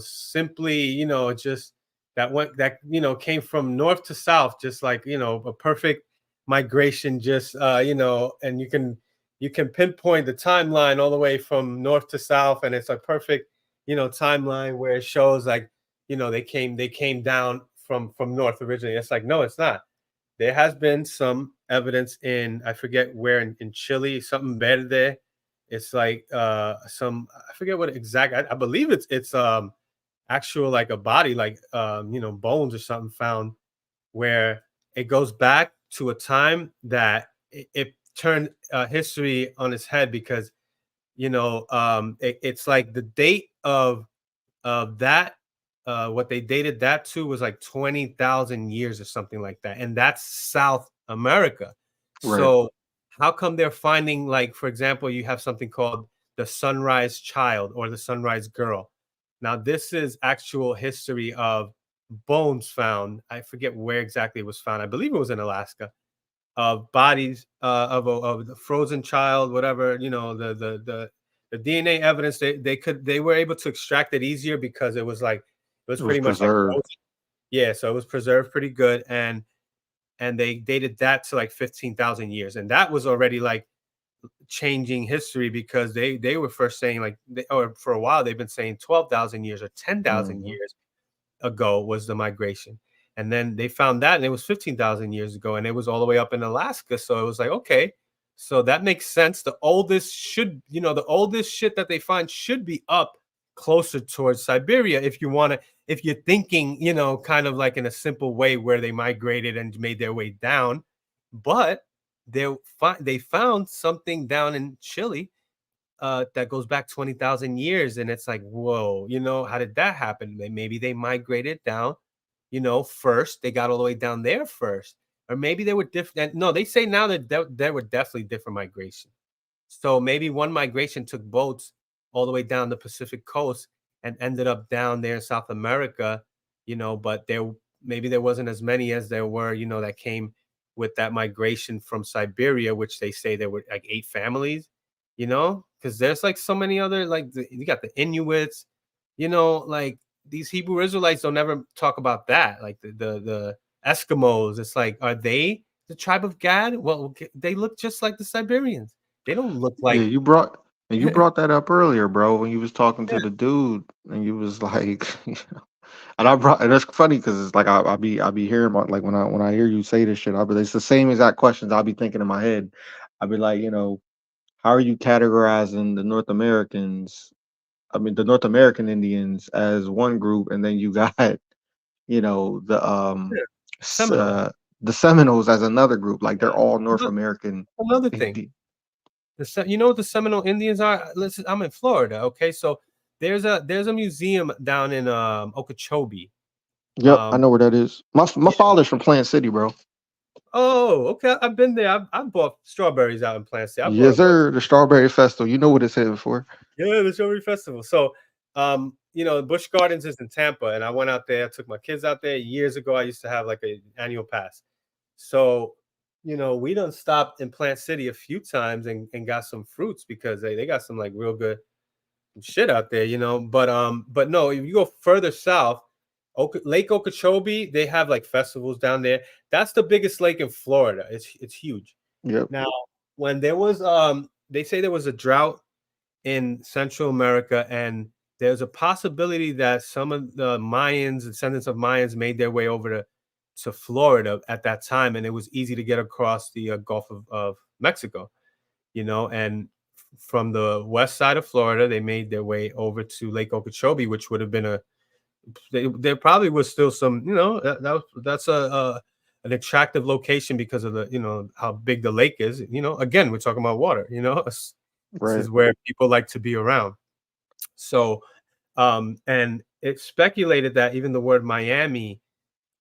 simply just that came from north to south, just like a perfect migration, just and you can pinpoint the timeline all the way from north to south, and it's a perfect timeline where it shows like they came down from north originally. It's like, no, it's not. There has been some evidence in, I forget where, in Chile, something verde. It's like some, I forget what exact, I believe it's actual like a body, like bones or something found, where it goes back to a time that it turned history on its head, because it's like the date of that, what they dated that to was like 20,000 years or something like that. And that's South America. Right. So how come they're finding, like, for example, you have something called the Sunrise Child or the Sunrise Girl. Now, this is actual history of bones found. I forget where exactly it was found. I believe it was in Alaska, of bodies of the frozen child, whatever, the DNA evidence. They were able to extract it easier because it was pretty much like preserved. frozen. Yeah, so it was preserved pretty good, and they dated that to like 15,000 years, and that was already like changing history, because they were first saying like or for a while they've been saying 12,000 years or 10,000 Mhm. years ago was the migration. And then they found that, and it was 15,000 years ago, and it was all the way up in Alaska. So it was like, okay, so that makes sense. The oldest shit that they find should be up closer towards Siberia, if you're thinking, kind of like in a simple way where they migrated and made their way down. But they found something down in Chile that goes back 20,000 years. And it's like, whoa, how did that happen? Maybe they migrated down, first. They got all the way down there first. Or maybe they were different. No, they say now that there were definitely different migration. So maybe one migration took boats all the way down the Pacific coast and ended up down there in South America, but maybe there wasn't as many as there were, that came with that migration from Siberia, which they say there were like 8 families, because there's like so many other, like you got the Inuits, like these Hebrew Israelites don't ever talk about that. Like the Eskimos, it's like, are they the tribe of Gad? Well, they look just like the Siberians. They don't look Yeah, like you brought that up earlier, bro, when you was talking to yeah. the dude, and you was like, and that's funny because it's like I be hearing about, like, when I hear you say this shit, it's the same exact questions I'll be thinking in my head. I'll be like, how are you categorizing the North Americans? I mean, the North American Indians as one group, and then you got, the Seminole. the Seminoles as another group. Like, they're all North Ano- American Another thing, Indian. you know what the Seminole Indians are? Listen, I'm in Florida, okay? So there's a museum down in Okeechobee. Yep, I know where that is. My Yeah. father's from Plant City, bro. Oh, okay. I've been there. I've bought strawberries out in Plant City. I bought Yes, a bunch. sir. The Strawberry Festival. You know what it's headed for. Yeah, the Strawberry Festival. So, Busch Gardens is in Tampa, and I went out there. I took my kids out there years ago. I used to have like an annual pass. So, we done stopped in Plant City a few times and got some fruits, because they got some like real good shit out there, But no, if you go further south, Lake Okeechobee, they have like festivals down there. That's the biggest lake in Florida. It's huge. Yep. Now, when there was they say there was a drought in Central America, and there's a possibility that some of the Mayans, descendants of Mayans, made their way over to Florida at that time, and it was easy to get across the Gulf of Mexico, you know, and from the west side of Florida, they made their way over to Lake Okeechobee, which would have been there probably was still some, you know, that's an attractive location because of the, you know, how big the lake is. You know, again, we're talking about water, you know, this is where people like to be around. So, and it's speculated that even the word Miami,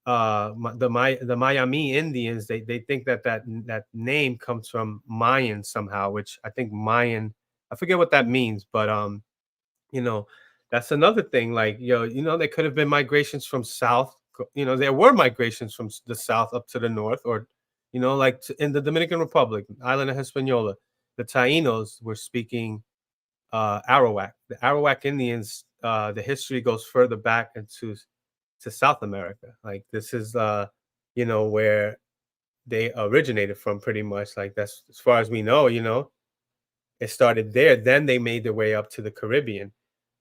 the Miami Indians, they think that name comes from Mayan somehow, which I think Mayan, I forget what that means, but you know, that's another thing. Like, you know, there could have been migrations from south. You know, there were migrations from the south up to the north, or, you know, like in the Dominican Republic, island of Hispaniola, the Taínos were speaking Arawak. The Arawak Indians, the history goes further back into to South America. Like this is, you know, where they originated from, pretty much. Like that's as far as we know. You know, it started there. Then they made their way up to the Caribbean.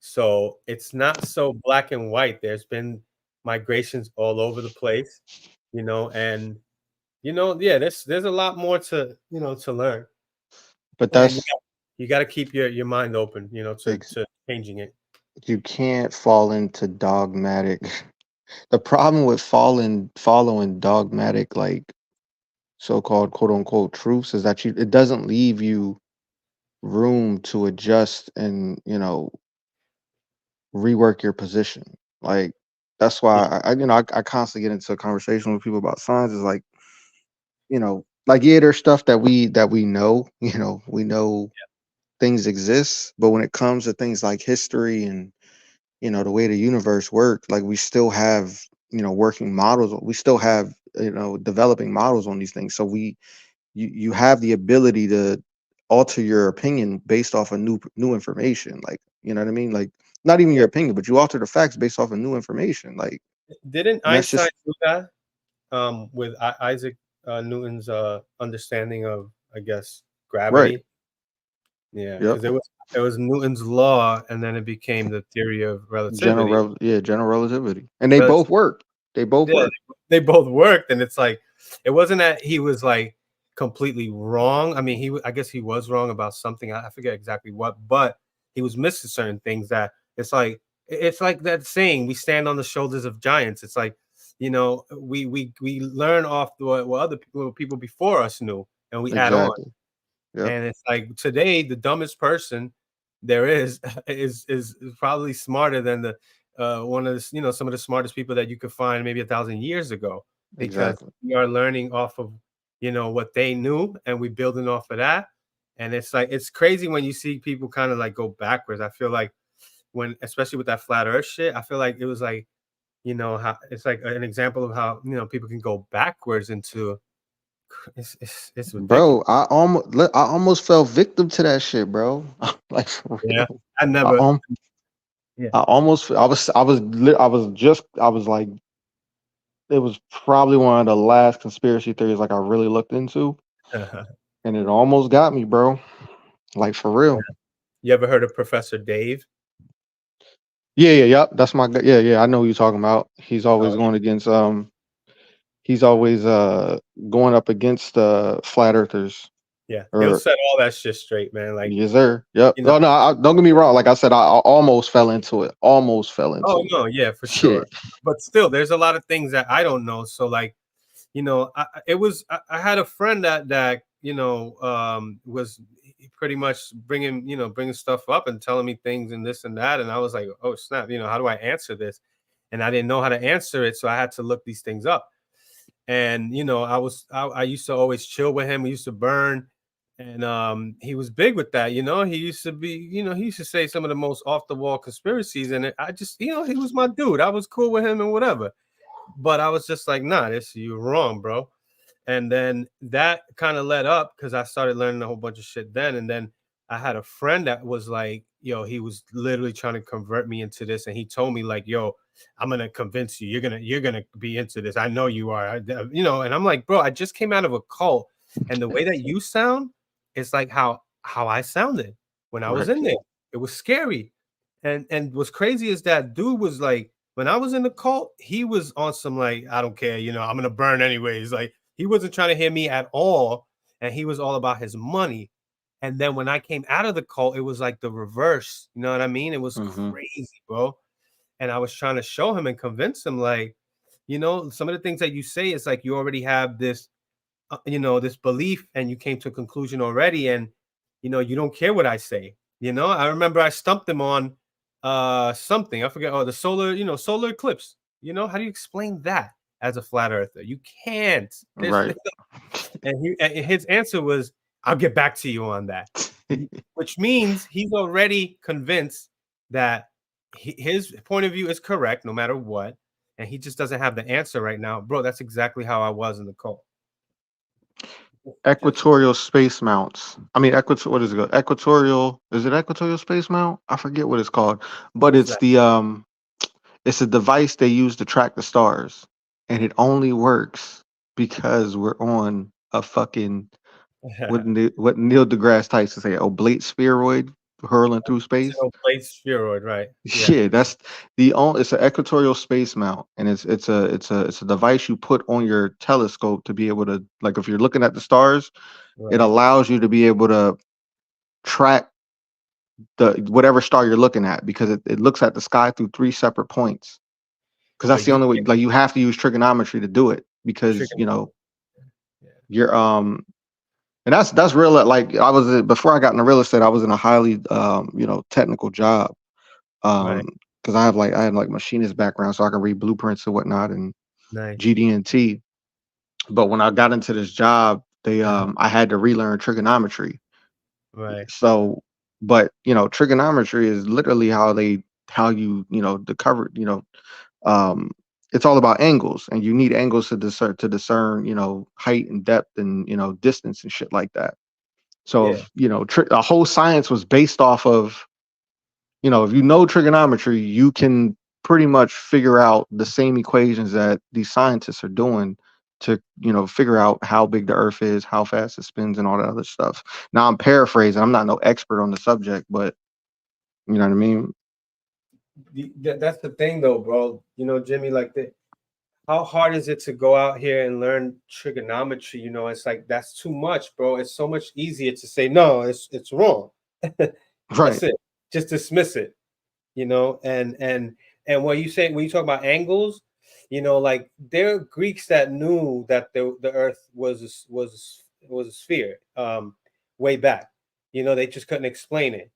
So it's not so black and white. There's been migrations all over the place, you know, and you know, yeah, there's a lot more to, you know, to learn. But And that's you got to keep your mind open, you know, to changing it. you can't fall into dogmatic. The problem with following dogmatic, like so-called quote unquote truths, is that it doesn't leave you room to adjust and, you know, rework your position. Like that's why I constantly get into a conversation with people about science. Is like, you know, like, yeah, there's stuff that we know, you know, we know things exist, but when it comes to things like history and, you know, the way the universe works, like we still have, you know, working models. We still have, you know, developing models on these things. So you have the ability to alter your opinion based off of new information. Like, you know what I mean? Like, not even your opinion, but you alter the facts based off of new information. Like, didn't and that's Einstein just do that with Isaac Newton's understanding of, I guess, gravity? right. Yeah, Yep. because it was Newton's law, and then it became the theory of relativity. General relativity, and they both work. They both Yeah, work. they both worked, and it's like it wasn't that he was like completely wrong. I mean, I guess he was wrong about something. I forget exactly what, but he was missing certain things. That it's like that saying, "We stand on the shoulders of giants." It's like, you know, we learn off what other people before us knew, and we add on. Exactly. Yep. And it's like today, the dumbest person there is is probably smarter than the one of the, you know, some of the smartest people that you could find maybe 1,000 years ago, because Exactly. we are learning off of, you know, what they knew, and we building off of that. And it's like it's crazy when you see people kind of like go backwards. I feel like when, especially with that flat Earth shit, I feel like it was like, you know, how it's like an example of how, you know, people can go backwards into it's ridiculous. Bro, I almost fell victim to that shit, bro. Like, for real. Yeah, I never. I was like, it was probably one of the last conspiracy theories like I really looked into, and it almost got me, bro. Like, for real. You ever heard of Professor Dave? Yep. That's my guy. Yeah. I know who you're talking about. He's always going against he's always going up against flat earthers. Yeah, he'll set all that shit straight, man. Like, yes, sir. Yep. You know, no, don't get me wrong. Like I said, I almost fell into it. Oh no, yeah, for sure. But still, there's a lot of things that I don't know. So, like, you know, I had a friend that you know was pretty much bringing stuff up and telling me things and this and that, and I was like, oh snap, you know, how do I answer this? And I didn't know how to answer it, so I had to look these things up. And you know, I used to always chill with him. We used to burn, and he was big with that. You know, he used to say some of the most off the wall conspiracies, and I just, you know, he was my dude. I was cool with him and whatever. But I was just like, nah, you're wrong, bro. And then that kind of led up because I started learning a whole bunch of shit then. And then I had a friend that was like, yo, he was literally trying to convert me into this. And he told me like, yo, I'm going to convince you. You're going to be into this. I know you are, you know, and I'm like, bro, I just came out of a cult. And the way that you sound is like how I sounded when I was in there. it was scary. And what's crazy is that dude was like, when I was in the cult, he was on some like, I don't care, you know, I'm gonna burn anyways. Like he wasn't trying to hear me at all, and he was all about his money. And then when I came out of the cult, it was like the reverse. You know what I mean? It was crazy, bro. And I was trying to show him and convince him, like, you know, some of the things that you say, it's like you already have this, you know, this belief, and you came to a conclusion already, and you know, you don't care what I say. You know, I remember I stumped him on something. I forget. Oh, the solar, you know, solar eclipse. You know, how do you explain that as a flat earther? You can't. Right. And his answer was, I'll get back to you on that. Which means he's already convinced that his point of view is correct no matter what, and he just doesn't have the answer right now. Bro, that's exactly how I was in the cult. Equatorial space mounts. I mean, what is it called? Equatorial, is it equatorial space mount? I forget what it's called, but it's it's a device they use to track the stars, and it only works because we're on a fucking what Neil deGrasse Tyson say, oblate spheroid hurling through space. Oblate spheroid, right? Yeah, that's the only. It's an equatorial space mount, and it's a device you put on your telescope to be able to, like, if you're looking at the stars, it allows you to be able to track the whatever star you're looking at, because it looks at the sky through 3 separate points. Because that's the only way. Like, you have to use trigonometry to do it, because you know you're and that's real. Like, I was, before I got into real estate, I was in a highly you know, technical job. Because I had like machinist background, so I can read blueprints and whatnot, and GD&T. But when I got into this job, they I had to relearn trigonometry. Right. So, but you know, trigonometry is literally how you know, the cover, you know, it's all about angles, and you need angles to discern, you know, height and depth and, you know, distance and shit like that. So, if, you know, a whole science was based off of, you know, if you know trigonometry, you can pretty much figure out the same equations that these scientists are doing to, you know, figure out how big the earth is, how fast it spins, and all that other stuff. Now, I'm paraphrasing. I'm not no expert on the subject, but you know what I mean? That's the thing though, bro. You know, Jimmy, like, how hard is it to go out here and learn trigonometry? You know, it's like, that's too much, bro. It's so much easier to say, no, it's wrong. That's it. Just dismiss it, you know. And when you talk about angles, you know, like, there are Greeks that knew that the earth was a sphere way back. You know, they just couldn't explain it.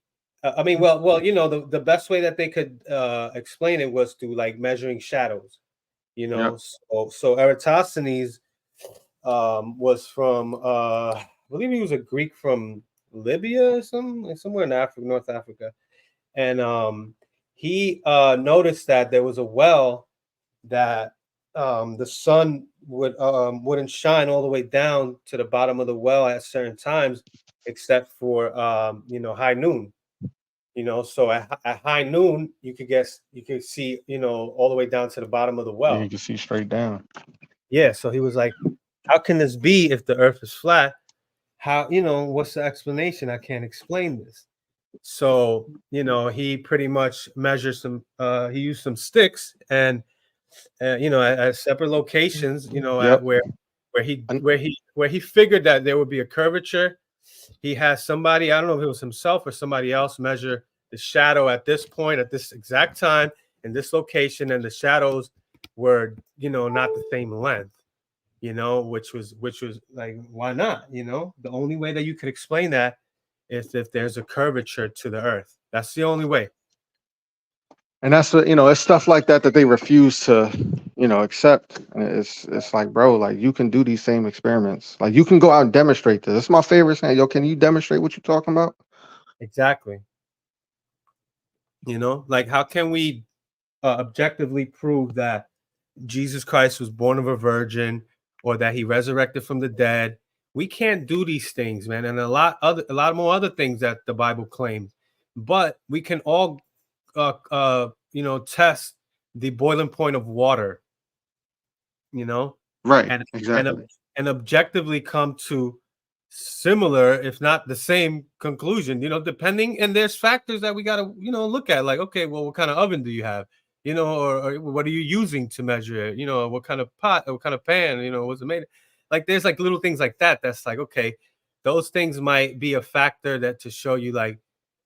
I mean, well, you know, the best way that they could explain it was through, like, measuring shadows. You know, so Eratosthenes was from I believe he was a Greek from Libya or somewhere in Africa, North Africa. And he noticed that there was a well that the sun wouldn't shine all the way down to the bottom of the well at certain times, except for you know, high noon. You know, so at high noon, you could see, you know, all the way down to the bottom of the well. Yeah, you can see straight down. Yeah, so he was like, how can this be if the earth is flat? How, you know, what's the explanation? I can't explain this. So, you know, he pretty much measured he used some sticks, and you know, at separate locations, you know, at where he figured that there would be a curvature. He has somebody, I don't know if it was himself or somebody else, measure the shadow at this point, at this exact time, in this location, and the shadows were, you know, not the same length, you know, which was like, why not? You know, the only way that you could explain that is if there's a curvature to the earth. That's the only way. And that's what, you know, it's stuff like that they refuse to, you know, accept. And it's like, bro, like, you can do these same experiments. Like, you can go out and demonstrate this. It's my favorite saying, yo, can you demonstrate what you're talking about? Exactly. You know, like, how can we objectively prove that Jesus Christ was born of a virgin, or that he resurrected from the dead? We can't do these things, man, and a lot more other things that the Bible claims. But we can all you know, test the boiling point of water, you know, right? And exactly. and objectively come to similar, if not the same conclusion, depending. And there's factors that we got to, look at, like, okay, well, what kind of oven do you have? Or what are you using to measure it? What kind of pot, what kind of pan, was it made? Like, there's like little things like that. That's like, okay, those things might be a factor that to show you, like,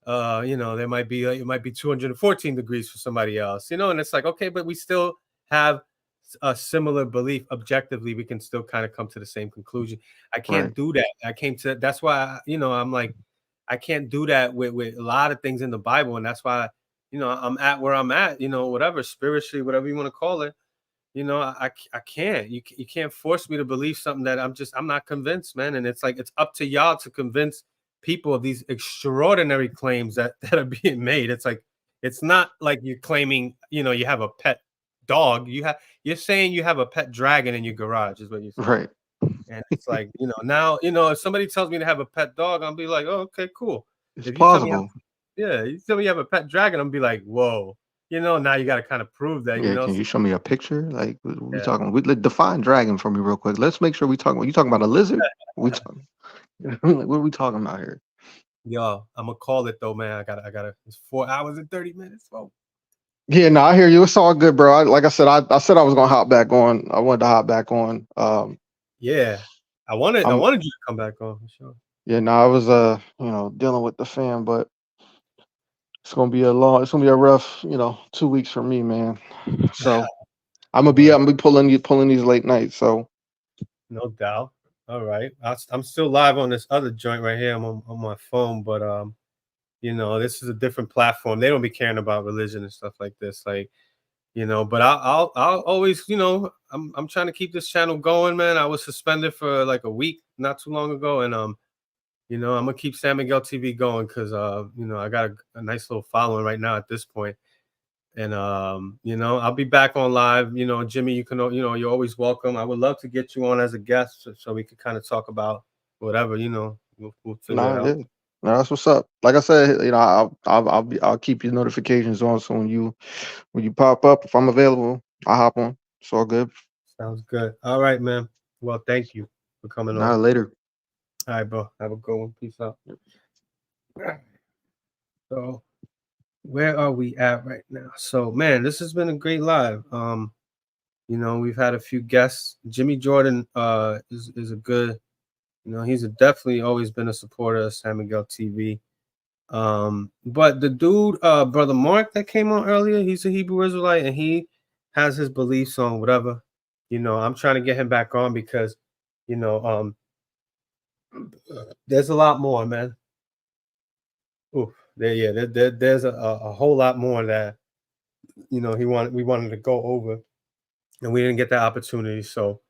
there might be, it might be 214 degrees for somebody else, and it's like, okay, but we still have a similar belief. Objectively, we can still kind of come to the same conclusion. I can't do that. That's why, I'm like, I can't do that with a lot of things in the Bible. And that's why, I'm at where I'm at, whatever, spiritually, whatever you want to call it. I can't. You can't force me to believe something that I'm not convinced, man. And it's like, it's up to y'all to convince people of these extraordinary claims that are being made. It's like, it's not like you're claiming, you have a pet dog. You're saying you have a pet dragon in your garage, is what you're saying. Right. And it's like, now, if somebody tells me to have a pet dog, I'll be like, oh, okay, cool. It's plausible. You tell me you have a pet dragon, I'm be like, whoa. Now you got to kind of prove that. Yeah, can you show me a picture? Like, we talking? Define dragon for me real quick. Let's make sure we talking. You talking about a lizard? What are we talking about here? Yo, I'm gonna call it though, man. I gotta. It's 4 hours and 30 minutes. Whoa. Yeah, no, I hear you. It's all good, bro. Like I said, I said I was gonna hop back on. I wanted to hop back on. Yeah, I wanted you to come back on for sure. Yeah, no, I was dealing with the fam, but it's gonna be a rough 2 weeks for me, man. So I'm gonna be pulling these late nights. So no doubt. All right, I'm still live on this other joint right here. I'm on my phone, but this is a different platform. They don't be caring about religion and stuff like this, like, but I'll always, I'm trying to keep this channel going, man. I was suspended for like a week not too long ago, and I'm gonna keep San Miguel TV going because I got a nice little following right now at this point. And I'll be back on live. Jimmy, you can, you're always welcome. I would love to get you on as a guest so we could kind of talk about whatever, we'll figure it out. Yeah. No, that's what's up. Like I said, I'll keep your notifications on, so when you pop up, if I'm available, I'll hop on. It's all good. Sounds good. All right, man. Well, thank you for coming on. Later. All right, bro. Have a good one. Peace out. So, where are we at right now? So, man, this has been a great live. We've had a few guests. Jimmy Jordan is a good, he's definitely always been a supporter of San Miguel TV. But the dude, Brother Mark, that came on earlier, he's a Hebrew Israelite, and he has his beliefs on whatever. I'm trying to get him back on because, there's a lot more, man. Ooh, there's a whole lot more that, we wanted to go over, and we didn't get that opportunity. So,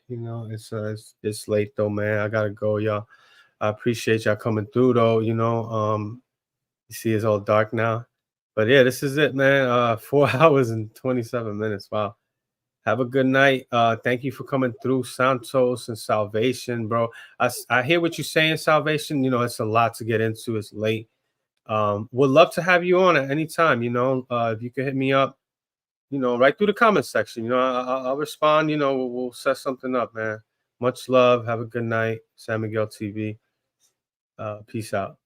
it's late though, man. I gotta go, y'all. I appreciate y'all coming through though. You see it's all dark now, but yeah, this is it, man. 4 hours and 27 minutes. Wow. Have a good night. Thank you for coming through, Santos and Salvation, bro. I hear what you're saying, Salvation. It's a lot to get into. It's late. Would love to have you on at any time. If you could hit me up, right through the comment section. I'll respond. We'll set something up, man. Much love. Have a good night. San Miguel TV. Peace out.